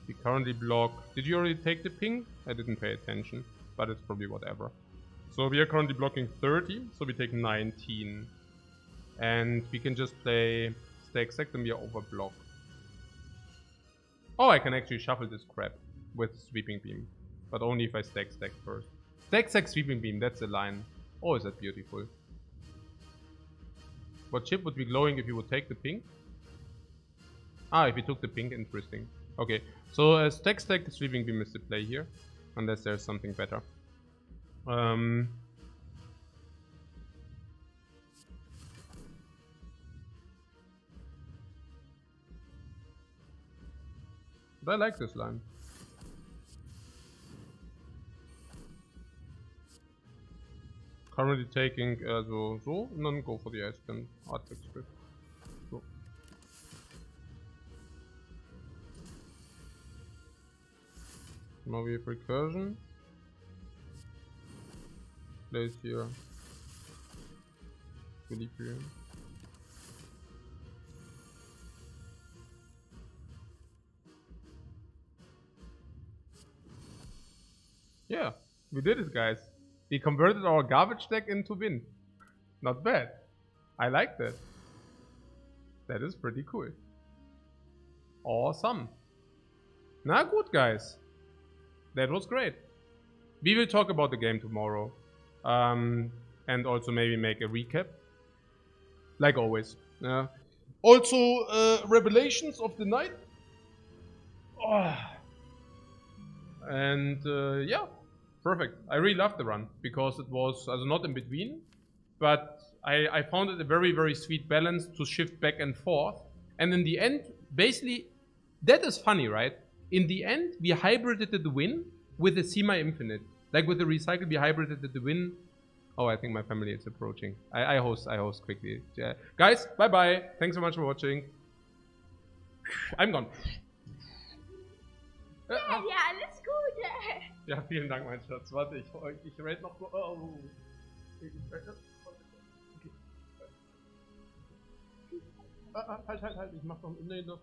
We currently block... Did you already take the ping? I didn't pay attention, but it's probably whatever. So we are currently blocking 30, so we take 19. And we can just play stack sack, then we are overblocked. Oh, I can actually shuffle this crap with Sweeping Beam. But only if I stack first. Stack sack Sweeping Beam, that's the line. Oh, is that beautiful. What chip would be glowing if you would take the pink? Ah, if you took the pink, interesting. Okay, so stack Sweeping Beam is the play here. Unless there's something better. But I like this line. Currently taking so, and then go for the ice pen artifact script. So. Now we have recursion. Place here. Equilibrium. Yeah, we did it, guys. We converted our garbage deck into win. Not bad. I like that. That is pretty cool. Awesome. Na good, guys. That was great. We will talk about the game tomorrow. And also maybe make a recap. Like always. Also, revelations of the night. Oh. And yeah. Perfect. I really loved the run because it was not in between, but I found it a very, very sweet balance to shift back and forth. And in the end, basically, that is funny, right? In the end, we hybrided the win with the semi-infinite. Like with the recycle, we hybrided the win. Oh, I think my family is approaching. I host quickly. Yeah. Guys, bye-bye. Thanks so much for watching. I'm gone. Ja, alles Gute. Ja, vielen Dank, mein Schatz. Warte, ich rate noch so. Oh. Okay. Halt. Ich mach noch. Nee, das